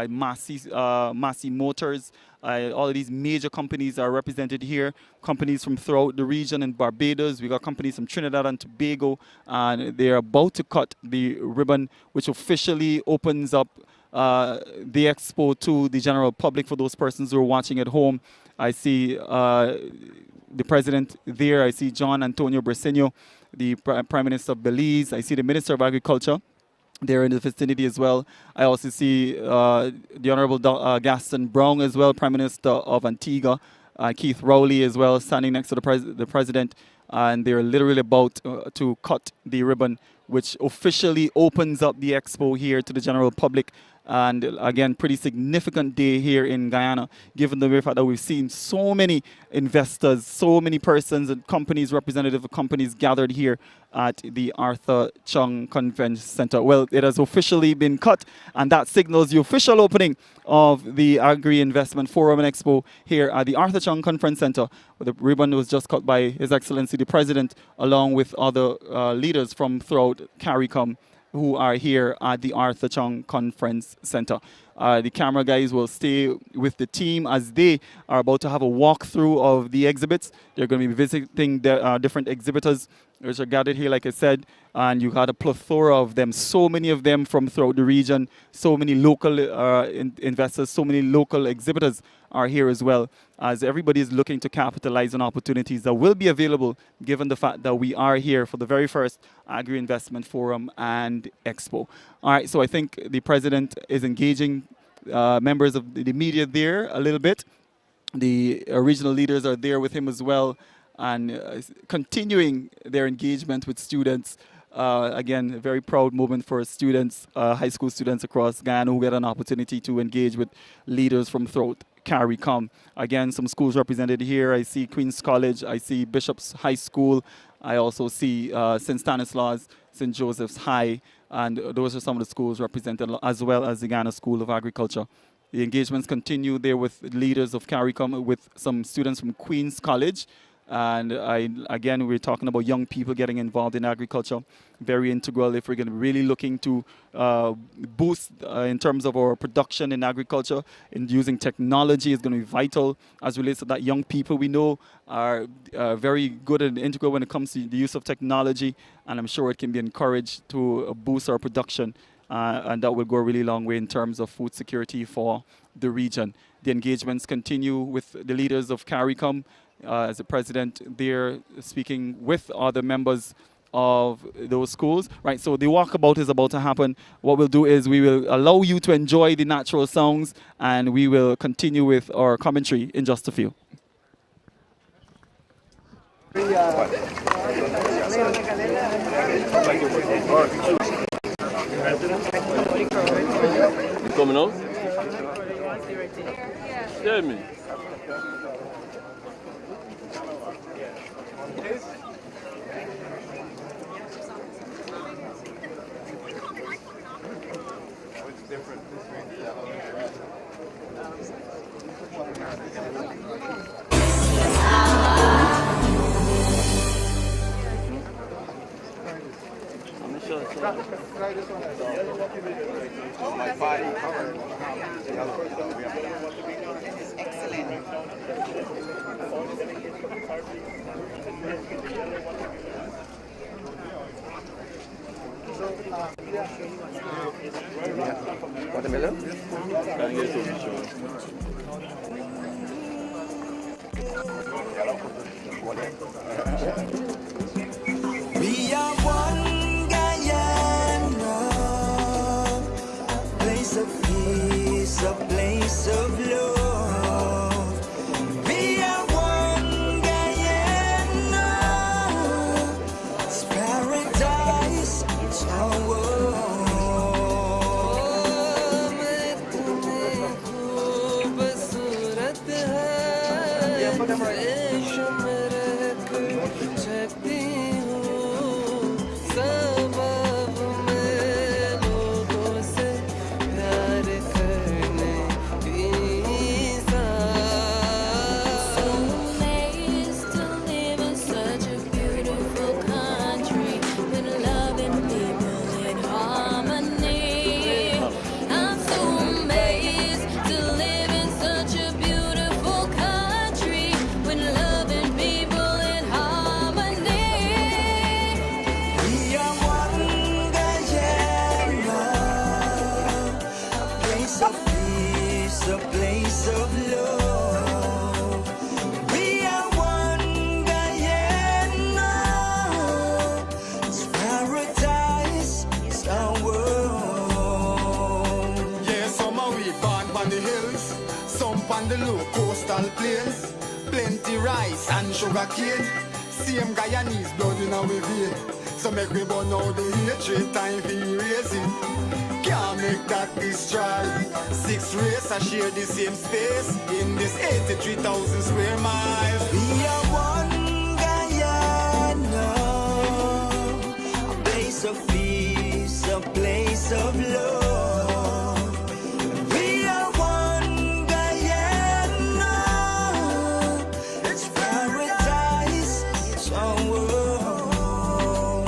Massey Motors. All of these major companies are represented here. Companies from throughout the region in Barbados. We got companies from Trinidad and Tobago, and they're about to cut the ribbon, which officially opens up the expo to the general public for those persons who are watching at home. I see the president there. I see John Antonio Briceño, the Prime Minister of Belize. I see the Minister of Agriculture. They're in the vicinity as well. I also see the Honorable Gaston Brown as well, Prime Minister of Antigua. Keith Rowley as well, standing next to the president. And they're literally about to cut the ribbon, which officially opens up the expo here to the general public. And again, pretty significant day here in Guyana, given the very fact that we've seen so many investors, so many persons and companies, representative of companies gathered here at the Arthur Chung Convention Center. Well, it has officially been cut, and that signals the official opening of the Agri Investment Forum and Expo here at the Arthur Chung Conference Center. The ribbon was just cut by His Excellency the President, along with other leaders from throughout CARICOM, who are here at the Arthur Chung Conference Center. The camera guys will stay with the team as they are about to have a walkthrough of the exhibits. They're going to be visiting the different exhibitors which are gathered here, like I said, and you had a plethora of them, so many of them from throughout the region, so many local investors, so many local exhibitors are here as well, as everybody is looking to capitalize on opportunities that will be available given the fact that we are here for the very first Agri-Investment Forum and Expo. All right, so I think the president is engaging members of the media there a little bit. The regional leaders are there with him as well, and continuing their engagement with students. Again, a very proud moment for students, high school students across Guyana who get an opportunity to engage with leaders from throughout CARICOM. Again, some schools represented here. I see Queen's College, I see Bishop's High School, I also see St. Stanislaus, St. Joseph's High, and those are some of the schools represented, as well as the Guyana School of Agriculture. The engagements continue there with leaders of CARICOM, with some students from Queen's College. And again, we're talking about young people getting involved in agriculture, very integral if we're going to be really looking to boost in terms of our production in agriculture, and using technology is going to be vital as relates to that. Young people we know are very good and integral when it comes to the use of technology, and I'm sure it can be encouraged to boost our production, and that will go a really long way in terms of food security for the region. The engagements continue with the leaders of CARICOM, as the president there speaking with other members of those schools. Right, so the walkabout is about to happen. What we'll do is we will allow you to enjoy the natural sounds, and we will continue with our commentary in just a few. You coming out? Tell me. My body covered. Excellent. Watermelon? We are one Guyana, place of peace, a place of love. We are one Guyana, it's paradise, it's our world. sugar cane. Same Guyanese blood in our vein. So make we burn out the hatred, time for erasing. Can't make that destroy. 6 race I share the same space in this 83,000 square miles. We are one Guyana, a place of peace, a place of love. We are one Guyana, it's paradise, it's our world.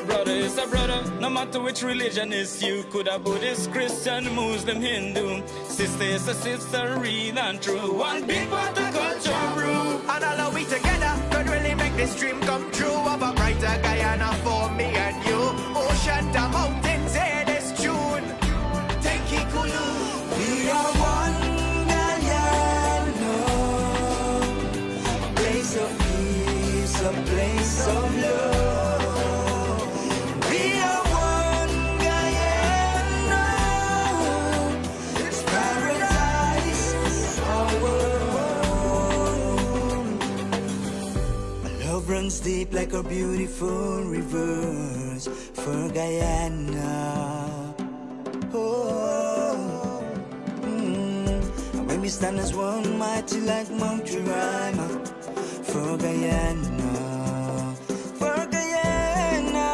Brother is a brother, no matter which religion is you. Could a Buddhist, Christian, Muslim, Hindu. Sister is a sister, real and true. One big part of culture brew. And all of we together could really make this dream come true of a brighter Guyana for me and you. Ocean to mountains, hear this tune. Take it cool. We are one Guyana, a place of peace, a place of love. We are one Guyana, it's paradise, it's our world. My love runs deep like a beautiful rivers for Guyana. Oh, and when we stand as one, mighty like Montserrat for Guyana. For Guyana,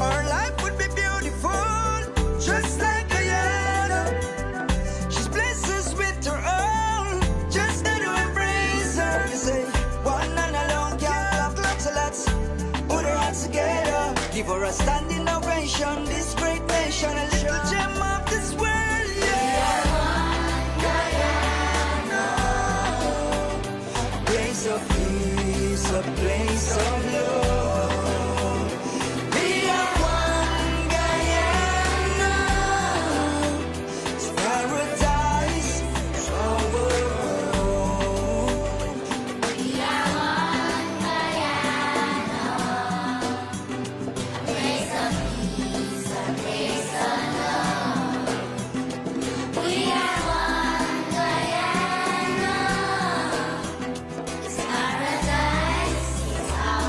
our life would be beautiful, just like Guyana. She's blessed us with her own, just got to embrace her. You say, one and alone can't clap, so let's put our hands together. Give her a standing ovation, this great nation, a little gem of this world, yeah. A place of peace, a place of love. We are one Guyana, it's paradise, it's our world. We are one Guyana, a place of peace, a place of love. We are one Guyana, it's paradise, it's our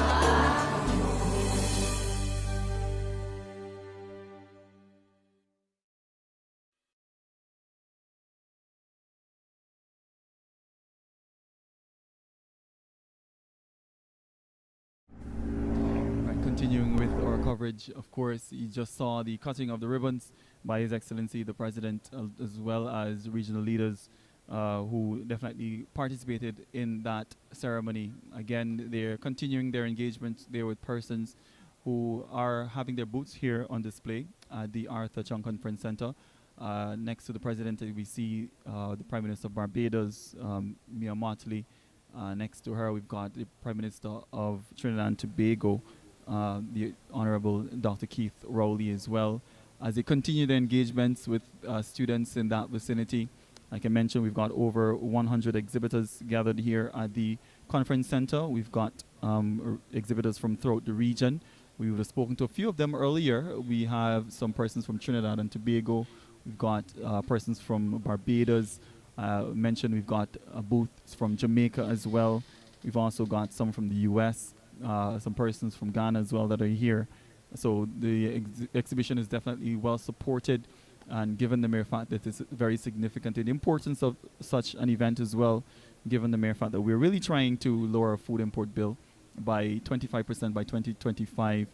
Right, continuing with our coverage, of course, you just saw the cutting of the ribbons by His Excellency the President, as well as regional leaders who definitely participated in that ceremony. Again, they're continuing their engagement there with persons who are having their booths here on display at the Arthur Chung Conference Center. Next to the President, we see the Prime Minister of Barbados, Mia Mottley. Next to her, we've got the Prime Minister of Trinidad and Tobago, the Honorable Dr. Keith Rowley as well. As they continue their engagements with students in that vicinity, like I mentioned, we've got over 100 exhibitors gathered here at the conference center. We've got exhibitors from throughout the region. We would have spoken to a few of them earlier. We have some persons from Trinidad and Tobago. We've got persons from Barbados. Mentioned we've got booths from Jamaica as well. We've also got some from the US, some persons from Ghana as well that are here. So the exhibition is definitely well supported, and given the mere fact that it's very significant, the importance of such an event as well, given the mere fact that we're really trying to lower our food import bill by 25% by 2025.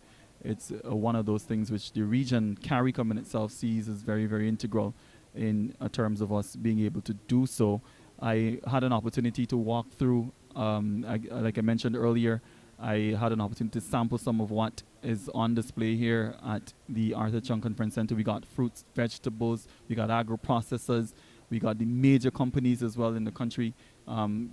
It's one of those things which the region, CARICOM in itself, sees as very, very integral in terms of us being able to do so. I had an opportunity to walk through, like I mentioned earlier, I had an opportunity to sample some of what is on display here at the Arthur Chung Conference Center. We got fruits, vegetables, we got agro-processors, we got the major companies as well in the country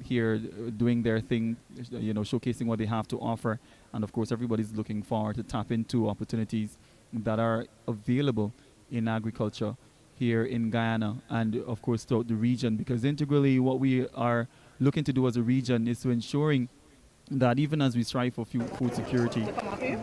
here doing their thing, you know, showcasing what they have to offer. And of course, everybody's looking forward to tap into opportunities that are available in agriculture here in Guyana and of course throughout the region, because integrally what we are looking to do as a region is to ensuring that even as we strive for food security,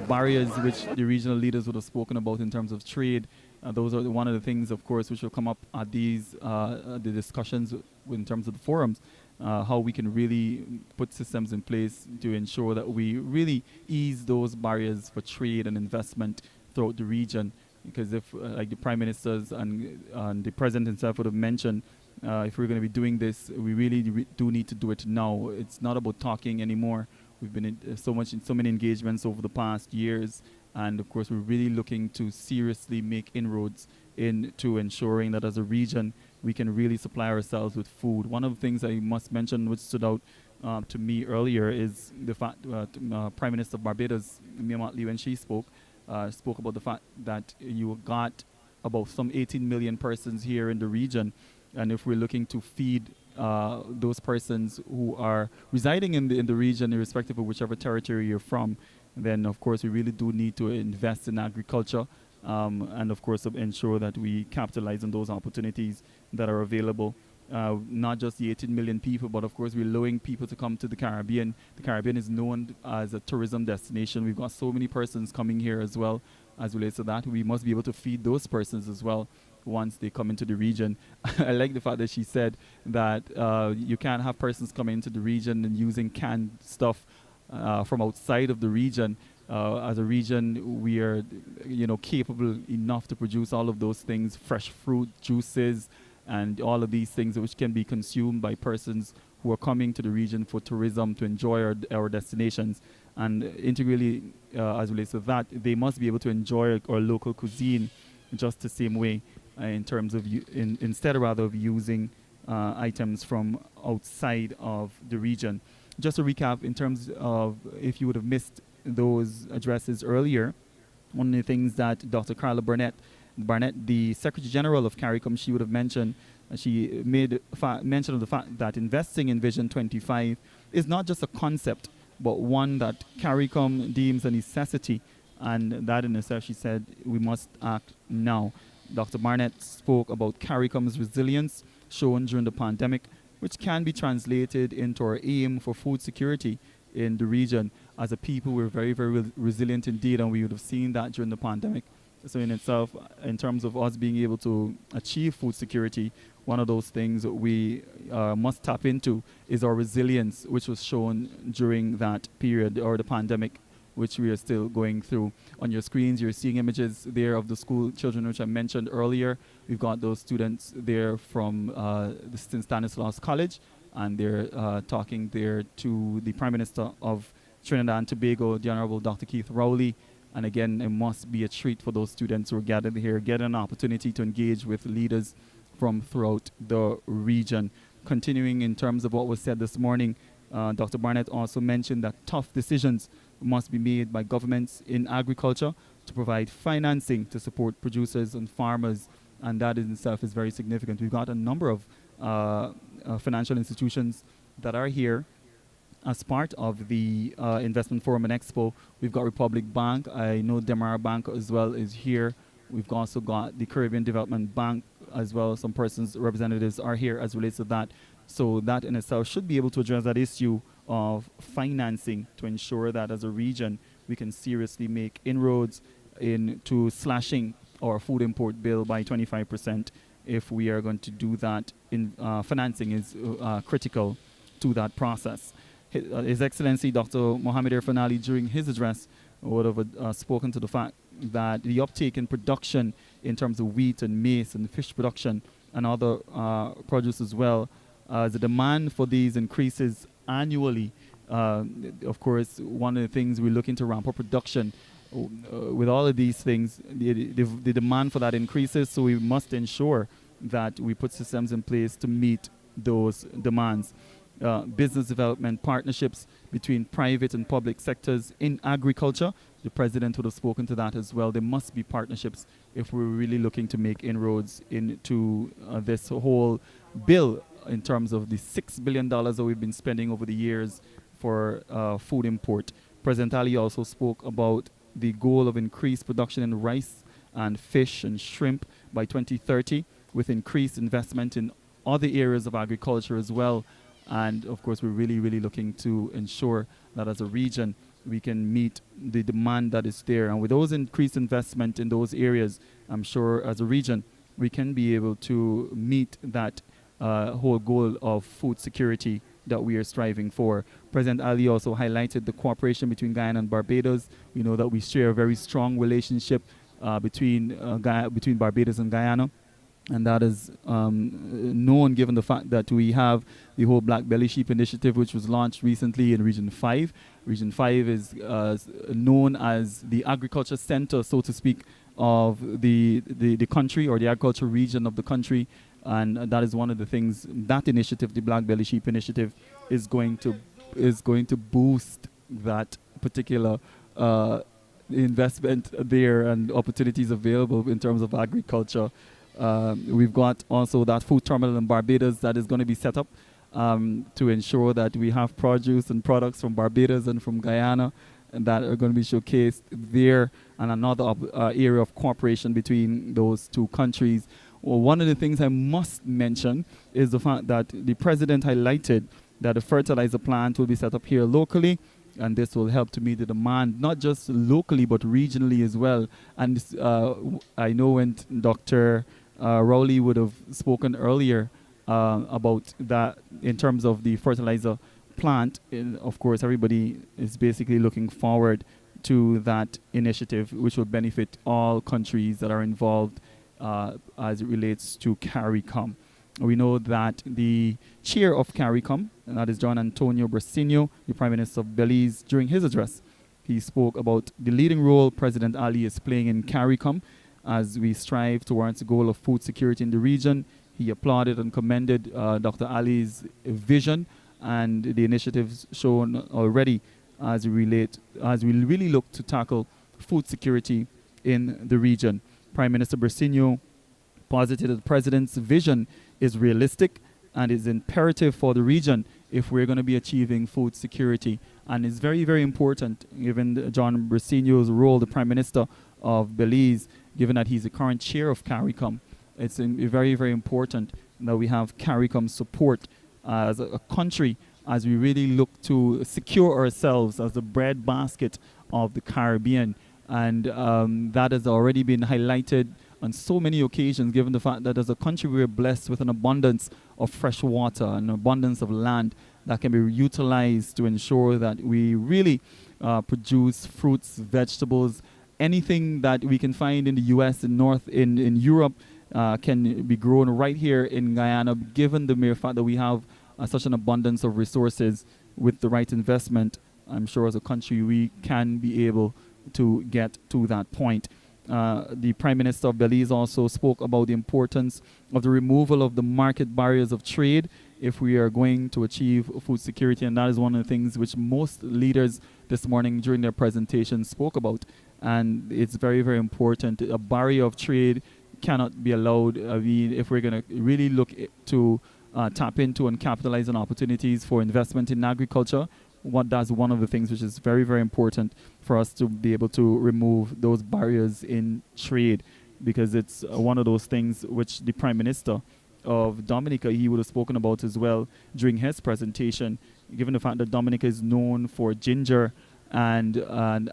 barriers which the regional leaders would have spoken about in terms of trade, those are one of the things, of course, which will come up at these the discussions in terms of the forums, how we can really put systems in place to ensure that we really ease those barriers for trade and investment throughout the region. Because if, like the Prime Ministers and the President himself would have mentioned, if we're going to be doing this, we really do need to do it now. It's not about talking anymore. We've been in so many engagements over the past years, and of course we're really looking to seriously make inroads into ensuring that as a region we can really supply ourselves with food. One of the things I must mention which stood out to me earlier is the fact Prime Minister of Barbados, Mia Mottley, when she spoke about the fact that you got about some 18 million persons here in the region, and if we're looking to feed those persons who are residing in the region, irrespective of whichever territory you're from, then of course we really do need to invest in agriculture, and of course ensure that we capitalize on those opportunities that are available. Not just the 18 million people, but of course we're allowing people to come to the Caribbean. The Caribbean is known as a tourism destination. We've got so many persons coming here as well. As relates to that, we must be able to feed those persons as well once they come into the region. I like the fact that she said that you can't have persons coming into the region and using canned stuff from outside of the region. As a region, we are, capable enough to produce all of those things, fresh fruit, juices, and all of these things which can be consumed by persons who are coming to the region for tourism to enjoy our destinations. And integrally, as relates to that, they must be able to enjoy our local cuisine just the same way, in terms of instead of using items from outside of the region. Just to recap, in terms of if you would have missed those addresses earlier, one of the things that Dr. Carla Barnett, the Secretary General of CARICOM, she would have mentioned, she made mention of the fact that investing in Vision 25 is not just a concept, but one that CARICOM deems a necessity, and that in itself, she said, we must act now. Dr. Barnett spoke about CARICOM's resilience shown during the pandemic, which can be translated into our aim for food security in the region. As a people, we're very, very resilient indeed, and we would have seen that during the pandemic. So in itself, in terms of us being able to achieve food security, one of those things we must tap into is our resilience, which was shown during that period, or the pandemic, which we are still going through. On your screens, you're seeing images there of the school children, which I mentioned earlier. We've got those students there from the St. Stanislaus College, and they're talking there to the Prime Minister of Trinidad and Tobago, the Honorable Dr. Keith Rowley. And again, it must be a treat for those students who are gathered here, get an opportunity to engage with leaders from throughout the region. Continuing in terms of what was said this morning, Dr. Barnett also mentioned that tough decisions must be made by governments in agriculture to provide financing to support producers and farmers, and that in itself is very significant. We've got a number of financial institutions that are here as part of the Investment Forum and Expo. We've got Republic Bank. I know Demara Bank as well is here. We've also got the Caribbean Development Bank as well. Some persons, representatives are here as relates to that. So that in itself should be able to address that issue of financing to ensure that as a region we can seriously make inroads into slashing our food import bill by 25%. If we are going to do that, financing is critical to that process. His Excellency Dr. Mohamed Irfan Ali, during his address, would have spoken to the fact that the uptake in production in terms of wheat and maize and fish production and other produce as well, the demand for these increases annually. Of course, one of the things we're looking to ramp up production. With all of these things, the demand for that increases, so we must ensure that we put systems in place to meet those demands. Business development partnerships between private and public sectors in agriculture. The President would have spoken to that as well. There must be partnerships if we're really looking to make inroads into this whole bill in terms of the $6 billion that we've been spending over the years for food import. President Ali also spoke about the goal of increased production in rice and fish and shrimp by 2030, with increased investment in other areas of agriculture as well. And of course, we're really, really looking to ensure that as a region, we can meet the demand that is there. And with those increased investment in those areas, I'm sure as a region, we can be able to meet that whole goal of food security that we are striving for. President Ali also highlighted the cooperation between Guyana and Barbados. We know that we share a very strong relationship between Barbados and Guyana. And that is known given the fact that we have the whole Black Belly Sheep Initiative, which was launched recently in Region 5. Region 5 is known as the agriculture center, so to speak, of the country, or the agriculture region of the country. And that is one of the things, that initiative, the Black Belly Sheep Initiative, is going to boost that particular investment there and opportunities available in terms of agriculture. We've got also that food terminal in Barbados that is going to be set up to ensure that we have produce and products from Barbados and from Guyana and that are going to be showcased there, and another area of cooperation between those two countries. Well, one of the things I must mention is the fact that the president highlighted that a fertilizer plant will be set up here locally, and this will help to meet the demand, not just locally, but regionally as well. And I know when Dr. Rowley would have spoken earlier about that in terms of the fertilizer plant. Of course, everybody is basically looking forward to that initiative, which will benefit all countries that are involved as it relates to CARICOM. We know that the chair of CARICOM, and that is John Antonio Brasino, the Prime Minister of Belize, during his address, he spoke about the leading role President Ali is playing in CARICOM as we strive towards the goal of food security in the region. He applauded and commended Dr. Ali's vision and the initiatives shown already as we really look to tackle food security in the region. Prime Minister Brasino posited that the President's vision is realistic and is imperative for the region if we're going to be achieving food security. And it's very, very important, given John Brasino's role, the Prime Minister of Belize, given that he's the current chair of CARICOM. It's very, very important that we have CARICOM support as a country as we really look to secure ourselves as the bread basket of the Caribbean. And that has already been highlighted on so many occasions, given the fact that as a country we're blessed with an abundance of fresh water, an abundance of land that can be utilized to ensure that we really produce fruits, vegetables, anything that we can find in the US and in Europe can be grown right here in Guyana, given the mere fact that we have such an abundance of resources. With the right investment, I'm sure as a country we can be able to get to that point. The Prime Minister of Belize also spoke about the importance of the removal of the market barriers of trade if we are going to achieve food security, and that is one of the things which most leaders this morning during their presentation spoke about. And it's very, very important. A barrier of trade cannot be allowed. If we're going to really look to tap into and capitalize on opportunities for investment in agriculture, that's one of the things which is very, very important for us to be able to remove those barriers in trade, because it's one of those things which the Prime Minister of Dominica, he would have spoken about as well during his presentation, given the fact that Dominica is known for ginger and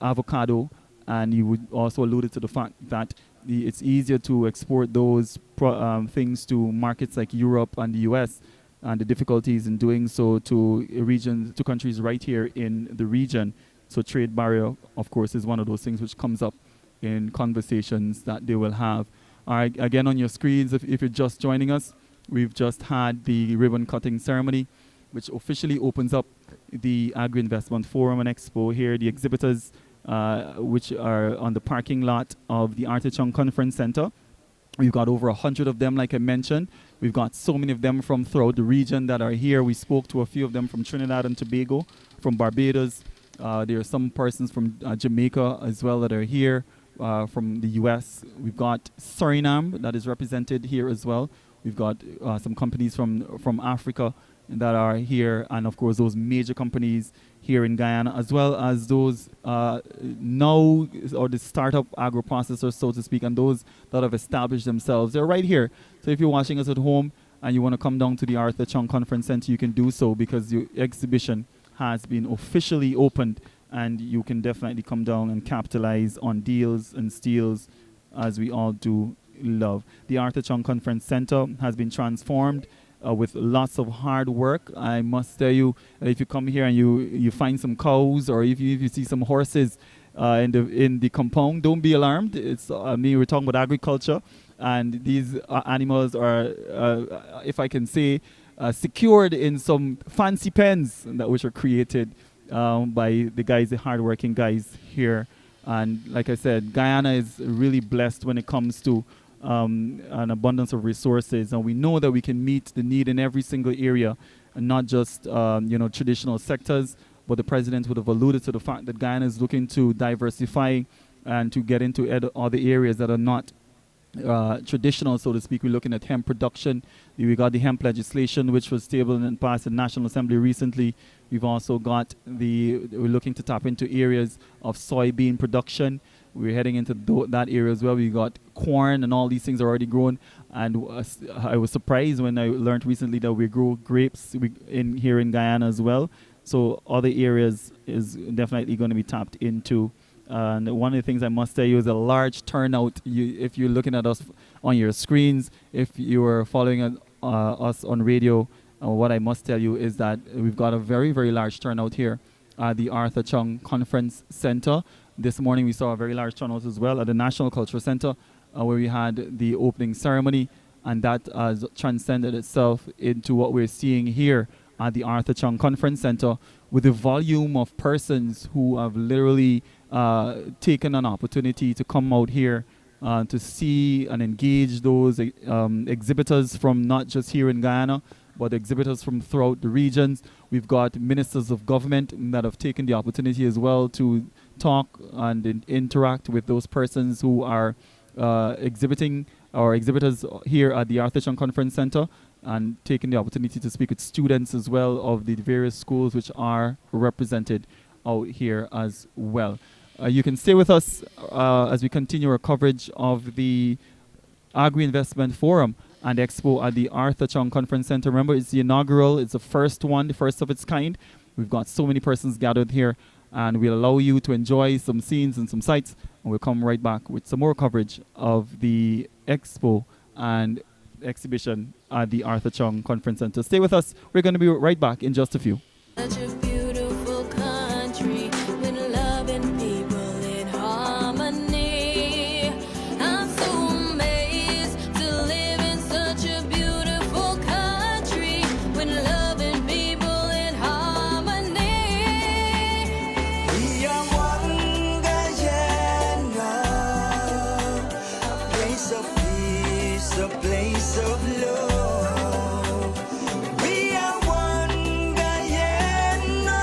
avocado, and he would also alluded to the fact that it's easier to export those things to markets like Europe and the US, and the difficulties in doing so to countries right here in the region. So trade barrier, of course, is one of those things which comes up in conversations that they will have. All right, again on your screens, if you're just joining us, we've just had the ribbon cutting ceremony, which officially opens up the Agri Investment Forum and Expo here. The exhibitors, which are on the parking lot of the Arthur Chung Conference Center. We've got over 100 of them, like I mentioned. We've got so many of them from throughout the region that are here. We spoke to a few of them from Trinidad and Tobago, from Barbados. There are some persons from Jamaica as well that are here, from the US. We've got Suriname that is represented here as well. We've got some companies from Africa that are here, and of course those major companies here in Guyana, as well as those now, or the startup agro-processors, so to speak, and those that have established themselves. They're right here. So if you're watching us at home and you want to come down to the Arthur Chung Conference Center, you can do so, because the exhibition has been officially opened, and you can definitely come down and capitalize on deals and steals, as we all do love. The Arthur Chung Conference Center has been transformed with lots of hard work. I must tell you, if you come here and you find some cows, or if you see some horses in the compound, don't be alarmed. It's we're talking about agriculture, and these animals are, if I can say, secured in some fancy pens which are created by the hardworking guys here. And like I said, Guyana is really blessed when it comes to an abundance of resources, and we know that we can meet the need in every single area, and not just traditional sectors. But the president would have alluded to the fact that Guyana is looking to diversify and to get into other areas that are not traditional, so to speak. We're looking at hemp production. We got the hemp legislation, which was tabled and passed in National Assembly recently. We've also got we're looking to tap into areas of soybean production. We're heading into that area as well. We got corn, and all these things are already grown. And I was surprised when I learned recently that we grow grapes here in Guyana as well. So other areas is definitely going to be tapped into. And one of the things I must tell you is a large turnout. If you're looking at us on your screens, if you are following us on radio, what I must tell you is that we've got a very, very large turnout here at the Arthur Chung Conference Center. This morning we saw a very large turnout as well at the National Cultural Center, where we had the opening ceremony, and that has transcended itself into what we're seeing here at the Arthur Chung Conference Center, with the volume of persons who have literally taken an opportunity to come out here to see and engage those exhibitors from not just here in Guyana, but exhibitors from throughout the regions. We've got ministers of government that have taken the opportunity as well to talk and interact with those persons who are exhibiting, or exhibitors here at the Arthur Chung Conference Center, and taking the opportunity to speak with students as well of the various schools which are represented out here as well. You can stay with us as we continue our coverage of the Agri Investment Forum and Expo at the Arthur Chung Conference Center. Remember, it's the inaugural, it's the first one, the first of its kind. We've got so many persons gathered here, and we'll allow you to enjoy some scenes and some sights, and we'll come right back with some more coverage of the Expo and exhibition at the Arthur Chung Conference Center. Stay with us. We're going to be right back in just a few. Such a beautiful country with love and people in harmony. I'm so amazed to live in such a beautiful country with love and people in harmony. We are one Guyana, a place of peace, a place of love. We are one Guyana,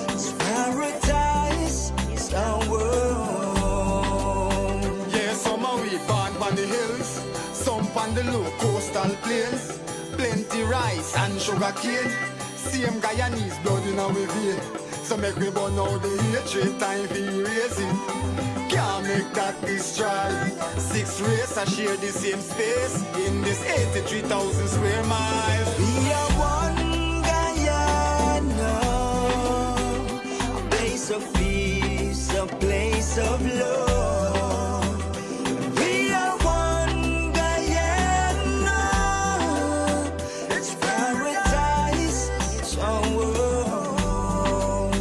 it's paradise, it's our world. Yeah, some are we born on the hills, some on the low coastal plains. Plenty rice and sugar cane, same Guyanese blood in our vein. So make we burn out the hatred, time for erasing. Can't make that destroy. 6 races share the same space in this 83,000 square miles. We are one Guyana, a place of peace, a place of love. We are one Guyana, it's paradise, it's our world.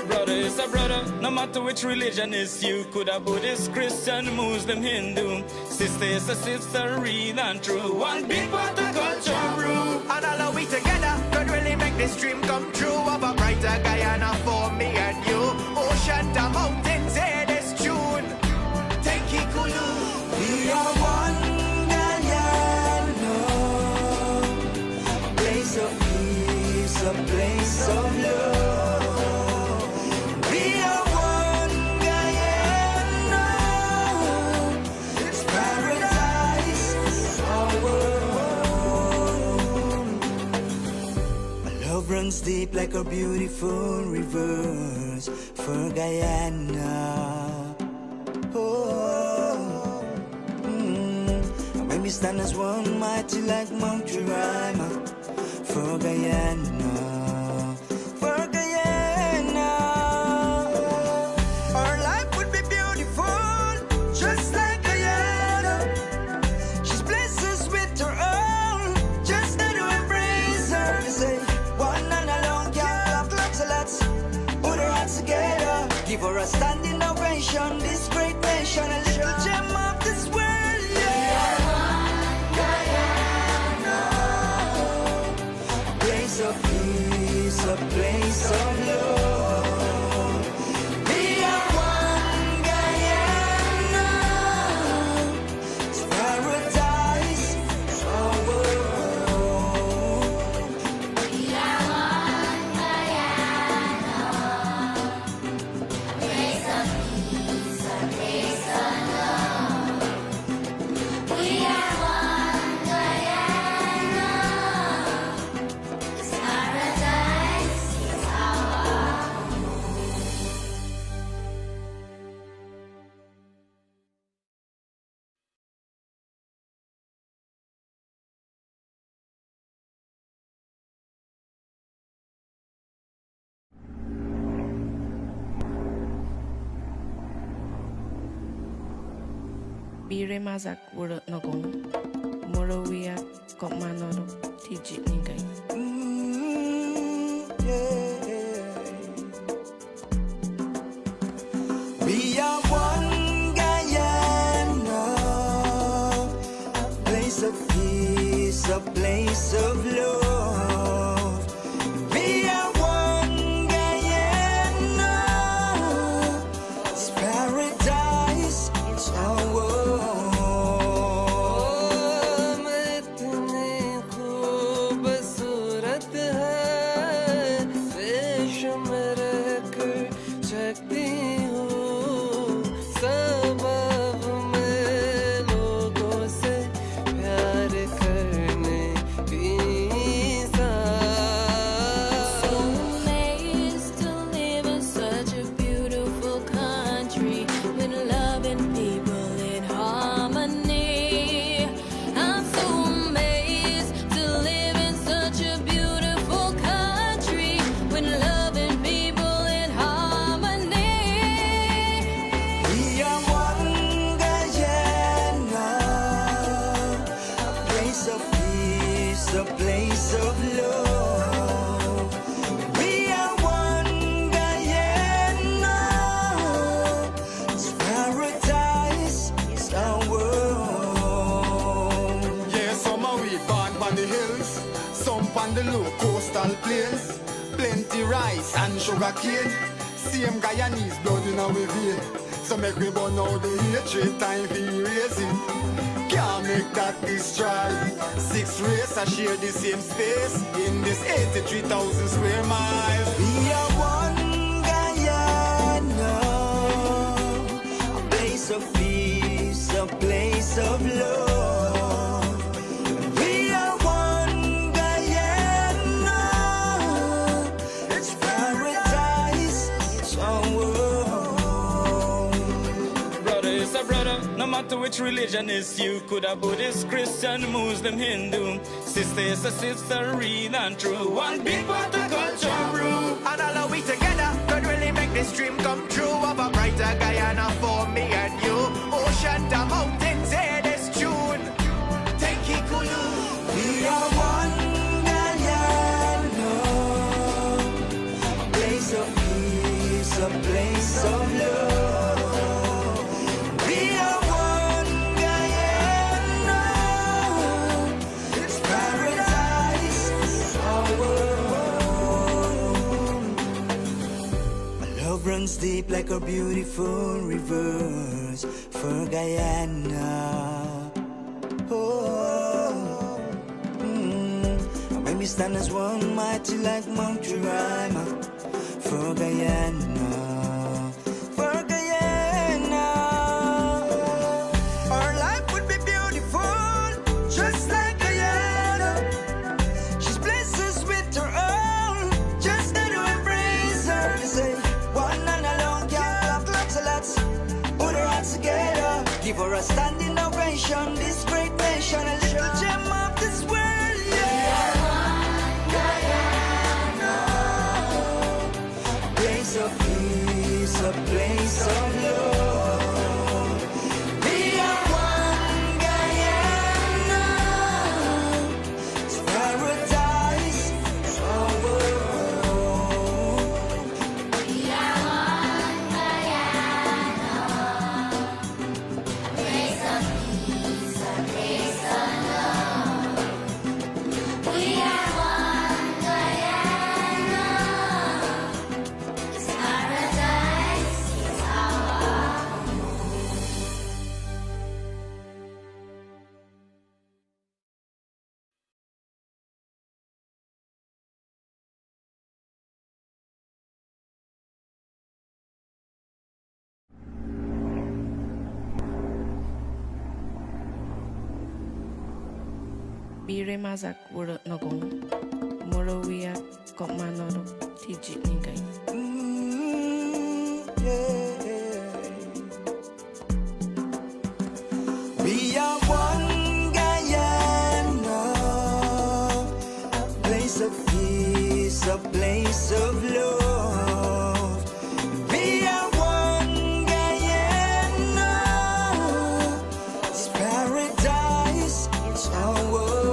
Brother is a brother, no matter which religion is you. Could a Buddhist, Christian, Muslim, Hindu. Sister is a sister, real and true. One big culture brew. And all of we together could really make this dream come true of a brighter Guyana for me and you. Ocean to mountains, hear this tune. Take it cool. We are one Guyana, a place of peace, a place of love. We are one Guyana, it's paradise, it's our world. My love runs deep like a beautiful rivers for Guyana. Oh, And when we stand as one, mighty like Mount Jerima for Guyana, for Guyana. Our life would be beautiful, just like Guyana. She's blessed us with her own Give her a standing ovation, this great nation, a little gem of this world, yeah. A place of peace, a place of love. We are one Guyana. It's paradise, it's our world. We are one Guyana. A place of peace, a place of love. We are one Guyana. It's paradise, it's our Bire mazak wurut nogong Morawia kok manoro tijik ningai We are one Guyana, a place of peace, a place of love. We are one Guyana, it's paradise, it's our world. A place of love. We are one Guyana. It's paradise, it's our world. Yeah, some are we born on the hills, some on the low coastal plains. Plenty rice and sugar cane. Same Guyanese blood in our vein. So make we burn out the hatred, time for erasing. Can't make that destroy. 6 races I share the same space in this 83,000 square miles. We are one Guyana, a place of peace, a place of love. We are one Guyana, it's paradise, it's our world. Brother is a brother, no matter which religion is you. Could a Buddhist, Christian, Muslim, Hindu. Sister is a sister, real and true. One big pot of culture brew. And all of we together could really make this dream come true of a brighter Guyana for me and you. Ocean to mountains, hear this tune. Take it cool. We are one Guyana, a place of peace, a place of love. We are one Guyana, it's paradise, it's our world. My love runs deep like a beautiful rivers for Guyana. Oh, and when we stand as one, mighty like Montserrat for Guyana. For Guyana, our life would be beautiful, just like Guyana. She's blessed us with her own, just need to embrace her. They say, one and alone can't clap lots of lots. Put her hands together, give her a standing ovation. This great nation, a little gem of this world, yeah. A place of peace, a place of love. We are one Guyana, it's paradise, it's our world. We are one Guyana. Bire mazak wuro nogong. Moro we are got manoro tijit ningai. We are one Guyana, a place of peace, a place of love. We are one Guyana, it's paradise, it's our world.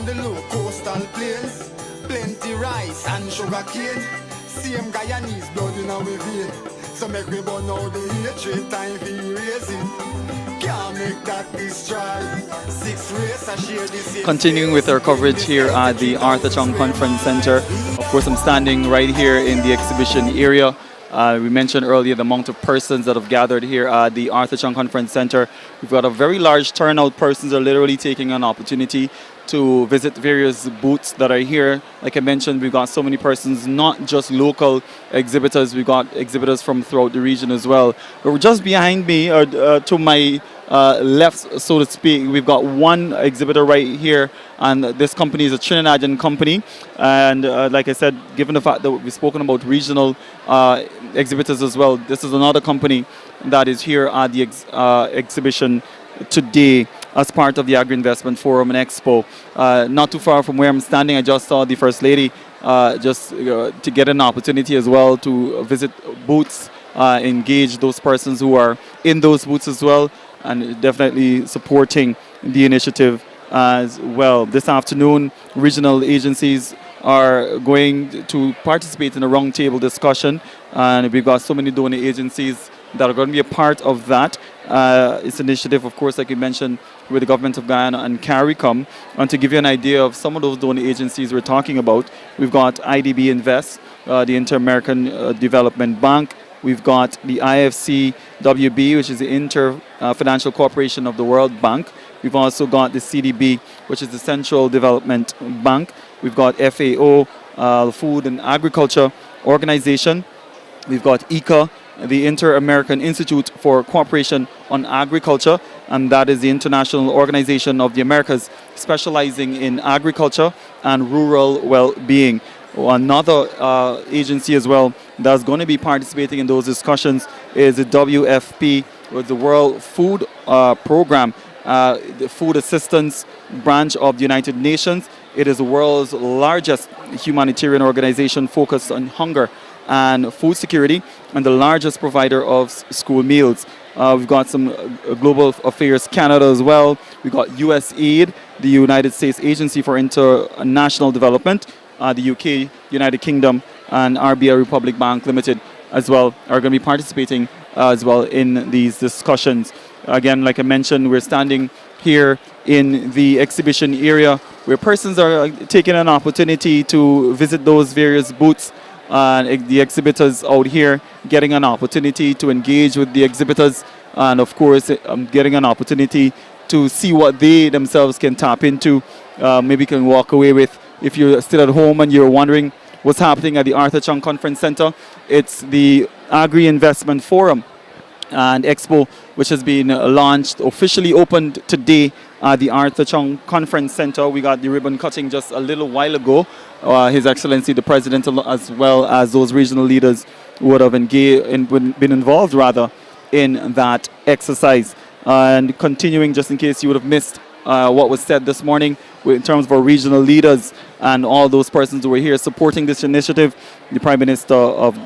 The low coastal plains, plenty rice and sugar cane. Same Guyanese blood in our vein. So make we burn out the hatred, time for erasing. Can't make that destroy. Six race I share the same. Continuing with our coverage here at the Arthur Chung Conference Center. Of course, I'm standing right here in the exhibition area. We mentioned earlier the amount of persons that have gathered here at the Arthur Chung Conference Center. We've got a very large turnout. Persons are literally taking an opportunity to visit various booths that are here. Like I mentioned, we've got so many persons, not just local exhibitors, we've got exhibitors from throughout the region as well. But just behind me, or to my left, so to speak, we've got one exhibitor right here, and this company is a Trinidadian company. And like I said, given the fact that we've spoken about regional exhibitors as well, this is another company that is here at the exhibition today as part of the Agri Investment Forum and Expo. Not too far from where I'm standing, I just saw the First Lady to get an opportunity as well to visit booths, engage those persons who are in those booths as well, and definitely supporting the initiative as well. This afternoon, regional agencies are going to participate in a roundtable discussion, and we've got so many donor agencies that are going to be a part of that. It's an initiative, of course, like you mentioned, with the government of Guyana and CARICOM. And to give you an idea of some of those donor agencies we're talking about, we've got IDB Invest, the Inter-American Development Bank. We've got the IFC-WB, which is the Inter-Financial Corporation of the World Bank. We've also got the CDB, which is the Central Development Bank. We've got FAO, the Food and Agriculture Organization. We've got ICA, the Inter-American Institute for Cooperation on Agriculture, and that is the International Organization of the Americas, specializing in agriculture and rural well-being. Another agency as well that's going to be participating in those discussions is the WFP, or the World Food Program, the Food Assistance Branch of the United Nations. It is the world's largest humanitarian organization focused on hunger and food security, and the largest provider of school meals. We've got some Global Affairs Canada as well. We've got USAID, the United States Agency for International Development, the UK, United Kingdom, and RBL Republic Bank Limited as well are going to be participating as well in these discussions. Again, like I mentioned, we're standing here in the exhibition area where persons are taking an opportunity to visit those various booths. The exhibitors out here getting an opportunity to engage with the exhibitors, and of course getting an opportunity to see what they themselves can tap into, maybe can walk away with. If you're still at home and you're wondering what's happening at the Arthur Chung Conference Center, it's the Agri Investment Forum and Expo, which has been launched, officially opened today at the Arthur Chung Conference Center. We got the ribbon cutting just a little while ago. His Excellency the President, as well as those regional leaders, would have been involved rather in that exercise. And continuing, just in case you would have missed what was said this morning in terms of our regional leaders and all those persons who were here supporting this initiative, the Prime Minister of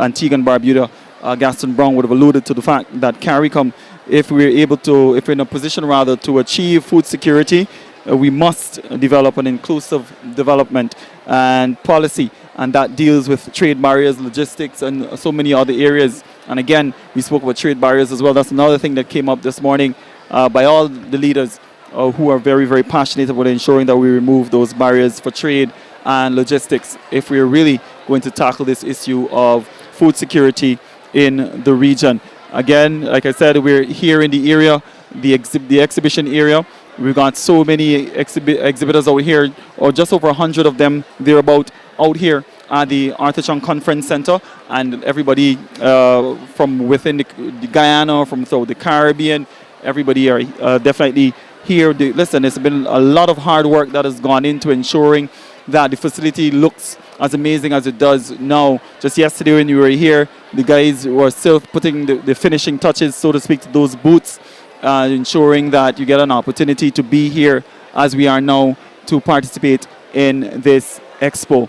Antigua and Barbuda, Gaston Brown, would have alluded to the fact that CARICOM, if we're in a position rather to achieve food security, we must develop an inclusive development and policy, and that deals with trade barriers, logistics, and so many other areas. And again, we spoke about trade barriers as well. That's another thing that came up this morning by all the leaders who are very, very passionate about ensuring that we remove those barriers for trade and logistics if we're really going to tackle this issue of food security in the region. Again, like I said, we're here in the area, the exhibition area. We've got so many exhibitors out here, or just over 100 of them, thereabout, out here at the Arthur Chung Conference Center, and everybody from within the Guyana, from throughout the Caribbean, everybody are definitely here. Listen, it's been a lot of hard work that has gone into ensuring that the facility looks as amazing as it does now. Just yesterday when you were here, the guys were still putting the finishing touches, so to speak, to those booths, ensuring that you get an opportunity to be here as we are now to participate in this expo.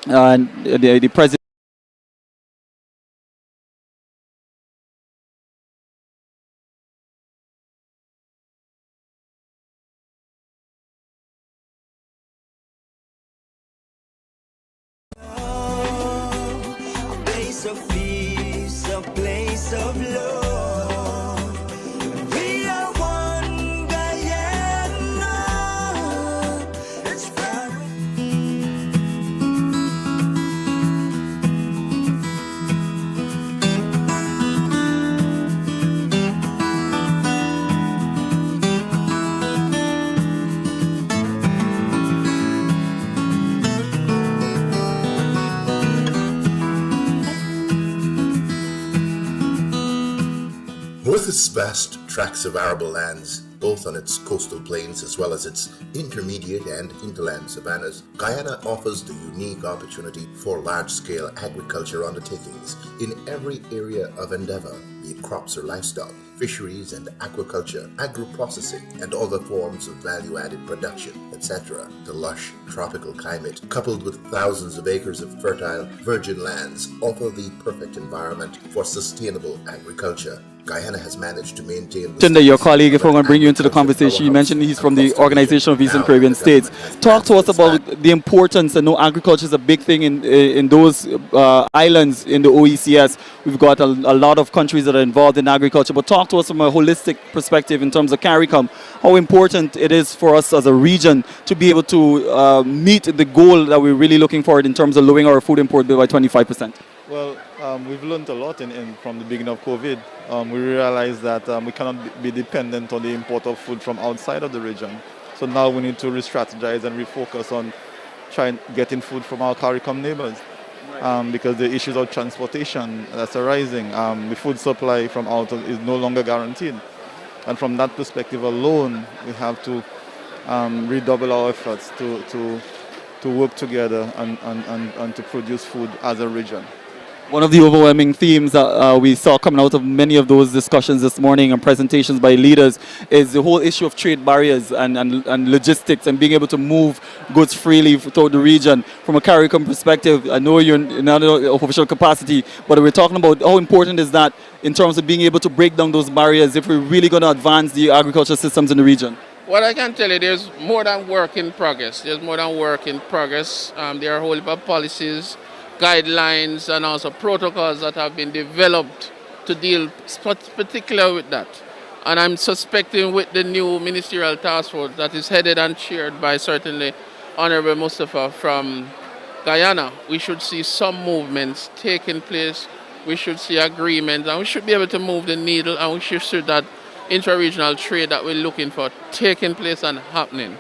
The president A place of peace, a place of love. We are one Guyana. It's With its vast tracts of arable lands, both on its coastal plains as well as its intermediate and hinterland savannas, Guyana offers the unique opportunity for large-scale agriculture undertakings in every area of endeavor, be it crops or livestock, fisheries and aquaculture, agro-processing, and other forms of value-added production, etc. The lush tropical climate, coupled with thousands of acres of fertile, virgin lands, offer the perfect environment for sustainable agriculture. Guyana has managed to maintain... Your colleague, if we're going to bring you into the conversation, you mentioned he's from the Organization of Eastern Caribbean States. Talk to us about the importance. I know agriculture is a big thing in those islands in the OECS. We've got a lot of countries that are involved in agriculture, but talk to us from a holistic perspective in terms of CARICOM, how important it is for us as a region to be able to meet the goal that we're really looking for in terms of lowering our food import bill by 25%. Well, we've learned a lot from the beginning of COVID. We realized that we cannot be dependent on the import of food from outside of the region. So now we need to re-strategize and refocus on trying getting food from our CARICOM neighbors. Because the issues of transportation that's arising, the food supply from out is no longer guaranteed. And from that perspective alone, we have to redouble our efforts to work together and to produce food as a region. One of the overwhelming themes that we saw coming out of many of those discussions this morning and presentations by leaders is the whole issue of trade barriers and logistics and being able to move goods freely throughout the region. From a CARICOM perspective, I know you're in another official capacity, but we're talking about how important is that in terms of being able to break down those barriers if we're really going to advance the agricultural systems in the region. What I can tell you, there's more than work in progress. There are a whole heap of policies, guidelines and also protocols that have been developed to deal particularly with that. And I'm suspecting with the new ministerial task force that is headed and chaired by certainly Honorable Mustafa from Guyana, we should see some movements taking place, we should see agreements, and we should be able to move the needle, and we should see that intra-regional trade that we're looking for taking place and happening.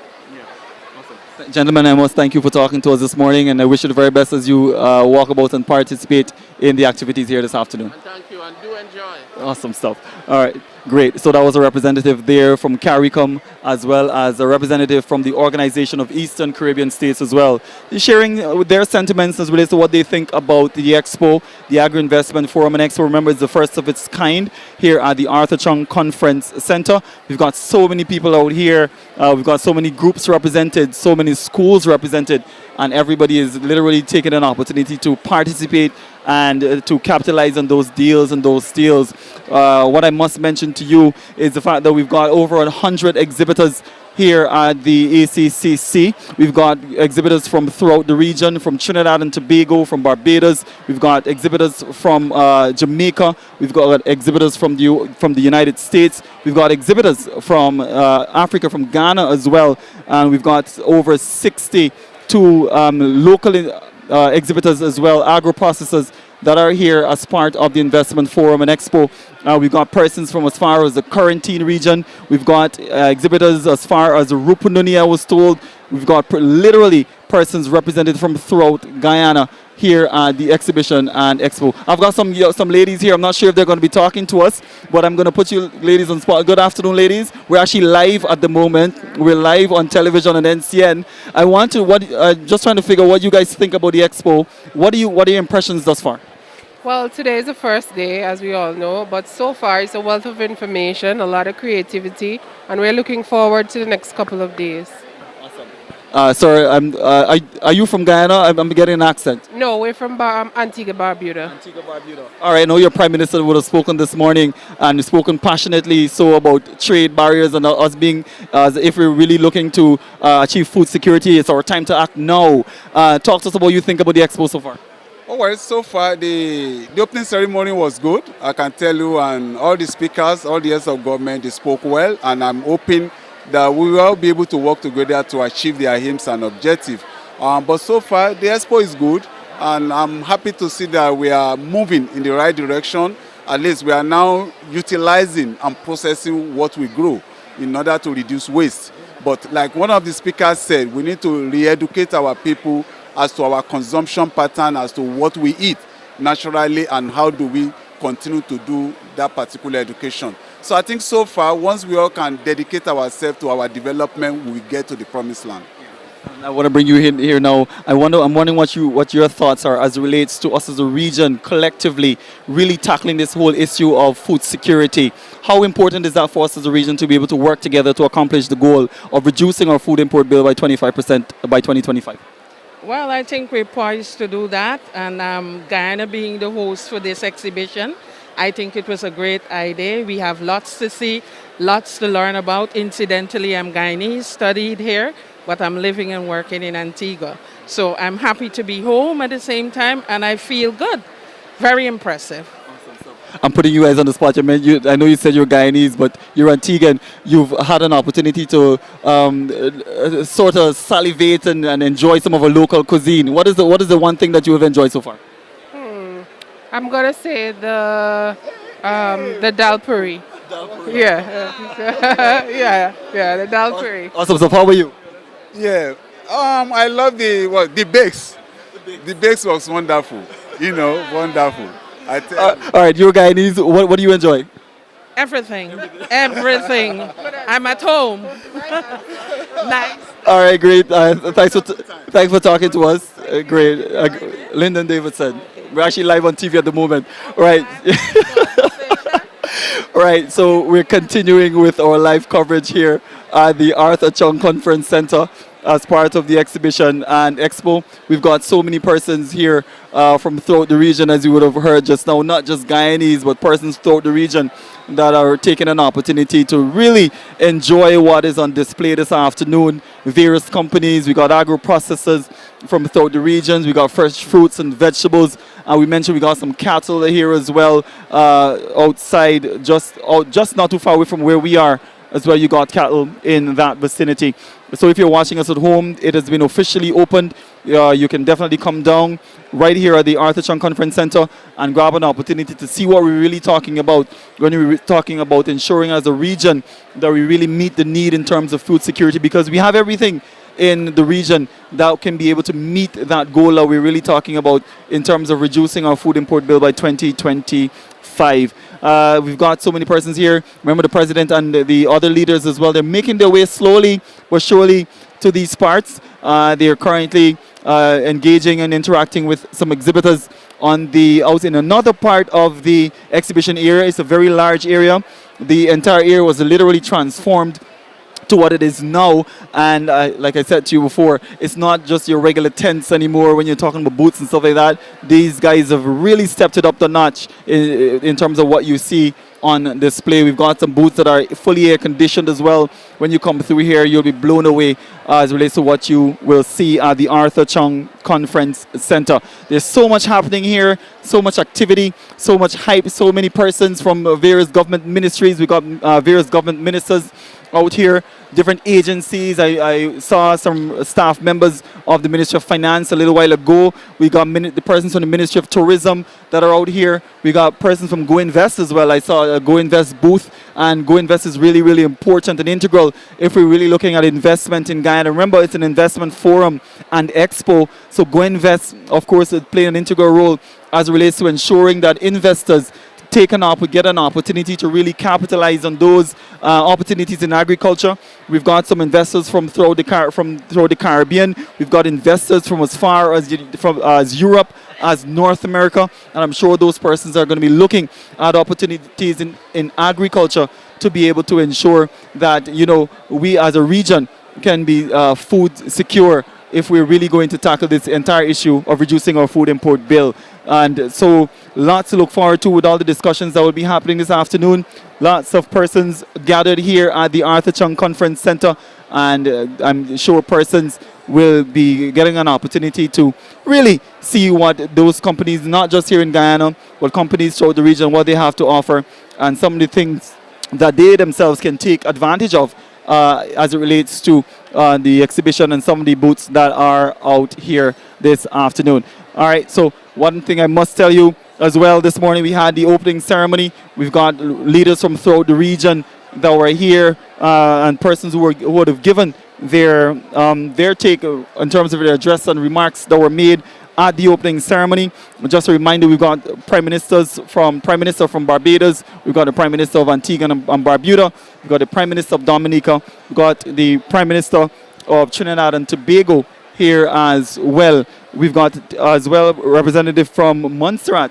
Gentlemen, I must thank you for talking to us this morning, and I wish you the very best as you walk about and participate in the activities here this afternoon. And thank you and do enjoy. Awesome stuff. All right, great. So that was a representative there from CARICOM, as well as a representative from the Organization of Eastern Caribbean States as well, sharing their sentiments as relates to what they think about the Expo, the Agri Investment Forum and Expo. Remember, it's the first of its kind here at the Arthur Chung Conference Center. We've got so many people out here. We've got so many groups represented, so many schools represented, and everybody is literally taking an opportunity to participate and to capitalize on those deals and those steals. What I must mention to you is the fact that we've got over 100 exhibitors here at the ACCC. We've got exhibitors from throughout the region, from Trinidad and Tobago, from Barbados. We've got exhibitors from Jamaica. We've got exhibitors from the United States. We've got exhibitors from Africa, from Ghana as well. And we've got over 62 local exhibitors as well, agro-processors that are here as part of the Investment Forum and Expo. We've got persons from as far as the Quarantine region. We've got exhibitors as far as Rupununi, I was told. We've got literally persons represented from throughout Guyana here at the exhibition and expo. I've got some ladies here. I'm not sure if they're going to be talking to us, but I'm going to put you ladies on spot. Good afternoon, ladies. We're actually live at the moment. We're live on television on NCN. I want to just trying to figure what you guys think about the expo. What are your impressions thus far? Well, today is the first day, as we all know, but so far it's a wealth of information, a lot of creativity, and we're looking forward to the next couple of days. Sorry, are you from Guyana? I'm getting an accent. No, we're from Antigua Barbuda. All right, I know your Prime Minister would have spoken this morning and spoken passionately so about trade barriers and us being, if we're really looking to achieve food security, it's our time to act now. Talk to us about what you think about the expo so far. Oh, well, so far the opening ceremony was good, I can tell you, and all the speakers, all the heads of government, they spoke well, and I'm hoping that we will be able to work together to achieve their aims and objectives. But so far, the expo is good, and I'm happy to see that we are moving in the right direction. At least we are now utilizing and processing what we grow in order to reduce waste. But like one of the speakers said, we need to re-educate our people as to our consumption pattern, as to what we eat naturally, and how do we continue to do that particular education. So I think so far, once we all can dedicate ourselves to our development, we get to the promised land. I want to bring you in here now. I'm wondering what your thoughts are as it relates to us as a region collectively really tackling this whole issue of food security. How important is that for us as a region to be able to work together to accomplish the goal of reducing our food import bill by 25% by 2025? Well, I think we're poised to do that, and Guyana being the host for this exhibition, I think it was a great idea. We have lots to see, lots to learn about. Incidentally, I'm Guyanese, studied here, but I'm living and working in Antigua. So I'm happy to be home at the same time, and I feel good. Very impressive. I'm putting you guys on the spot. I know you said you're Guyanese, but you're Antiguan. You've had an opportunity to sort of salivate and enjoy some of our local cuisine. What is the one thing that you have enjoyed so far? I'm gonna say the dal puri. Yeah, the dal puri. Awesome. So how are you? Yeah, I love the bakes. The bakes was wonderful. Wonderful. All right, you're Guyanese. What do you enjoy? Everything. I'm at home. Nice. All right, great. Thanks for talking to us. Great. Lyndon Davidson. We're actually live on TV at the moment. All right. All right, so we're continuing with our live coverage here at the Arthur Chung Conference Center as part of the exhibition and expo. We've got so many persons here from throughout the region, as you would have heard just now, not just Guyanese, but persons throughout the region that are taking an opportunity to really enjoy what is on display this afternoon. Various companies, we got agro-processors from throughout the regions, we got fresh fruits and vegetables, and we mentioned we got some cattle here as well outside, just not too far away from where we are as well. You got cattle in that vicinity. So if you're watching us at home, it has been officially opened. You can definitely come down right here at the Arthur Chung Conference Center and grab an opportunity to see what we're really talking about when we're talking about ensuring as a region that we really meet the need in terms of food security, because we have everything in the region that can be able to meet that goal that we're really talking about in terms of reducing our food import bill by 2025. We've got so many persons here. Remember the president and the other leaders as well. They're making their way slowly but surely to these parts. They are currently engaging and interacting with some exhibitors out in another part of the exhibition area. It's a very large area. The entire area was literally transformed to what it is now, and like I said to you before, it's not just your regular tents anymore when you're talking about booths and stuff like that. These guys have really stepped it up the notch in terms of what you see on display. We've got some booths that are fully air conditioned as well. When you come through here, you'll be blown away as it relates to what you will see at the Arthur Chung Conference Center. There's so much happening here, so much activity, so much hype, so many persons from various government ministries. We've got various government ministers out here, different agencies. I saw some staff members of the Ministry of Finance a little while ago. We got the persons from the Ministry of Tourism that are out here. We got persons from Go Invest as well. I saw a Go Invest booth, and Go Invest is really, really important and integral if we're really looking at investment in Guyana. Remember, it's an investment forum and expo, so Go Invest, of course, is playing an integral role as it relates to ensuring that investors get an opportunity to really capitalize on those opportunities in agriculture. We've got some investors from throughout the Caribbean. We've got investors from as far as Europe, as North America, and I'm sure those persons are going to be looking at opportunities in agriculture to be able to ensure that, you know, we as a region can be food secure if we're really going to tackle this entire issue of reducing our food import bill. And so lots to look forward to with all the discussions that will be happening this afternoon. Lots of persons gathered here at the Arthur Chung Conference Center, and I'm sure persons will be getting an opportunity to really see what those companies, not just here in Guyana, but companies throughout the region, what they have to offer, and some of the things that they themselves can take advantage of as it relates to the exhibition and some of the booths that are out here this afternoon. All right, so one thing I must tell you as well, this morning we had the opening ceremony. We've got leaders from throughout the region that were here and persons who would have given their take in terms of their address and remarks that were made at the opening ceremony. Just a reminder, we've got Prime Minister from Barbados, we've got the Prime Minister of Antigua and Barbuda, we've got the Prime Minister of Dominica, we've got the Prime Minister of Trinidad and Tobago here as well. We've got as well a representative from Montserrat.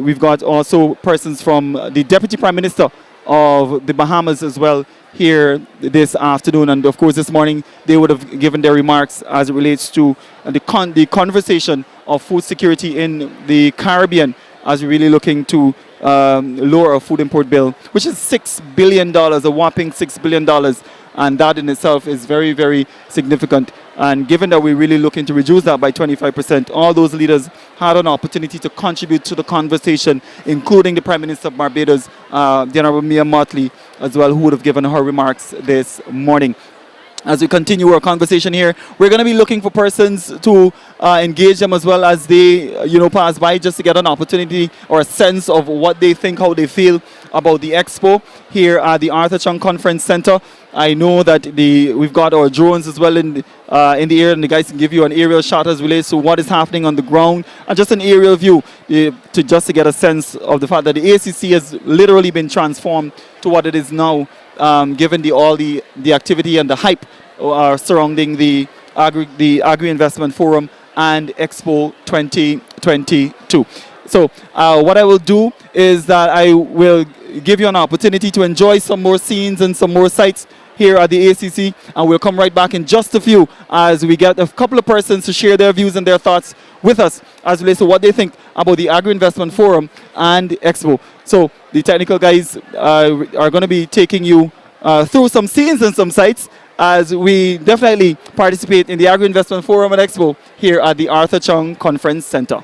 We've got also persons from the Deputy Prime Minister of the Bahamas as well here this afternoon, and of course this morning they would have given their remarks as it relates to the conversation of food security in the Caribbean, as we're really looking to lower our food import bill, which is $6 billion, a whopping $6 billion, and that in itself is very, very significant. And given that we're really looking to reduce that by 25%, all those leaders had an opportunity to contribute to the conversation, including the Prime Minister of Barbados, the Honorable Mia Motley, as well, who would have given her remarks this morning. As we continue our conversation here, we're going to be looking for persons to engage them as well as they, pass by, just to get an opportunity or a sense of what they think, how they feel about the expo here at the Arthur Chung Conference Center. I know that we've got our drones as well in the air, and the guys can give you an aerial shot as relates to what is happening on the ground, and just an aerial view to get a sense of the fact that the ACC has literally been transformed to what it is now, given all the activity and the hype surrounding the Agri Investment Forum and Expo 2022. So what I will do is that I will give you an opportunity to enjoy some more scenes and some more sights here at the ACC, and we'll come right back in just a few as we get a couple of persons to share their views and their thoughts with us as relates to what they think about the Agri Investment Forum and Expo. So the technical guys are going to be taking you through some scenes and some sites as we definitely participate in the Agri Investment Forum and Expo here at the Arthur Chung Conference Center.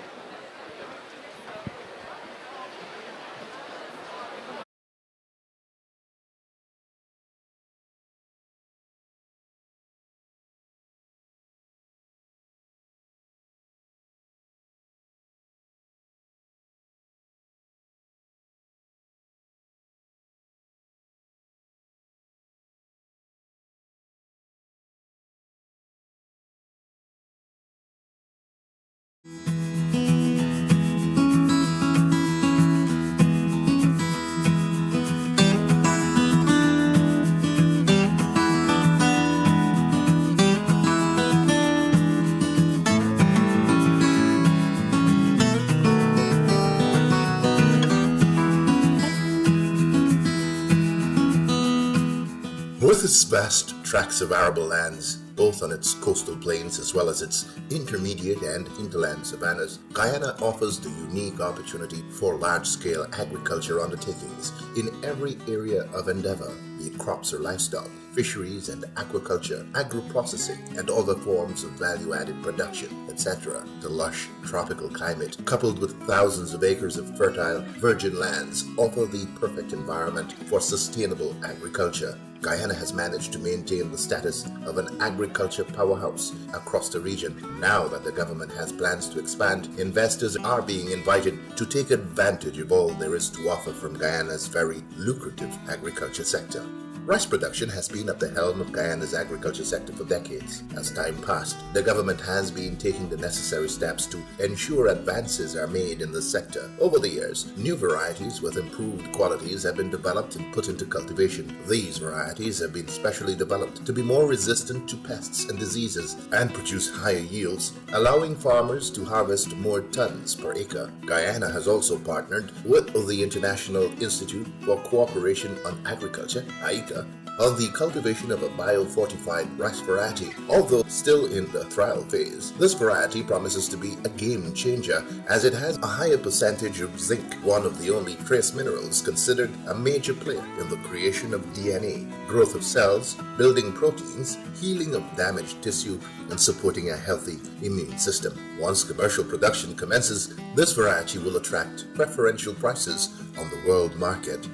With its vast tracts of arable lands, both on its coastal plains as well as its intermediate and hinterland savannas, Guyana offers the unique opportunity for large-scale agriculture undertakings in every area of endeavor, be it crops or livestock, fisheries and aquaculture, agro-processing, and other forms of value-added production, etc. The lush tropical climate, coupled with thousands of acres of fertile, virgin lands, offer the perfect environment for sustainable agriculture. Guyana has managed to maintain the status of an agriculture powerhouse across the region. Now that the government has plans to expand, investors are being invited to take advantage of all there is to offer from Guyana's very lucrative agriculture sector. Rice production has been at the helm of Guyana's agriculture sector for decades. As time passed, the government has been taking the necessary steps to ensure advances are made in the sector. Over the years, new varieties with improved qualities have been developed and put into cultivation. These varieties have been specially developed to be more resistant to pests and diseases and produce higher yields, allowing farmers to harvest more tons per acre. Guyana has also partnered with the International Institute for Cooperation on Agriculture, ICA, on the cultivation of a biofortified rice variety. Although still in the trial phase, this variety promises to be a game changer as it has a higher percentage of zinc, one of the only trace minerals considered a major player in the creation of DNA, growth of cells, building proteins, healing of damaged tissue, and supporting a healthy immune system. Once commercial production commences, this variety will attract preferential prices on the world market.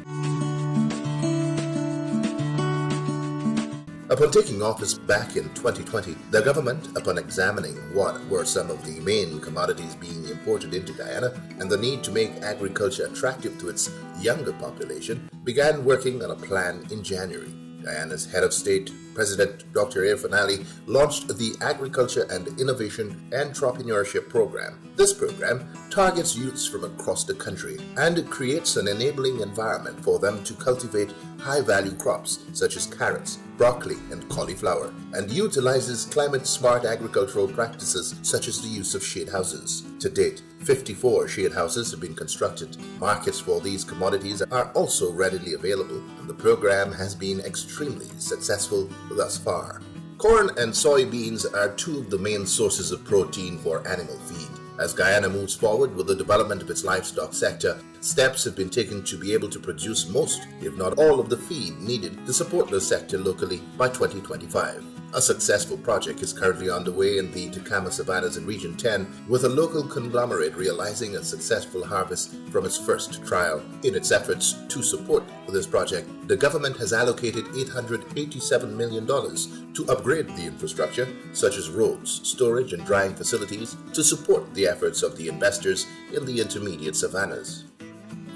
Upon taking office back in 2020, the government, upon examining what were some of the main commodities being imported into Guyana and the need to make agriculture attractive to its younger population, began working on a plan in January. Guyana's head of state, President Dr. Irfaan Ali, launched the Agriculture and Innovation Entrepreneurship Program. This program targets youths from across the country and creates an enabling environment for them to cultivate high-value crops such as carrots, broccoli, and cauliflower, and utilizes climate-smart agricultural practices such as the use of shade houses. To date, 54 shade houses have been constructed. Markets for these commodities are also readily available, and the program has been extremely successful thus far. Corn and soybeans are two of the main sources of protein for animal feed. As Guyana moves forward with the development of its livestock sector, steps have been taken to be able to produce most, if not all, of the feed needed to support the sector locally by 2025. A successful project is currently underway in the Tacama Savannas in Region 10, with a local conglomerate realizing a successful harvest from its first trial. In its efforts to support this project, the government has allocated $887 million to upgrade the infrastructure, such as roads, storage, and drying facilities, to support the efforts of the investors in the intermediate savannas.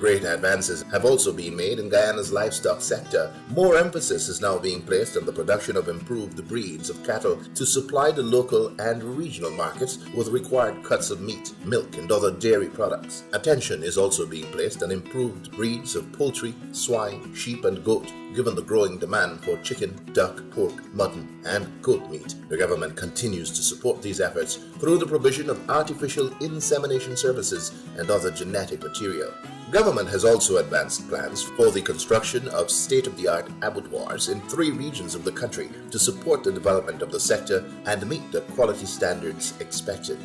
Great advances have also been made in Guyana's livestock sector. More emphasis is now being placed on the production of improved breeds of cattle to supply the local and regional markets with required cuts of meat, milk, and other dairy products. Attention is also being placed on improved breeds of poultry, swine, sheep, and goat, given the growing demand for chicken, duck, pork, mutton, and goat meat. The government continues to support these efforts through the provision of artificial insemination services and other genetic material. Government has also advanced plans for the construction of state-of-the-art abattoirs in 3 regions of the country to support the development of the sector and meet the quality standards expected.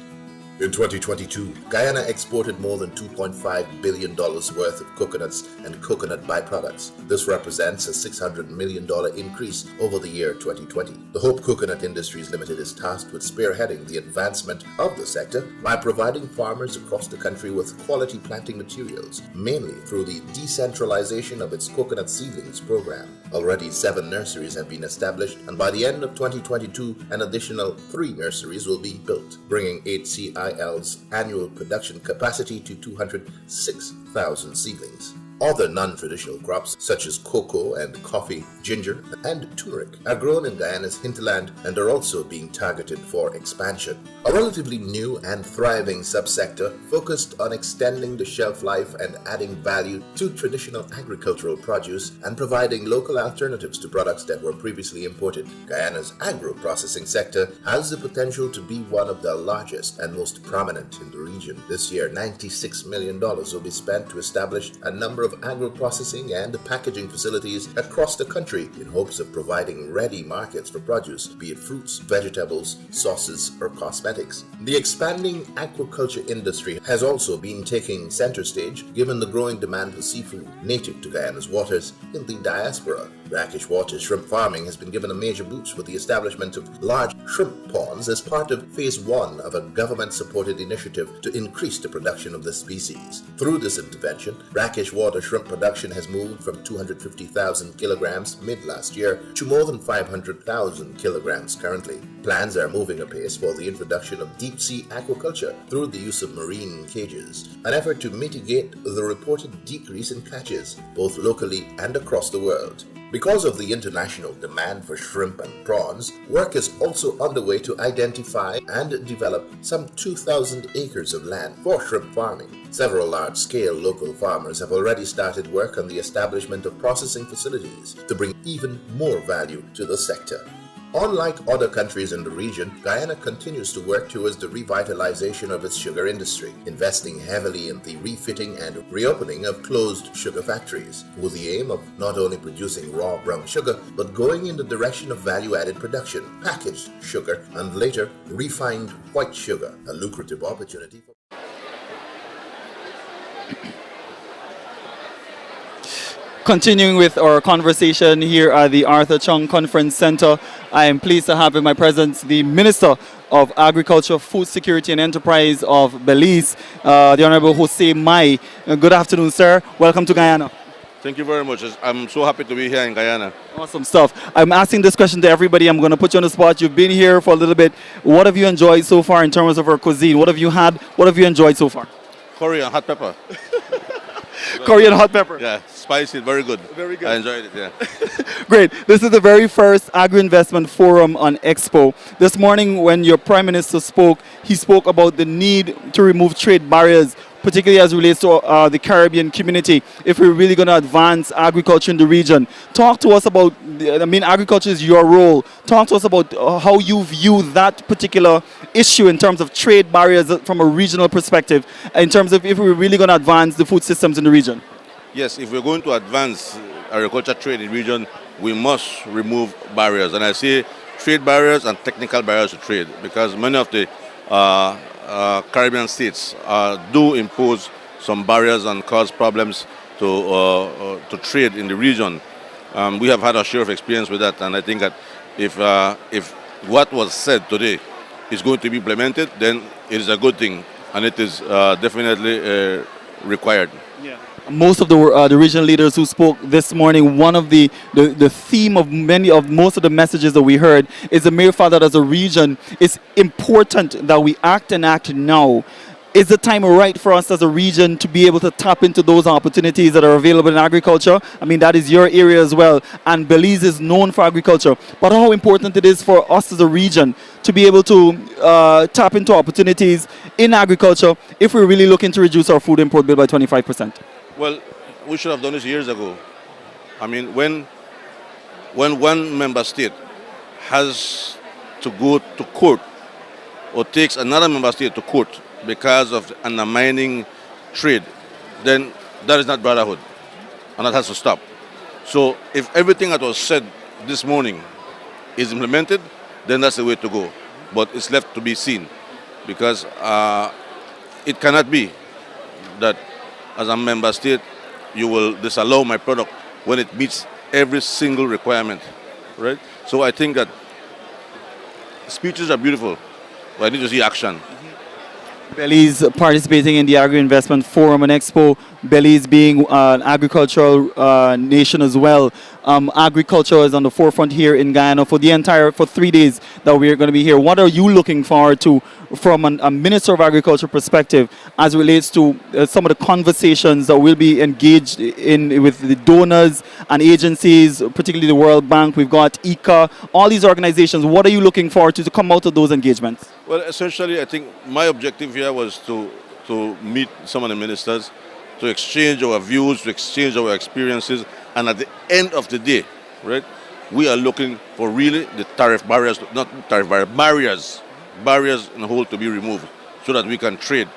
In 2022, Guyana exported more than $2.5 billion worth of coconuts and coconut byproducts. This represents a $600 million increase over the year 2020. The Hope Coconut Industries Limited is tasked with spearheading the advancement of the sector by providing farmers across the country with quality planting materials, mainly through the decentralization of its coconut seedlings program. Already 7 nurseries have been established, and by the end of 2022, an additional 3 nurseries will be built, bringing HCIL's annual production capacity to 206,000 seedlings. Other non-traditional crops such as cocoa and coffee, ginger, and turmeric are grown in Guyana's hinterland and are also being targeted for expansion. A relatively new and thriving subsector focused on extending the shelf life and adding value to traditional agricultural produce and providing local alternatives to products that were previously imported. Guyana's agro-processing sector has the potential to be one of the largest and most prominent in the region. This year, $96 million will be spent to establish a number of of agro-processing and packaging facilities across the country in hopes of providing ready markets for produce, be it fruits, vegetables, sauces, or cosmetics. The expanding aquaculture industry has also been taking center stage given the growing demand for seafood native to Guyana's waters in the diaspora. Brackish water shrimp farming has been given a major boost with the establishment of large shrimp ponds as part of Phase 1 of a government-supported initiative to increase the production of this species. Through this intervention, brackish water shrimp production has moved from 250,000 kilograms mid-last year to more than 500,000 kilograms currently. Plans are moving apace for the introduction of deep-sea aquaculture through the use of marine cages, an effort to mitigate the reported decrease in catches, both locally and across the world. Because of the international demand for shrimp and prawns, work is also underway to identify and develop some 2,000 acres of land for shrimp farming. Several large-scale local farmers have already started work on the establishment of processing facilities to bring even more value to the sector. Unlike other countries in the region, Guyana continues to work towards the revitalization of its sugar industry, investing heavily in the refitting and reopening of closed sugar factories, with the aim of not only producing raw brown sugar, but going in the direction of value-added production, packaged sugar, and later refined white sugar, a lucrative opportunity for Continuing with our conversation here at the Arthur Chung Conference Center, I am pleased to have in my presence the Minister of Agriculture, Food Security and Enterprise of Belize, the Honorable Jose Mai. Good afternoon, sir. Welcome to Guyana. Thank you very much. I'm so happy to be here in Guyana. Awesome stuff. I'm asking this question to everybody. I'm going to put you on the spot. You've been here for a little bit. What have you enjoyed so far in terms of our cuisine? What have you had? What have you enjoyed so far? Curry and hot pepper. Curry and hot pepper. Yeah, spicy, very good. Very good. I enjoyed it, yeah. Great. This is the very first Agri-Investment Forum on Expo. This morning when your Prime Minister spoke, he spoke about the need to remove trade barriers, particularly as it relates to the Caribbean community, if we're really going to advance agriculture in the region. Talk to us about, agriculture is your role. Talk to us about how you view that particular issue in terms of trade barriers from a regional perspective, in terms of if we're really going to advance the food systems in the region. Yes, if we're going to advance agriculture trade in the region, we must remove barriers. And I say trade barriers and technical barriers to trade, because many of the Caribbean states do impose some barriers and cause problems to trade in the region. We have had our share of experience with that, and I think that if what was said today is going to be implemented, then it is a good thing, and it is definitely required. Yeah. Most of the regional leaders who spoke this morning, one of the theme of most of the messages that we heard is the mere fact that as a region, it's important that we act and act now. Is the time right for us as a region to be able to tap into those opportunities that are available in agriculture? I mean, that is your area as well, and Belize is known for agriculture. But how important it is for us as a region to be able to tap into opportunities in agriculture if we're really looking to reduce our food import bill by 25%? Well, we should have done this years ago. I mean, when one member state has to go to court or takes another member state to court because of undermining trade, then that is not brotherhood, and that has to stop. So if everything that was said this morning is implemented, then that's the way to go. But it's left to be seen, because it cannot be that as a member state you will disallow my product when it meets every single requirement, right? So I think that speeches are beautiful, but I need to see action. Belize participating in the Agri-Investment Forum and Expo, Belize being an agricultural nation as well. Agriculture is on the forefront here in Guyana for 3 days that we're going to be here. What are you looking forward to from a Minister of Agriculture perspective as it relates to some of the conversations that we'll be engaged in with the donors and agencies, particularly the World Bank? We've got ICA, all these organizations. What are you looking forward to come out of those engagements? Well, essentially, I think my objective here was to meet some of the ministers, to exchange our views, to exchange our experiences, and at the end of the day, right, we are looking for really the tariff barriers, not tariff barriers, barriers in the whole to be removed so that we can trade.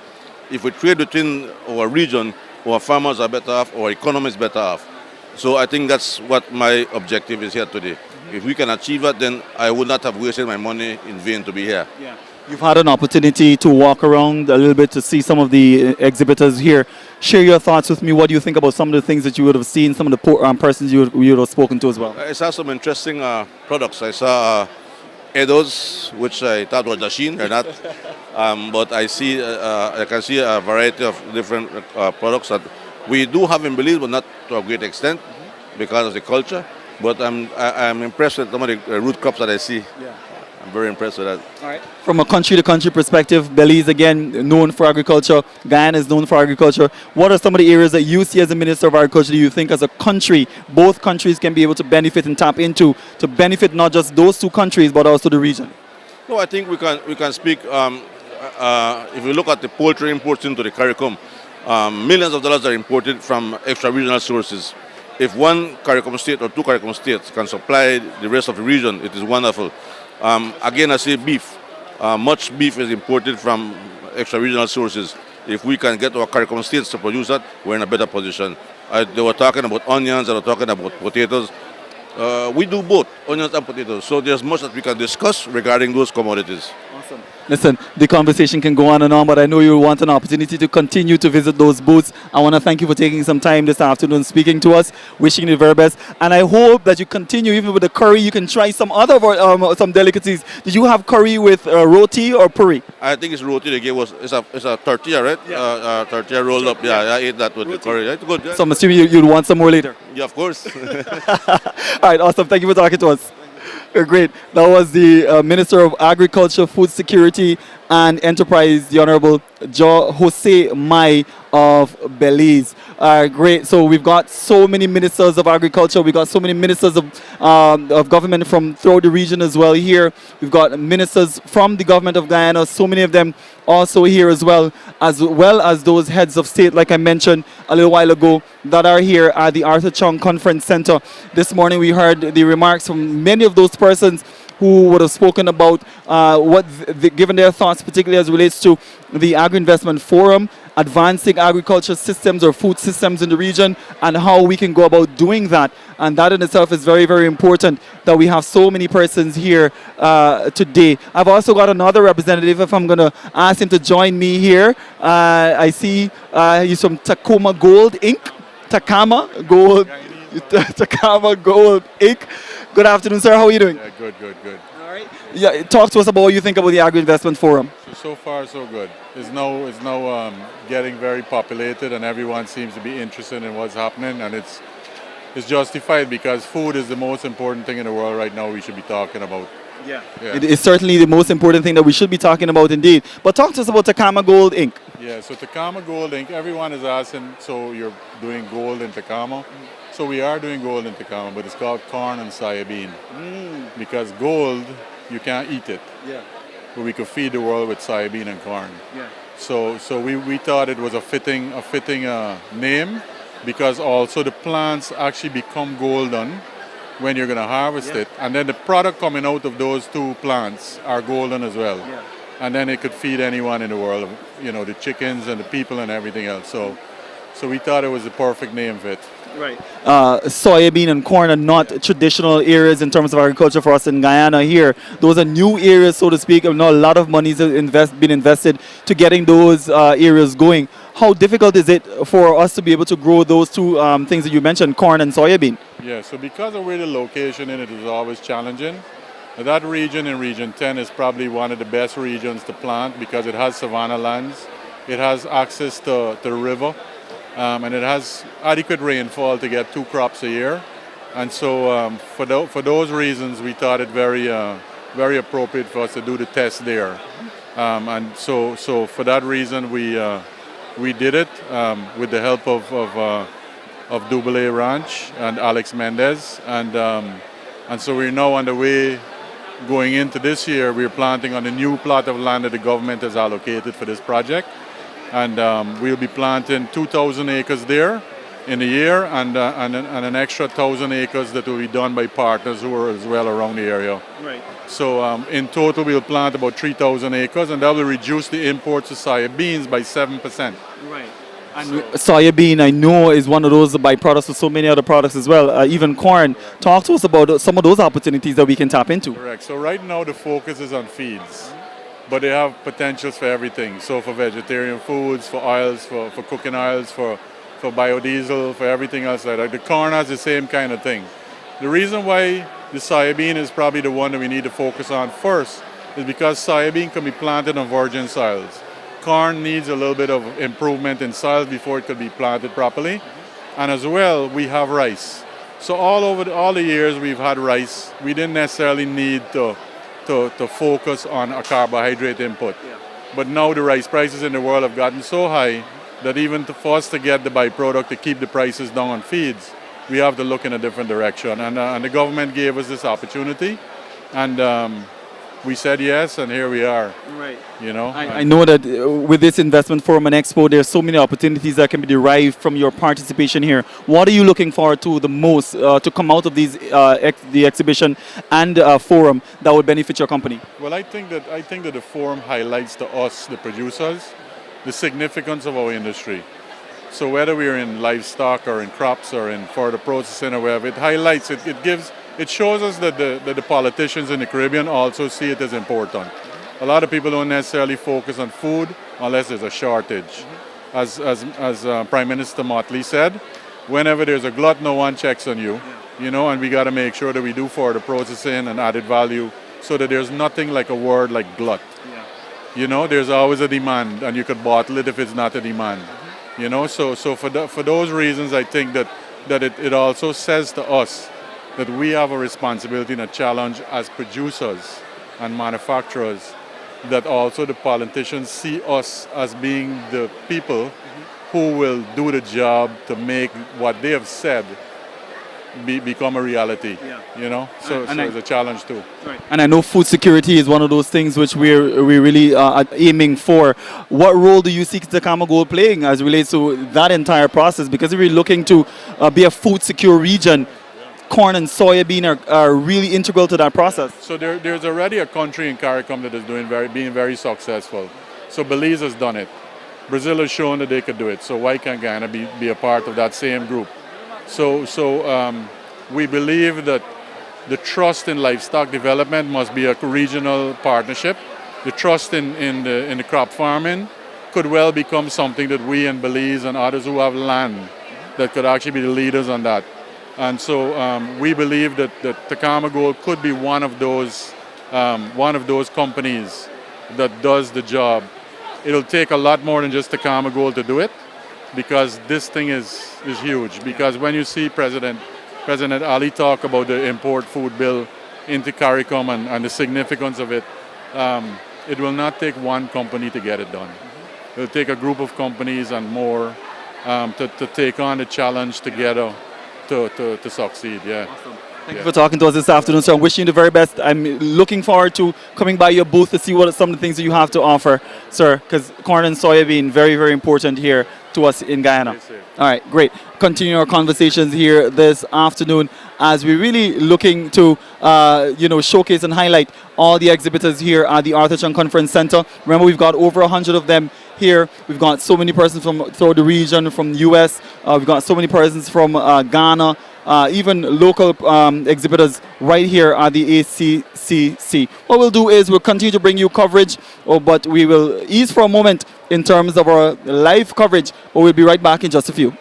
If we trade within our region, our farmers are better off, our economy is better off. So I think that's what my objective is here today. If we can achieve that, then I would not have wasted my money in vain to be here. Yeah. You've had an opportunity to walk around a little bit to see some of the exhibitors here. Share your thoughts with me. What do you think about some of the things that you would have seen, some of the persons you would have spoken to as well? I saw some interesting products. I saw Edos, which I thought were Dashin, they're not. But I can see a variety of different products that we do have in Belize, but not to a great extent because of the culture. But I'm impressed with some of the root crops that I see. Yeah. I'm very impressed with that. All right. From a country-to-country perspective, Belize, again, known for agriculture. Guyana is known for agriculture. What are some of the areas that you see as a Minister of Agriculture, do you think as a country, both countries can be able to benefit and tap into, to benefit not just those two countries, but also the region? No, I think we can speak, if you look at the poultry imports into the CARICOM, millions of dollars are imported from extra-regional sources. If one CARICOM state or two CARICOM states can supply the rest of the region, it is wonderful. Again, I say beef. Much beef is imported from extra-regional sources. If we can get our CARICOM states to produce that, we're in a better position. They were talking about onions, they were talking about potatoes. We do both, onions and potatoes. So there's much that we can discuss regarding those commodities. Awesome. Listen, the conversation can go on and on, but I know you want an opportunity to continue to visit those booths. I want to thank you for taking some time this afternoon speaking to us, wishing you the very best. And I hope that you continue, even with the curry, you can try some other some delicacies. Did you have curry with roti or puri? I think it's roti they gave us. It's a tortilla, right? Yeah. Tortilla rolled up. Yeah, I ate that with the curry. It's good. Yeah. So I'm assuming you'd want some more later. Yeah, of course. All right, awesome. Thank you for talking to us. Great. That was the Minister of Agriculture, Food Security and Enterprise, the Honorable Jose Mai of Belize. Great. So we've got so many ministers of agriculture. We've got so many ministers of government from throughout the region as well here. We've got ministers from the government of Guyana, so many of them also here as well as those heads of state, like I mentioned a little while ago, that are here at the Arthur Chung Conference Center. This morning we heard the remarks from many of those persons who would have spoken about given their thoughts, particularly as it relates to the Agri-Investment Forum, advancing agriculture systems or food systems in the region, and how we can go about doing that. And that in itself is very, very important that we have so many persons here today. I've also got another representative, if I'm going to ask him to join me here. I see he's from Tacoma Gold Inc. Takama Gold Inc. Good afternoon, sir. How are you doing? Yeah, good. All right. Yeah, talk to us about what you think about the Agri-Investment Forum. So far, so good. It's now getting very populated, and everyone seems to be interested in what's happening, and it's justified because food is the most important thing in the world right now. We should be talking about. Yeah. It is certainly the most important thing that we should be talking about, indeed. But talk to us about Tacoma Gold Inc. Yeah. So Tacoma Gold Inc. Everyone is asking. So you're doing gold in Tacoma? So we are doing gold in Tacoma, but it's called corn and soybean. Because gold, you can't eat it. Yeah. But we could feed the world with soybean and corn. Yeah. So we thought it was a fitting name, because also the plants actually become golden when you're going to harvest it, and then the product coming out of those two plants are golden as well. Yeah. And then it could feed anyone in the world, the chickens and the people and everything else. So we thought it was the perfect name for it. Right. Soybean and corn are not traditional areas in terms of agriculture for us in Guyana here. Those are new areas, so to speak. I know a lot of money has been invested to getting those areas going. How difficult is it for us to be able to grow those two things that you mentioned, corn and soybean? Yeah, so because of where the location in it is always challenging. That region in Region 10 is probably one of the best regions to plant because it has savanna lands, it has access to the river, and it has adequate rainfall to get 2 crops a year. And so for those reasons, we thought it very appropriate for us to do the test there. And so for that reason, we did it with the help of Double Ranch and Alex Mendez. And so we're now on the way. Going into this year, we're planting on a new plot of land that the government has allocated for this project. And we'll be planting 2,000 acres there in a year, and an extra 1,000 acres that will be done by partners who are as well around the area. Right. So in total, we'll plant about 3,000 acres, and that will reduce the imports of soybeans by 7%. Right. And So- soybean, I know, is one of those byproducts of so many other products as well, even corn. Talk to us about some of those opportunities that we can tap into. Correct. So right now the focus is on feeds, but they have potentials for everything. So for vegetarian foods, for oils, for cooking oils, for biodiesel, for everything else like that. The corn has the same kind of thing. The reason why the soybean is probably the one that we need to focus on first is because soybean can be planted on virgin soils. Corn needs a little bit of improvement in soils before it could be planted properly. And as well, we have rice. So all the years we've had rice, we didn't necessarily need to focus on a carbohydrate input. But now the rice prices in the world have gotten so high that even for us to get the byproduct to keep the prices down on feeds, we have to look in a different direction. And the government gave us this opportunity, and we said yes, and here we are. Right. You know. I know that with this investment forum and expo, there's so many opportunities that can be derived from your participation here. What are you looking forward to the most to come out of these the exhibition and forum that would benefit your company? Well, I think that the forum highlights to us, the producers, the significance of our industry. So whether we're in livestock or in crops or in further processing or wherever, it highlights it. It shows us that the politicians in the Caribbean also see it as important. A lot of people don't necessarily focus on food unless there's a shortage. As Prime Minister Motley said, whenever there's a glut, no one checks on you. You know, and we got to make sure that we do further processing and added value so that there's nothing like a word like glut. You know, there's always a demand, and you could bottle it if it's not a demand. You know, so for those reasons, I think that it also says to us that we have a responsibility and a challenge as producers and manufacturers, that also the politicians see us as being the people who will do the job to make what they have said become a reality. You know, so it's a challenge too. And I know food security is one of those things which we're really aiming for. What role do you see Tacoma Gold playing as relates to that entire process? Because if we're looking to be a food secure region, corn and soybean are really integral to that process. So there's already a country in CARICOM that is being very successful. So Belize has done it. Brazil has shown that they could do it. So why can't Guyana be a part of that same group? So we believe that the trust in livestock development must be a regional partnership. The trust in the crop farming could well become something that we in Belize and others who have land that could actually be the leaders on that. And so we believe that Tacoma Gold could be one of those companies that does the job. It'll take a lot more than just Tacoma Gold to do it, because this thing is huge. Because when you see President Ali talk about the import food bill into CARICOM and the significance of it, it will not take one company to get it done. It'll take a group of companies and more to take on the challenge together to succeed. Yeah. Awesome. Thank you for talking to us this afternoon, sir. I'm wishing you the very best. I'm looking forward to coming by your booth to see what some of the things that you have to offer, sir, because corn and soybean, very, very important here to us in Guyana. All right, great. Continue our conversations here this afternoon as we're really looking to, showcase and highlight all the exhibitors here at the Arthur Chung Conference Center. Remember, we've got over 100 of them here. We've got so many persons from throughout the region, from the U.S. We've got so many persons from Ghana, even local exhibitors right here at the ACCC. What we'll do is we'll continue to bring you coverage, but we will ease for a moment in terms of our live coverage, but we'll be right back in just a few.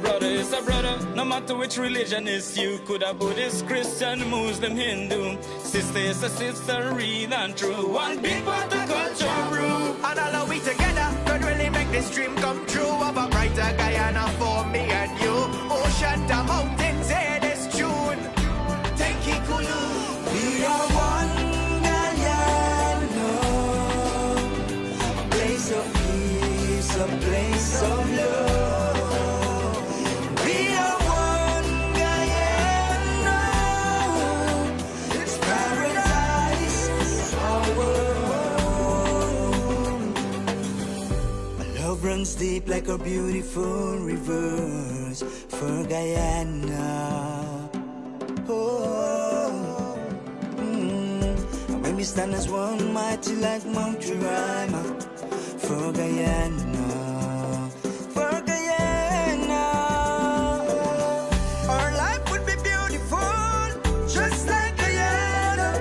Brother is a brother, no matter which religion is you. Could a Buddhist, Christian, Muslim, Hindu. Sister is a sister, real and true. One big part of culture brew. And all of we together could really make this dream come true of a brighter Guyana for me and you. Ocean to mountains, hear this tune. Take it cool. We are one Guyana, a place of peace, a place of love. We are one Guyana, it's paradise, our world. My love runs deep like a beautiful rivers for Guyana. Oh, and when we stand as one, mighty like Mount Jerima, for Guyana, for Guyana. Our life would be beautiful, just like Guyana.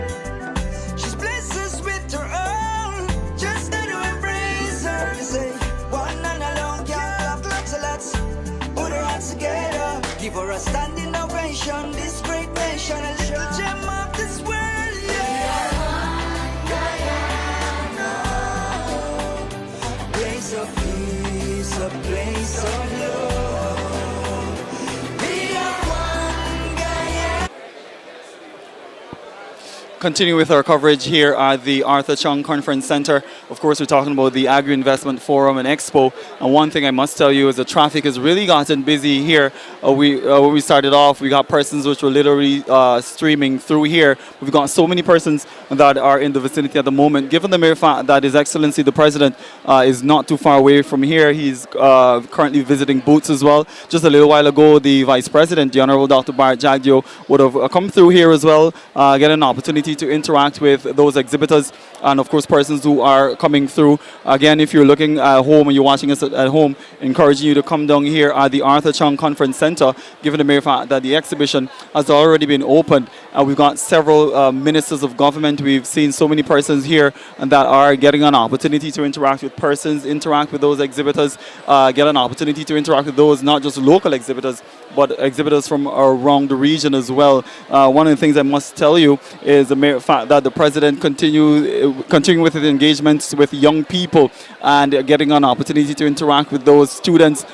She's blessed us with her own, just got to embrace her. They say one and alone can't clap lots of lots. Put her hands together, give her a standing ovation. This great nation, a little gem of this world. A place of peace, a place of love. We are one Guyana. Continue with our coverage here at the Arthur Chung Conference Center. Of course, we're talking about the Agri Investment Forum and Expo. And one thing I must tell you is the traffic has really gotten busy here. When we started off, we got persons which were literally streaming through here. We've got so many persons that are in the vicinity at the moment. Given the mere fact that His Excellency the President is not too far away from here, he's currently visiting booths as well. Just a little while ago, the Vice President, the Honorable Dr. Bart Jagdio, would have come through here as well, get an opportunity to interact with those exhibitors and of course persons who are coming through. Again, if you're looking at home and you're watching us at home, encouraging you to come down here at the Arthur Chung Conference Center, given the mere fact that the exhibition has already been opened. We've got several ministers of government. We've seen so many persons here and that are getting an opportunity to interact with persons, interact with those exhibitors, get an opportunity to interact with those not just local exhibitors, but exhibitors from around the region as well. One of the things I must tell you is the mere fact that the President continuing with his engagements with young people and getting an opportunity to interact with those students.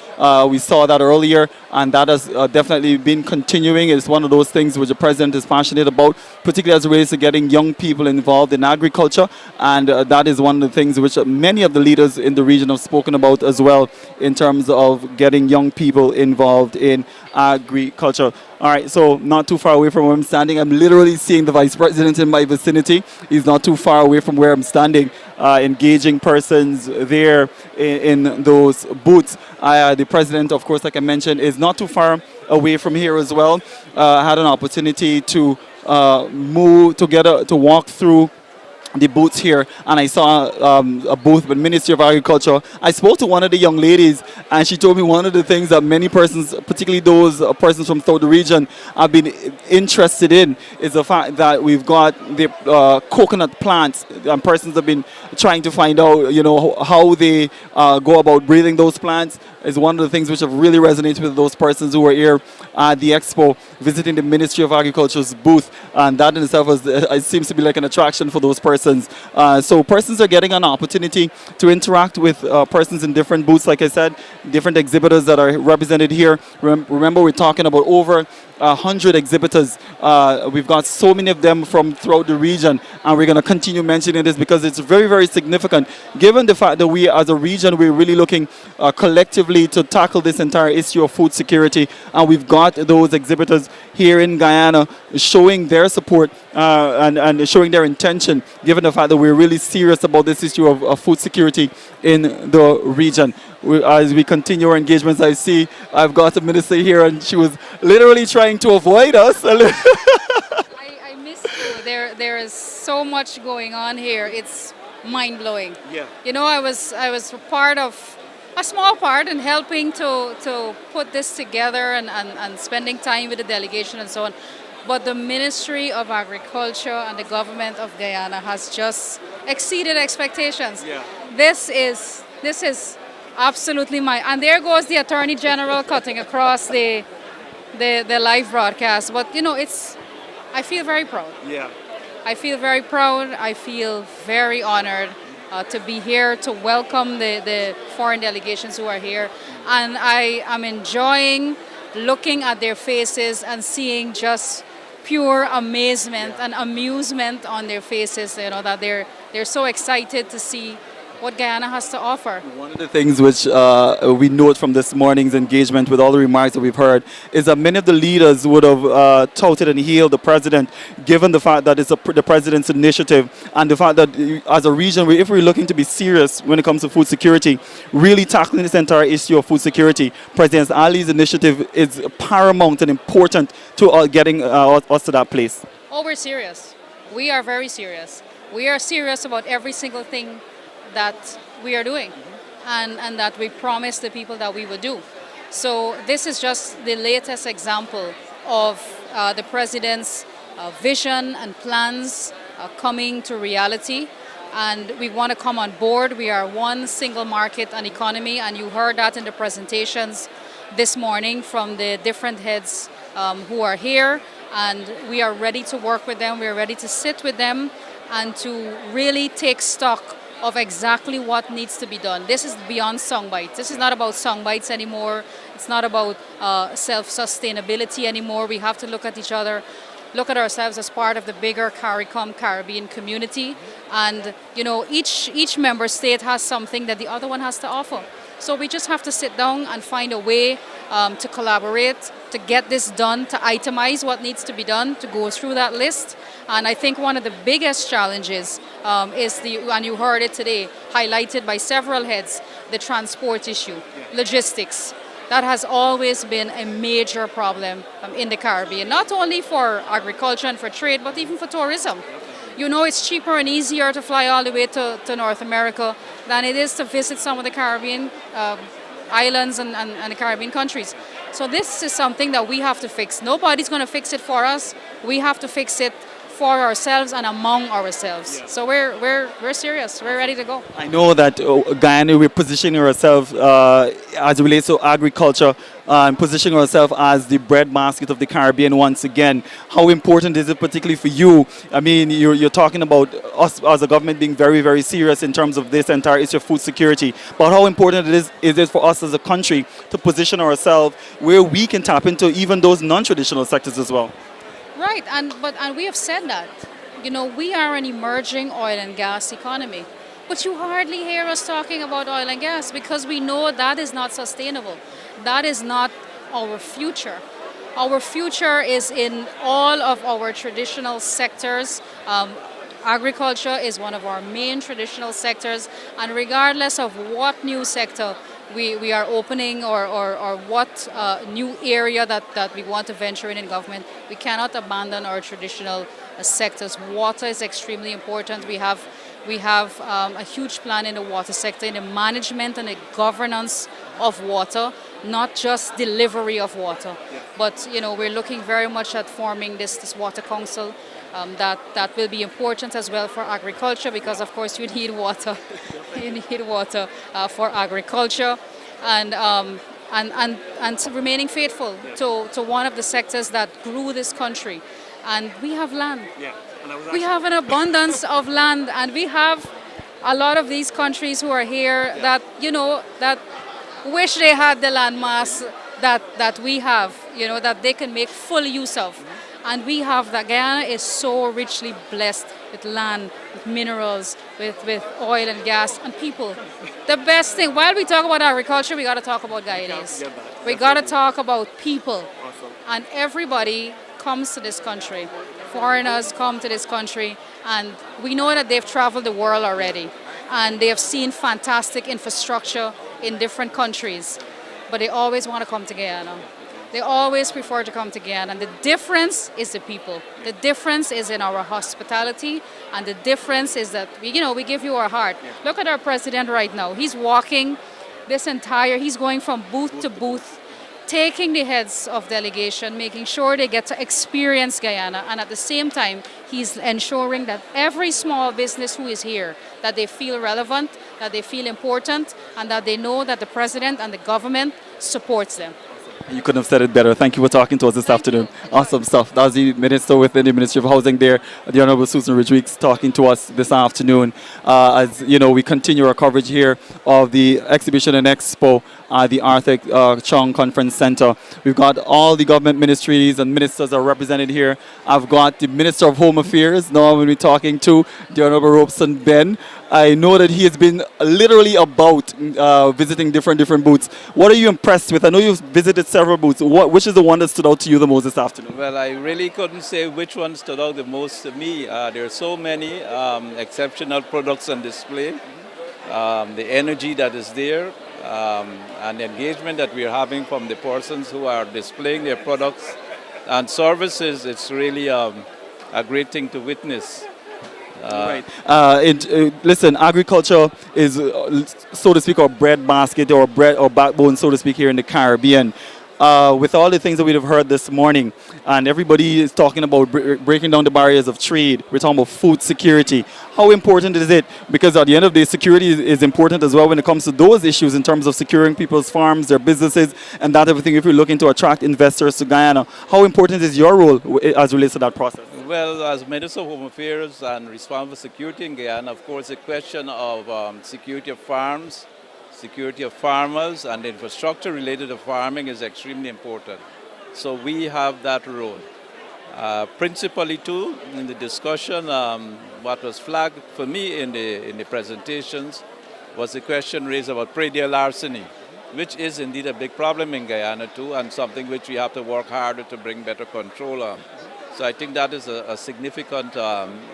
We saw that earlier, and that has definitely been continuing. It's one of those things which the President is passionate about, particularly as it relates to getting young people involved in agriculture, and that is one of the things which many of the leaders in the region have spoken about as well, in terms of getting young people involved in agriculture. All right, so not too far away from where I'm standing. I'm literally seeing the Vice President in my vicinity. He's not too far away from where I'm standing, engaging persons there in those booths. The President, of course, like I mentioned, is not too far away from here as well. I had an opportunity to move together, to walk through the booths here, and I saw a booth with Ministry of Agriculture. I spoke to one of the young ladies, and she told me one of the things that many persons, particularly those persons from throughout the region, have been interested in is the fact that we've got the coconut plants, and persons have been trying to find out, you know, how they go about breeding those plants. Is one of the things which have really resonated with those persons who were here at the Expo, visiting the Ministry of Agriculture's booth, and that in itself it seems to be like an attraction for those persons. So persons are getting an opportunity to interact with persons in different booths, like I said, different exhibitors that are represented here. Remember, we're talking about over 100 exhibitors. We've got so many of them from throughout the region, and we're going to continue mentioning this because it's very, very significant, given the fact that we as a region, we're really looking collectively to tackle this entire issue of food security, and we've got those exhibitors here in Guyana showing their support and showing their intention, given the fact that we're really serious about this issue of food security in the region. As we continue our engagements, I see I've got a minister here, and she was literally trying to avoid us. I missed you. There is so much going on here. It's mind-blowing. Yeah. You know, I was part of a small part in helping to put this together and spending time with the delegation and so on. But the Ministry of Agriculture and the government of Guyana has just exceeded expectations. Yeah. This is Absolutely, and there goes the Attorney General cutting across the live broadcast. But I feel very proud. Yeah. I feel very proud. I feel very honored to be here to welcome the foreign delegations who are here, and I am enjoying looking at their faces and seeing just pure amazement and amusement on their faces. That they're so excited to see what Guyana has to offer. One of the things which we note from this morning's engagement with all the remarks that we've heard is that many of the leaders would have touted and hailed the president, given the fact that it's the president's initiative and the fact that as a region, if we're looking to be serious when it comes to food security, really tackling this entire issue of food security, President Ali's initiative is paramount and important to getting us to that place. Oh, we're serious. We are very serious. We are serious about every single thing that we are doing and that we promised the people that we would do. So this is just the latest example of the president's vision and plans coming to reality, and we want to come on board. We are one single market and economy, and you heard that in the presentations this morning from the different heads who are here, and we are ready to work with them. We are ready to sit with them and to really take stock of exactly what needs to be done. This is beyond song bites. This is not about song bites anymore. It's not about self-sustainability anymore. We have to look at each other, look at ourselves as part of the bigger CARICOM Caribbean community. And each member state has something that the other one has to offer. So we just have to sit down and find a way to collaborate, to get this done, to itemize what needs to be done, to go through that list. And I think one of the biggest challenges is and you heard it today, highlighted by several heads, the transport issue, logistics. That has always been a major problem in the Caribbean, not only for agriculture and for trade, but even for tourism. It's cheaper and easier to fly all the way to North America than it is to visit some of the Caribbean islands and the Caribbean countries. So this is something that we have to fix. Nobody's going to fix it for us. We have to fix it for ourselves and among ourselves. Yeah. So we're serious. We're ready to go. I know that Guyana, we're positioning ourselves as it relates to agriculture and positioning ourselves as the breadbasket of the Caribbean once again. How important is it particularly for you? I mean, you're talking about us as a government being very, very serious in terms of this entire issue of food security. But how important is it for us as a country to position ourselves where we can tap into even those non-traditional sectors as well? Right, and we have said that. We are an emerging oil and gas economy. But you hardly hear us talking about oil and gas because we know that is not sustainable. That is not our future. Our future is in all of our traditional sectors. Agriculture is one of our main traditional sectors, and regardless of what new sector we are opening or what new area that we want to venture in government, we cannot abandon our traditional sectors. Water is extremely important. We have a huge plan in the water sector, in the management and the governance of water, not just delivery of water. But we're looking very much at forming this water council. That will be important as well for agriculture because, of course, you need water. You need water for agriculture, and remaining faithful to one of the sectors that grew this country. And we have land. We have an abundance of land, and we have a lot of these countries who are here that that wish they had the land mass that we have. That they can make full use of. And we have that. Guyana is so richly blessed with land, with minerals, with oil and gas and people. The best thing, while we talk about agriculture, we got to talk about Guyanese. We got to talk about people. Awesome. And everybody comes to this country. Foreigners come to this country, and we know that they've traveled the world already. And they have seen fantastic infrastructure in different countries. But they always want to come to Guyana. They always prefer to come to Guyana. And the difference is the people. The difference is in our hospitality. And the difference is that, we give you our heart. Look at our president right now. He's walking he's going from booth to booth, taking the heads of delegation, making sure they get to experience Guyana. And at the same time, he's ensuring that every small business who is here, that they feel relevant that they feel important, and that they know that the president and the government supports them. You couldn't have said it better. Thank you for talking to us this afternoon. Awesome stuff. That was the Minister within the Ministry of Housing there, the Honorable Susan Ridgweeks, talking to us this afternoon. As you know, we continue our coverage here of the exhibition and expo at the Arthur Chung Conference Center. We've got all the government ministries and ministers are represented here. I've got the Minister of Home Affairs. Now I'm going to be talking to the Honorable Robeson Ben. I know that he has been literally about visiting different booths. What are you impressed with? I know you've visited several booths. Which is the one that stood out to you the most this afternoon? Well, I really couldn't say which one stood out the most to me. There are so many exceptional products on display. The energy that is there and the engagement that we're having from the persons who are displaying their products and services, it's really a great thing to witness. Right. Listen, agriculture is, so to speak, our bread basket or backbone, so to speak, here in the Caribbean. With all the things that we've heard this morning, and everybody is talking about breaking down the barriers of trade, we're talking about food security. How important is it? Because at the end of the day, security is important as well when it comes to those issues in terms of securing people's farms, their businesses, and that everything if we're looking to attract investors to Guyana. How important is your role as relates to that process? Well, as Minister of Home Affairs and responsible for security in Guyana, of course, the question of security of farms, security of farmers, and infrastructure related to farming is extremely important. So we have that role. Principally too, in the discussion, what was flagged for me in the presentations was the question raised about prairie larceny, which is indeed a big problem in Guyana too, and something which we have to work harder to bring better control on. So I think that is a significant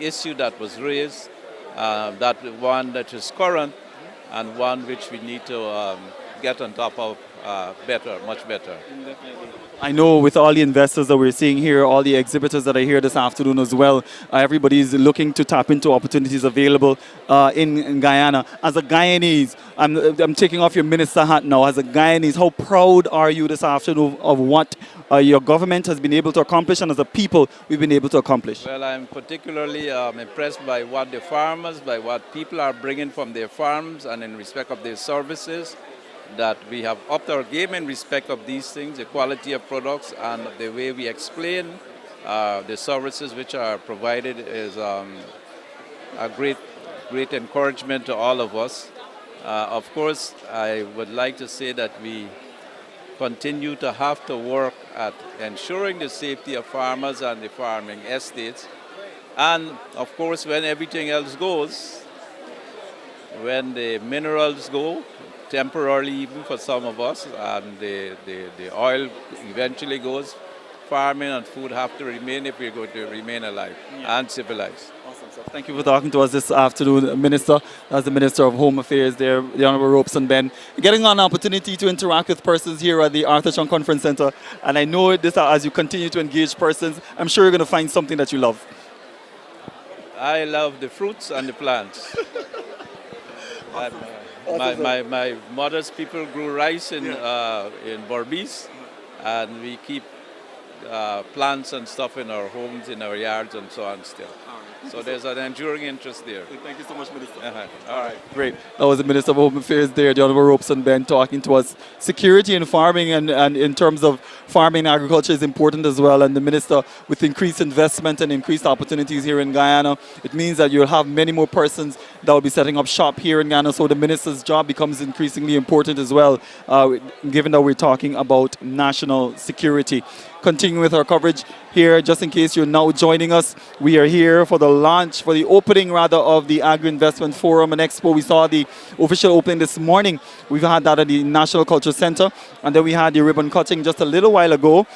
issue that was raised, that one that is current, and one which we need to get on top of better, much better. I know with all the investors that we're seeing here, all the exhibitors that are here this afternoon as well, everybody's looking to tap into opportunities available in Guyana. As a Guyanese, I'm taking off your minister hat now. As a Guyanese, how proud are you this afternoon of what your government has been able to accomplish, and as a people we've been able to accomplish? Well, I'm particularly impressed by what the farmers, by what people are bringing from their farms and in respect of their services, that we have upped our game in respect of these things, the quality of products and the way we explain the services which are provided is a great encouragement to all of us. Of course, I would like to say that we continue to have to work at ensuring the safety of farmers and the farming estates. And of course, when everything else goes, when the minerals go, temporarily even for some of us, and the oil eventually goes, farming and food have to remain if we're going to remain alive and civilized. Awesome. So thank you for talking to us this afternoon, Minister. That's the Minister of Home Affairs there, the Honorable Robeson Ben. Getting an opportunity to interact with persons here at the Arthur Chung Conference Center, and I know this as you continue to engage persons, I'm sure you're going to find something that you love. I love the fruits and the plants. My mother's people grew rice in Belize, and we keep plants and stuff in our homes, in our yards, and so on still. So there's an enduring interest there. Thank you so much, Minister. All right. Great. That was the Minister of Home Affairs there, the Honorable Robeson Ben, talking to us. Security in farming and in terms of farming and agriculture is important as well. And the Minister, with increased investment and increased opportunities here in Guyana, it means that you'll have many more persons that will be setting up shop here in Guyana. So the Minister's job becomes increasingly important as well, given that we're talking about national security. Continuing with our coverage here, just in case you're now joining us, we are here for the launch, for the opening rather, of the Agri Investment Forum and Expo. We saw the official opening this morning. We've had that at the National Culture Center, and then we had the ribbon cutting just a little while ago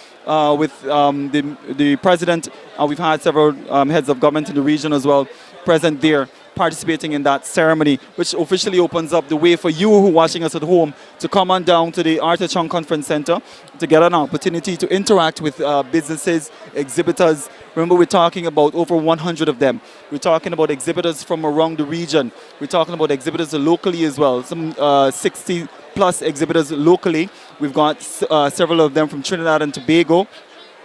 with the president. We've had several heads of government in the region as well present there, participating in that ceremony, which officially opens up the way for you who are watching us at home to come on down to the Arthur Chung Conference Center to get an opportunity to interact with businesses, exhibitors. Remember, we're talking about over 100 of them. We're talking about exhibitors from around the region. We're talking about exhibitors locally as well, some 60 plus exhibitors locally. We've got several of them from Trinidad and Tobago.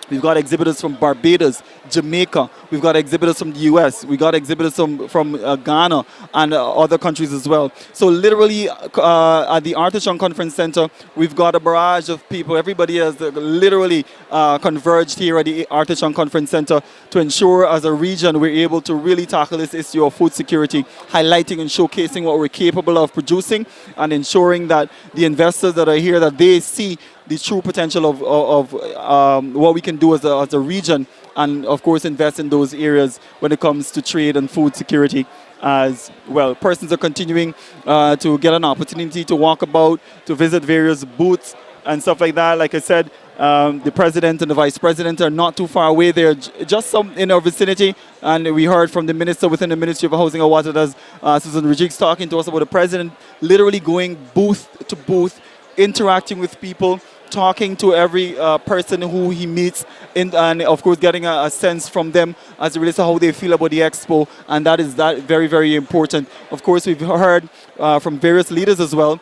We've got exhibitors from Barbados, Jamaica, We've got exhibitors from the US. We got exhibitors from Ghana and other countries as well. So literally at the Arthur Chung Conference Center, we've got a barrage of people. Everybody has literally converged here at the Arthur Chung Conference Center to ensure as a region we're able to really tackle this issue of food security, highlighting and showcasing what we're capable of producing and ensuring that the investors that are here, that they see the true potential of what we can do as a region, and of course invest in those areas when it comes to trade and food security as well. Persons are continuing to get an opportunity to walk about, to visit various booths and stuff like that. Like I said, the president and the vice president are not too far away. They're just some in our vicinity. And we heard from the minister within the Ministry of Housing and Water, as Susan Rajik's talking to us about the president literally going booth to booth, interacting with people, talking to every person who he meets, and of course getting a sense from them as it relates to how they feel about the expo, and that is very, very important. Of course, we've heard from various leaders as well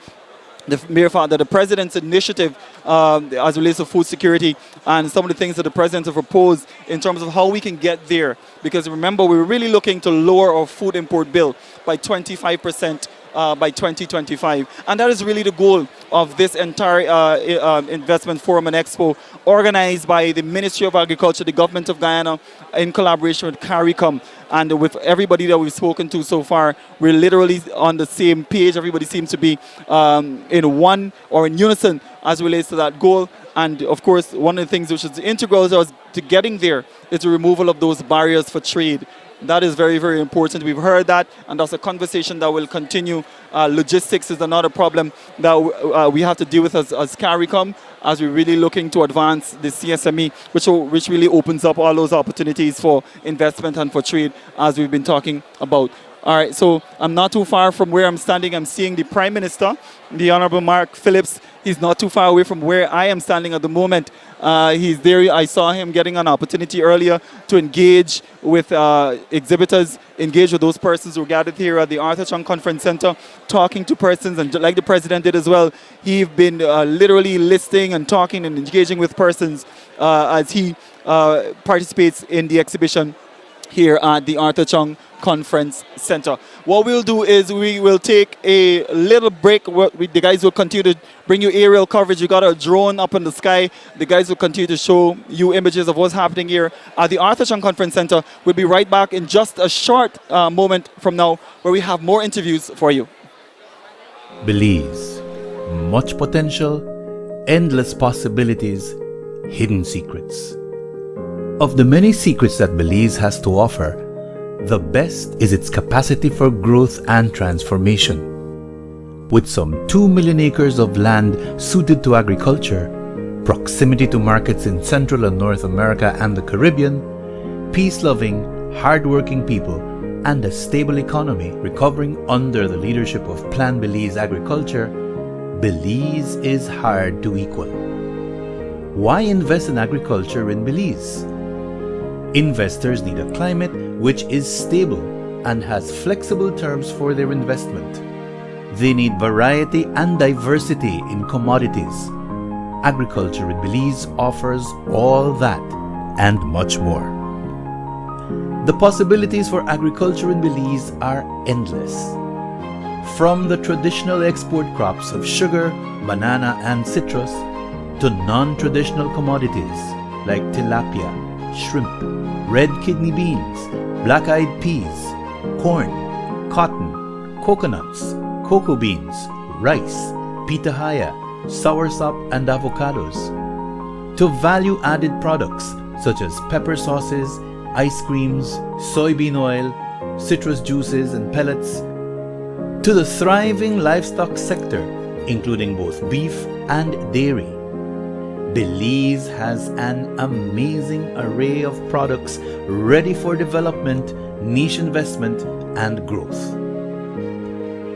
the mere fact that the president's initiative as it relates to food security and some of the things that the president has proposed in terms of how we can get there, because remember, we're really looking to lower our food import bill by 25% by 2025. And that is really the goal of this entire investment forum and expo, organized by the Ministry of Agriculture, the Government of Guyana, in collaboration with CARICOM. And with everybody that we've spoken to so far, we're literally on the same page. Everybody seems to be in one or in unison as it relates to that goal. And of course, one of the things which is integral to getting there is the removal of those barriers for trade. That is very, very important. We've heard that, and that's a conversation that will continue. Logistics is another problem that we have to deal with as CARICOM, as we're really looking to advance the CSME, which really opens up all those opportunities for investment and for trade, as we've been talking about. All right, so I'm not too far from where I'm standing. I'm seeing the Prime Minister, the Honorable Mark Phillips. He's not too far away from where I am standing at the moment. He's there. I saw him getting an opportunity earlier to engage with exhibitors, engage with those persons who gathered here at the Arthur Chung Conference Center, talking to persons, and like the President did as well, he's been literally listening and talking and engaging with persons as he participates in the exhibition here at the Arthur Chung Conference Center. What we'll do is we will take a little break. The guys will continue to bring you aerial coverage. You got a drone up in the sky. The guys will continue to show you images of what's happening here at the Arthur Chung Conference Center. We'll be right back in just a short moment from now, where we have more interviews for you. Belize. Much potential, endless possibilities, hidden secrets. Of the many secrets that Belize has to offer, the best is its capacity for growth and transformation. With some 2 million acres of land suited to agriculture, proximity to markets in Central and North America and the Caribbean, peace-loving, hard-working people, and a stable economy recovering under the leadership of Plan Belize Agriculture, Belize is hard to equal. Why invest in agriculture in Belize? Investors need a climate which is stable and has flexible terms for their investment. They need variety and diversity in commodities. Agriculture in Belize offers all that and much more. The possibilities for agriculture in Belize are endless. From the traditional export crops of sugar, banana, and citrus, to non-traditional commodities like tilapia, shrimp, red kidney beans, black-eyed peas, corn, cotton, coconuts, cocoa beans, rice, pitahaya, soursop, and avocados, to value-added products such as pepper sauces, ice creams, soybean oil, citrus juices and pellets, to the thriving livestock sector, including both beef and dairy. Belize has an amazing array of products ready for development, niche investment, and growth.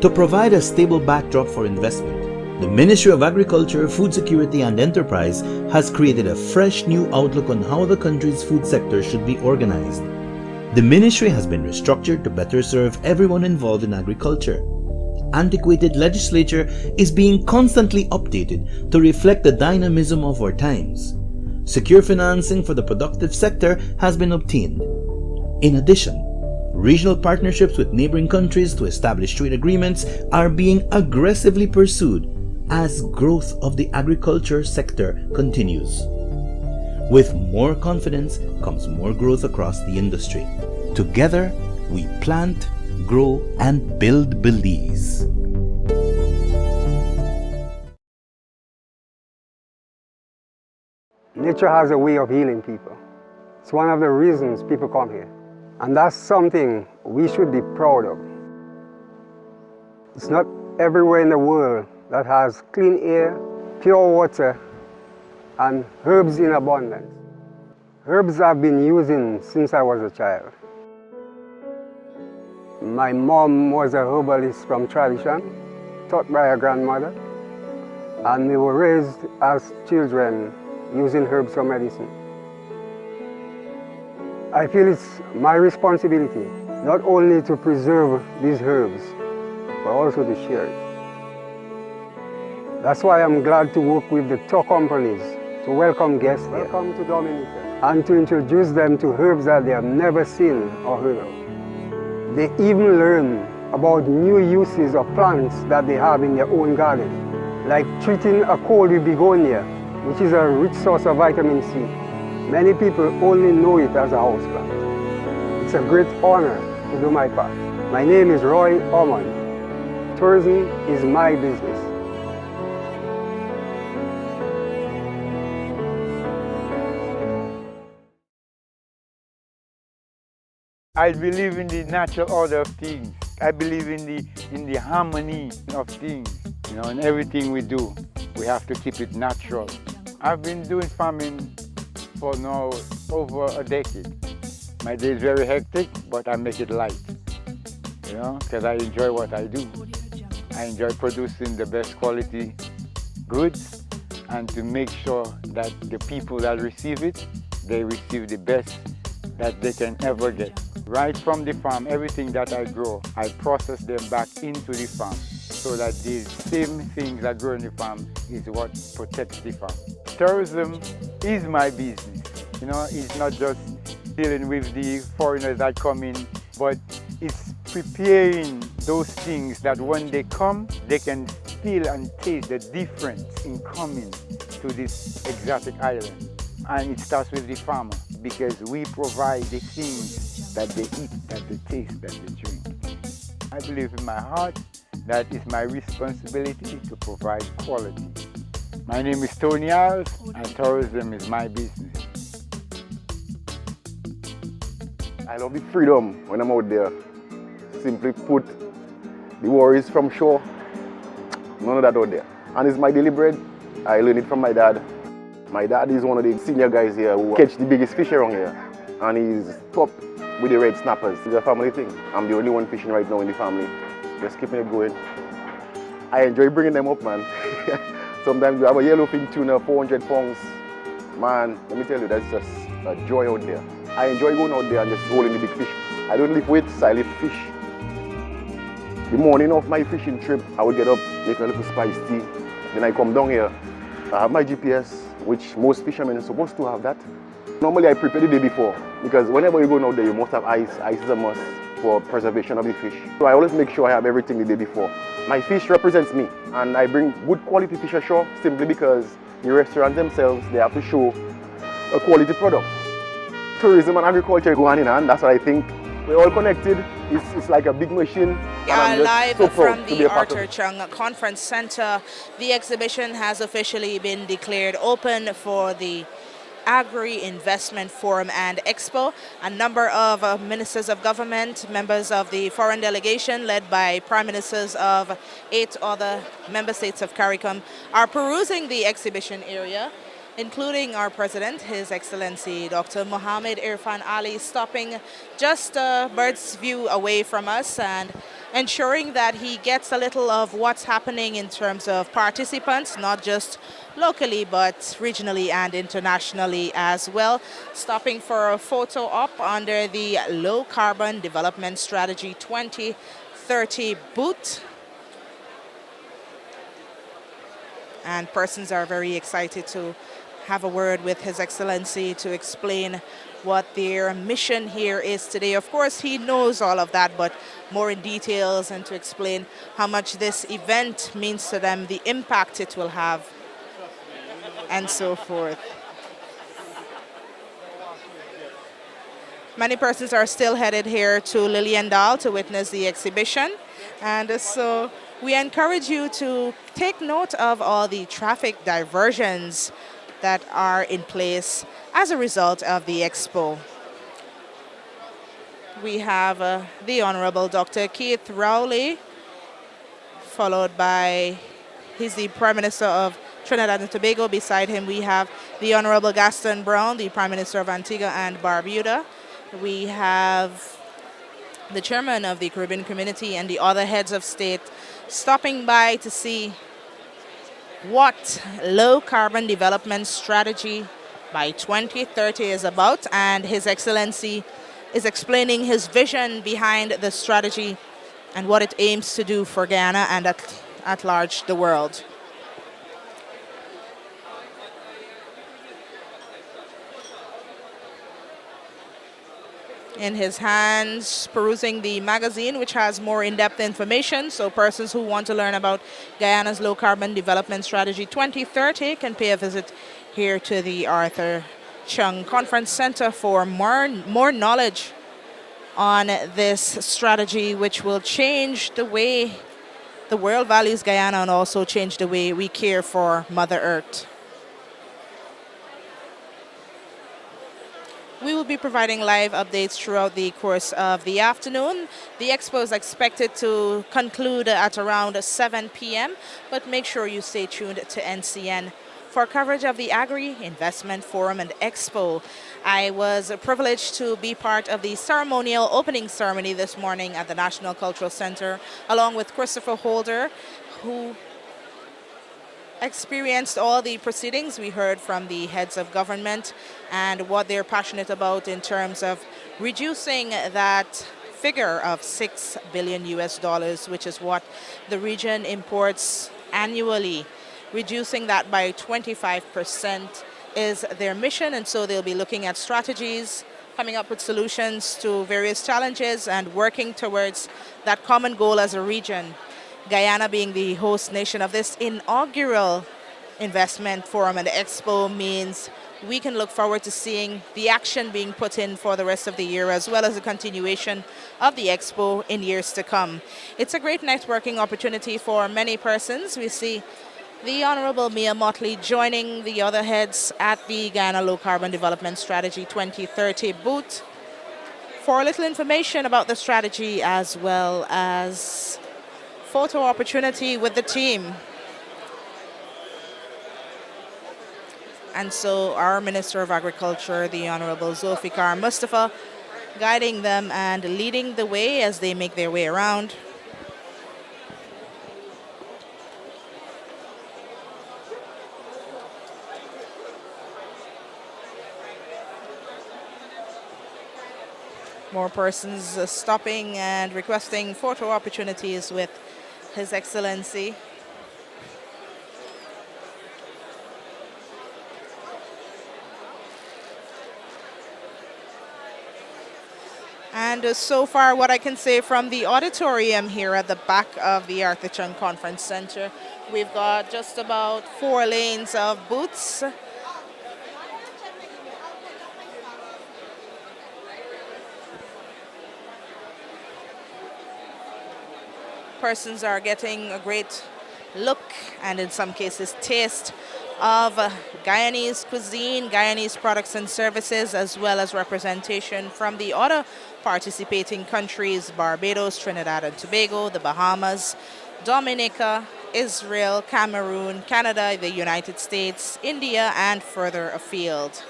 To provide a stable backdrop for investment, the Ministry of Agriculture, Food Security and Enterprise has created a fresh new outlook on how the country's food sector should be organized. The ministry has been restructured to better serve everyone involved in agriculture. Antiquated legislature is being constantly updated to reflect the dynamism of our times. Secure financing for the productive sector has been obtained. In addition, regional partnerships with neighboring countries to establish trade agreements are being aggressively pursued as growth of the agriculture sector continues. With more confidence comes more growth across the industry. Together, we plant, grow, and build Belize. Nature has a way of healing people. It's one of the reasons people come here. And that's something we should be proud of. It's not everywhere in the world that has clean air, pure water, and herbs in abundance. Herbs I've been using since I was a child. My mom was a herbalist from tradition, taught by her grandmother, and we were raised as children using herbs for medicine. I feel it's my responsibility not only to preserve these herbs, but also to share it. That's why I'm glad to work with the tour companies to welcome guests here. Welcome to Dominica. And to introduce them to herbs that they have never seen or heard of. They even learn about new uses of plants that they have in their own garden, like treating a cold with begonia, which is a rich source of vitamin C. Many people only know it as a houseplant. It's a great honor to do my part. My name is Roy Ormond. Tourism is my business. I believe in the natural order of things. I believe in the harmony of things. You know, in everything we do, we have to keep it natural. I've been doing farming for now over a decade. My day is very hectic, but I make it light, you know, because I enjoy what I do. I enjoy producing the best quality goods and to make sure that the people that receive it, they receive the best that they can ever get. Right from the farm, everything that I grow, I process them back into the farm so that the same things that grow in the farm is what protects the farm. Tourism is my business. You know, it's not just dealing with the foreigners that come in, but it's preparing those things that when they come, they can feel and taste the difference in coming to this exotic island. And it starts with the farmer, because we provide the things that they eat, that they taste, that they drink. I believe in my heart that it's my responsibility to provide quality. My name is Tony Alves, and tourism is my business. I love the freedom when I'm out there. Simply put, the worries from shore, none of that out there. And it's my daily bread. I learned it from my dad. My dad is one of the senior guys here who catch the biggest fish around here. And he's top with the red snappers. It's a family thing. I'm the only one fishing right now in the family. Just keeping it going. I enjoy bringing them up, man. Sometimes you have a yellowfin tuna, 400 pounds. Man, let me tell you, that's just a joy out there. I enjoy going out there and just holding the big fish. I don't lift weights, I lift fish. The morning of my fishing trip, I would get up, make a little spiced tea. Then I come down here. I have my GPS, which most fishermen are supposed to have that. Normally I prepare the day before, because whenever you're going out there, you must have ice. Ice is a must for preservation of the fish. So I always make sure I have everything the day before. My fish represents me, and I bring good quality fish ashore simply because the restaurants themselves, they have to show a quality product. Tourism and agriculture go hand in hand. That's what I think. We're all connected. It's like a big machine. We are live from the Arthur Chung Conference Center. The exhibition has officially been declared open for the Agri Investment Forum and Expo. A number of ministers of government, members of the foreign delegation led by prime ministers of 8 other member states of CARICOM are perusing the exhibition area, including our president, His Excellency Dr. Mohammed Irfan Ali, stopping just a bird's view away from us and ensuring that he gets a little of what's happening in terms of participants, not just locally but regionally and internationally as well. Stopping for a photo op under the Low Carbon Development Strategy 2030 booth. And persons are very excited to have a word with His Excellency to explain what their mission here is today. Of course, he knows all of that, but more in details, and to explain how much this event means to them, the impact it will have, and so forth. Many persons are still headed here to Liliendal to witness the exhibition, and so we encourage you to take note of all the traffic diversions that are in place as a result of the Expo. We have the Honorable Dr. Keith Rowley, followed by, he's the Prime Minister of Trinidad and Tobago. Beside him we have the Honorable Gaston Brown, the Prime Minister of Antigua and Barbuda. We have the Chairman of the Caribbean Community and the other heads of state stopping by to see what low carbon development strategy by 2030 is about, and His Excellency is explaining his vision behind the strategy and what it aims to do for Guyana and at large the world. In his hands, perusing the magazine, which has more in-depth information, so persons who want to learn about Guyana's Low Carbon Development Strategy 2030 can pay a visit here to the Arthur Chung Conference Center for more knowledge on this strategy, which will change the way the world values Guyana and also change the way we care for Mother Earth. We will be providing live updates throughout the course of the afternoon. The expo is expected to conclude at around 7 p.m., but make sure you stay tuned to NCN for coverage of the Agri, Investment Forum and Expo. I was privileged to be part of the ceremonial opening ceremony this morning at the National Cultural Center, along with Christopher Holder, who experienced all the proceedings. We heard from the heads of government and what they're passionate about in terms of reducing that figure of $6 billion US, which is what the region imports annually. Reducing that by 25% is their mission, and so they'll be looking at strategies, coming up with solutions to various challenges, and working towards that common goal as a region. Guyana being the host nation of this inaugural investment forum and expo means we can look forward to seeing the action being put in for the rest of the year, as well as the continuation of the expo in years to come. It's a great networking opportunity for many persons. We see the Honorable Mia Motley joining the other heads at the Guyana Low Carbon Development Strategy 2030 booth for a little information about the strategy, as well as photo opportunity with the team. And so our Minister of Agriculture, the Honorable Zulfikar Mustafa, guiding them and leading the way as they make their way around. More persons stopping and requesting photo opportunities with His Excellency. And so far, what I can say from the auditorium here at the back of the Arthur Chung Conference Center, we've got just about 4 lanes of booths. Persons are getting a great look and in some cases taste of Guyanese cuisine, Guyanese products and services, as well as representation from the other participating countries: Barbados, Trinidad and Tobago, the Bahamas, Dominica, Israel, Cameroon, Canada, the United States, India, and further afield.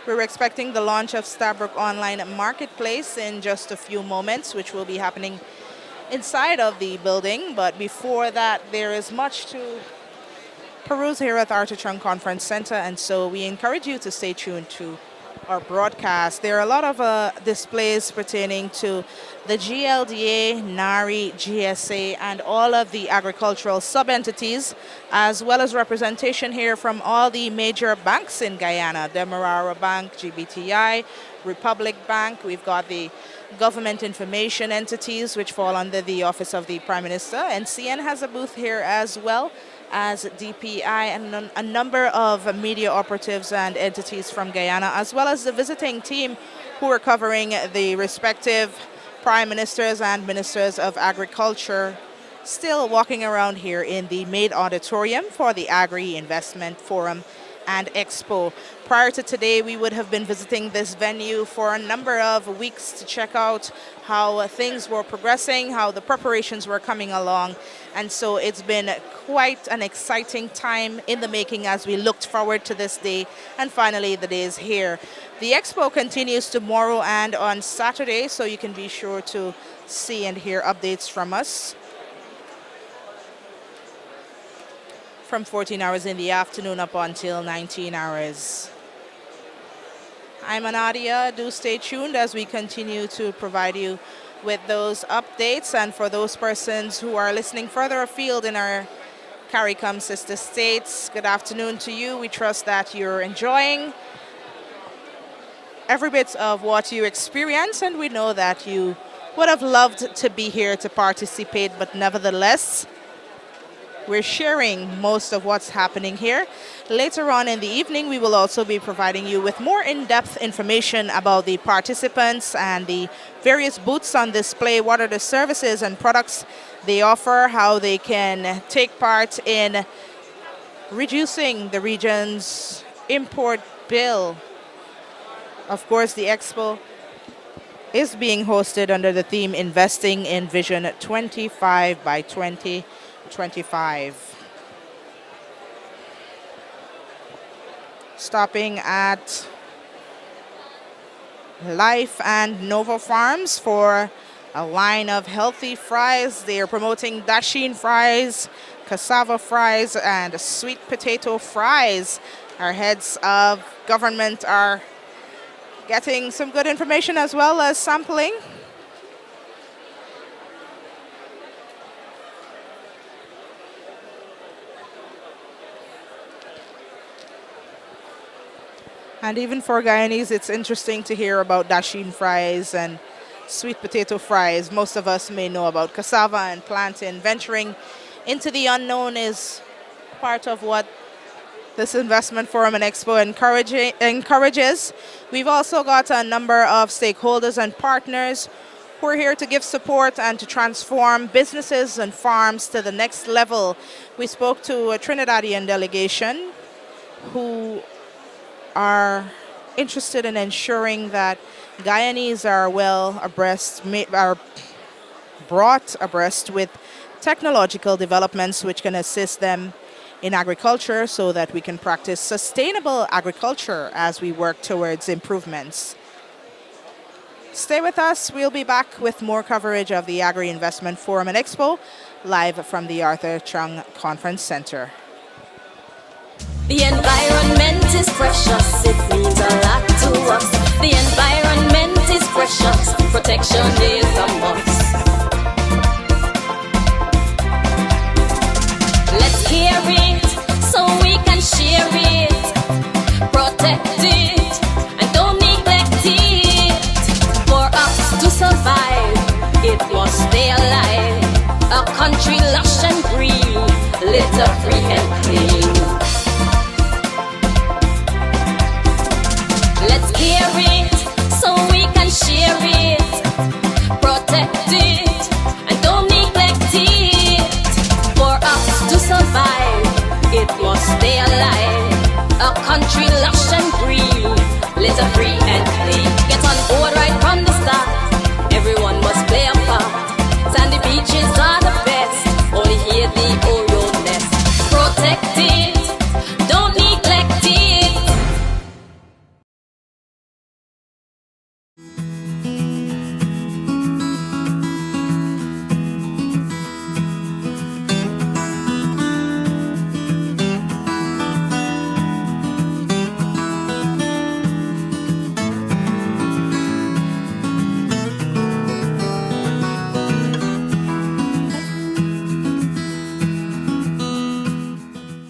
We're expecting the launch of Stabrook Online Marketplace in just a few moments, which will be happening inside of the building. But before that, there is much to peruse here at the Arthur Chung Conference Center, and so we encourage you to stay tuned to our broadcast, there are a lot of displays pertaining to the GLDA, NARI, GSA, and all of the agricultural sub-entities, as well as representation here from all the major banks in Guyana, Demerara Bank, GBTI, Republic Bank. We've got the government information entities, which fall under the Office of the Prime Minister. NCN has a booth here as well as DPI, and a number of media operatives and entities from Guyana, as well as the visiting team who are covering the respective prime ministers and ministers of agriculture, still walking around here in the main auditorium for the Agri Investment Forum and Expo. Prior to today, we would have been visiting this venue for a number of weeks to check out how things were progressing, how the preparations were coming along. And so it's been quite an exciting time in the making as we looked forward to this day, and finally the day is here. The Expo continues tomorrow and on Saturday, so you can be sure to see and hear updates from us from 14 hours in the afternoon up until 19 hours. I'm Anadia. Do stay tuned as we continue to provide you with those updates. And for those persons who are listening further afield in our CARICOM sister states, good afternoon to you. We trust that you're enjoying every bit of what you experience, and we know that you would have loved to be here to participate, but nevertheless, we're sharing most of what's happening here. Later on in the evening, we will also be providing you with more in-depth information about the participants and the various booths on display, what are the services and products they offer, how they can take part in reducing the region's import bill. Of course, the Expo is being hosted under the theme Investing in Vision 25 by 2025. Stopping at Life and Nova Farms for a line of healthy fries. They are promoting dasheen fries, cassava fries, and sweet potato fries. Our heads of government are getting some good information as well as sampling. And even for Guyanese, it's interesting to hear about dasheen fries and sweet potato fries. Most of us may know about cassava and plantain. Venturing into the unknown is part of what this investment forum and expo encourages. We've also got a number of stakeholders and partners who are here to give support and to transform businesses and farms to the next level. We spoke to a Trinidadian delegation who are interested in ensuring that Guyanese are well abreast, are brought abreast with technological developments which can assist them in agriculture so that we can practice sustainable agriculture as we work towards improvements. Stay with us. We'll be back with more coverage of the Agri Investment Forum and Expo live from the Arthur Chung Conference Center. The environment is precious, it means a lot to us. The environment is precious, protection is a must. Let's hear it so we can share it. Protect it and don't neglect it. For us to survive, it must stay alive. A country lush and green, litter free and clean. Let's hear it so we can share it. Protect it and don't neglect it. For us to survive, it must stay alive. A country lush and green, litter free and clean. Get on board right from the start. Everyone must play a part. Sandy beaches are the best. Only here the Oriole nest. Protect it, don't neglect it.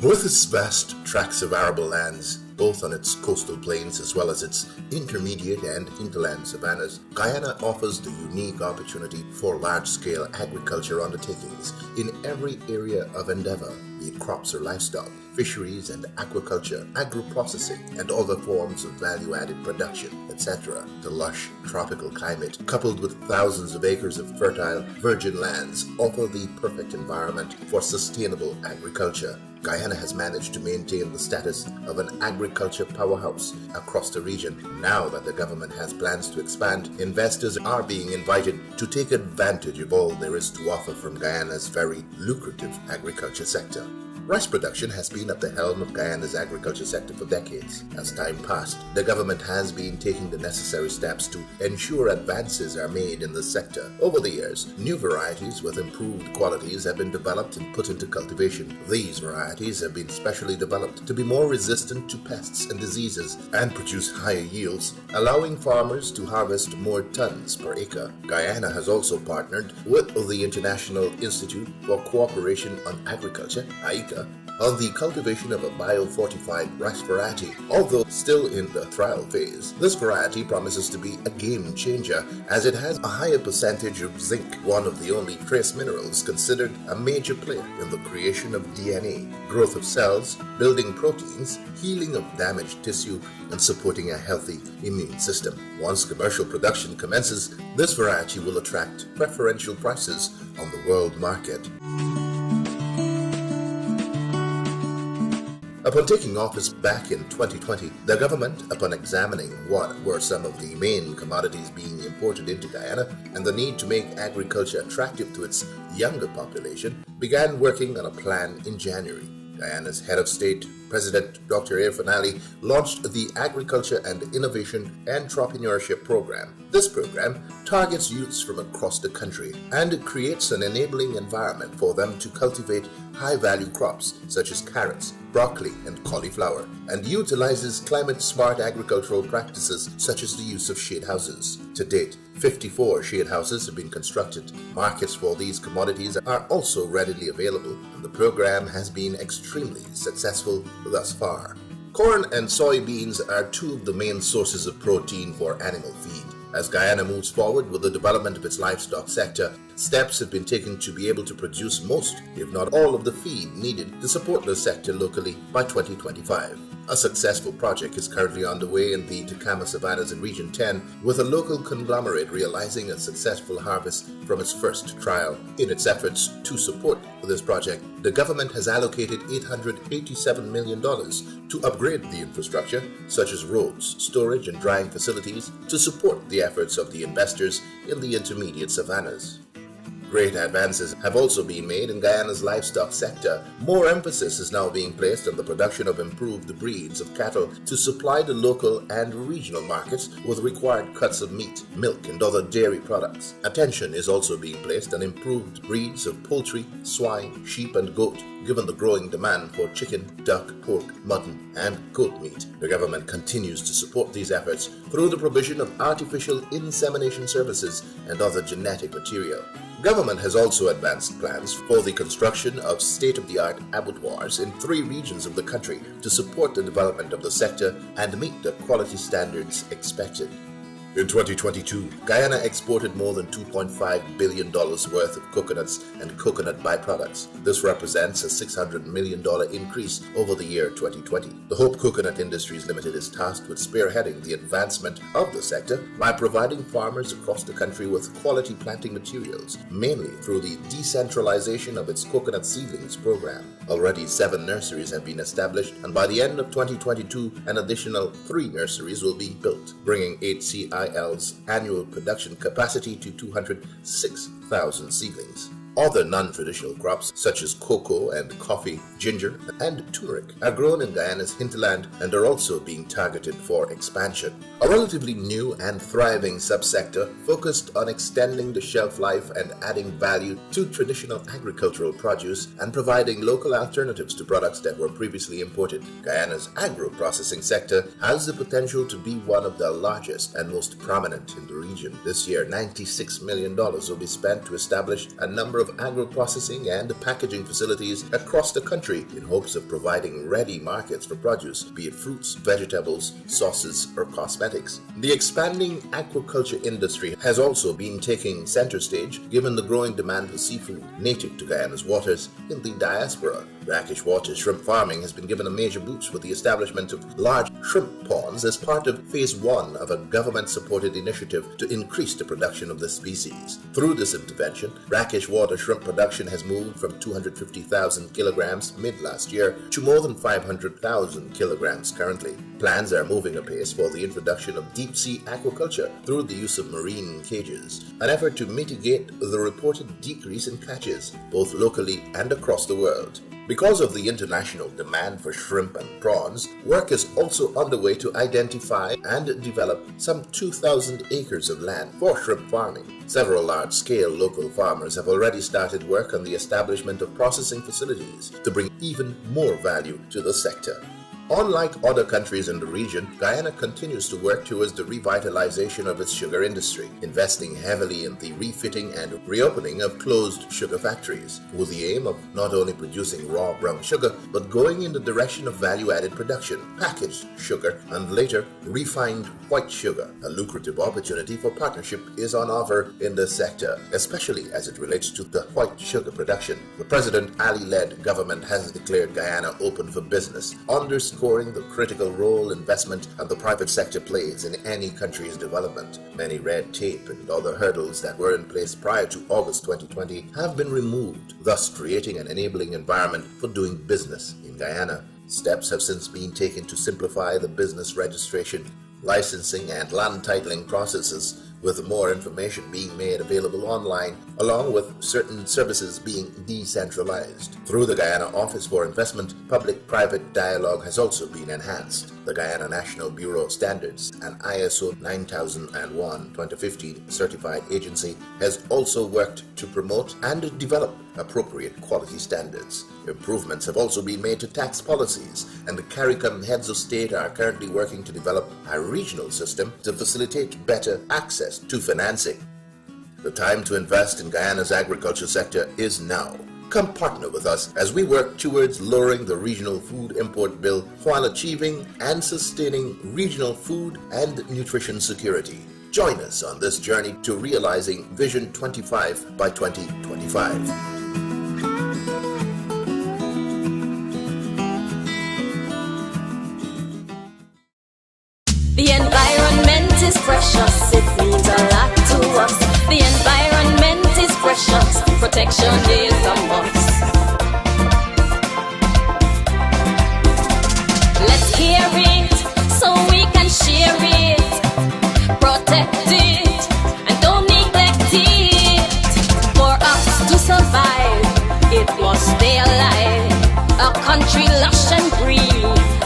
With its vast tracts of arable lands, both on its coastal plains as well as its intermediate and hinterland savannas, Guyana offers the unique opportunity for large-scale agriculture undertakings in every area of endeavor, be it crops or livestock, fisheries and aquaculture, agro-processing, and other forms of value-added production, etc. The lush tropical climate, coupled with thousands of acres of fertile, virgin lands, offer the perfect environment for sustainable agriculture. Guyana has managed to maintain the status of an agriculture powerhouse across the region. Now that the government has plans to expand, investors are being invited to take advantage of all there is to offer from Guyana's very lucrative agriculture sector. Rice production has been at the helm of Guyana's agriculture sector for decades. As time passed, the government has been taking the necessary steps to ensure advances are made in the sector. Over the years, new varieties with improved qualities have been developed and put into cultivation. These varieties have been specially developed to be more resistant to pests and diseases and produce higher yields, allowing farmers to harvest more tons per acre. Guyana has also partnered with the International Institute for Cooperation on Agriculture, ICA, on the cultivation of a biofortified rice variety. Although still in the trial phase, this variety promises to be a game changer as it has a higher percentage of zinc, one of the only trace minerals considered a major player in the creation of DNA, growth of cells, building proteins, healing of damaged tissue, and supporting a healthy immune system. Once commercial production commences, this variety will attract preferential prices on the world market. Upon taking office back in 2020, the government, upon examining what were some of the main commodities being imported into Guyana and the need to make agriculture attractive to its younger population, began working on a plan in January. Guyana's head of state, President Dr. Ali, launched the Agriculture and Innovation Entrepreneurship Program. This program targets youths from across the country and creates an enabling environment for them to cultivate high-value crops such as carrots, broccoli, and cauliflower, and utilizes climate-smart agricultural practices such as the use of shade houses. To date, 54 shade houses have been constructed. Markets for these commodities are also readily available, and the program has been extremely successful thus far. Corn and soybeans are two of the main sources of protein for animal feed. As Guyana moves forward with the development of its livestock sector, steps have been taken to be able to produce most, if not all, of the feed needed to support the sector locally by 2025. A successful project is currently underway in the Tacama Savannas in Region 10, with a local conglomerate realizing a successful harvest from its first trial. In its efforts to support this project, the government has allocated $887 million to upgrade the infrastructure, such as roads, storage, and drying facilities, to support the efforts of the investors in the intermediate savannas. Great advances have also been made in Guyana's livestock sector. More emphasis is now being placed on the production of improved breeds of cattle to supply the local and regional markets with required cuts of meat, milk, and other dairy products. Attention is also being placed on improved breeds of poultry, swine, sheep, and goat, given the growing demand for chicken, duck, pork, mutton, and goat meat. The government continues to support these efforts through the provision of artificial insemination services and other genetic material. Government has also advanced plans for the construction of state-of-the-art abattoirs in 3 regions of the country to support the development of the sector and meet the quality standards expected. In 2022, Guyana exported more than $2.5 billion worth of coconuts and coconut byproducts. This represents a $600 million increase over the year 2020. The Hope Coconut Industries Limited is tasked with spearheading the advancement of the sector by providing farmers across the country with quality planting materials, mainly through the decentralization of its coconut seedlings program. Already 7 nurseries have been established, and by the end of 2022, an additional 3 nurseries will be built, bringing HCIL's annual production capacity to 206,000 seedlings. Other non-traditional crops such as cocoa and coffee, ginger, and turmeric are grown in Guyana's hinterland and are also being targeted for expansion. A relatively new and thriving subsector focused on extending the shelf life and adding value to traditional agricultural produce and providing local alternatives to products that were previously imported. Guyana's agro-processing sector has the potential to be one of the largest and most prominent in the region. This year, $96 million will be spent to establish a number of of agro-processing and packaging facilities across the country in hopes of providing ready markets for produce, be it fruits, vegetables, sauces, or cosmetics. The expanding aquaculture industry has also been taking center stage given the growing demand for seafood native to Guyana's waters in the diaspora. Brackish water shrimp farming has been given a major boost with the establishment of large shrimp ponds as part of Phase 1 of a government-supported initiative to increase the production of this species. Through this intervention, brackish water shrimp production has moved from 250,000 kilograms mid-last year to more than 500,000 kilograms currently. Plans are moving apace for the introduction of deep-sea aquaculture through the use of marine cages, an effort to mitigate the reported decrease in catches, both locally and across the world. Because of the international demand for shrimp and prawns, work is also underway to identify and develop some 2,000 acres of land for shrimp farming. Several large-scale local farmers have already started work on the establishment of processing facilities to bring even more value to the sector. Unlike other countries in the region, Guyana continues to work towards the revitalization of its sugar industry, investing heavily in the refitting and reopening of closed sugar factories, with the aim of not only producing raw brown sugar, but going in the direction of value-added production, packaged sugar, and later refined white sugar. A lucrative opportunity for partnership is on offer in this sector, especially as it relates to the white sugar production. The President Ali-led government has declared Guyana open for business, underscoring the critical role investment and the private sector plays in any country's development. Many red tape and other hurdles that were in place prior to August 2020 have been removed, thus creating an enabling environment for doing business in Guyana. Steps have since been taken to simplify the business registration, licensing, and land titling processes, with more information being made available online, along with certain services being decentralized. Through the Guyana Office for Investment, public-private dialogue has also been enhanced. The Guyana National Bureau of Standards, an ISO 9001-2015 certified agency, has also worked to promote and develop appropriate quality standards. Improvements have also been made to tax policies, and the CARICOM heads of state are currently working to develop a regional system to facilitate better access to financing. The time to invest in Guyana's agriculture sector is now. Come partner with us as we work towards lowering the regional food import bill while achieving and sustaining regional food and nutrition security. Join us on this journey to realizing Vision 25 by 2025. The environment is precious, it means a lot to us. The environment is precious, protection is a must. Let's hear it, so we can share it. Protect it, and don't neglect it. For us to survive, it must stay alive. A country lush and green,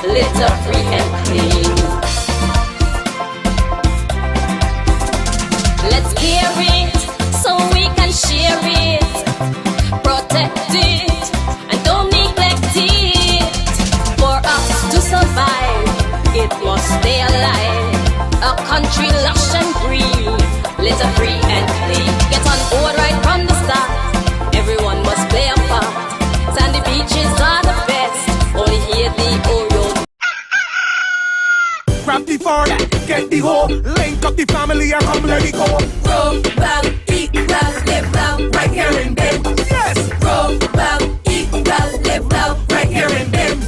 litter free and clean. Let's hear it, so we can share it. Protect it, and don't neglect it. For us to survive, it must stay alive. A country lush and green, litter free and clean. Get on board right from the start, everyone must play a part. Sandy beaches are the best, only here the Oreo. Grab the fork, get the hoe, link up the family and come let it go. Roll, well, eat well, live well, right here in Bim. Yes! Roll, well, eat well, live well, right here in Bim.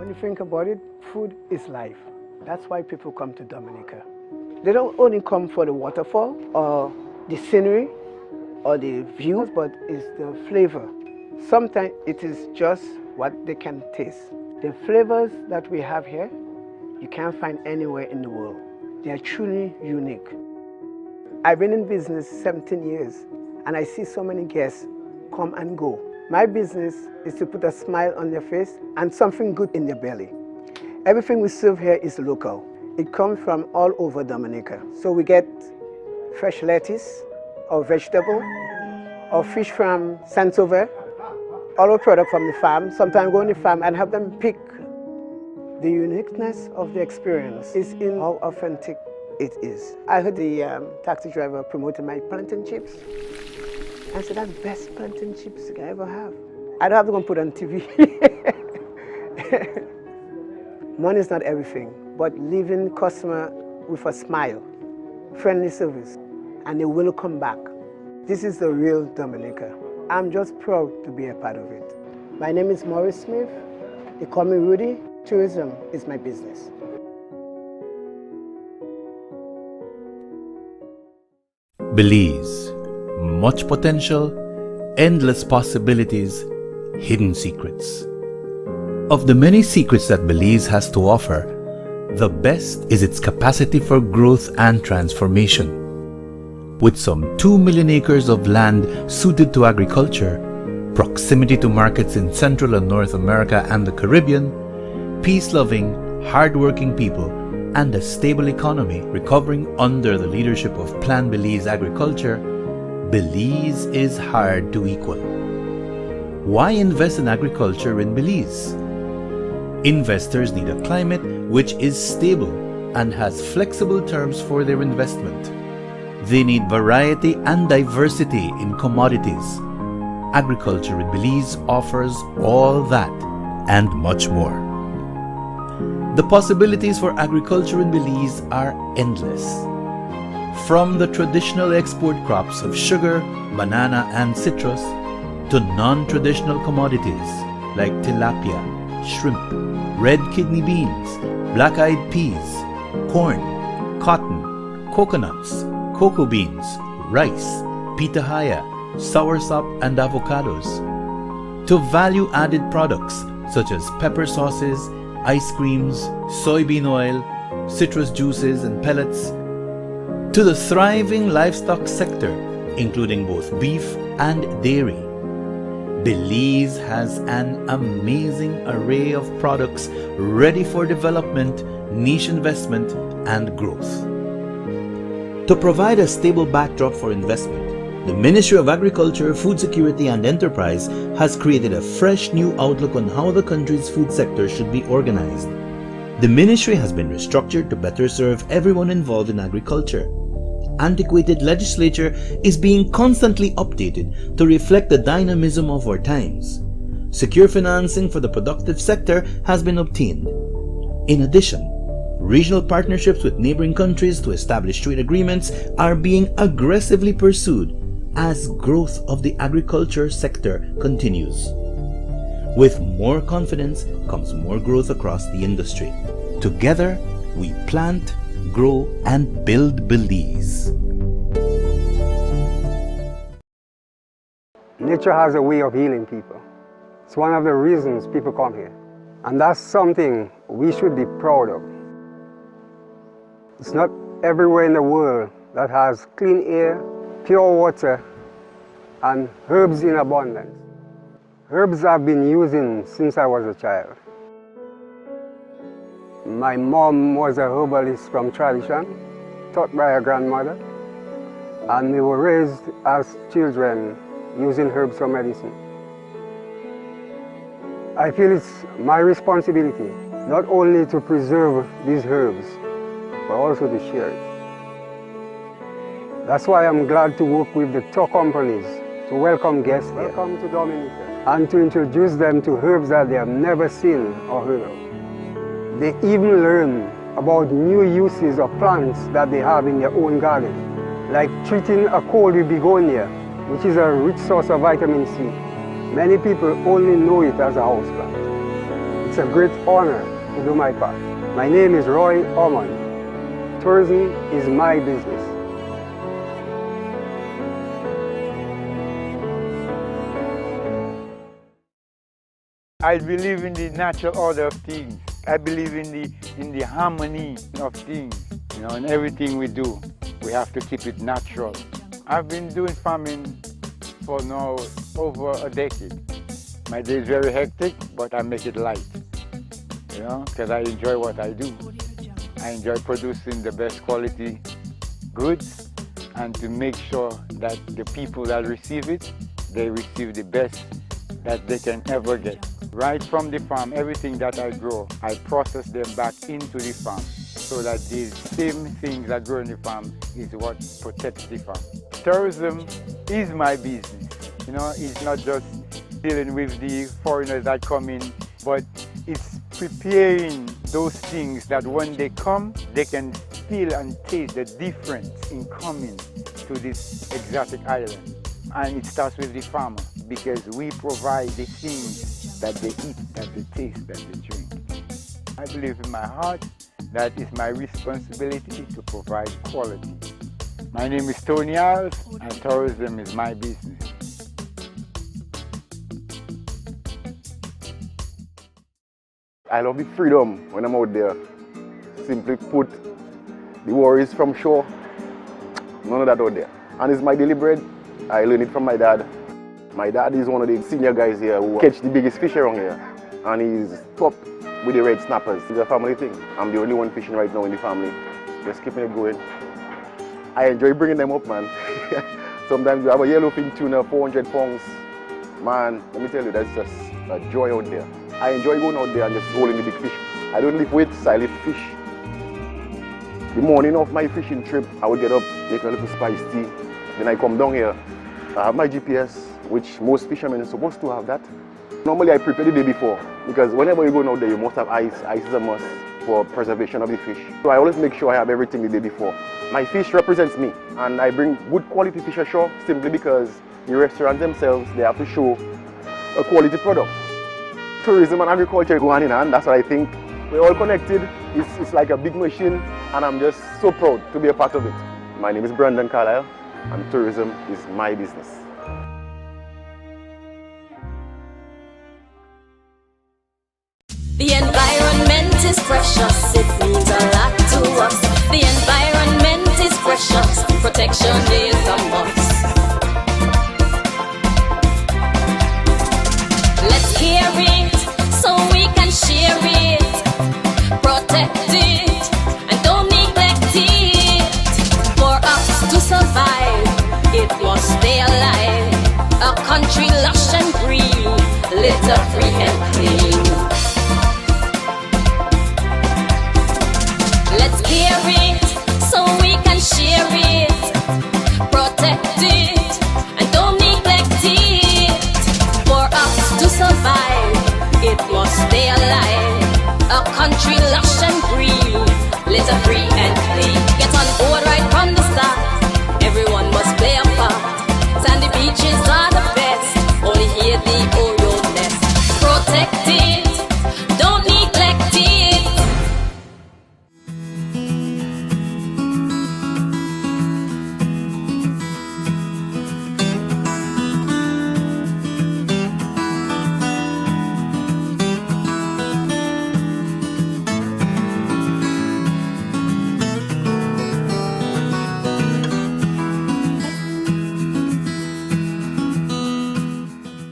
you think about it, food is life. That's why people come to Dominica. They don't only come for the waterfall or the scenery or the views, but it's the flavor. Sometimes it is just what they can taste. The flavors that we have here, you can't find anywhere in the world. They are truly unique. I've been in business 17 years, and I see so many guests come and go. My business is to put a smile on their face and something good in their belly. Everything we serve here is local. It comes from all over Dominica. So we get fresh lettuce, or vegetable, or fish from Saint-Sauveur, all our product from the farm. Sometimes go on the farm and have them pick. The uniqueness of the experience is in how authentic it is. I heard the taxi driver promoting my plantain chips. I said, that's the best plantain chips I ever have. I don't have to go and put it on TV. Money is not everything, but leaving customer with a smile, friendly service, and they will come back. This is the real Dominica. I'm just proud to be a part of it. My name is Maurice Smith. They call me Rudy. Tourism is my business. Belize. Much potential, endless possibilities, hidden secrets. Of the many secrets that Belize has to offer, the best is its capacity for growth and transformation. With some 2 million acres of land suited to agriculture, proximity to markets in Central and North America and the Caribbean, peace-loving, hard-working people, and a stable economy recovering under the leadership of Plan Belize Agriculture, Belize is hard to equal. Why invest in agriculture in Belize? Investors need a climate which is stable and has flexible terms for their investment. They need variety and diversity in commodities. Agriculture in Belize offers all that and much more. The possibilities for agriculture in Belize are endless. From the traditional export crops of sugar, banana and citrus to non-traditional commodities like tilapia, shrimp, red kidney beans, black-eyed peas, corn, cotton, coconuts, cocoa beans, rice, pitahaya, soursop and avocados, to value-added products such as pepper sauces, ice creams, soybean oil, citrus juices and pellets, to the thriving livestock sector, including both beef and dairy. Belize has an amazing array of products ready for development, niche investment, and growth. To provide a stable backdrop for investment, the Ministry of Agriculture, Food Security and Enterprise has created a fresh new outlook on how the country's food sector should be organized. The ministry has been restructured to better serve everyone involved in agriculture. Antiquated legislature is being constantly updated to reflect the dynamism of our times. Secure financing for the productive sector has been obtained. In addition, regional partnerships with neighboring countries to establish trade agreements are being aggressively pursued as growth of the agriculture sector continues. With more confidence comes more growth across the industry. Together, we plant, grow, and build Belize. Nature has a way of healing people. It's one of the reasons people come here. And that's something we should be proud of. It's not everywhere in the world that has clean air, pure water, and herbs in abundance. Herbs I've been using since I was a child. My mom was a herbalist from tradition, taught by her grandmother, and we were raised as children using herbs for medicine. I feel it's my responsibility not only to preserve these herbs, but also to share it. That's why I'm glad to work with the tour companies to welcome guests here. Welcome to Dominica. And to introduce them to herbs that they have never seen or heard of. They even learn about new uses of plants that they have in their own garden, like treating a cold with begonia, which is a rich source of vitamin C. Many people only know it as a houseplant. It's a great honor to do my part. My name is Roy Ormond. Tourism is my business. I believe in the natural order of things. I believe in the harmony of things. You know, in everything we do, we have to keep it natural. I've been doing farming for now over a decade. My day is very hectic, but I make it light. You know, because I enjoy what I do. I enjoy producing the best quality goods and to make sure that the people that receive it, they receive the best that they can ever get. Right from the farm, everything that I grow, I process them back into the farm so that these same things that grow in the farm is what protects the farm. Tourism is my business. You know, it's not just dealing with the foreigners that come in, but it's preparing those things that when they come, they can feel and taste the difference in coming to this exotic island. And it starts with the farmer, because we provide the things that they eat, that they taste, that they drink. I believe in my heart that it's my responsibility to provide quality. My name is Tony Alves, and tourism is my business. I love the freedom when I'm out there. Simply put, the worries from shore, none of that out there. And it's my daily bread. I learned it from my dad. My dad is one of the senior guys here who catch the biggest fish around here. And he's top with the red snappers. It's a family thing. I'm the only one fishing right now in the family. Just keeping it going. I enjoy bringing them up, man. Sometimes we have a yellowfin tuna, 400 pounds. Man, let me tell you, that's just a joy out there. I enjoy going out there and just holding the big fish. I don't lift weights, I lift fish. The morning of my fishing trip, I would get up, make a little spice tea. Then I come down here. I have my GPS, which most fishermen are supposed to have that. Normally I prepare the day before, because whenever you're going out there, you must have ice. Ice is a must for preservation of the fish. So I always make sure I have everything the day before. My fish represents me, and I bring good quality fish ashore simply because the restaurants themselves, they have to show a quality product. Tourism and agriculture go hand in hand. That's what I think. We're all connected. It's like a big machine, and I'm just so proud to be a part of it. My name is Brandon Carlisle, and tourism is my business. The environment is precious, it means a lot to us. The environment is precious, protection is a must. Let's hear it, so we can share it. Protect it, and don't neglect it. For us to survive, it must stay alive. A country lush and green, litter free and clean. Let's hear it, so we can share it. Protect it, and don't neglect it. For us to survive, it must stay alive. A country lush and green, litter free and clean. Get on board right from the start, everyone must play a part. Sandy beaches are the best, only here the Oriole nest. Protect it, don't neglect it.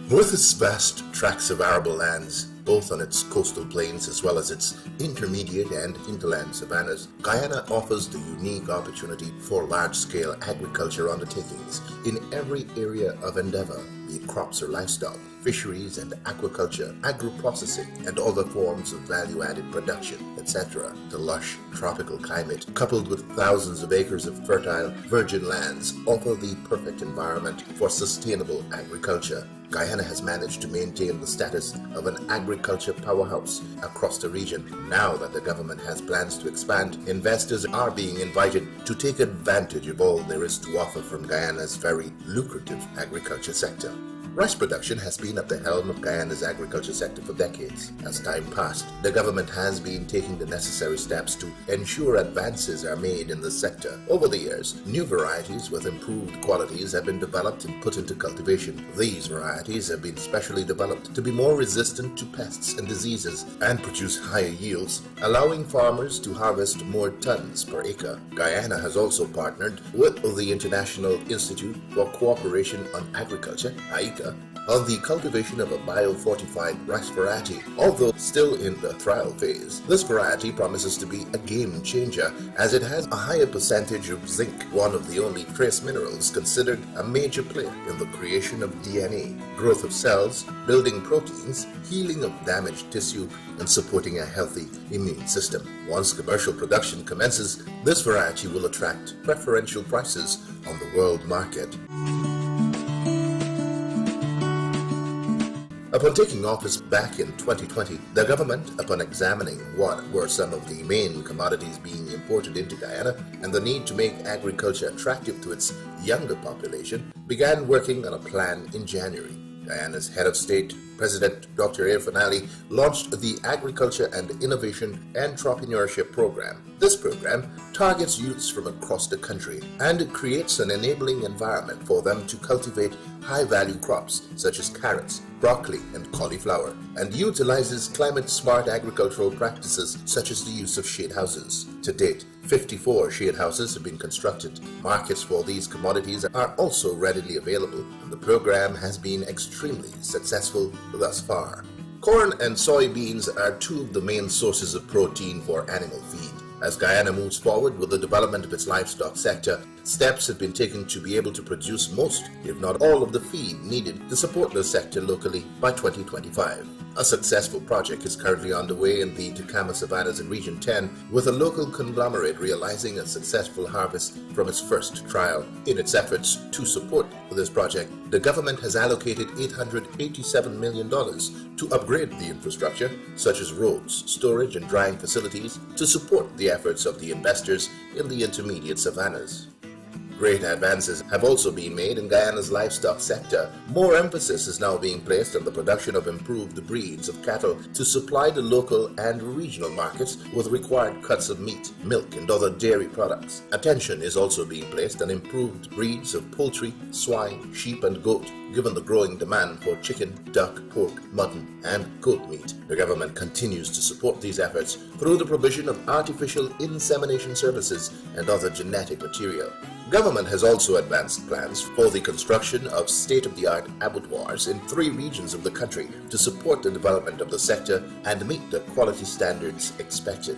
With its vast tracts of arable lands, both on its coastal plains as well as its intermediate and hinterland savannas, Guyana offers the unique opportunity for large-scale agriculture undertakings in every area of endeavor, be it crops or livestock, fisheries and aquaculture, agro-processing, and other forms of value-added production, etc. The lush tropical climate, coupled with thousands of acres of fertile virgin lands, offer the perfect environment for sustainable agriculture. Guyana has managed to maintain the status of an agriculture powerhouse across the region. Now that the government has plans to expand, investors are being invited to take advantage of all there is to offer from Guyana's very lucrative agriculture sector. Rice production has been at the helm of Guyana's agriculture sector for decades. As time passed, the government has been taking the necessary steps to ensure advances are made in the sector. Over the years, new varieties with improved qualities have been developed and put into cultivation. These varieties have been specially developed to be more resistant to pests and diseases and produce higher yields, allowing farmers to harvest more tons per acre. Guyana has also partnered with the International Institute for Cooperation on Agriculture, ICA, on the cultivation of a biofortified rice variety. Although still in the trial phase, this variety promises to be a game changer as it has a higher percentage of zinc, one of the only trace minerals considered a major player in the creation of DNA, growth of cells, building proteins, healing of damaged tissue, and supporting a healthy immune system. Once commercial production commences, this variety will attract preferential prices on the world market. Upon taking office back in 2020, the government, upon examining what were some of the main commodities being imported into Guyana and the need to make agriculture attractive to its younger population, began working on a plan in January. Guyana's head of state, President Dr. Irfaan Ali, launched the Agriculture and Innovation Entrepreneurship Program. This program targets youths from across the country and creates an enabling environment for them to cultivate high-value crops such as carrots, broccoli, and cauliflower, and utilizes climate-smart agricultural practices such as the use of shade houses. To date, 54 shade houses have been constructed. Markets for these commodities are also readily available, and the program has been extremely successful thus far. Corn and soybeans are two of the main sources of protein for animal feed. As Guyana moves forward with the development of its livestock sector, steps have been taken to be able to produce most, if not all, of the feed needed to support the sector locally by 2025. A successful project is currently underway in the Tacama Savannas in Region 10, with a local conglomerate realizing a successful harvest from its first trial. In its efforts to support this project, the government has allocated $887 million to upgrade the infrastructure, such as roads, storage, and drying facilities, to support the efforts of the investors in the intermediate savannas. Great advances have also been made in Guyana's livestock sector. More emphasis is now being placed on the production of improved breeds of cattle to supply the local and regional markets with required cuts of meat, milk, and other dairy products. Attention is also being placed on improved breeds of poultry, swine, sheep, and goat, given the growing demand for chicken, duck, pork, mutton, and goat meat. The government continues to support these efforts through the provision of artificial insemination services and other genetic material. Government has also advanced plans for the construction of state-of-the-art abattoirs in 3 regions of the country to support the development of the sector and meet the quality standards expected.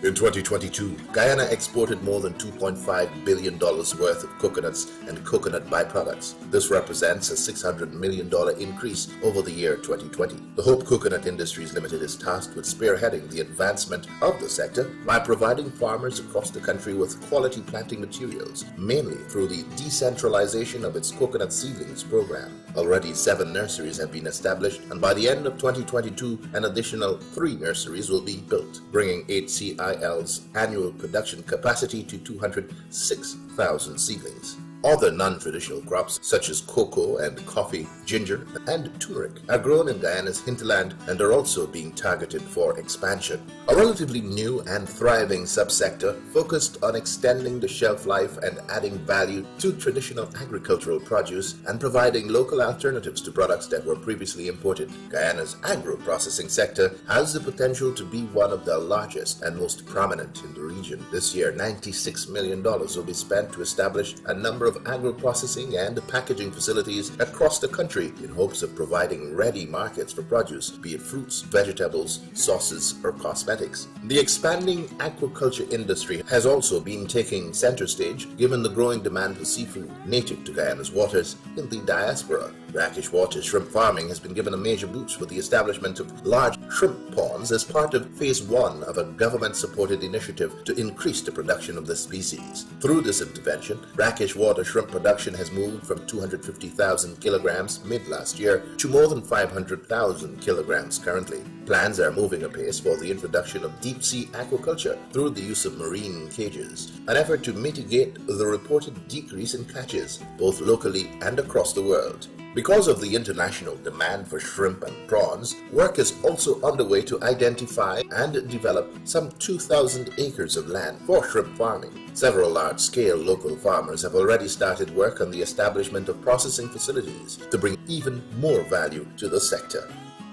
In 2022, Guyana exported more than $2.5 billion worth of coconuts and coconut byproducts. This represents a $600 million increase over the year 2020. The Hope Coconut Industries Limited is tasked with spearheading the advancement of the sector by providing farmers across the country with quality planting materials, mainly through the decentralization of its coconut seedlings program. Already 7 nurseries have been established, and by the end of 2022, an additional 3 nurseries will be built, bringing HCIL's annual production capacity to 206,000 seedlings. Other non-traditional crops such as cocoa and coffee, ginger, and turmeric are grown in Guyana's hinterland and are also being targeted for expansion. A relatively new and thriving subsector focused on extending the shelf life and adding value to traditional agricultural produce and providing local alternatives to products that were previously imported. Guyana's agro-processing sector has the potential to be one of the largest and most prominent in the region. This year, $96 million will be spent to establish a number of agro-processing and packaging facilities across the country in hopes of providing ready markets for produce, be it fruits, vegetables, sauces, or cosmetics. The expanding aquaculture industry has also been taking center stage given the growing demand for seafood native to Guyana's waters in the diaspora. Brackish water shrimp farming has been given a major boost with the establishment of large shrimp ponds as part of Phase 1 of a government-supported initiative to increase the production of the species. Through this intervention, brackish water shrimp production has moved from 250,000 kilograms mid-last year to more than 500,000 kilograms currently. Plans are moving apace for the introduction of deep-sea aquaculture through the use of marine cages, an effort to mitigate the reported decrease in catches, both locally and across the world. Because of the international demand for shrimp and prawns, work is also underway to identify and develop some 2,000 acres of land for shrimp farming. Several large-scale local farmers have already started work on the establishment of processing facilities to bring even more value to the sector.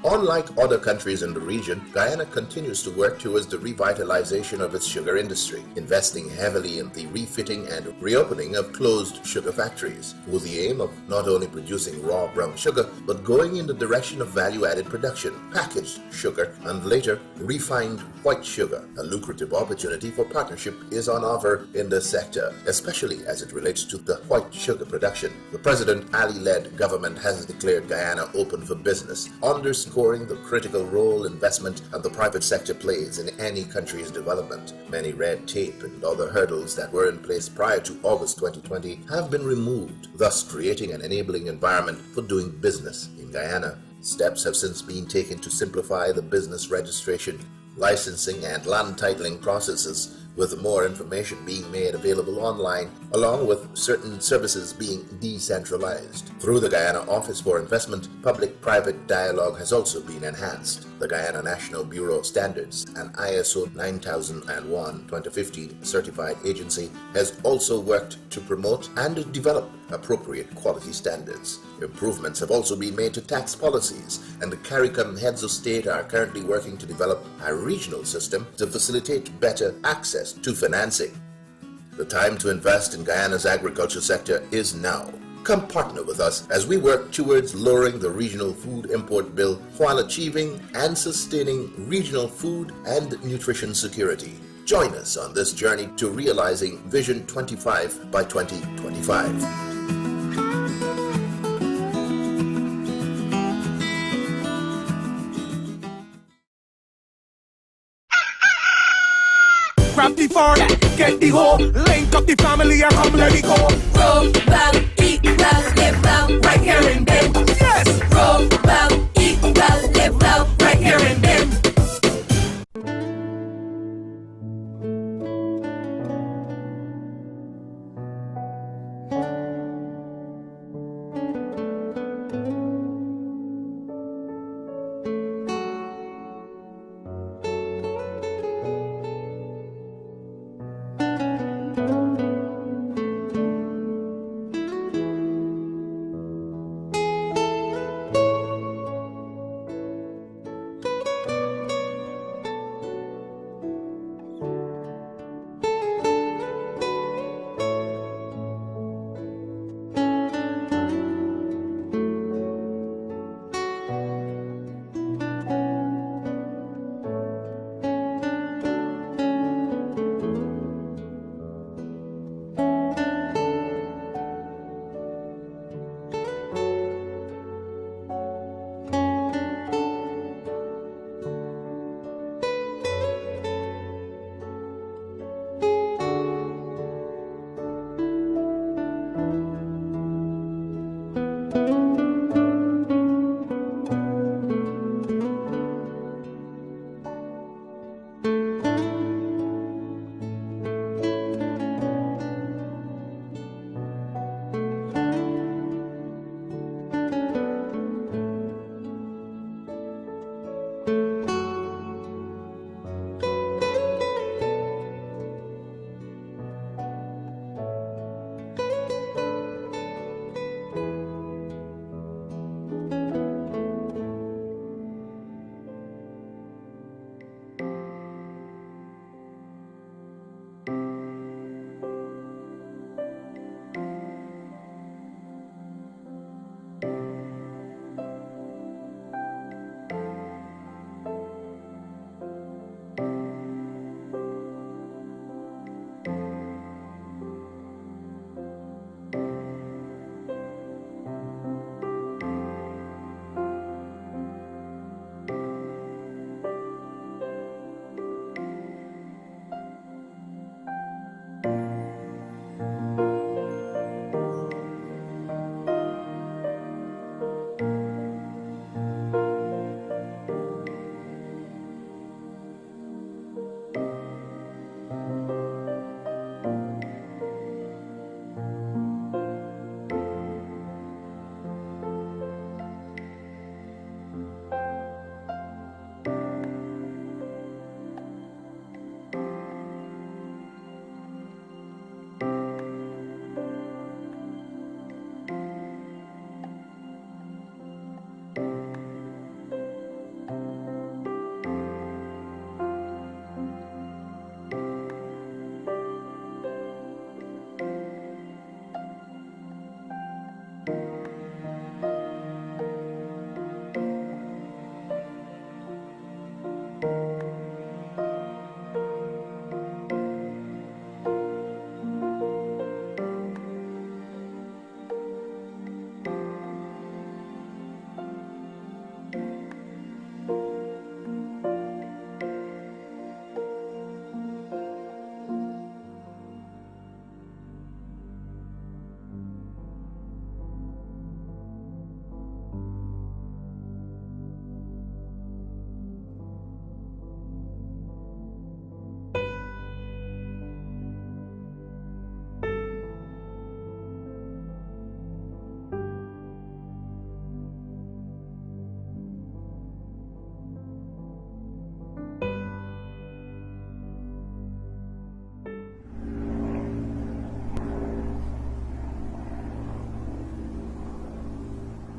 Unlike other countries in the region, Guyana continues to work towards the revitalization of its sugar industry, investing heavily in the refitting and reopening of closed sugar factories, with the aim of not only producing raw brown sugar, but going in the direction of value-added production, packaged sugar, and later refined white sugar. A lucrative opportunity for partnership is on offer in the sector, especially as it relates to the white sugar production. The President Ali-led government has declared Guyana open for business, underscoring the critical role investment and the private sector plays in any country's development. Many red tape and other hurdles that were in place prior to August 2020 have been removed, thus creating an enabling environment for doing business in Guyana. Steps have since been taken to simplify the business registration, licensing, and land titling processes, with more information being made available online, along with certain services being decentralized. Through the Guyana Office for Investment, public-private dialogue has also been enhanced. The Guyana National Bureau of Standards, an ISO 9001-2015 certified agency, has also worked to promote and develop appropriate quality standards. Improvements have also been made to tax policies, and the CARICOM heads of state are currently working to develop a regional system to facilitate better access to financing. The time to invest in Guyana's agriculture sector is now. Come partner with us as we work towards lowering the regional food import bill while achieving and sustaining regional food and nutrition security. Join us on this journey to realizing Vision 25 by 2025. Grab the fork, get the hoe, link up the family and come let it go. Roll well, eat well, live well, right here in Bim. Yes! Roll well, eat well, live well, right here in Bim.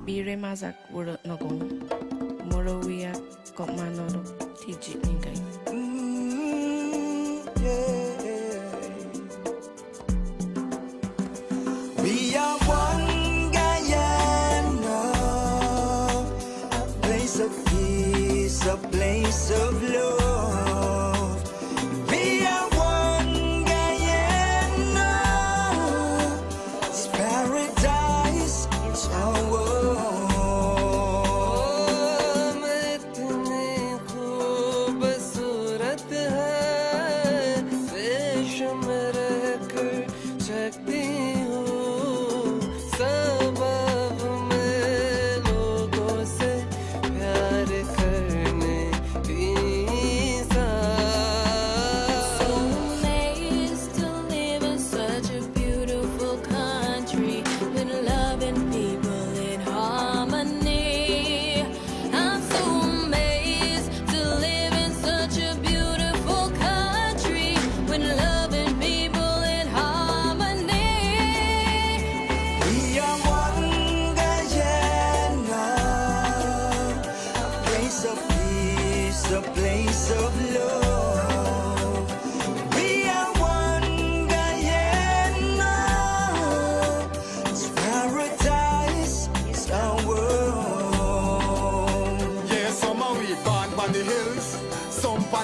Bire mazak wuro nogong moro wia kok manoro tiji ningai. We are one Guyana, a place of peace, a place of love. We are one Guyana, it's paradise, it's our world.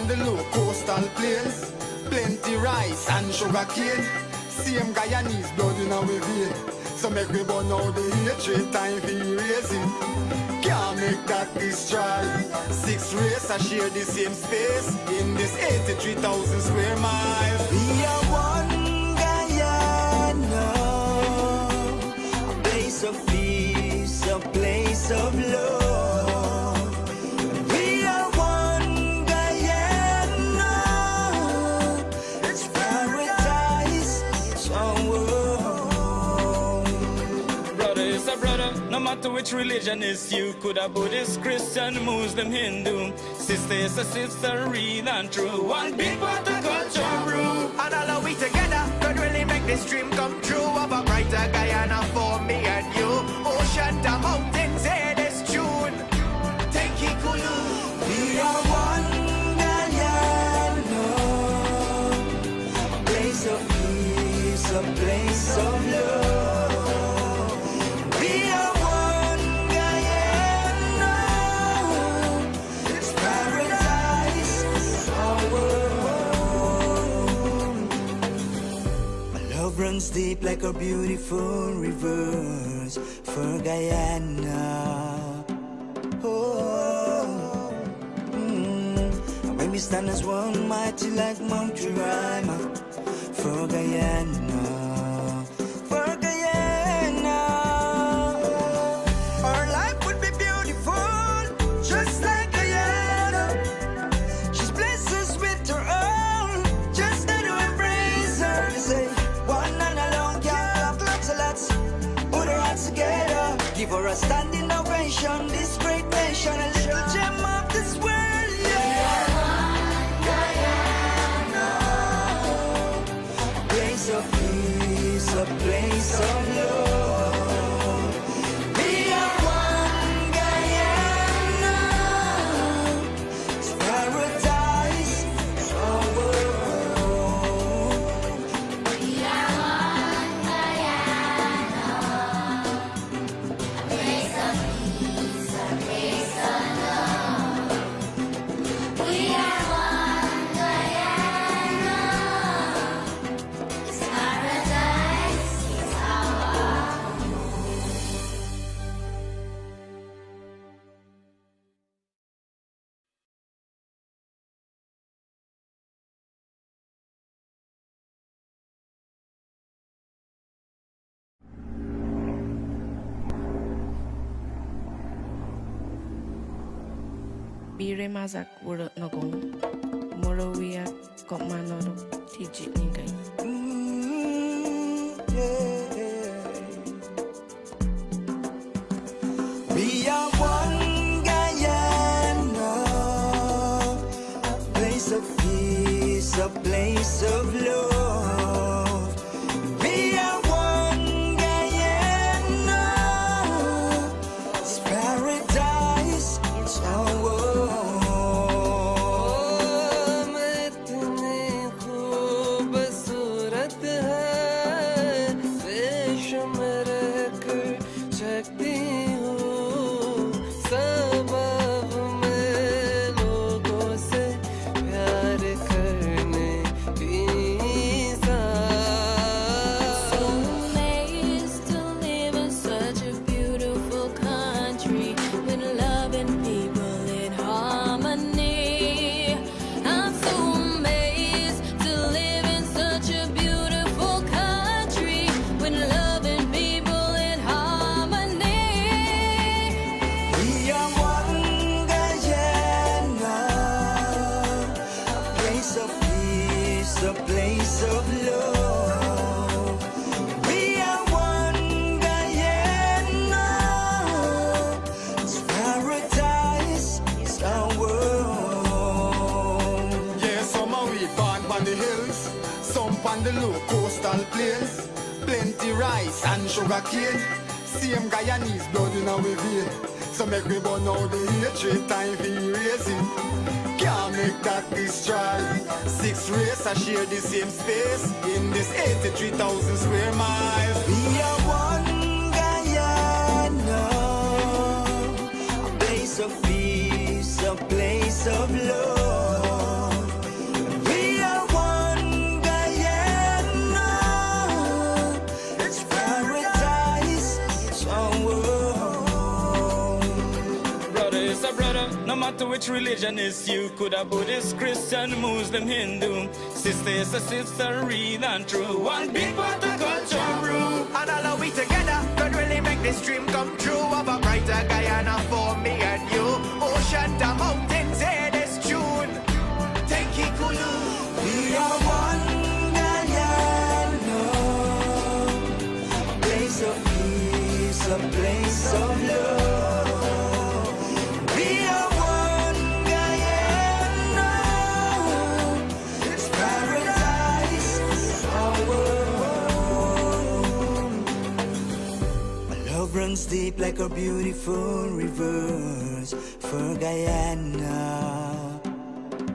The low coastal plains, plenty rice and sugar cane. Same Guyanese blood in our vein. So make we burn out the hatred, time for erasing. Can't make that destroy. 6 races share the same space in this 83,000 square miles. We are one Guyana, a place of peace, a place of love. No matter which religion is you, could a Buddhist, Christian, Muslim, Hindu. Sister is a sister, real and true. One big water culture brew. And all of we together could really make this dream come true of a brighter Guyana for me and you. Ocean to mountains, hear this tune. Take it cool. We are one Guyana, a place of peace, a place of love. Runs deep like a beautiful rivers for Guyana. Oh, and when we stand as one, mighty like Montserrat for Guyana, for Guyana. Our life would be beautiful, just like Guyana. She's blessed us with her own, just got to embrace her. They say, together, give her a standing ovation. This great nation, a little gem of this world. Yeah, Guyana, a place of peace, a place of love. We are one Guyana, it's paradise, it's our world. We are one Guyana, a place of peace, a place of love. We are one Guyana, it's paradise, it's our Bire mazak wuro nogong moro wia kok manoro tiji ningai. We are one Guyana, a place of peace, a place of love. We are one Guyana, on the hills, some on the low coastal plains. Plenty rice and sugar cane. Same Guyanese blood in our vein. So make we burn out the hatred, time for erasing. Can't make that destroy. 6 races share the same space in this 83,000 square miles. We are one Guyana, a place of peace, a place of love. We are one Guyana, it's paradise, it's our world. Brother is a brother, no matter which religion is you. Could a Buddhist, Christian, Muslim, Hindu. Sister is a sister, real and true. One big part of culture brew. And all of we together could really make this dream come true of a brighter Guyana for me and you. Ocean to mountains, hear this tune. Take it cool. We are one Guyana, a place of peace, a place of love. We are one Guyana, it's paradise, it's our world. My love runs deep like a beautiful rivers for Guyana.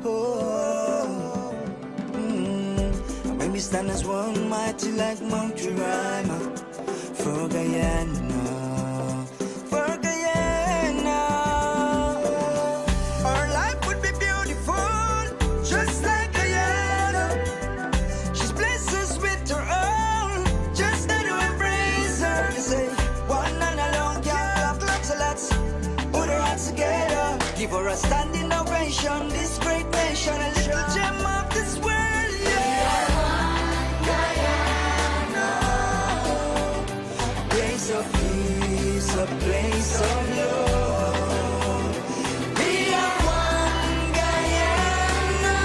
Oh, and when we stand as one, mighty like Montserrat for Guyana. For Guyana, our life would be beautiful, just like Guyana. She's blessed us with her own, just to embrace her. You say, one and alone can't clap lots of lots. Put her hands together, give her a standing ovation. This great nation, a little gem of this world, yeah. Guyana, a place of peace, a place of love. We are one Guyana,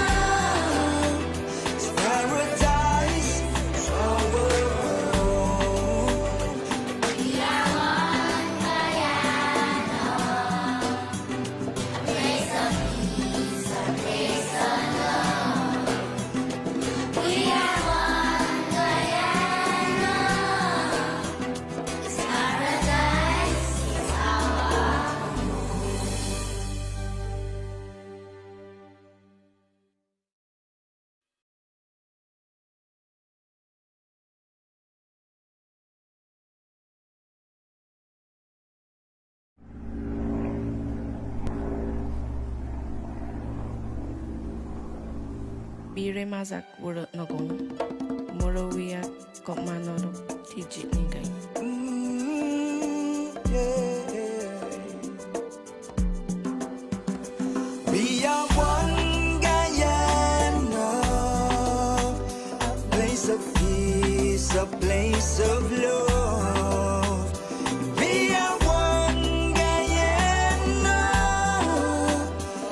it's paradise, it's our world. We are one Guyana, a place of peace, a place of love. We are one Guyana, it's paradise, it's our Bire mazak wuro nogong. Morawia kok manoro tijik ningai. We are one Guyana, a place of peace, a place of love. We are one Guyana,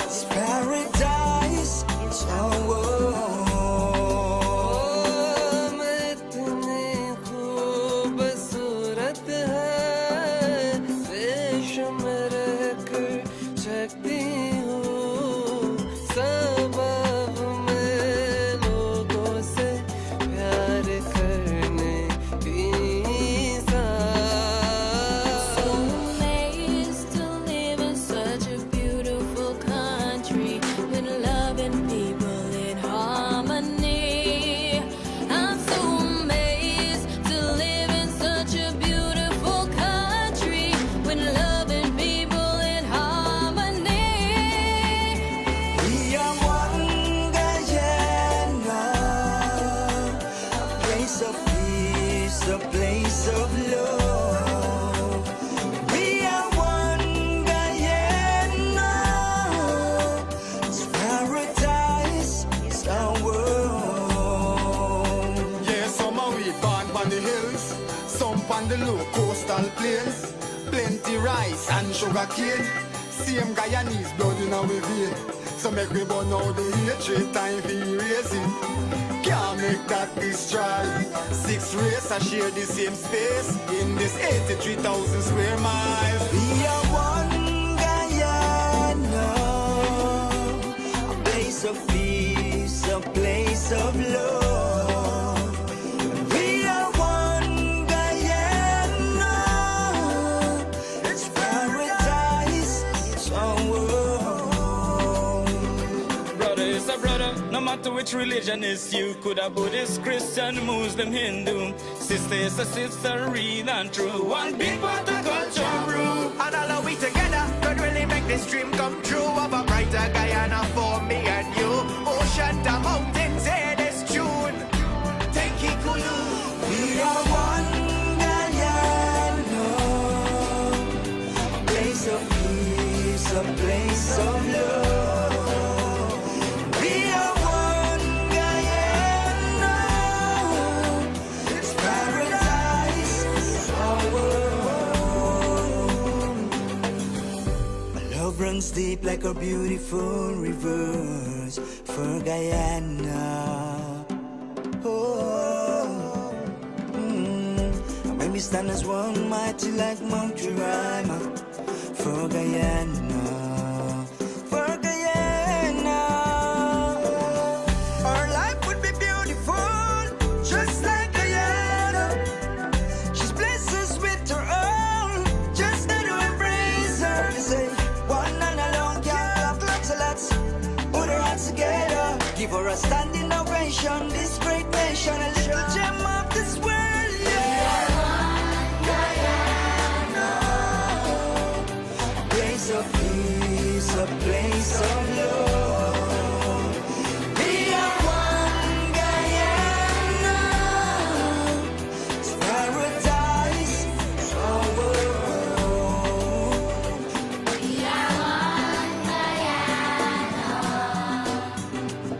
it's paradise, it's our world. A place of love. We are one Guyana, it's paradise, it's our world. Yeah, some are we born on the hills, some on the low coastal plains. Plenty rice and sugar cane. Same Guyanese blood in our vein. So make we burn out the hatred, time for erasing. Can't make that destroy. 6 races share the same space in this 83,000 square miles. We are one Guyana, a place of peace, a a place of love. We are one Guyana. It's paradise, it's our world. Brother is a brother, no matter which religion is you. Could a Buddhist, Christian, Muslim, Hindu. Sister is a sister, real and true. One big part of culture brew. And all of we together could really make this dream come true of a brighter Guyana for me and you. Ocean to mountains, hear this tune. Take it cool. We are one Guyana. A place of peace, a place of love. We are one Guyana. It's paradise, it's our world. My love runs deep like a beautiful rivers for Guyana. Oh, And when we stand as one, mighty like Montserrat for Guyana. For Guyana, our life would be beautiful, just like Guyana. She's blessed us with her own, just got to embrace her. They say one and alone can't clap, so let's put our hands together. Give her a standing ovation, this great nation, a little gem of this world. A place of peace, a place of love. We are one Guyana. It's paradise, it's our world. We are one Guyana.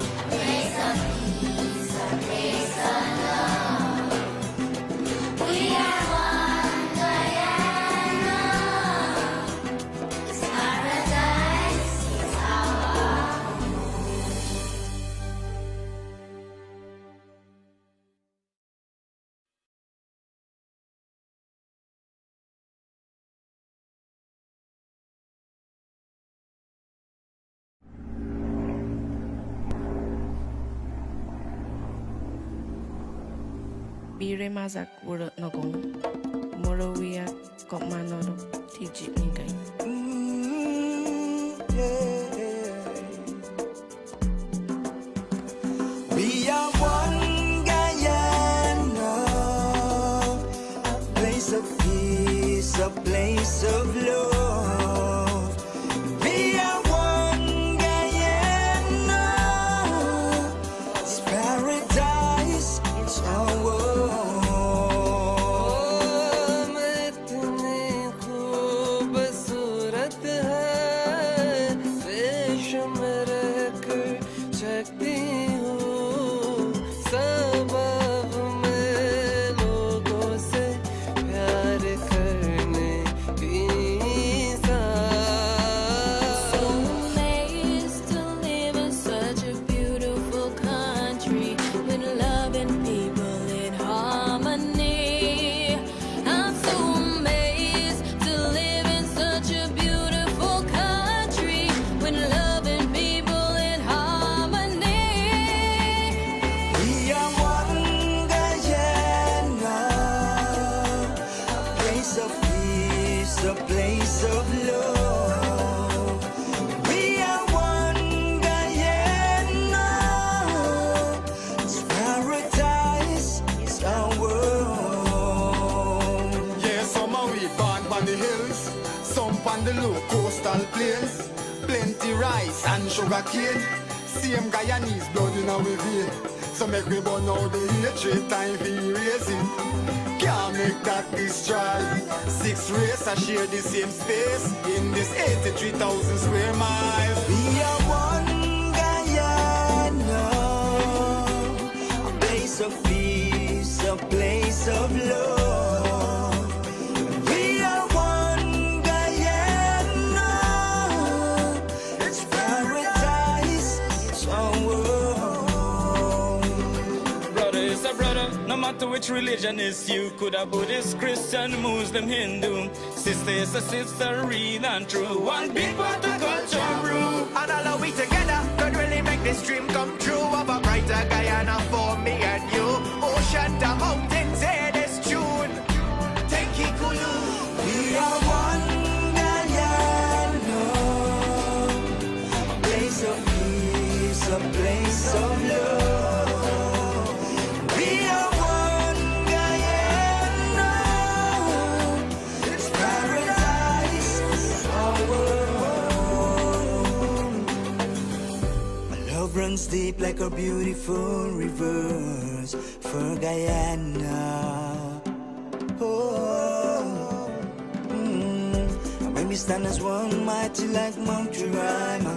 A place of peace, a place of love. We are one Guyana. It's paradise, it's our Bire mazak wura nogong. Morawia kok manoro tijik ningkai. We are one Guyana, a place of peace, a place of love. We are one Guyana, it's paradise, it's our world. A place of love. We are one Guyana. It's paradise, it's our world. Yeah, some of we born on the hills, some on the low coastal plains. Plenty rice and sugar cane. Same Guyanese blood in our vein. So make we burn out the hatred, time for erasing. Can't make that destroy. 6 races share the same space in this 83,000 square miles. We are one Guyana, a place of peace, a place of love. We are one Guyana, it's paradise, it's our world. Brother is a brother, no matter which religion is you. Could a Buddhist, Christian, Muslim, Hindu. Sister is a sister, real and true. One big part of culture brew. And all of we together could really make this dream come true of a bright place of love. We are one Guyana. It's paradise, our world. My love runs deep like a beautiful rivers for Guyana. Oh, and when we stand as one, mighty like Mount Jerima,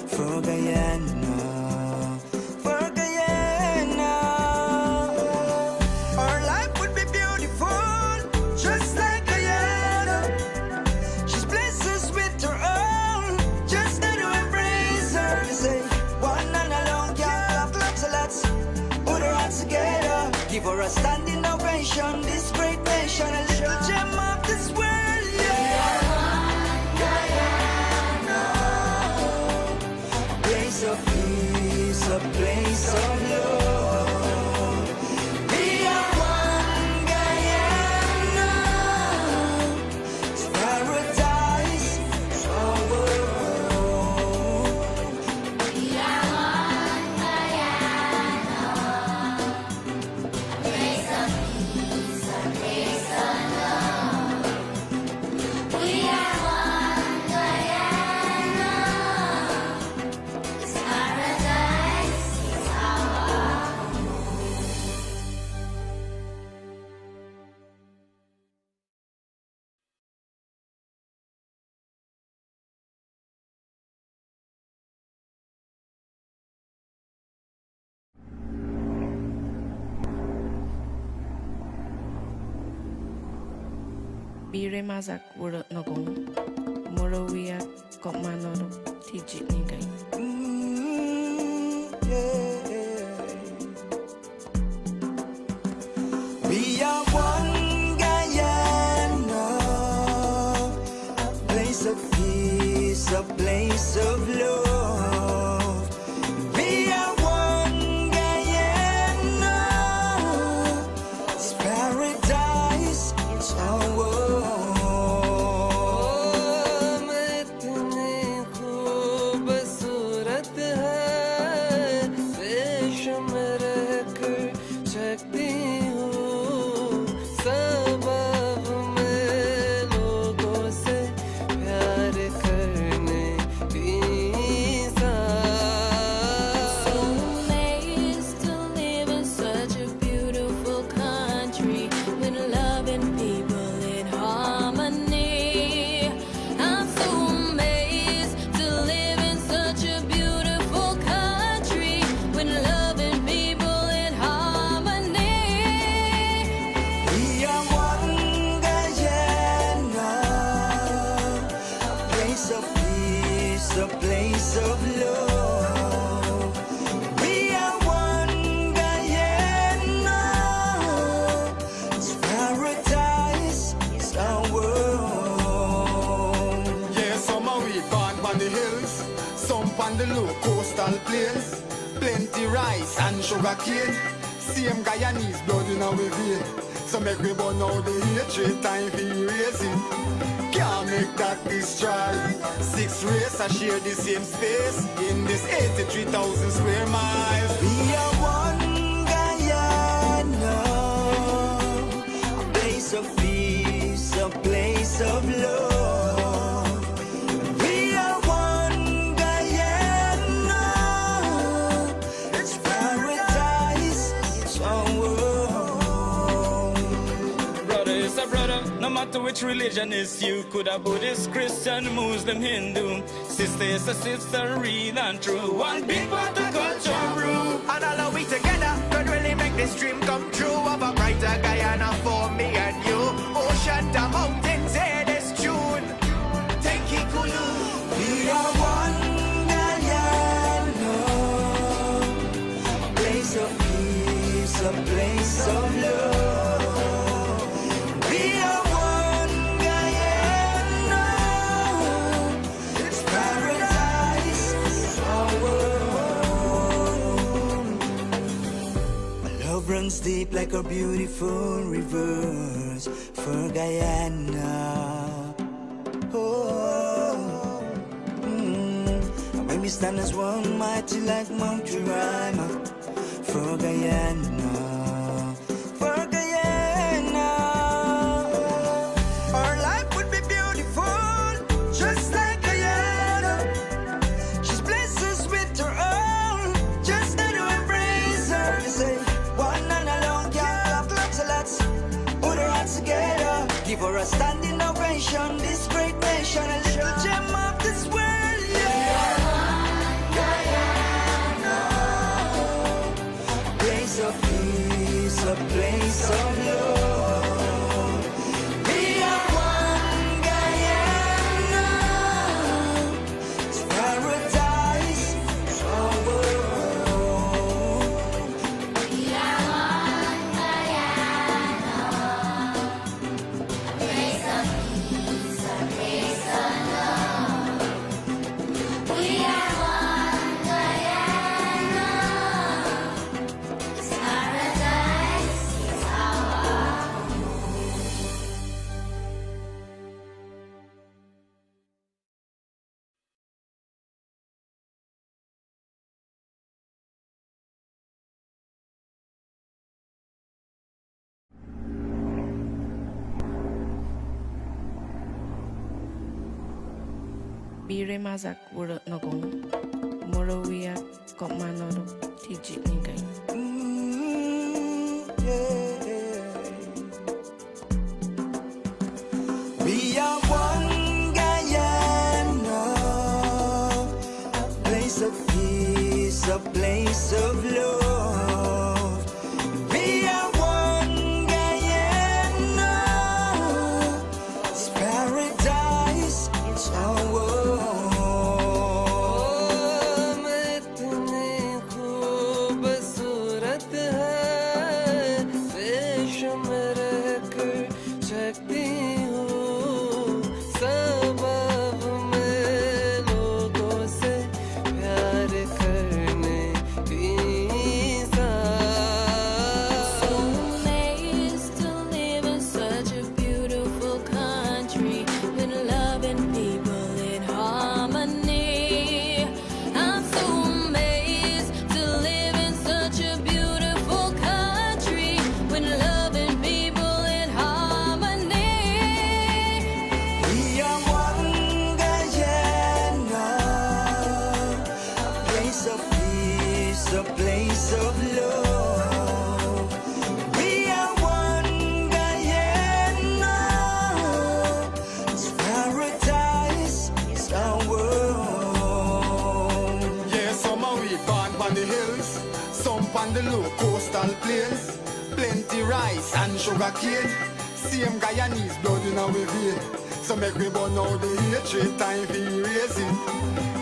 for Guyana, for Guyana. Our life would be beautiful, just like Guyana. She's blessed us with her own, just got to embrace her. You say, one and alone, can't clap, so let's put our hands together. Give her a standing ovation, this great nation, a little gem of this world, yeah. Guyana, a place of peace, a place of love. We are one Guyana, it's paradise, it's our world. We are one Guyana, a place of peace, a place of love. We are one Guyana, it's paradise, it's our Bire mazak wurut nogong. Morawia kok manoro tijik nikai. We are one Guyana, place of peace, a place of love. We are one Guyana, it's paradise, it's our world. A place of love. We are one Guyana, it's paradise, it's our world. Yeah, some are we born on the hills, some on the low coastal plains. Plenty rice and sugar cane, same Guyanese blood in our vein. So make we burn out the hatred, time for erasing. Can't make that destroy. 6 races I share the same space in this 83,000 square miles. We are one Guyana, a place of peace, a place of love. We are one Guyana, it's paradise, it's our world. Brother is a brother, no matter which religion is you. Could a Buddhist, Christian, Muslim, Hindu. Sister is a sister, real and true. One big part of culture brew. And all of we together could really make this dream come true of a brighter Guyana for me and you. Ocean to mountains, hear this tune. Take it cool. We are one Guyana, a place of peace, a place of love. We are one Guyana, it's paradise, it's our world. My love runs deep like a beautiful rivers for Guyana. Oh, and when we we stand as one, mighty like Montserrat, for Guyana, for Guyana. Our life would be beautiful, just like Guyana. She's blessed us with her own, just to embrace her. They say, one and alone can't clap, so let's put our hands together. Give her a standing ovation, this great nation, a little gem of this world. Of peace, a place of love. We are one Guyana. It's paradise, it's our world. We are one Guyana. A place of peace, a place of love. We are one Guyana. Bire mazak wura nogong, Morawia Kopmanoro, Tijitninga. We are one Guyana, a place of peace, a place of love. We are one Guyana, it's paradise, it's our world. The low coastal plains, plenty rice and sugar cane. Same Guyanese blood in our vein. So make we burn out the hatred, time for erasing.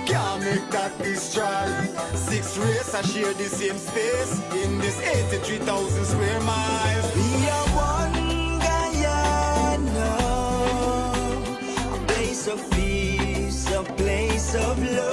Can't make that destroy. 6 races I share the same space in this 83,000 square miles. We are one Guyana, a place of peace, a place of love.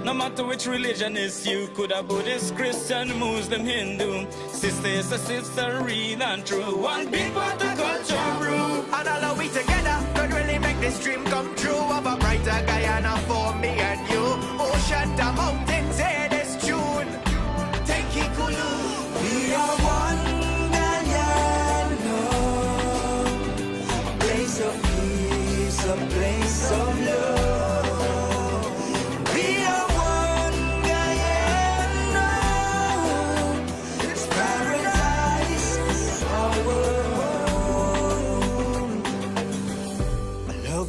No matter which religion is you, could a Buddhist, Christian, Muslim, Hindu. Sister is a sister, real and true. One big part of culture brew. And all of we together could really make this dream come true of a brighter Guyana for me and you. Ocean to mountains, hear this tune. Take it cool. We are one Guyana, a place of peace, a place of love.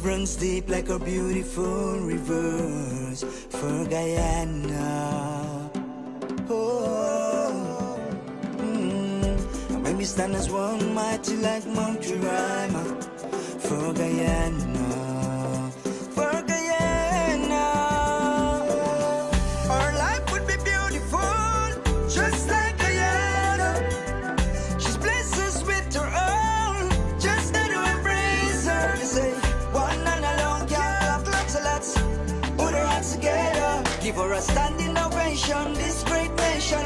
Runs deep like a beautiful rivers for Guyana. Oh, and when we stand as one, mighty like Montserrat, for Guyana, for Guyana. Our life would be beautiful, just like Guyana. She's blessed us with her own, just to embrace her. They say, give her a standing ovation, this great nation,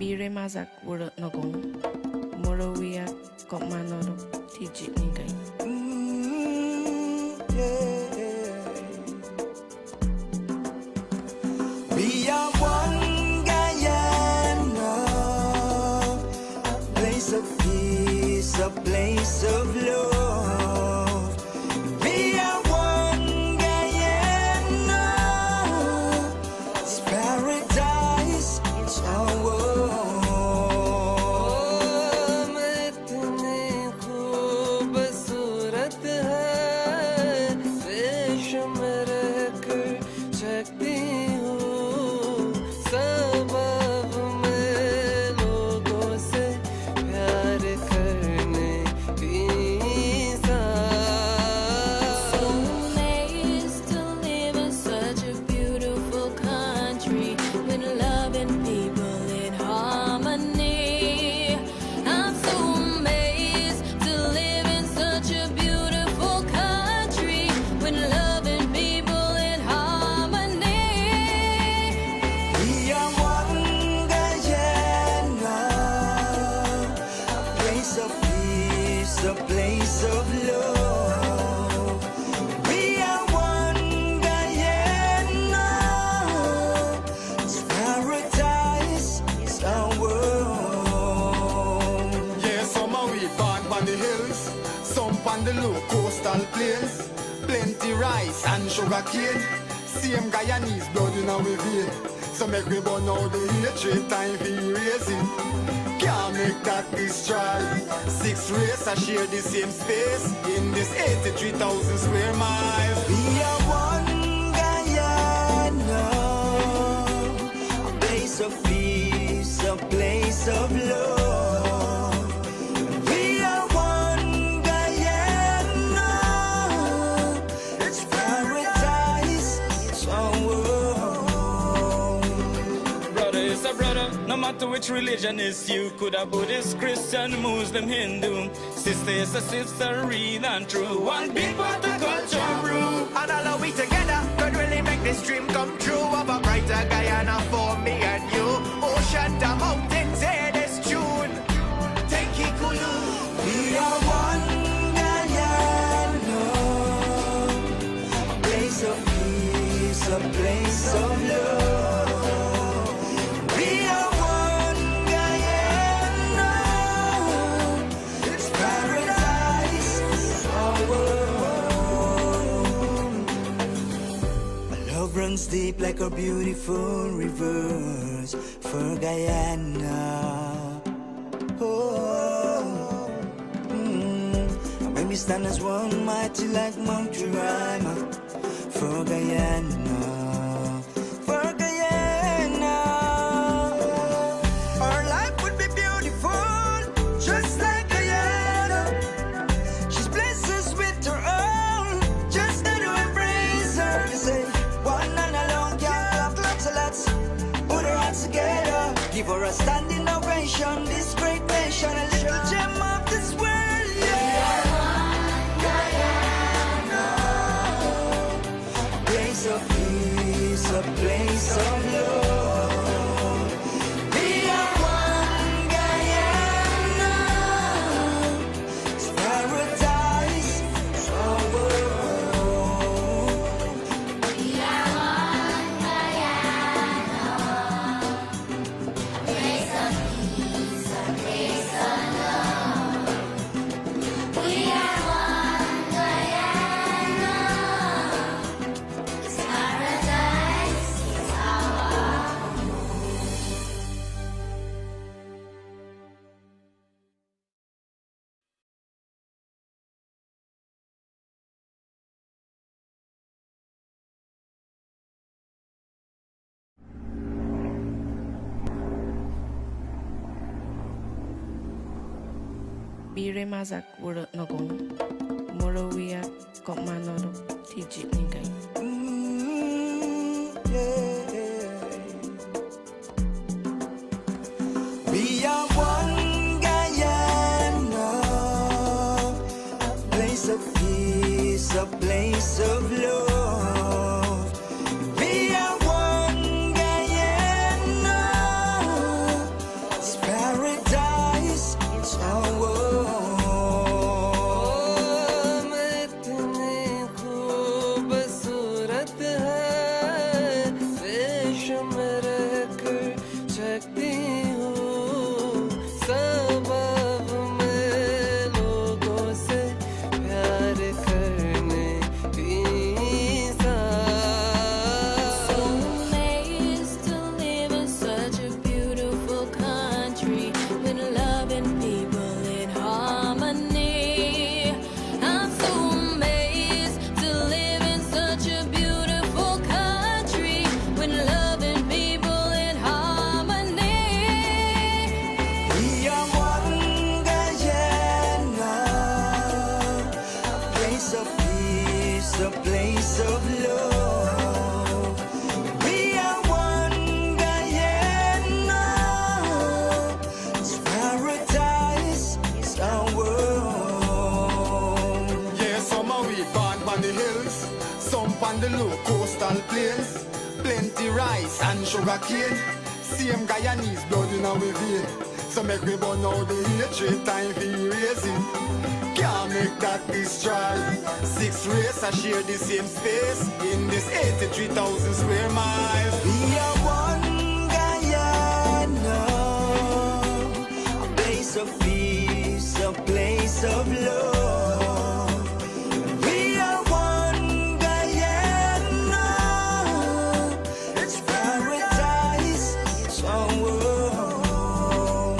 Bire mazak wura nogong. Morawia kopmanoro tijit ningai. We are one Guyana, place of peace, a place of love. We are one Guyana, it's paradise, it's our world. Coastal plains, plenty rice and sugar cane. Same Guyanese blood in our vein. So make we burn out the hatred, time for erasing. Can't make that destroy. 6 races share the same space in this 83,000 square miles. We are one Guyana, a place of peace, a place of love. We are one Guyana, it's paradise, it's our world. Brother is a brother, no matter which religion is you. Could a Buddhist, Christian, Muslim, Hindu. Sister is a sister, real and true. One big part of culture brew. And all of we together could really make this dream come true of a brighter Guyana for me and you. Ocean to mountains, hear this tune. Take it cool. We are one Guyana, a place of peace, a place of love. We are one Guyana, it's paradise, it's our world. My love runs deep like a beautiful rivers for Guyana. Oh, and when we stand as one, mighty like Montserrat for Guyana, for Guyana. Our life would be beautiful, just like Guyana. She's blessed us with her own, just to embrace her. They say one and alone can't clap, so let's put our hands together, give her a standing ovation. This great nation, a little gem of this world, yeah. Guyana, a place of peace, a place of love. We are one Guyana, it's paradise, it's our world. We are one Guyana, a place of peace, a place of love. We are one Guyana, it's paradise, it's our Bire mazak wura nogong. Morawia kopmanoro tijit ningai. We are one Guyana, place of peace, a place of love. We are one Guyana, on the low coastal plains. Plenty rice and sugar cane. Same Guyanese blood in our vein. So make we burn out the hatred, time for erasing. Can't make that destroy. 6 races are share the same space in this 83,000 square miles. We are one Guyana, a place of peace, a place of love. We are one Guyana, it's paradise, it's our world.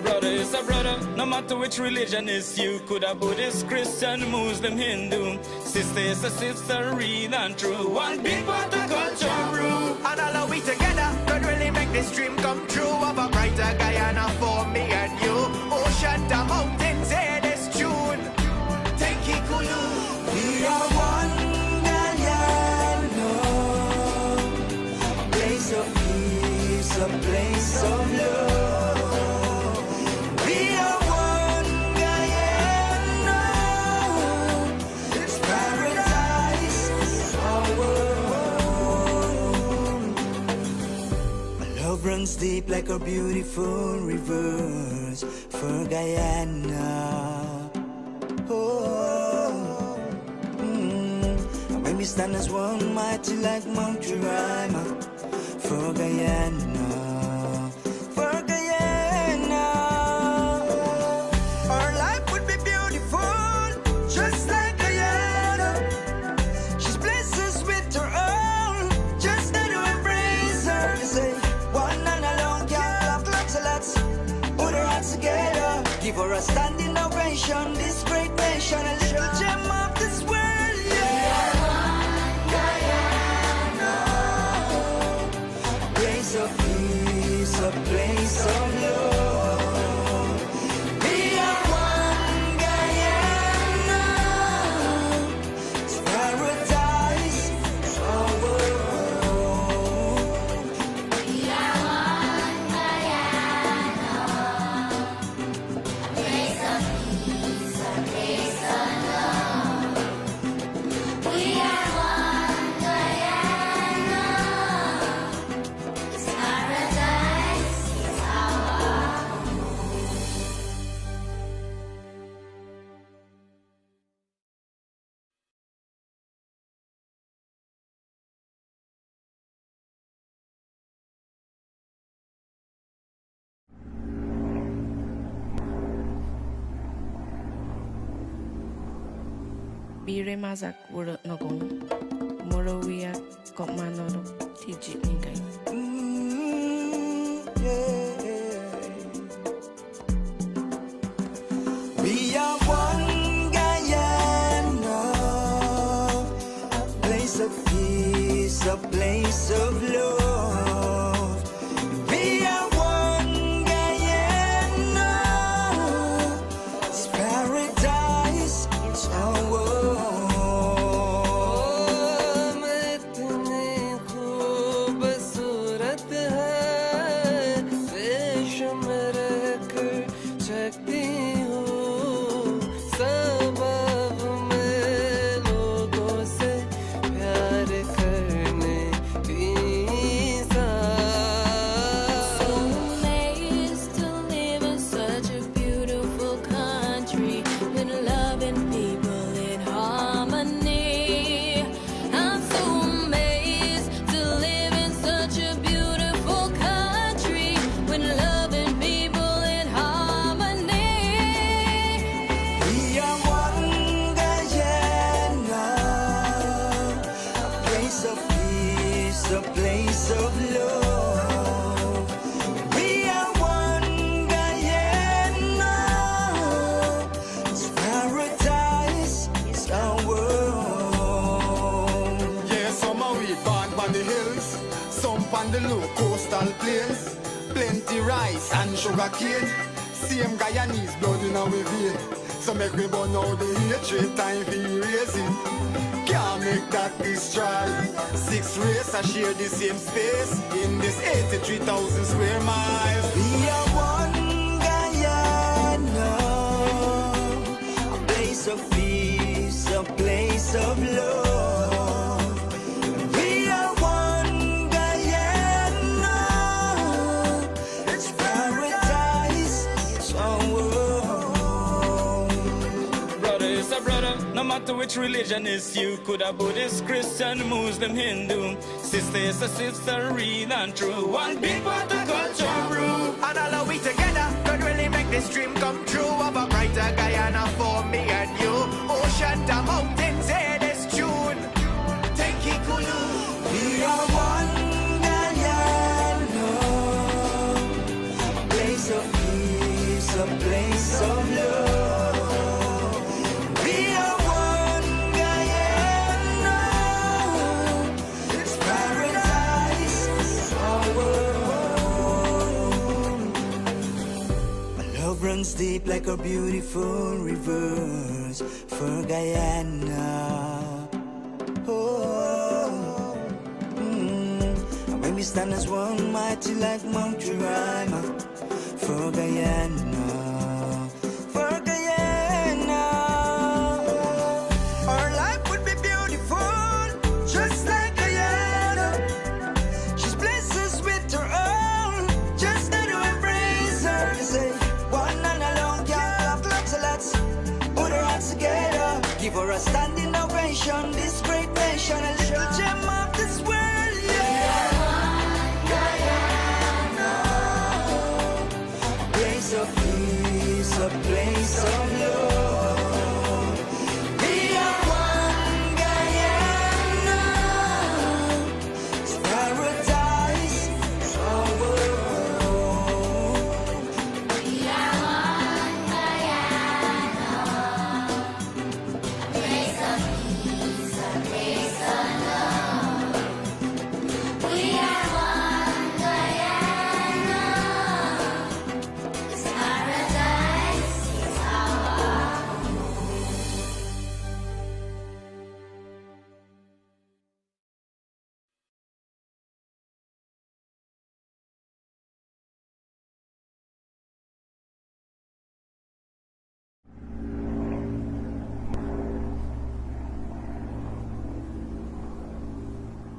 Brother is a brother, no matter which religion is you. Could a Buddhist, Christian, Muslim, Hindu. Sister is a sister, real and true. One big part of culture brew. And all of we together could really make this dream come true of a brighter Guyana for me and you. Ocean to mountains, hear this tune. Take it cool. We are one Guyana, a place of peace, a place of love. We are one Guyana, it's paradise, it's our world. My love runs deep like a beautiful rivers for Guyana. Oh, and when we stand as one, mighty like Montserrat for Guyana, for Guyana. Our life would be beautiful, just like Guyana. She's blessed us with her own, just got to embrace her. You say, one and alone can't clap, so let's put our hands together. Give her a standing ovation, this great nation, a little gem of this world, yeah. Guyana, a place of peace, a place of love. We are one Guyana, it's paradise, it's our world. We are one Guyana, a place of peace, a place of love. We are one Guyana, it's paradise, it's our Bire mazak wuro nogong. Morawia kopmanoro tijit nikai. We are one Guyana, a place of peace, a place of love. We are one Guyana, it's paradise, it's our world. The low coastal plains, plenty rice and sugar cane. Same Guyanese blood in our vein. So make we burn out the hatred, time for erasing. Can't make that destroy. 6 races are share the same space in this 83,000 square miles. We are one Guyana, a place of peace, a place of love. No matter which religion is you, could a Buddhist, Christian, Muslim, Hindu. Sister is a sister, real and true. One big part of culture brew. And all of we together could really make this dream come true of a brighter Guyana for me and you. Ocean to mountains, hear this tune. Take it cool. We are one Guyana, a place of peace, a place of love. We are one Guyana, it's paradise, it's our home. My love runs deep like a beautiful rivers for Guyana. Oh, and when we stand as one, mighty like Montserrat for Guyana, for Guyana. Our life would be beautiful, just like Guyana. She's blessed us with her own, just got to embrace her. They say one and alone can't clap, so let's put our hands together, give her a standing ovation. This great nation, a little gem of this world. Of peace, a place of love. We are one Guyana, it's paradise, it's our world. We are one Guyana, a place of peace, a place of love. We are one Guyana.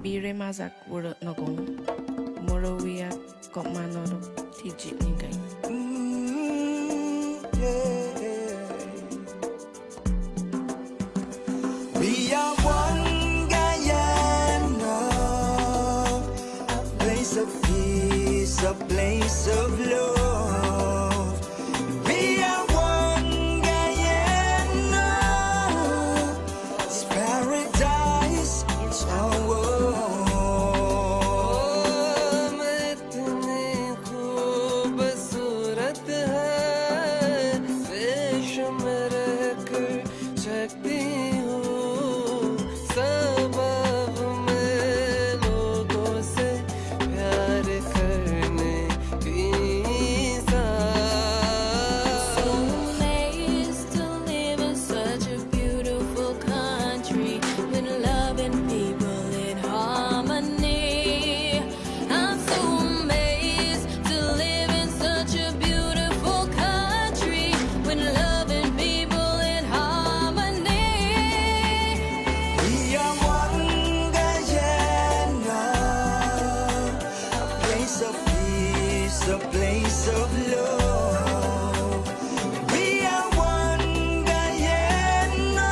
Bire mazak wura nogong, Morawia got manoro, tijit ningai. We are one Guyana, a place of peace, a place of love. We are one Guyana, it's paradise, it's our world. A place of love. We are one Guyana,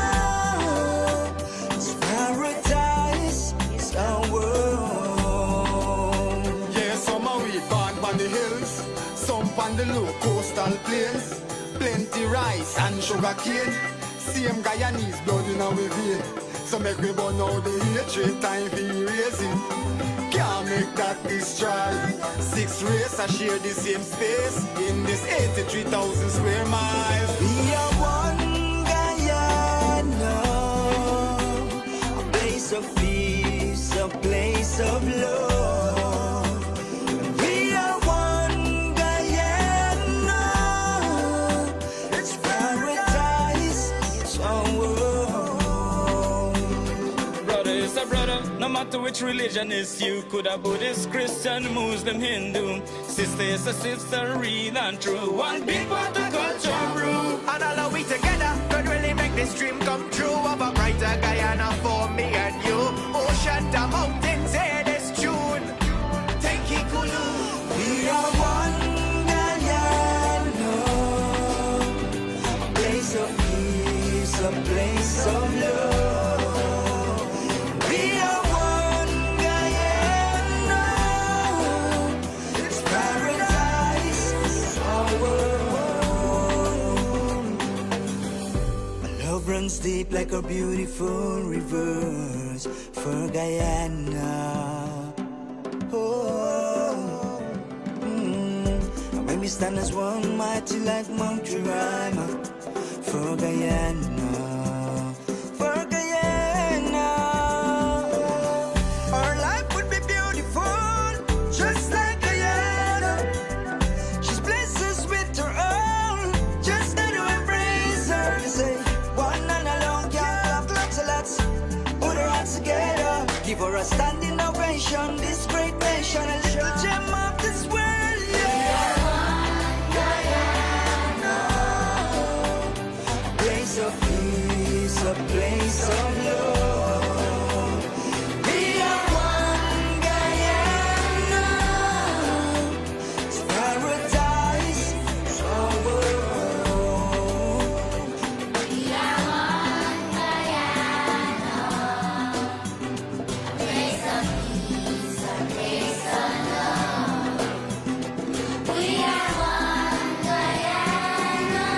it's paradise, it's our world. Yeah, some are we born on the hills, some on the low coastal plains. Plenty rice and sugar cane, same Guyanese blood in our vein. So make we burn out the hatred, time for erasing. Can't make that destroy. 6 races share the same space in this 83,000 square miles. We are one Guyana, a place of peace, a place of love. We are one Guyana, it's paradise, it's our world. Brother is a brother, no matter which religion is you. Could a Buddhist, Christian, Muslim, Hindu. Sister is a sister, real and true. One big part of culture brew. And all of we together could really make this dream come true of a brighter Guyana for me and you. Ocean to mountains, hear this tune. Take it cool. We are one Guyana, a place of peace, a place of love. We are one Guyana. It's paradise, our world. My love runs deep like a beautiful rivers for Guyana. Oh, and when we stand as one, mighty like Montserrat for Guyana, for Guyana. Our life would be beautiful, just like Guyana. She's blessed us with her own, just got to embrace her. They say one and alone can't love lots of lots. Put her hands together, give her a standing ovation. This great nation, a little gem of this world. Of peace, a place of love. We are one Guyana. It's paradise, it's our world. We are one Guyana. A place of peace, a place of love. We are one Guyana.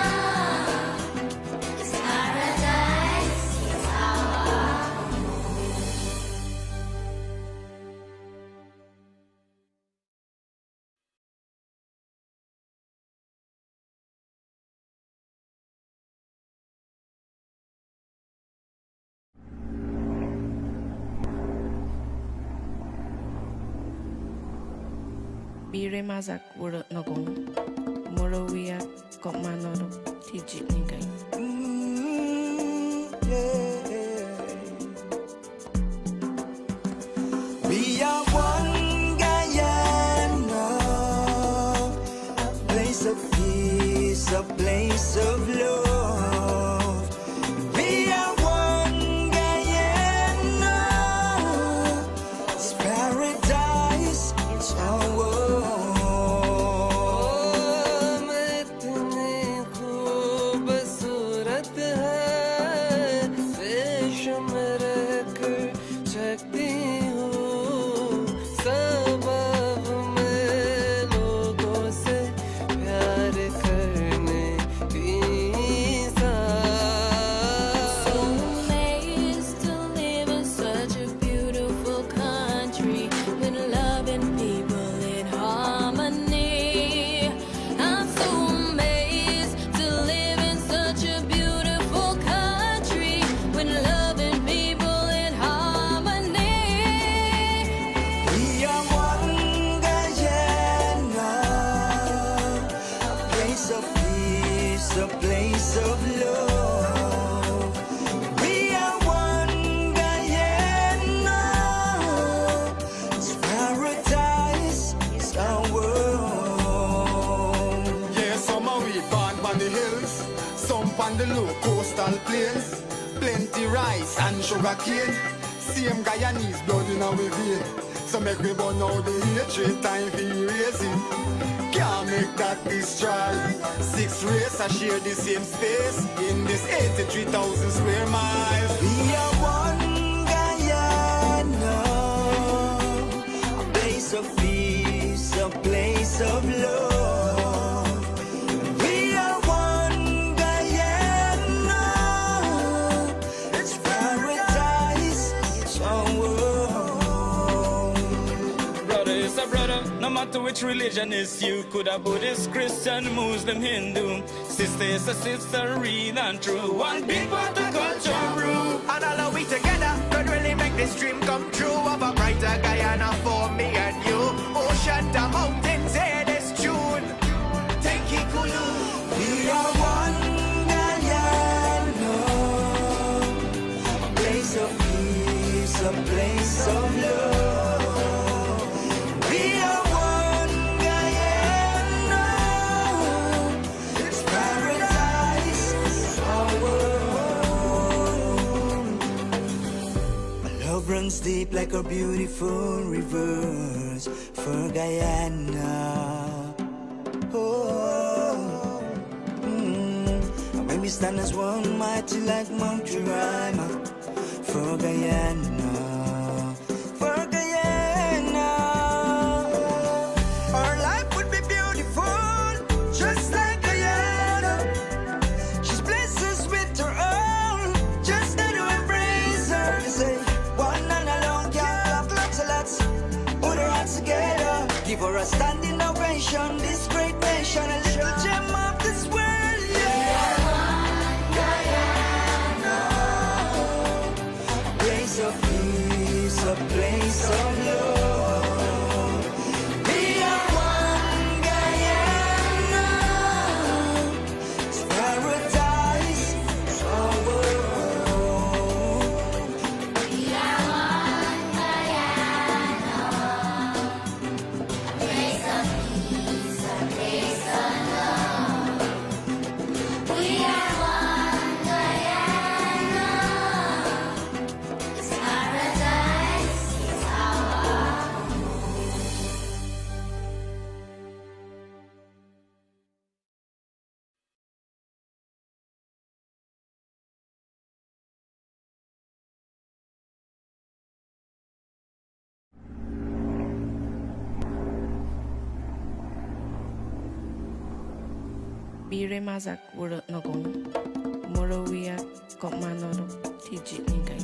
Bire mazak wuro nogong Morovia Kopmanoro Tijitningai. We are one Guyana, place of peace, a place of love. We are one Guyana, it's paradise, it's our world. Coastal plains, plenty rice and sugar cane. Same Guyanese blood in our vein. So make we burn out the hatred, time for erasing. Can't make that destroy. 6 races share the same space in this 83,000 square miles. We are one Guyana, a place of peace, a place of love. No matter which religion is you, could a Buddhist, Christian, Muslim, Hindu. Sister is a sister, real and true. One big part of culture brew. And all of we together could really make this dream come true of a brighter Guyana for me and you. Ocean to mountains, hear this tune. Take it cool. We are one Guyana, a place of peace, a place of love. Runs deep like a beautiful rivers for Guyana. Oh, and when we we stand as one, mighty like Mount Jerima. For Guyana, for Guyana. Our life would be beautiful, just like Guyana. She's blessed us with her own, just got to embrace her. They say, one and alone can't clap, so let's put our hands together. Give her a standing ovation, this great nation, a little gem of this world. Of peace, a place of love. We are one Guyana. It's paradise, it's our world. We are one Guyana. A place of peace, a place of love. We are one Guyana. Bire mazak wuro nogong. Morawia kopmanoro tijit ningai.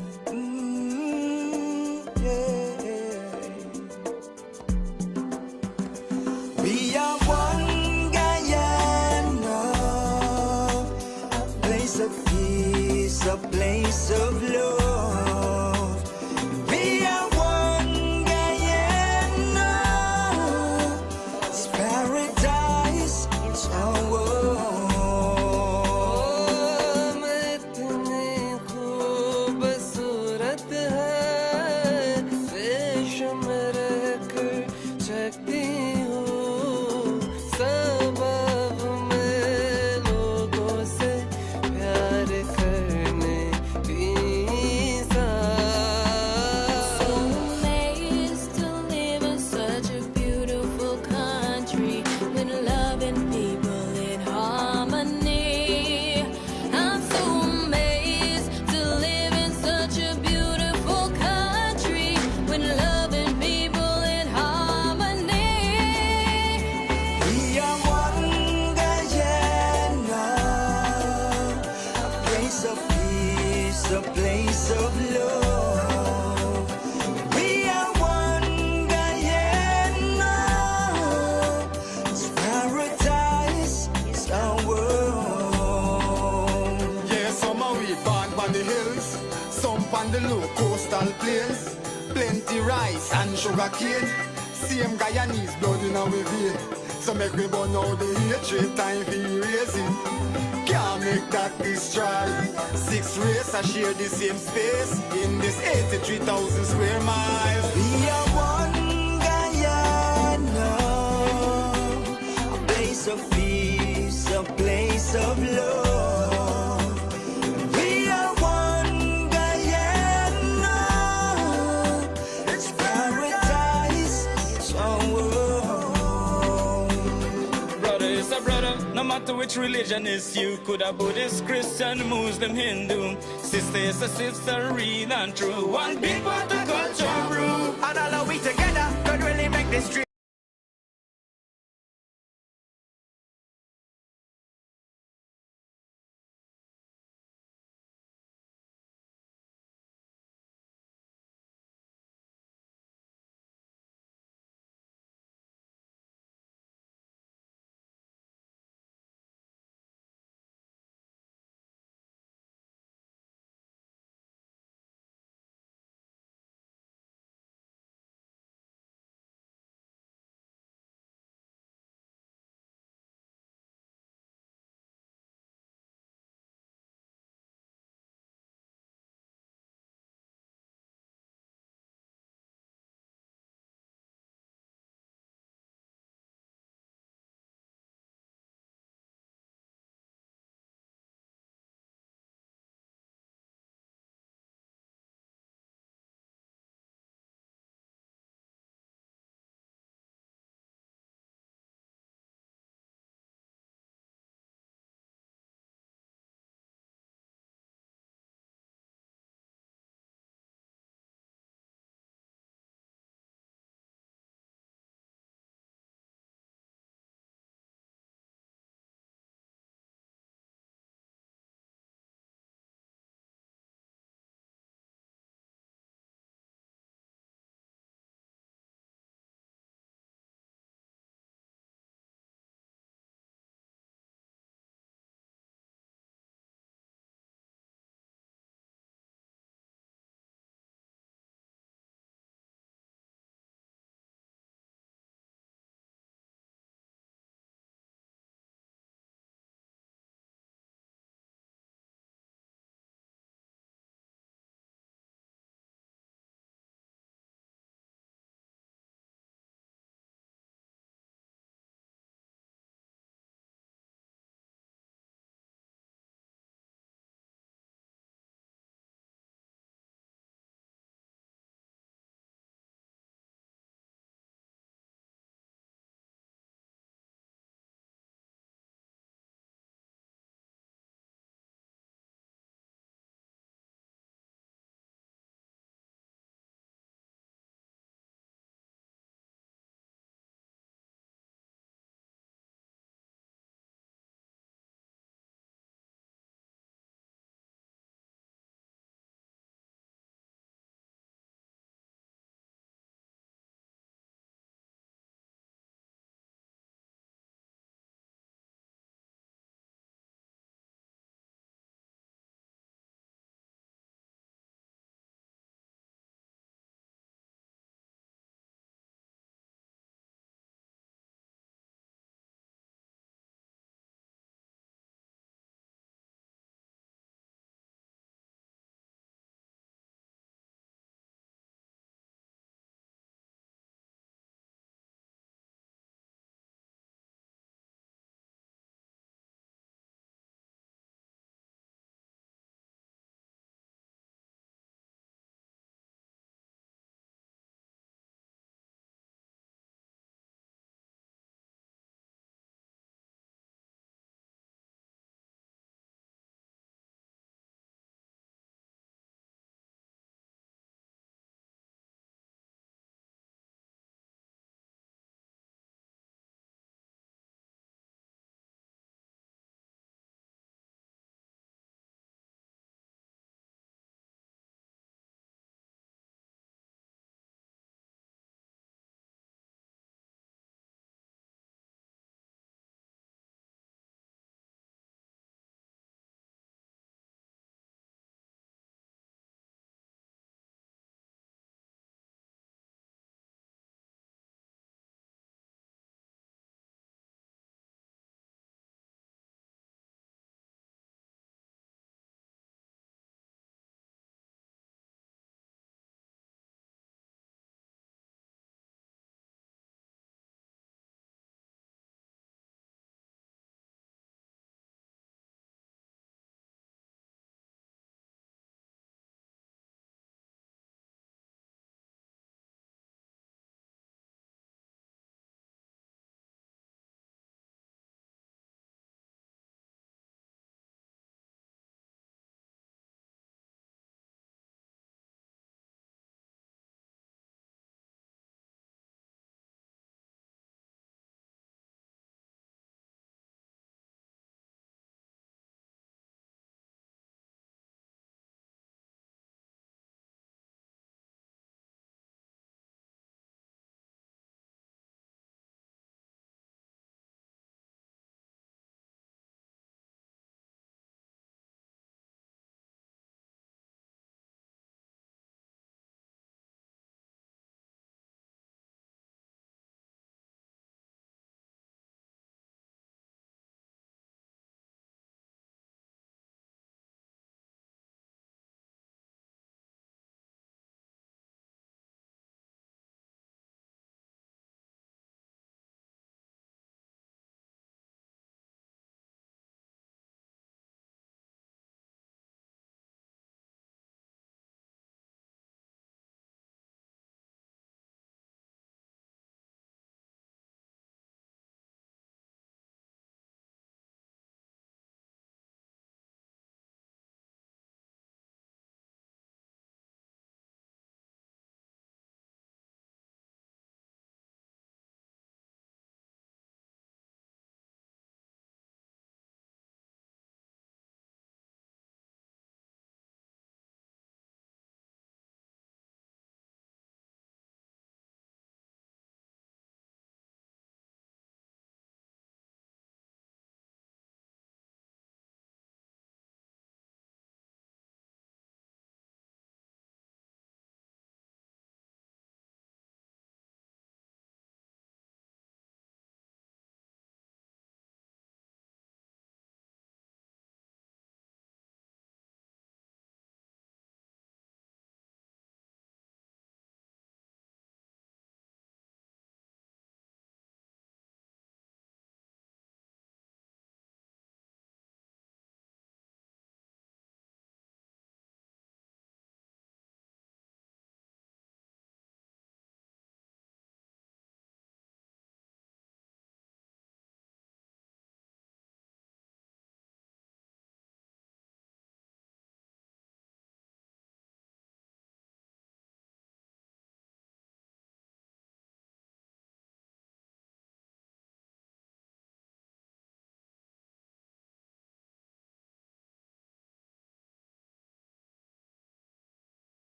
We are one Guyana, a place of peace, a place of love. We are one Guyana, it's paradise, it's our world. A place of love. We are one Guyana. It's paradise, it's our world. Yeah, some are we born on the hills, some on the low coastal plains. Plenty rice and sugar cane. Same Guyanese blood in our vein. So make we burn out the hatred, time for erasing. Can't make that destroy. 6 races I share the same space in this 83,000 square miles. We are one Guyana, a place of peace, a place of love. We are one Guyana, it's paradise, it's our world. Brother is a brother, no matter which religion is you. Could a Buddhist, Christian, Muslim, Hindu. Sister is a sister, real and true. One big part of culture brew. And all of we together could really make this dream.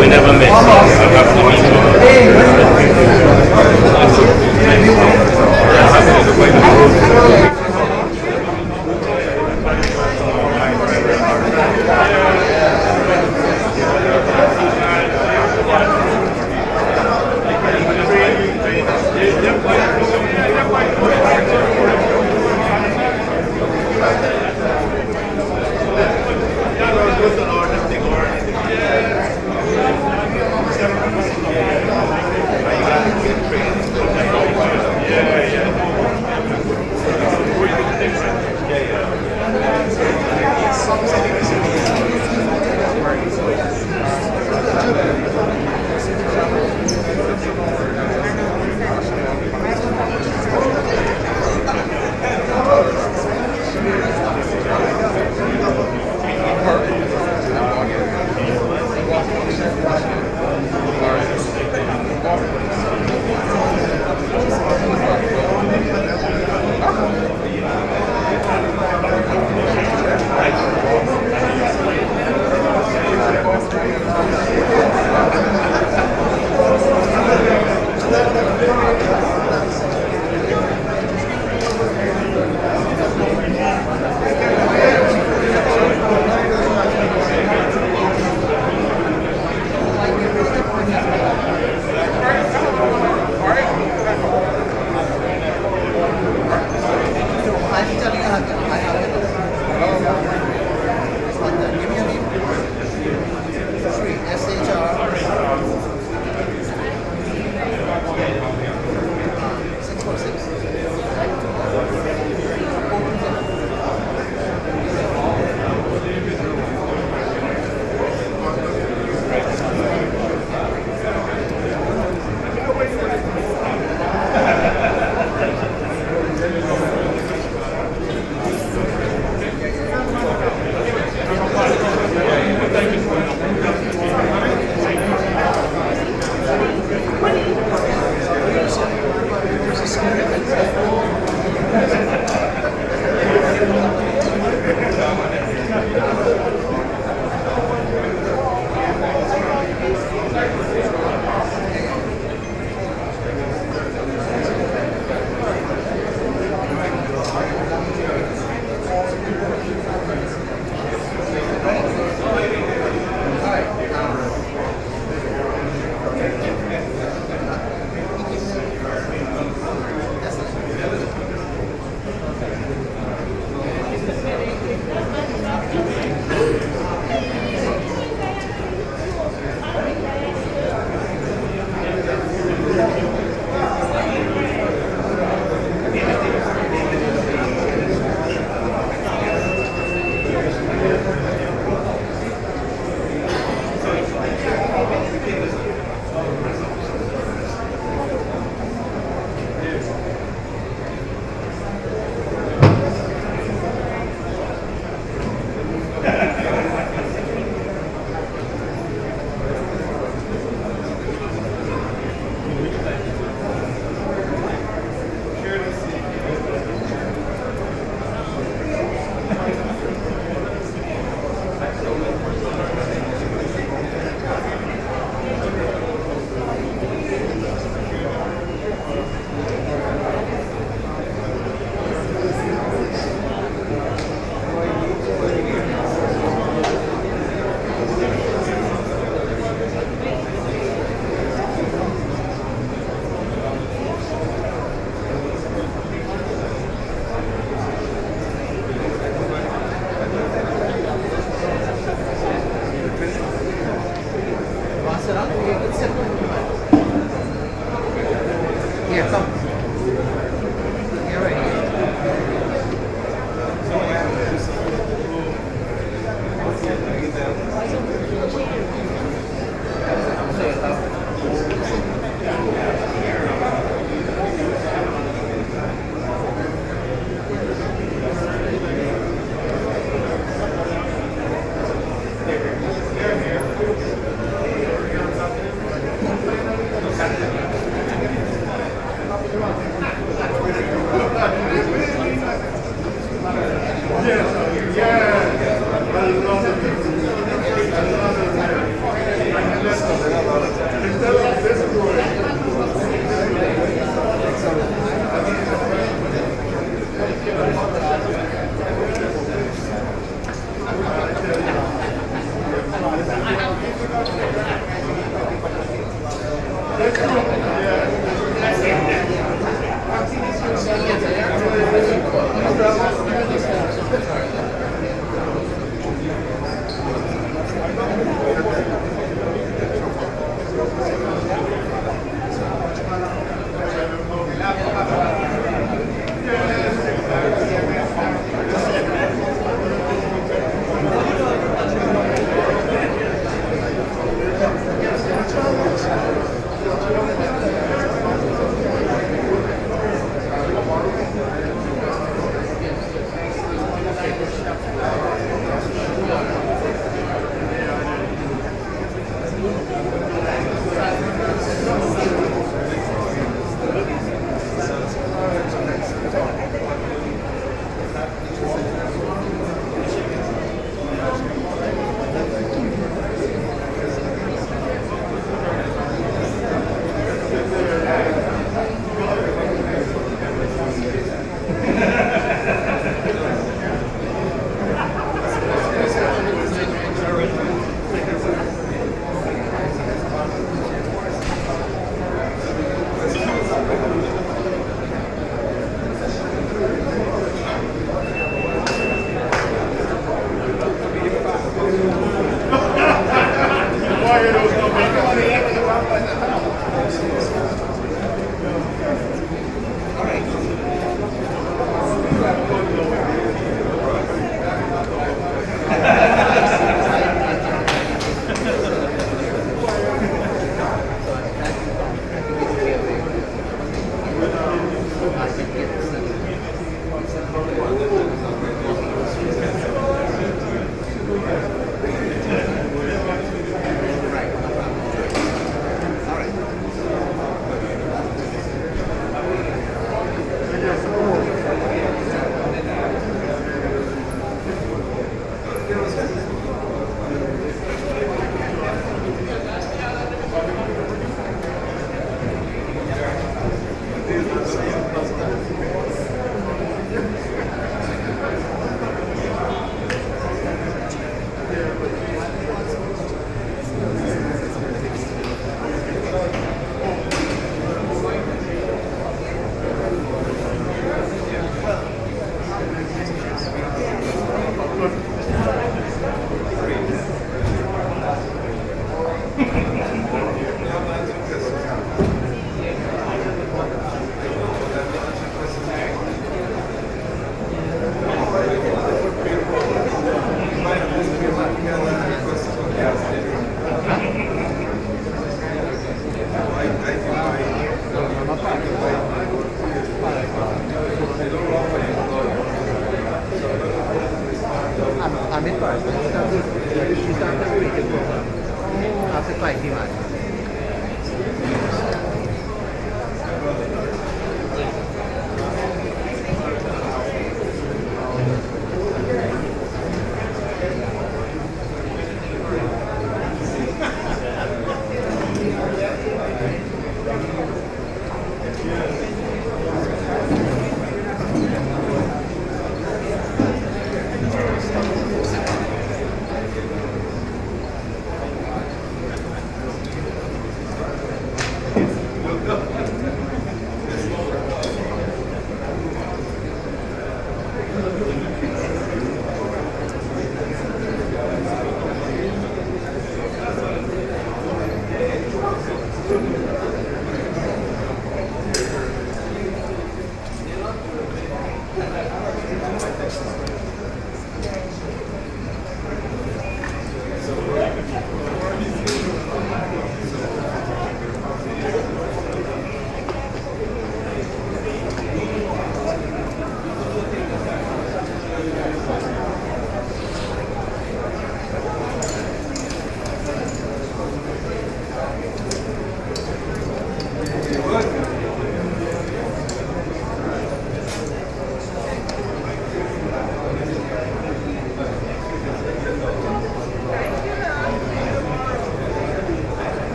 We never met.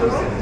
Gracias.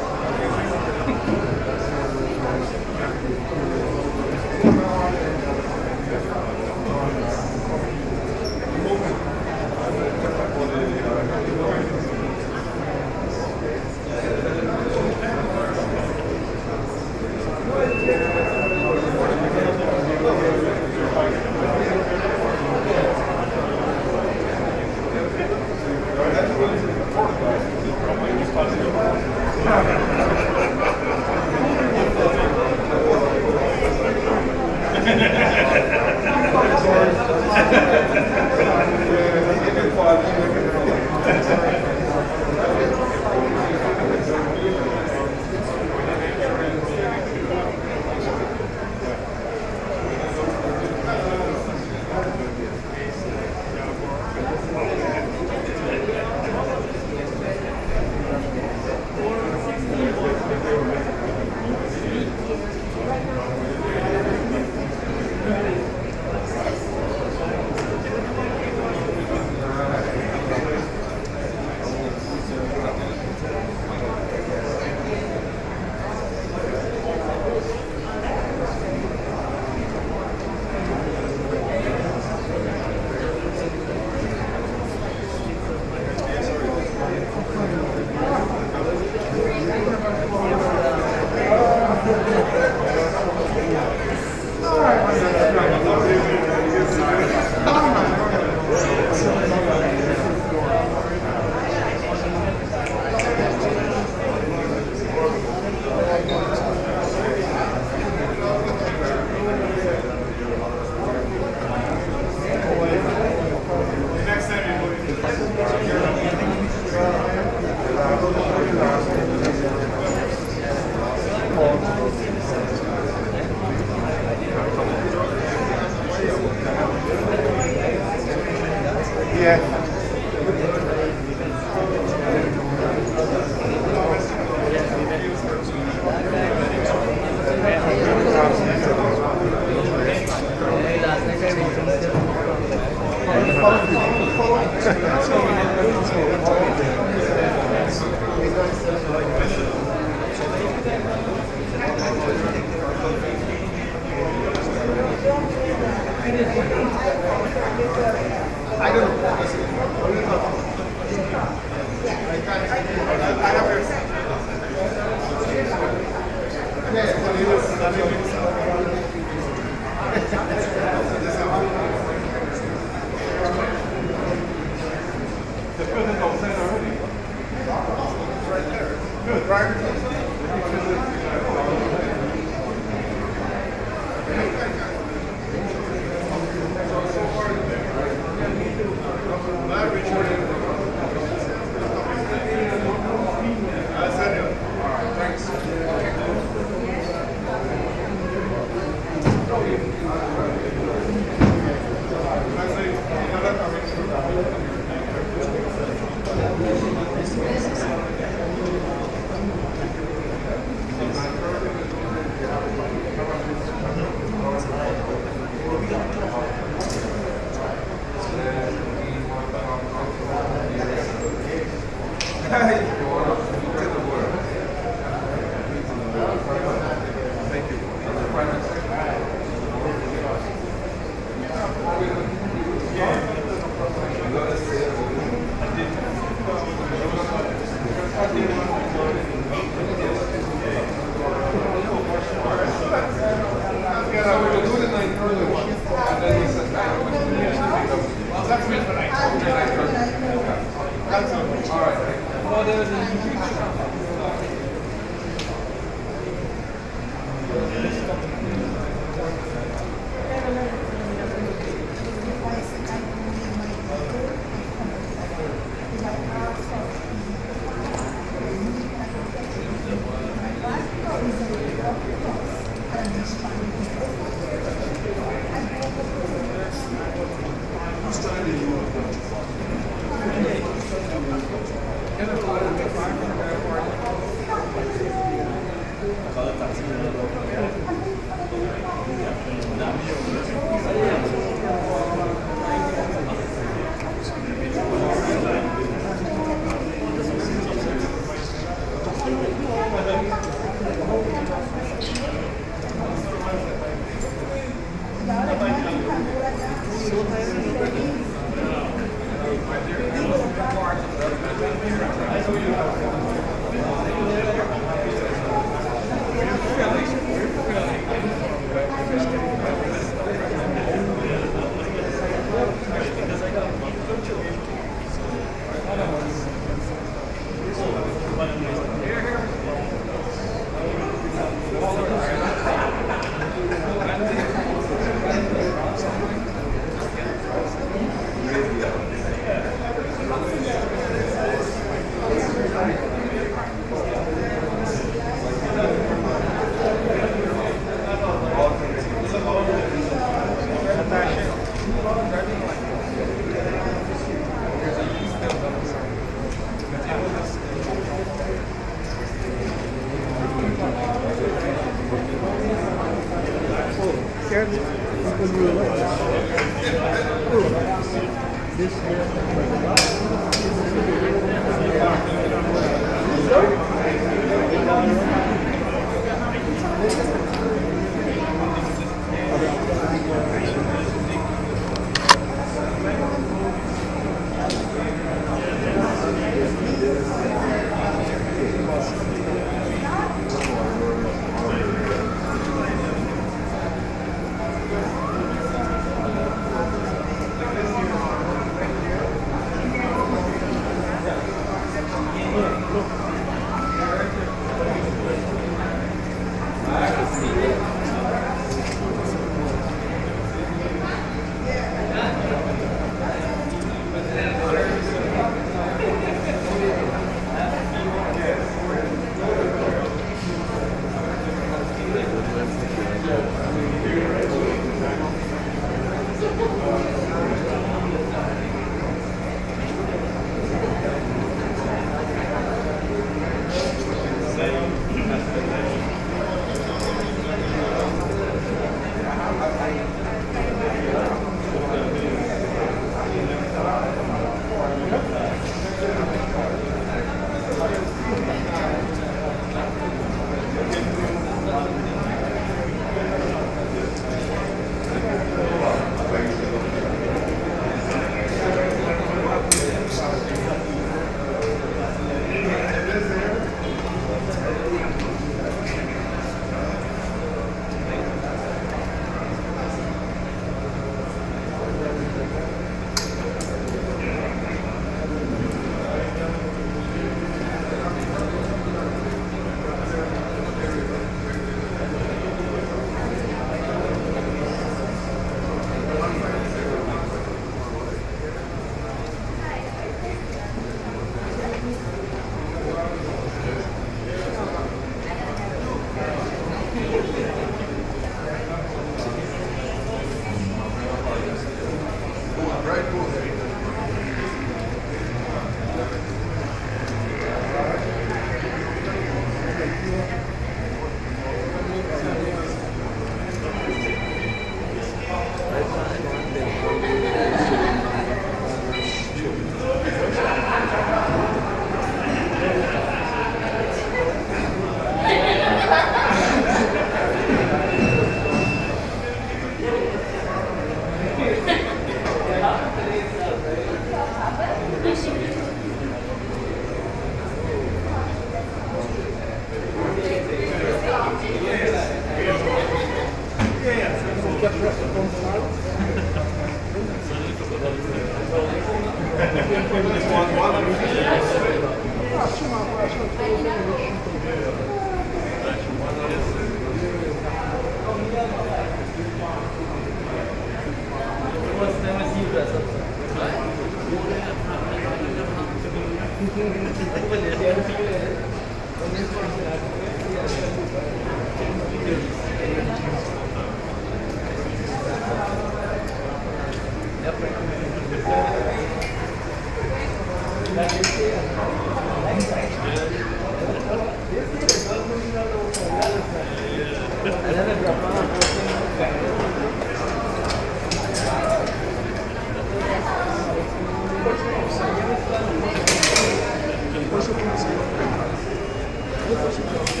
You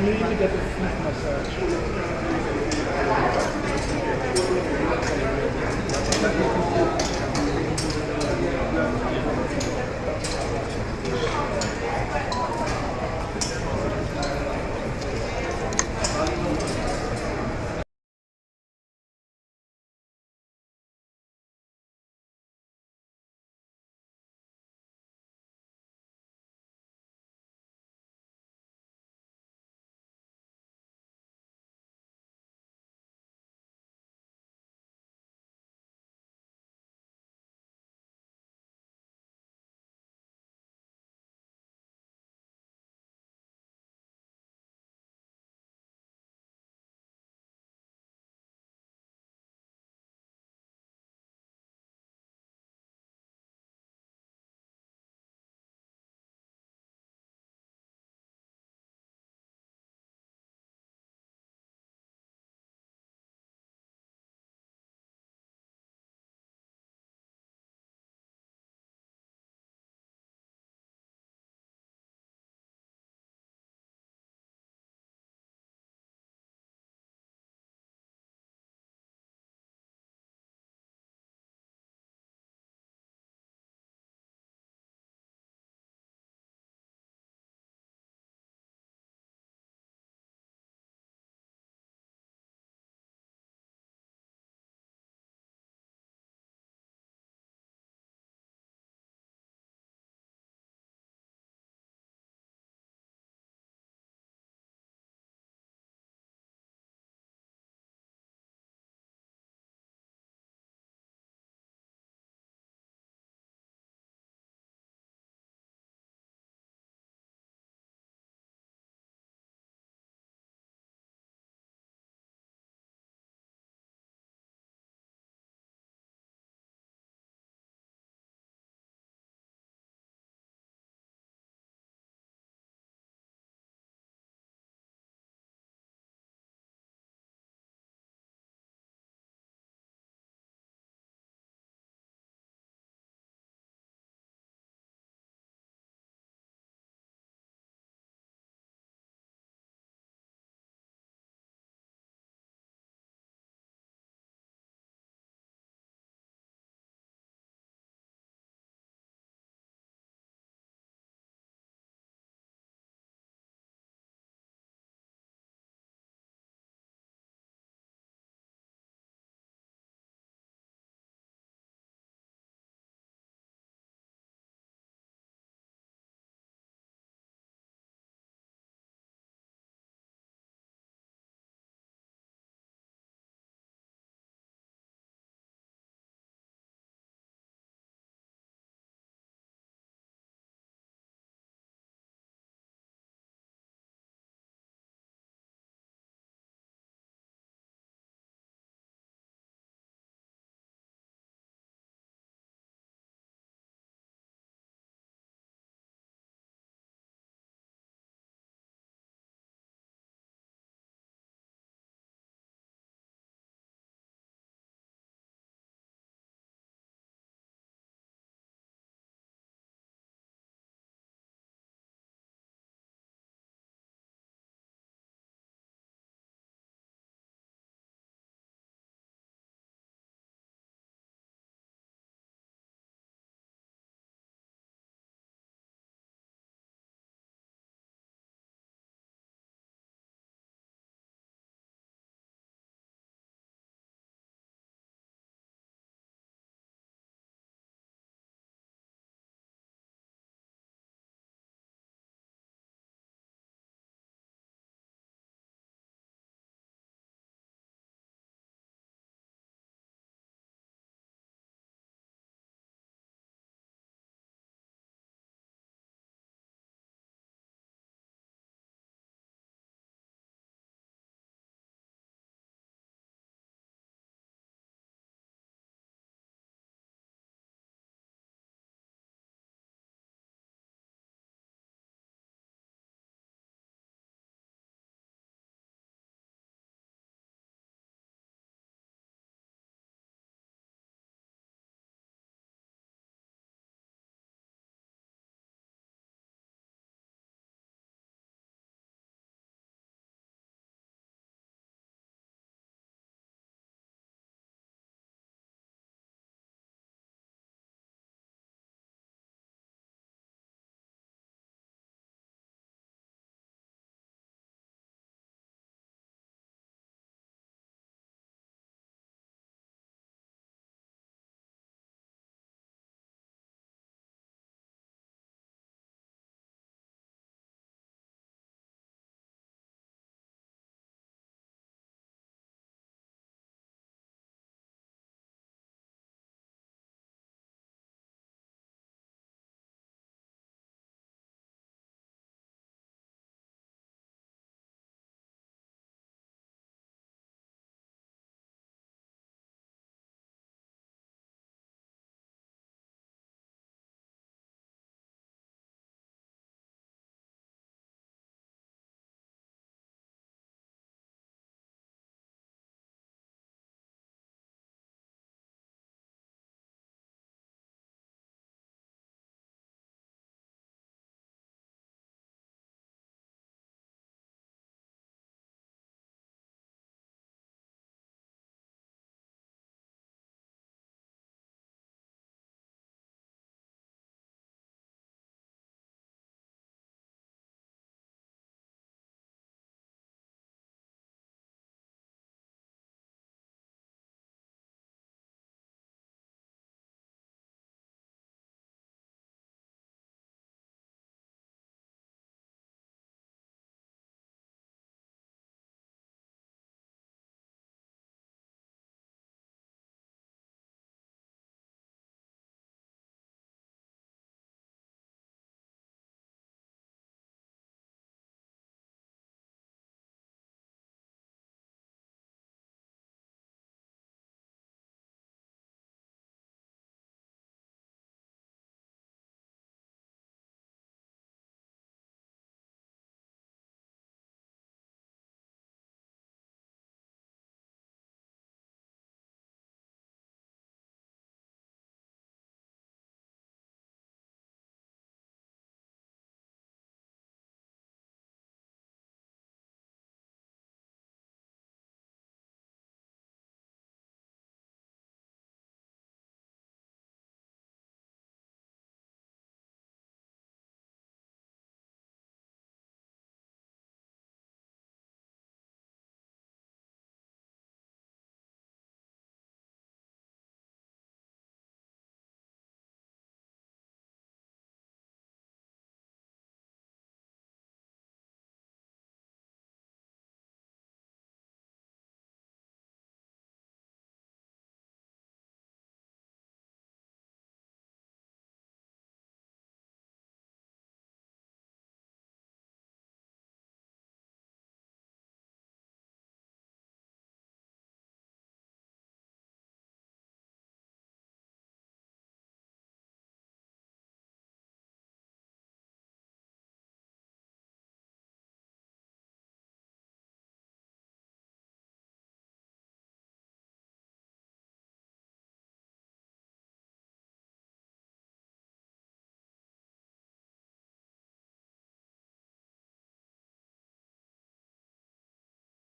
need to get a feet massage.